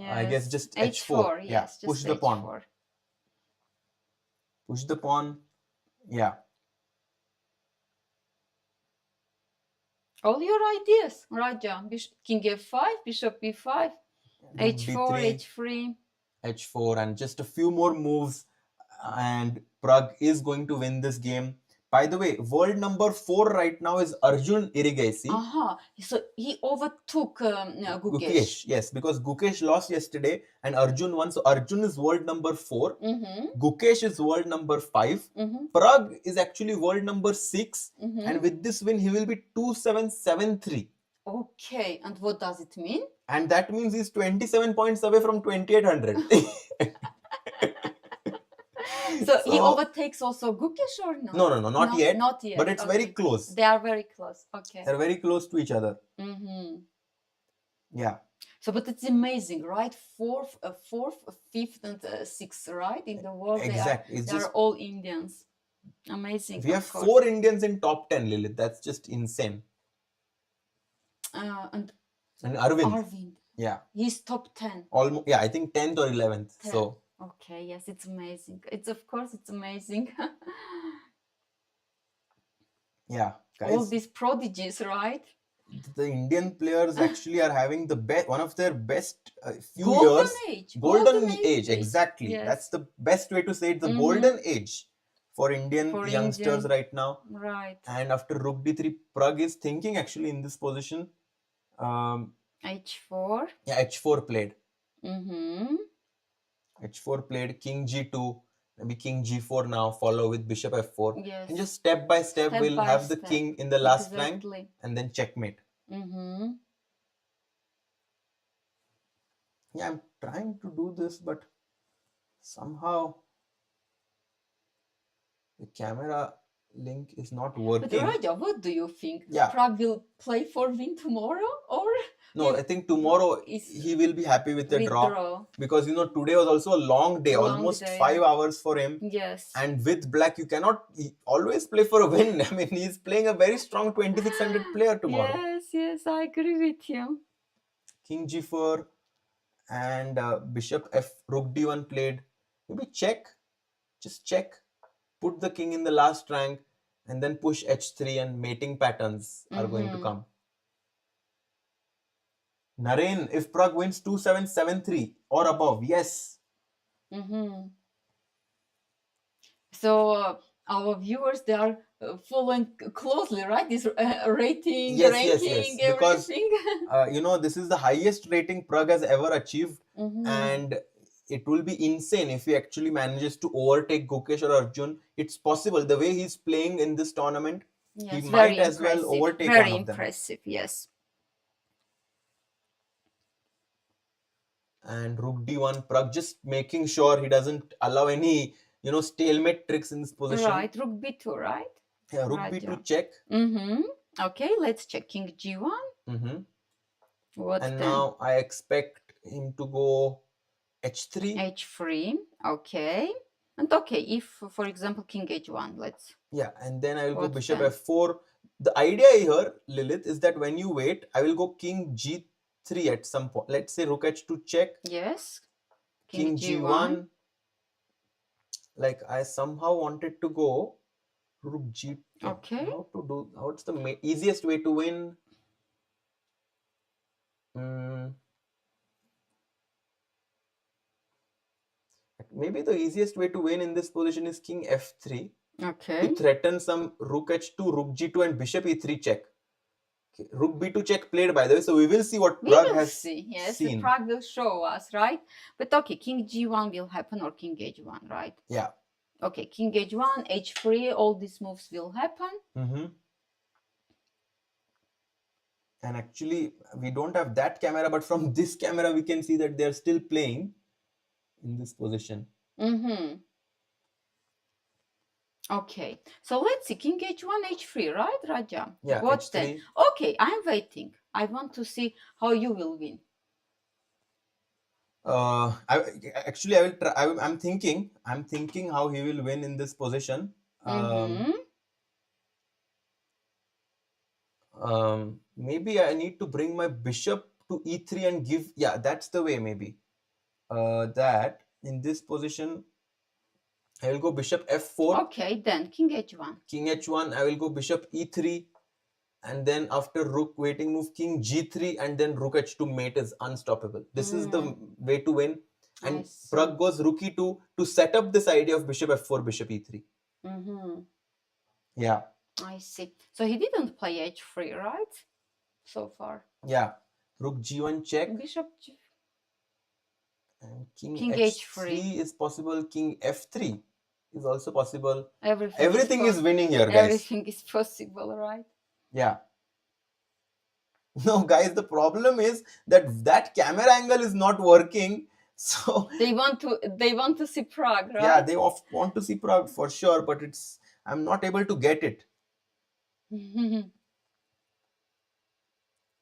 I guess just h4. Yes, Yeah, just push the pawn. h4. Push the pawn. Yeah. All your ideas, Raja. King f5, bishop e5, h4, h3. h4, and just a few more moves, and Pragg is going to win this game. By the way, world number 4 right now is Arjun Irigesi. So he overtook Gukesh. Gukesh, yes, because Gukesh lost yesterday and Arjun won. So Arjun is world number 4. Gukesh is world number 5. Pragg is actually world number 6. And with this win, he will be 2773. Okay, and what does it mean? And that means he's 27 points away from 2800. So he overtakes also Gukesh or no? No, not yet. Not yet. But it's very close. They are very close. Okay. They're very close to each other. Yeah. So, but it's amazing, right? Fourth, fifth, and sixth, right? In the world, Exactly. they are all Indians. Amazing. We have 4 Indians in top 10, Lilith. That's just insane. And Aravindh. Yeah. He's top 10. Almost. Yeah, I think 10th or 11th. 10. So. Okay. Yes, it's amazing. Of course, it's amazing. Yeah, guys. All these prodigies, right? The Indian players actually are having the best, one of their best few golden years. Age. Golden age, exactly. Yes. That's the best way to say it. The golden age for Indian youngsters right now. Right. And after rook d3, Pragg is thinking actually in this position. h4. Yeah, h4 played. Mm-hmm. h4 played, king g2, maybe king g4 now, follow with bishop f4. Yes. And just step by step, we'll have the king in the last rank and then checkmate. Mm-hmm. Yeah, I'm trying to do this, but somehow the camera link is not working. But Raja, what do you think? Yeah. Pragg will play for win tomorrow, or no? I think tomorrow he will be happy with the draw, because you know today was also a long day, almost 5 hours for him. Yes. And with black, you cannot always play for a win. I mean, he's playing a very strong 2600 player tomorrow. Yes, I agree with you. King g4 and bishop rook d1 played. Maybe check, just check. Put the king in the last rank and then push h3, and mating patterns are going to come. Naren, if Pragg wins 2773 or above, yes. So our viewers, they are following closely, right? This rating, Yes. ranking, Because, everything. you know, this is the highest rating Pragg has ever achieved. And it will be insane if he actually manages to overtake Gukesh or Arjun. It's possible. The way he's playing in this tournament, he might as well overtake one of them. Very impressive, yes. And rook d1, Pragg just making sure he doesn't allow any, you know, stalemate tricks in this position. Right, rook b2, right? Yeah, rook b2 check. Okay, let's check king g1. What and then? Now I expect him to go h3. h3, okay. And okay, if, for example, king h1, let's... Yeah, and then I will go What bishop then? f4. The idea here, Lilith, is that when you wait, I will go king g3 at some point. Let's say rook h2 check, Yes. king g1. Like I somehow wanted to go rook g. Okay. What's the easiest way to win? Maybe the easiest way to win in this position is king f3 Okay. to threaten some rook h2, rook g2, and bishop e3 check. Okay. Rook b2 check played, by the way, so we will see what We Pragg will has see. Yes, seen. Pragg will show us, right? But okay, king g1 will happen, or king h1, right? Yeah. Okay, king h1, h3, all these moves will happen. And actually, we don't have that camera, but from this camera, we can see that they're still playing in this position. Okay, so let's see, king h1, h3, right, Raja? Yeah, What h3. then? Okay, I'm waiting. I want to see how you will win. Actually, I will try. I'm thinking how he will win in this position. Maybe I need to bring my bishop to e3 and give. Yeah, that's the way. Maybe that in this position, I will go bishop f4. Okay, then king h1. King h1. I will go bishop e3, and then after rook waiting move king g3, and then rook h2 mate is unstoppable. This is the way to win. And Pragg goes rook e2 to set up this idea of bishop f4, bishop e3. Yeah. I see. So he didn't play h3, right? So far. Yeah. Rook g1 check. Bishop g... And king h3 is possible. King f3 is also possible. Everything is winning here, guys. Everything is possible, right? Yeah. No, guys, the problem is that camera angle is not working. So they want to see Pragg, right? Yeah, they want to see Pragg for sure, but I'm not able to get it.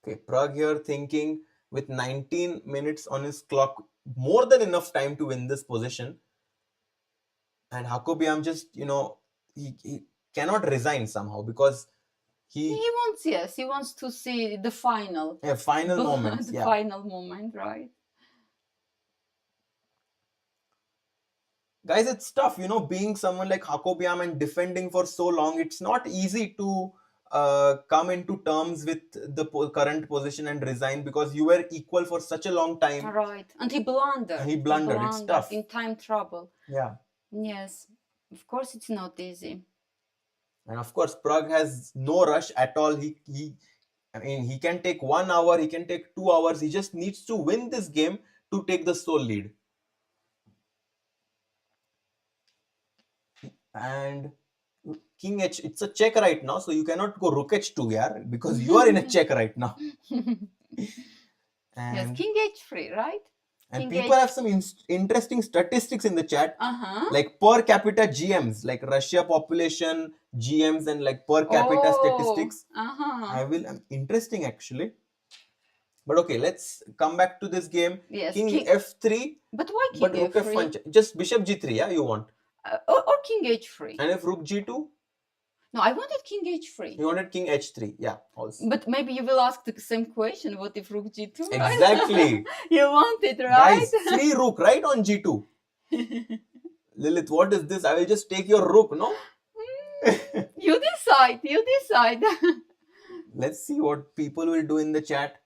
Okay, Pragg here thinking with 19 minutes on his clock, more than enough time to win this position. And Hakobyan just, he cannot resign somehow, because he wants to see the final. Yeah, final moment. The final moment, right? Guys, it's tough, being someone like Hakobyan and defending for so long. It's not easy to come into terms with the current position and resign, because you were equal for such a long time. Right. And he blundered. It's tough. In time trouble. Yeah. Yes. Of course, it's not easy. And of course, Pragg has no rush at all. He can take 1 hour, he can take 2 hours. He just needs to win this game to take the sole lead. And king h, it's a check right now, so you cannot go rook h2 here, because you are in a check right now. Yes, king h3, right? And people have some interesting statistics in the chat, like per capita GMs, like Russia population GMs, and like per capita statistics. Interesting actually. But okay, let's come back to this game. Yes, king f3. But why king rook f3? f1, just bishop g3, yeah, you want? Or king h3. And if rook g2? No, I wanted king h3. You wanted king h3, yeah, also. But maybe you will ask the same question. What if rook g2? Exactly. You want it, right? Guys, free rook, right, on g2. Lilith, what is this? I will just take your rook, no? You decide. Let's see what people will do in the chat.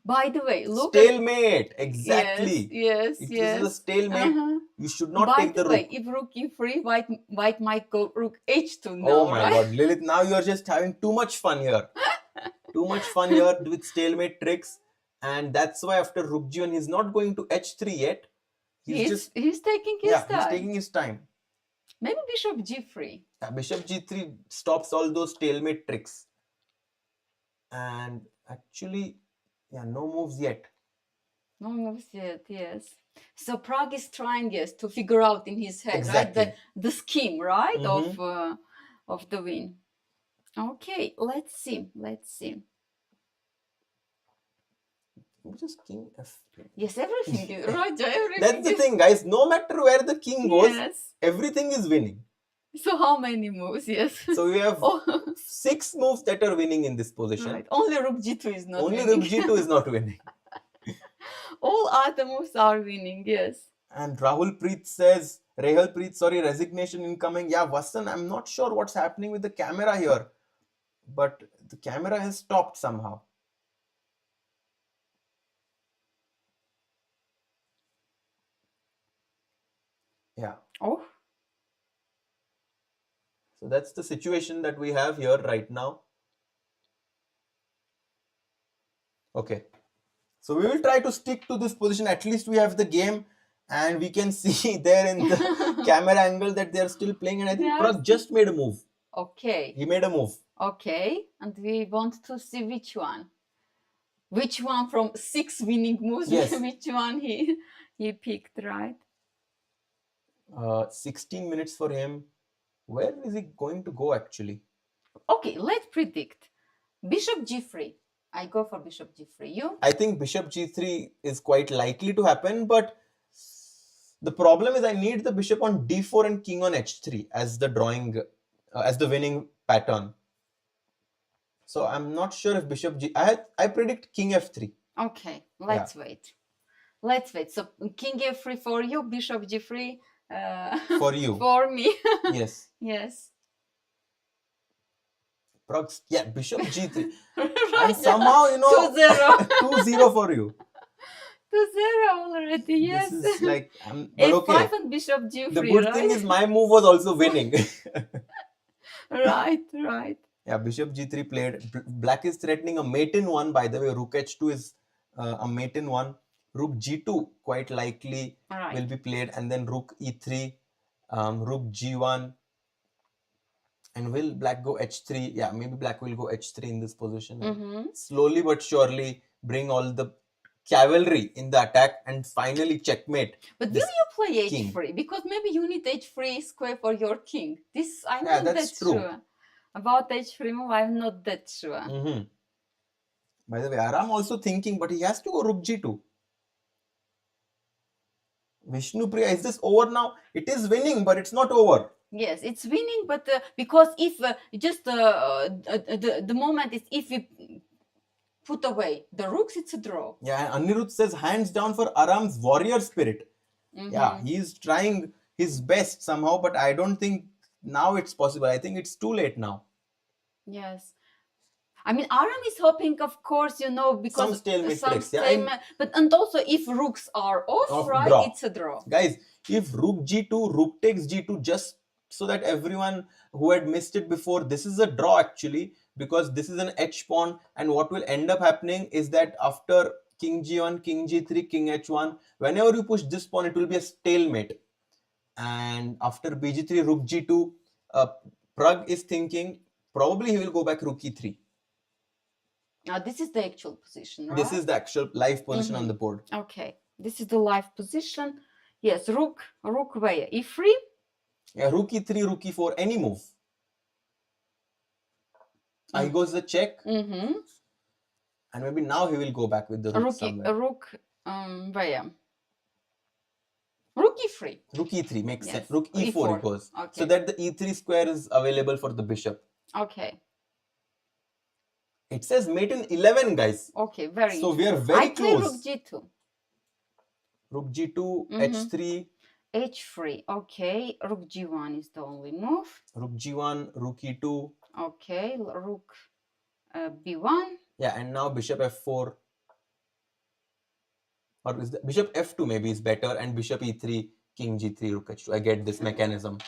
By the way, look. Stalemate, exactly. Yes. It is a stalemate. You should not take the rook. By the way, if rook e3, white might go rook h2 now. Oh my god, Lilith, now you are just having too much fun here. Too much fun here with stalemate tricks. And that's why after rook g1, he's not going to h3 yet. He's taking his time. He's taking his time. Maybe bishop g3. Yeah, bishop g3 stops all those stalemate tricks. And actually, yeah, no moves yet. No moves yet, yes. So Pragg is trying, to figure out in his head, exactly, right? The scheme, right, of the win. Okay, let's see. Just king f3. Yes, everything is right. Everything That's the is- thing, guys. No matter where the king goes, Yes. everything is winning. So how many moves? Yes. So we have Oh, 6 moves that are winning in this position. right. Only rook g2 is not Only winning. rook g2 is not winning. All other moves are winning. Yes. And Rahul Preet, sorry, resignation incoming. Yeah, Vasan, I'm not sure what's happening with the camera here. But the camera has stopped somehow. Yeah. Oh. So that's the situation that we have here right now. Okay. So we will try to stick to this position. At least we have the game and we can see there in the camera angle that they are still playing. And I think Yes. Pragg just made a move. Okay. He made a move. Okay. And we want to see which one. Which one from 6 winning moves? Yes. Which one he picked, right? 16 minutes for him. Where is he going to go actually? Okay, let's predict. Bishop g3. I go for bishop g3. You? I think bishop g3 is quite likely to happen, but the problem is I need the bishop on d4 and king on h3 as the as the winning pattern. So I'm not sure if bishop I predict king f3. Okay, let's wait. Let's wait. So king f3 for you, bishop g3 For you. for me. Yes. Yes. Pragg, yeah, bishop g3. Right. And somehow, 2-0. 2-0 for you. 2-0 already, yes. This is like, but A5 okay. and bishop g3, The good right? thing is my move was also winning. Right. Yeah, bishop g3 played. Black is threatening a mate in 1, by the way. Rook h2 is a mate in 1. Rook g2 quite likely Right. will be played. And then rook e3, rook g1. And will black go h3? Yeah, maybe black will go h3 in this position. And slowly but surely bring all the cavalry in the attack and finally checkmate. But this will you play king. h3? Because maybe you need h3 square for your king. This I'm Yeah, not that's that true. sure. About h3 move, I'm not that sure. By the way, Aram also thinking, but he has to go rook g2. Vishnupriya, is this over now? It is winning, but it's not over. Yes, it's winning, but because if just the moment is if we put away the rooks, it's a draw. Yeah, and Anirudh says hands down for Aram's warrior spirit. Yeah, he's trying his best somehow, but I don't think now it's possible. I think it's too late now. Yes. I mean, Aram is hoping, of course, because Some stalemate tricks, yeah, stalemate, but and also if rooks are off, right, draw. it's a draw. Guys, if rook g2, rook takes g2, just so that everyone who had missed it before, this is a draw actually, because this is an h pawn, and what will end up happening is that after king g1, king g3, king h1, whenever you push this pawn, it will be a stalemate. And after bg3, rook g2, Pragg is thinking probably he will go back rook e3. Now this is the actual position, right? This is the actual live position on the board. Okay, this is the live position. Yes, rook where? e3? Yeah, rook e3, rook e4, any move. I goes the check. And maybe now he will go back with the rook somewhere. Where? Rook e3. Rook e3 makes Yes. sense. Rook e4 he goes. Okay. So that the e3 square is available for the bishop. Okay. It says mate in 11, guys. Okay, very So we are interesting. very I play close. rook g2. Rook g2, h3, h3. Okay, rook g1 is the only move. rook g1, rook e2. Okay, rook b1. Yeah, and now bishop f4. Or is the bishop f2 maybe is better, and bishop e3, king g3, rook h2. I get this mechanism.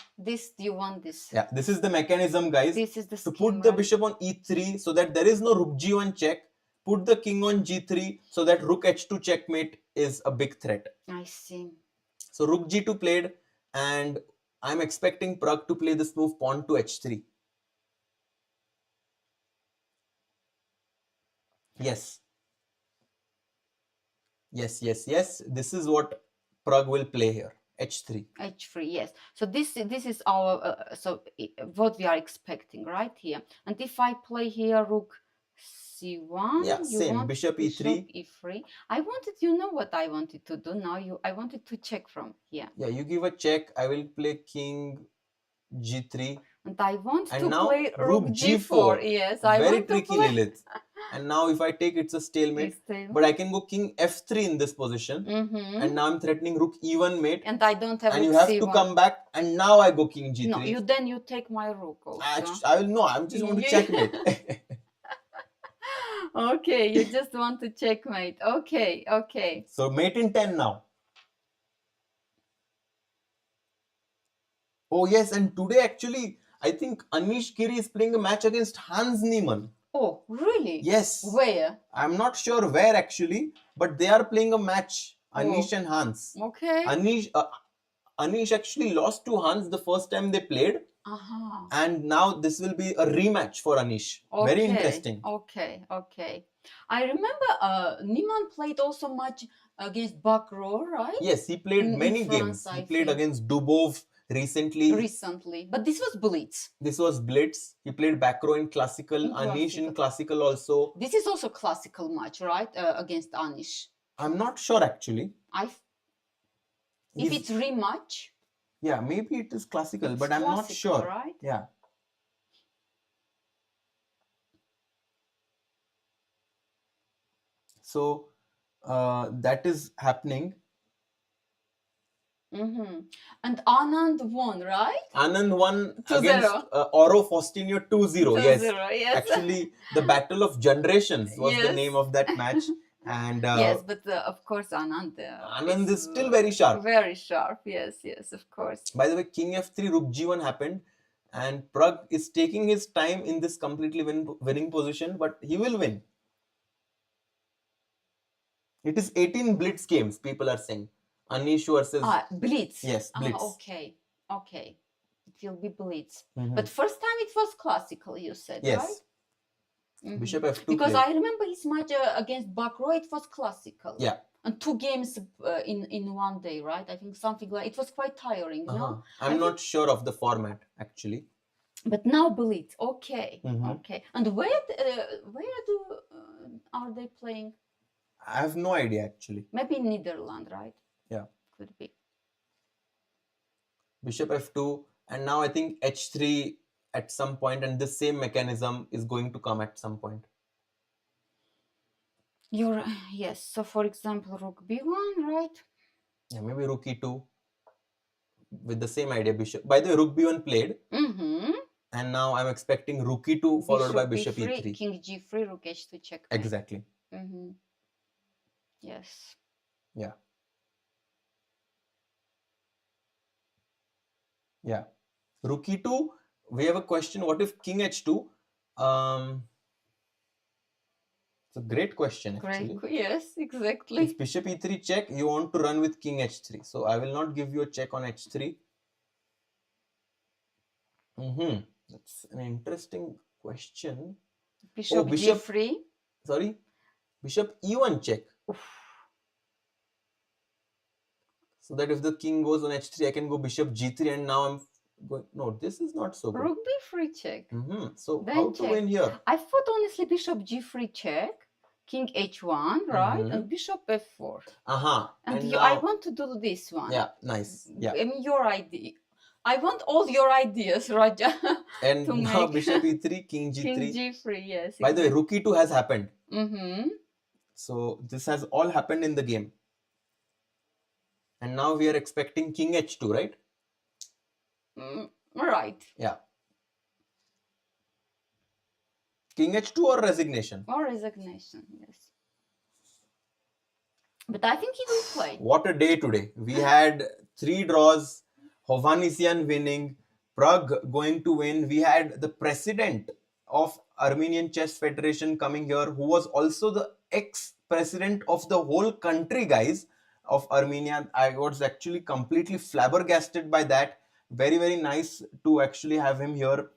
You want this? Yeah, this is the mechanism, guys. This is the To scheme, put the right? bishop on e3 so that there is no rook g1 check. Put the king on g3 so that rook h2 checkmate is a big threat. I see. So rook g2 played, and I'm expecting Pragg to play this move pawn to h3. Yes. Yes. This is what Pragg will play here. h3. h3, yes. So this is our what we are expecting right here. And if I play here rook c1. Yeah, You same. want Bishop e3. e3. I wanted, you know what I wanted to do now? I wanted to check from here. Yeah, you give a check. I will play king g3. And I want And to now play rook rook g4. Yes, I Very want to tricky, play. Lilith. And now if I take, it's a stalemate. But I can go king f3 in this position. And now I'm threatening rook e1 mate. And I don't have And rook you have c1. to come back. And now I go king g3. No, you take my rook also. I will know. I'm just going to checkmate. Okay, you just want to checkmate. Okay, okay. So mate in 10 now. Oh yes, and today actually, I think Anish Giri is playing a match against Hans Niemann. Oh, really? Yes. Where? I'm not sure where actually, but they are playing a match, Anish and Hans. Okay. Anish actually lost to Hans the first time they played. And now this will be a rematch for Anish. Okay. Very interesting. Okay, okay. I remember Niemann played also much against Bakro, right? Yes, he played many games. He played against Dubov recently. But this was Blitz. This was Blitz. He played back row in classical. Anish in classical also. This is also classical match, right? Against Anish. I'm not sure actually. If it's rematch. Yeah, maybe it is classical, but I'm not sure. Right? Yeah. So that is happening. And Anand won, right? Anand won 2-0. against Oro Faustino 2-0. Yes. 2-0, yes. Actually, the Battle of Generations was the name of that match. And yes, but of course Anand is still very sharp. Very sharp, yes, of course. By the way, king f3, rook g1 happened. And Pragg is taking his time in this completely winning position, but he will win. It is 18 blitz games, people are saying. Anish versus... Blitz. Yes, blitz. Okay. It will be blitz. But first time it was classical, you said, yes. right? Bishop f2 Because played. I remember his match against Bakro, it was classical. Yeah. And 2 games in one day, right? I think something like... It was quite tiring, no? I'm not sure of the format, actually. But now Blitz, okay. Mm-hmm. And where are they playing? I have no idea, actually. Maybe in Netherlands, right? Yeah. Could be. Bishop f2, and now I think h3 at some point, and this same mechanism is going to come at some point. Yes. So, for example, rook b1, right? Yeah, maybe rook e2 with the same idea. Bishop. By the way, rook b1 played. And now I'm expecting rook e2 followed by bishop e3. King g3, rook h2 check. Exactly. Yes. Yeah. Yeah. Rook e2, we have a question. What if king h2? It's a great question, actually. Yes, exactly. If bishop e3 check, you want to run with king h3. So I will not give you a check on h3. That's an interesting question. Bishop g3. Sorry. Bishop e1 check. So that if the king goes on h3, I can go bishop g3, and now I'm going... No, this is not so good. Rook b3 check. So Then how to win here? I thought honestly bishop g3 check, king h1, right? And bishop f4. And now, I want to do this one. Yeah, nice. Yeah. I mean, your idea. I want all your ideas, Raja. And now bishop e3, king g3. King g3, yes. By the way, rook e2 has happened. Mm-hmm. So this has all happened in the game. And now we are expecting king h2, right? Right. Yeah. King h2 or resignation? Or resignation, yes. But I think he will play. What a day today. We had 3 draws, Hovhannisyan winning, Pragg going to win. We had the president of Armenian Chess Federation coming here, who was also the ex-president of the whole country, guys, of Armenia. I was actually completely flabbergasted by that. Very, very nice to actually have him here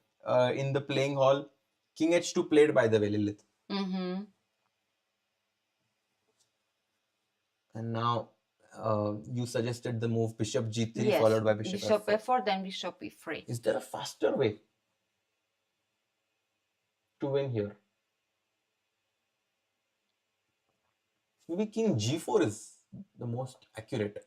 in the playing hall. King h2 played, by the way, Lilith. And now you suggested the move bishop g3 followed by bishop f4, then bishop e3. Is there a faster way to win here? Maybe king g4 is the most accurate.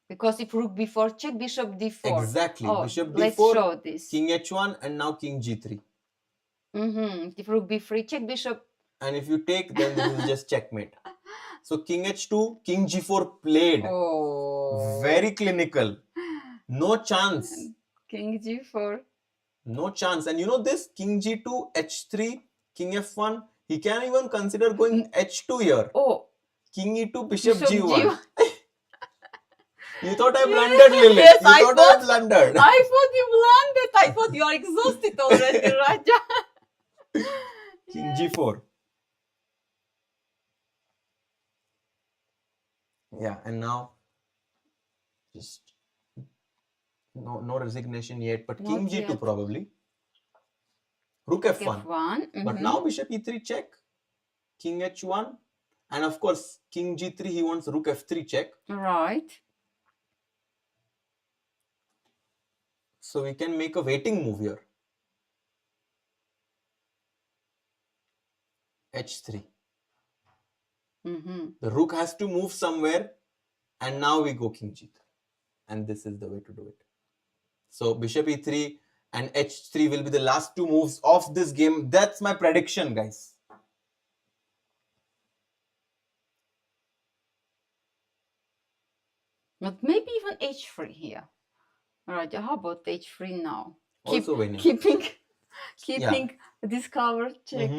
Because if rook b4 check, bishop d4. Exactly. Oh, Bishop let's d4, show this. king h1, and now king g3. If rook b3 check, bishop. And if you take, then this is just checkmate. So king h2, king g4 played. Oh. Very clinical. No chance. King g4. No chance. And you know this, king g2, h3, king f1. He can even consider going h2 here. Oh. King e2, bishop Bishop g1. You thought I blundered, Lilith. Yes, You thought I blundered. I thought you blundered. I thought you are exhausted already, Raja. King g4. Yeah, and now just no resignation yet, but king Not g2 yet. probably. Rook f1. f1. But now bishop e3 check, king h1, and of course king g3 he wants rook f3 check. Right. So we can make a waiting move here. h3. The rook has to move somewhere, and now we go king g3. And this is the way to do it. So bishop e3 and h3 will be the last two moves of this game. That's my prediction, guys. But maybe even h3 here. Right, how about h3 now? Also winning. Keeping this cover check.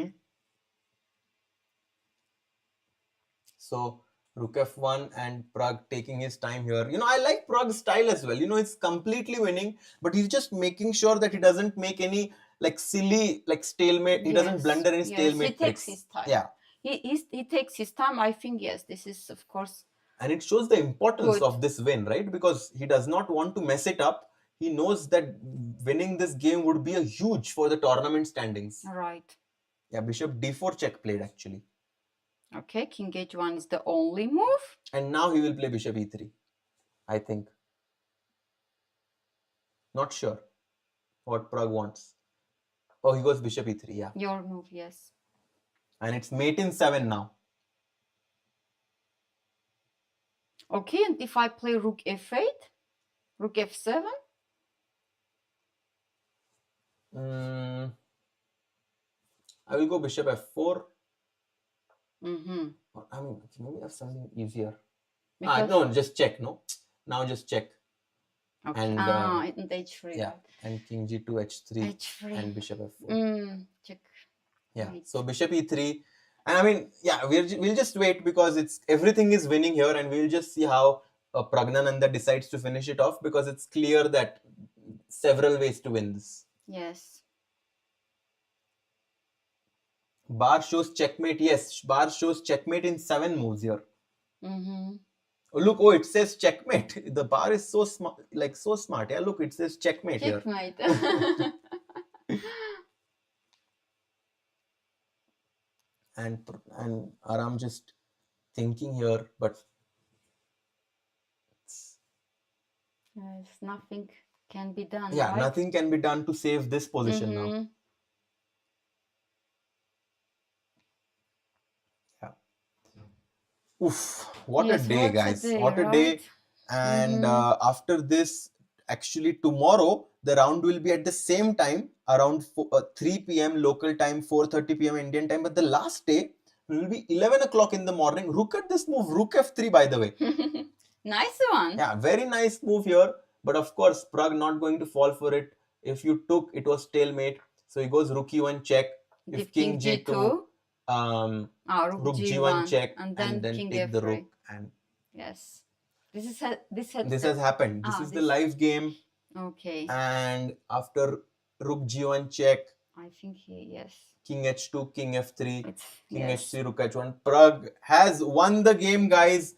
So rook f1 and Pragg taking his time here. You know, I like Pragg's style as well. You know, it's completely winning, but he's just making sure that he doesn't make any like silly like stalemate. He doesn't blunder any stalemate he takes tricks. his time. Yeah. He takes his time. I think, yes, this is, of course. And it shows the importance Good. of this win, right? Because he does not want to mess it up. He knows that winning this game would be a huge for the tournament standings. Right. Yeah, bishop d4 check played actually. Okay, king h1 is the only move. And now he will play bishop e3, I think. Not sure what Pragg wants. Oh, he goes bishop e3, yeah. Your move, yes. And it's mate in 7 now. Okay, and if I play rook f8, rook f7? I will go bishop f4. I mean, can we have something easier? No, just check, no? Now just check. Okay. And, and h3. Yeah, and king g2, h3, h3. and bishop f4. Check. Yeah, Right. so bishop e3. And I mean, yeah, we'll just wait because everything is winning here, and we'll just see how Praggnanandhaa decides to finish it off, because it's clear that several ways to win this. Yes. Bar shows checkmate. Yes, bar shows checkmate in 7 moves here. Oh, look, it says checkmate. The bar is so smart, like so smart. Yeah, look, it says checkmate here. Checkmate. And Aram just thinking here, but Yes, nothing can be done. yeah, right? nothing can be done to save this position now. Yeah. Oof, what Yes, a day, what a guys. day, What a day. right? And after this, actually tomorrow, the round will be at the same time, around 3 p.m. local time, 4:30 p.m. Indian time. But the last day will be 11 o'clock in the morning. Look at this move, rook f3, by the way. Nice one. Yeah, very nice move here. But of course, Pragg not going to fall for it. If you took, it was stalemate. So he goes rook e1 check. If king g2, rook g1 check, and then king take the f3. rook. And Yes. This has happened. This is the live game. Okay. And after rook g1 check, I think yes. king h2, king f3, king yes. h3, rook h1. Pragg has won the game, guys,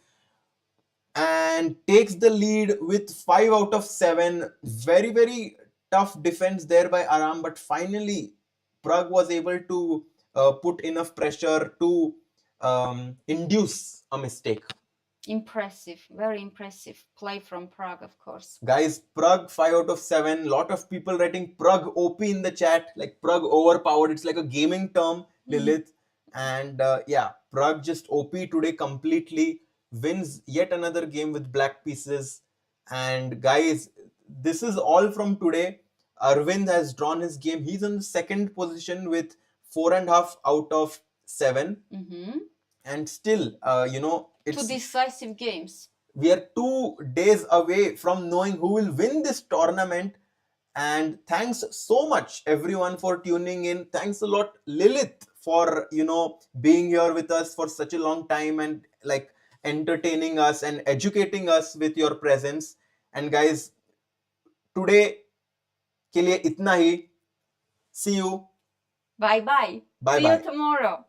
and takes the lead with 5 out of 7. Very, very tough defense there by Aram, but finally Pragg was able to put enough pressure to induce a mistake. Impressive, very impressive play from Pragg, of course. Guys, Pragg 5 out of 7. Lot of people writing Pragg OP in the chat, like Pragg overpowered. It's like a gaming term, Lilith. And yeah, Pragg just OP today completely, wins yet another game with black pieces. And guys, this is all from today. Aravindh has drawn his game. He's in the second position with 4.5 out of 7. Mhm. And still, Two it's decisive games. we are 2 days away from knowing who will win this tournament. And thanks so much everyone for tuning in. Thanks a lot, Lilith, for being here with us for such a long time and like entertaining us and educating us with your presence. And guys, today के लिए इतना ही. See you. Bye bye. Bye See bye. you tomorrow.